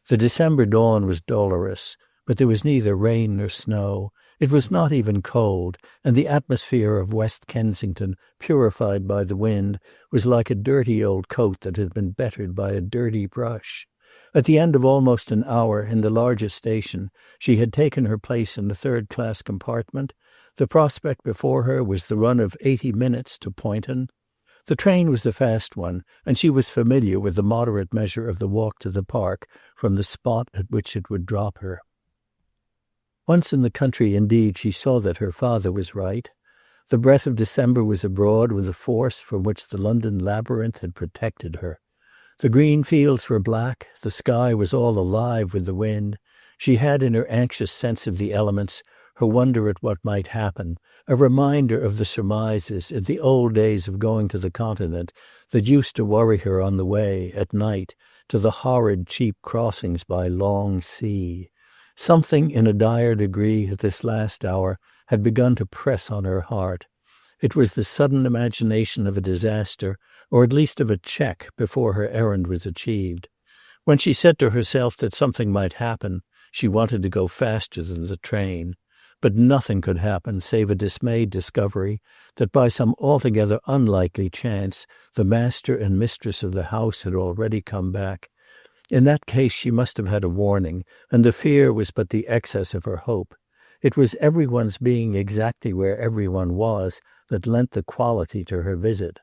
The December dawn was dolorous, but there was neither rain nor snow. It was not even cold, and the atmosphere of West Kensington, purified by the wind, was like a dirty old coat that had been bettered by a dirty brush. At the end of almost an hour, in the larger station, she had taken her place in a third-class compartment. The prospect before her was the run of 80 minutes to Poynton. The train was a fast one, and she was familiar with the moderate measure of the walk to the park from the spot at which it would drop her. Once in the country, indeed, she saw that her father was right. The breath of December was abroad with a force from which the London labyrinth had protected her. The green fields were black, the sky was all alive with the wind. She had in her anxious sense of the elements her wonder at what might happen, a reminder of the surmises in the old days of going to the continent that used to worry her on the way, at night, to the horrid cheap crossings by Long Sea. Something in a dire degree at this last hour had begun to press on her heart. It was the sudden imagination of a disaster, or at least of a check before her errand was achieved. When she said to herself that something might happen, she wanted to go faster than the train. But nothing could happen save a dismayed discovery that by some altogether unlikely chance the master and mistress of the house had already come back. In that case she must have had a warning, and the fear was but the excess of her hope. It was everyone's being exactly where everyone was that lent the quality to her visit.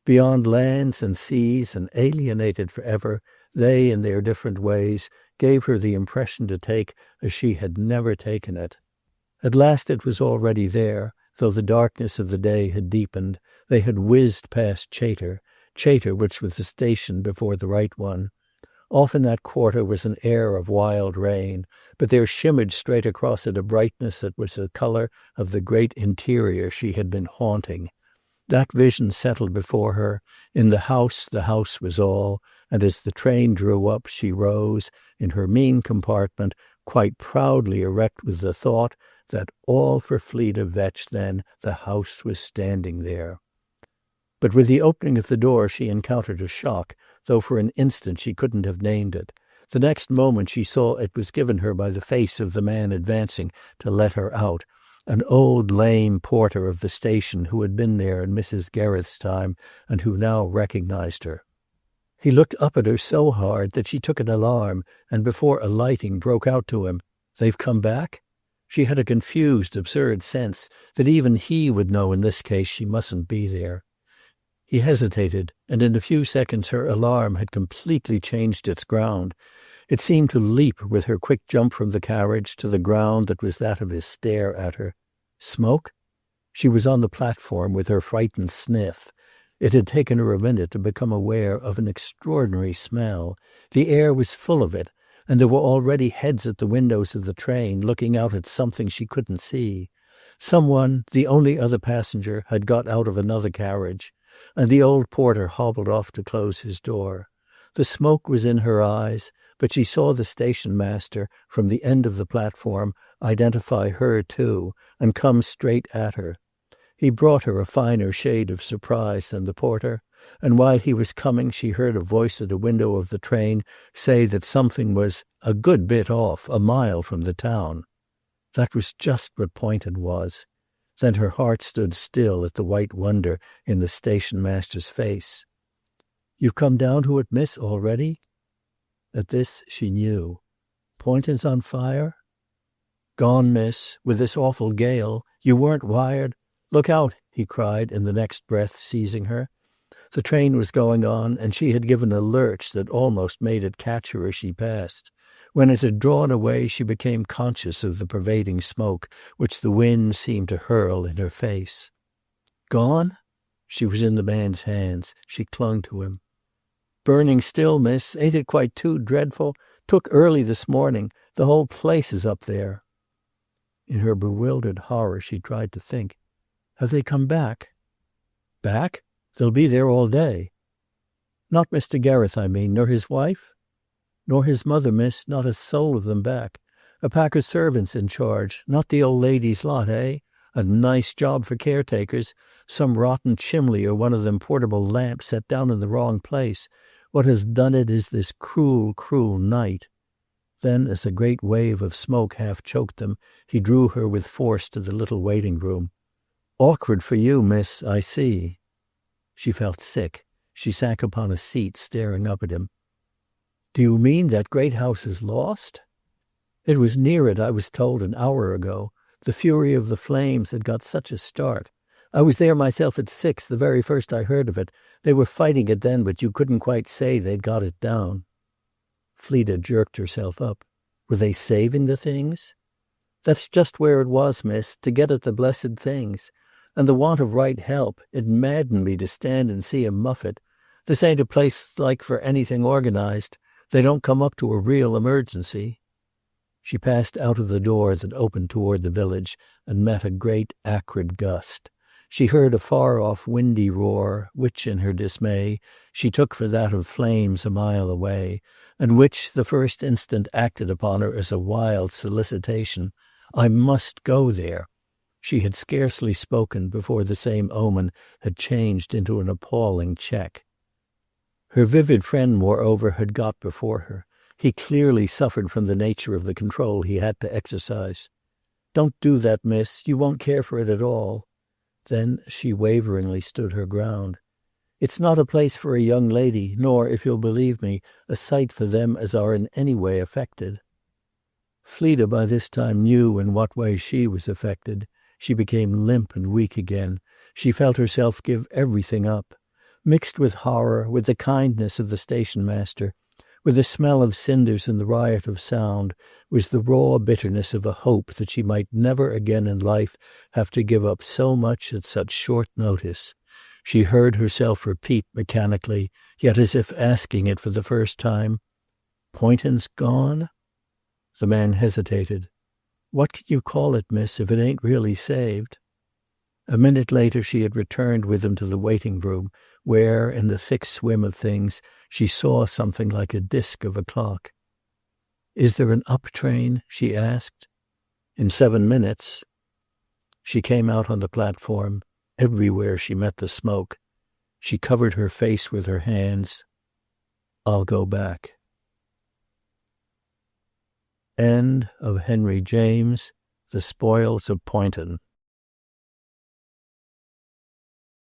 Beyond lands and seas and alienated forever, they, in their different ways, gave her the impression to take as she had never taken it. At last it was already there, though the darkness of the day had deepened. They had whizzed past Chater, which was the station before the right one. Off in that quarter was an air of wild rain, but there shimmered straight across it a brightness that was the color of the great interior she had been haunting. That vision settled before her. In the house was all, and as the train drew up, she rose, in her mean compartment, quite proudly erect with the thought that all for Fleda Vetch then the house was standing there. But with the opening of the door she encountered a shock, though for an instant she couldn't have named it. The next moment she saw it was given her by the face of the man advancing to let her out, an old lame porter of the station who had been there in Mrs. Gereth's time and who now recognized her. He looked up at her so hard that she took an alarm and before alighting broke out to him, "They've come back?" She had a confused, absurd sense that even he would know in this case she mustn't be there. He hesitated, and in a few seconds her alarm had completely changed its ground. It seemed to leap with her quick jump from the carriage to the ground that was that of his stare at her. Smoke? She was on the platform with her frightened sniff. It had taken her a minute to become aware of an extraordinary smell. The air was full of it, and there were already heads at the windows of the train looking out at something she couldn't see. Someone, the only other passenger, had got out of another carriage, and the old porter hobbled off to close his door. The smoke was in her eyes, but she saw the station master, from the end of the platform, identify her too, and come straight at her. He brought her a finer shade of surprise than the porter, and while he was coming she heard a voice at a window of the train say that something was a good bit off, a mile from the town. That was just what Poynton was. Then her heart stood still at the white wonder in the station master's face. "You've come down to it, miss, already?" At this she knew. "Poynton's on fire?" "Gone, miss, with this awful gale. You weren't wired. Look out," he cried in the next breath, seizing her. The train was going on, and she had given a lurch that almost made it catch her as she passed. When it had drawn away she became conscious of the pervading smoke, which the wind seemed to hurl in her face. "Gone?" She was in the man's hands. She clung to him. "Burning still, miss. Ain't it quite too dreadful? Took early this morning. The whole place is up there." In her bewildered horror she tried to think. "Have they come back?" "Back? They'll be there all day." "Not Mr. Gereth, I mean, nor his wife?" "Nor his mother, miss. Not a soul of them back. A pack of servants in charge. Not the old lady's lot, eh? A nice job for caretakers. Some rotten chimney or one of them portable lamps set down in the wrong place. What has done it is this cruel, cruel night." Then, as a great wave of smoke half choked them, he drew her with force to the little waiting room. "Awkward for you, miss, I see." She felt sick. She sank upon a seat, staring up at him. "Do you mean that great house is lost?" "It was near it, I was told, an hour ago. The fury of the flames had got such a start. I was there myself at 6, the very first I heard of it. They were fighting it then, but you couldn't quite say they'd got it down." Fleda jerked herself up. "Were they saving the things?" "That's just where it was, miss, to get at the blessed things. And the want of right help, it maddened me to stand and see 'em muff it. This ain't a place like for anything organized. They don't come up to a real emergency." She passed out of the door that opened toward the village and met a great acrid gust. She heard a far-off windy roar, which, in her dismay, she took for that of flames a mile away, and which the first instant acted upon her as a wild solicitation. I must go there. She had scarcely spoken before the same omen had changed into an appalling check. Her vivid friend, moreover, had got before her. He clearly suffered from the nature of the control he had to exercise. "Don't do that, miss. You won't care for it at all." Then she waveringly stood her ground. "It's not a place for a young lady, nor, if you'll believe me, a site for them as are in any way affected." Fleda by this time knew in what way she was affected. She became limp and weak again. She felt herself give everything up. Mixed with horror, with the kindness of the station master, with the smell of cinders and the riot of sound, was the raw bitterness of a hope that she might never again in life have to give up so much at such short notice. She heard herself repeat mechanically, yet as if asking it for the first time, "Poynton's gone?" The man hesitated. "What can you call it, miss, if it ain't really saved?" A minute later she had returned with him to the waiting room, where, in the thick swim of things, she saw something like a disk of a clock. "Is there an up train?" she asked. "In 7 minutes." She came out on the platform. Everywhere she met the smoke. She covered her face with her hands. I'll go back. End of Henry James, The Spoils of Poynton.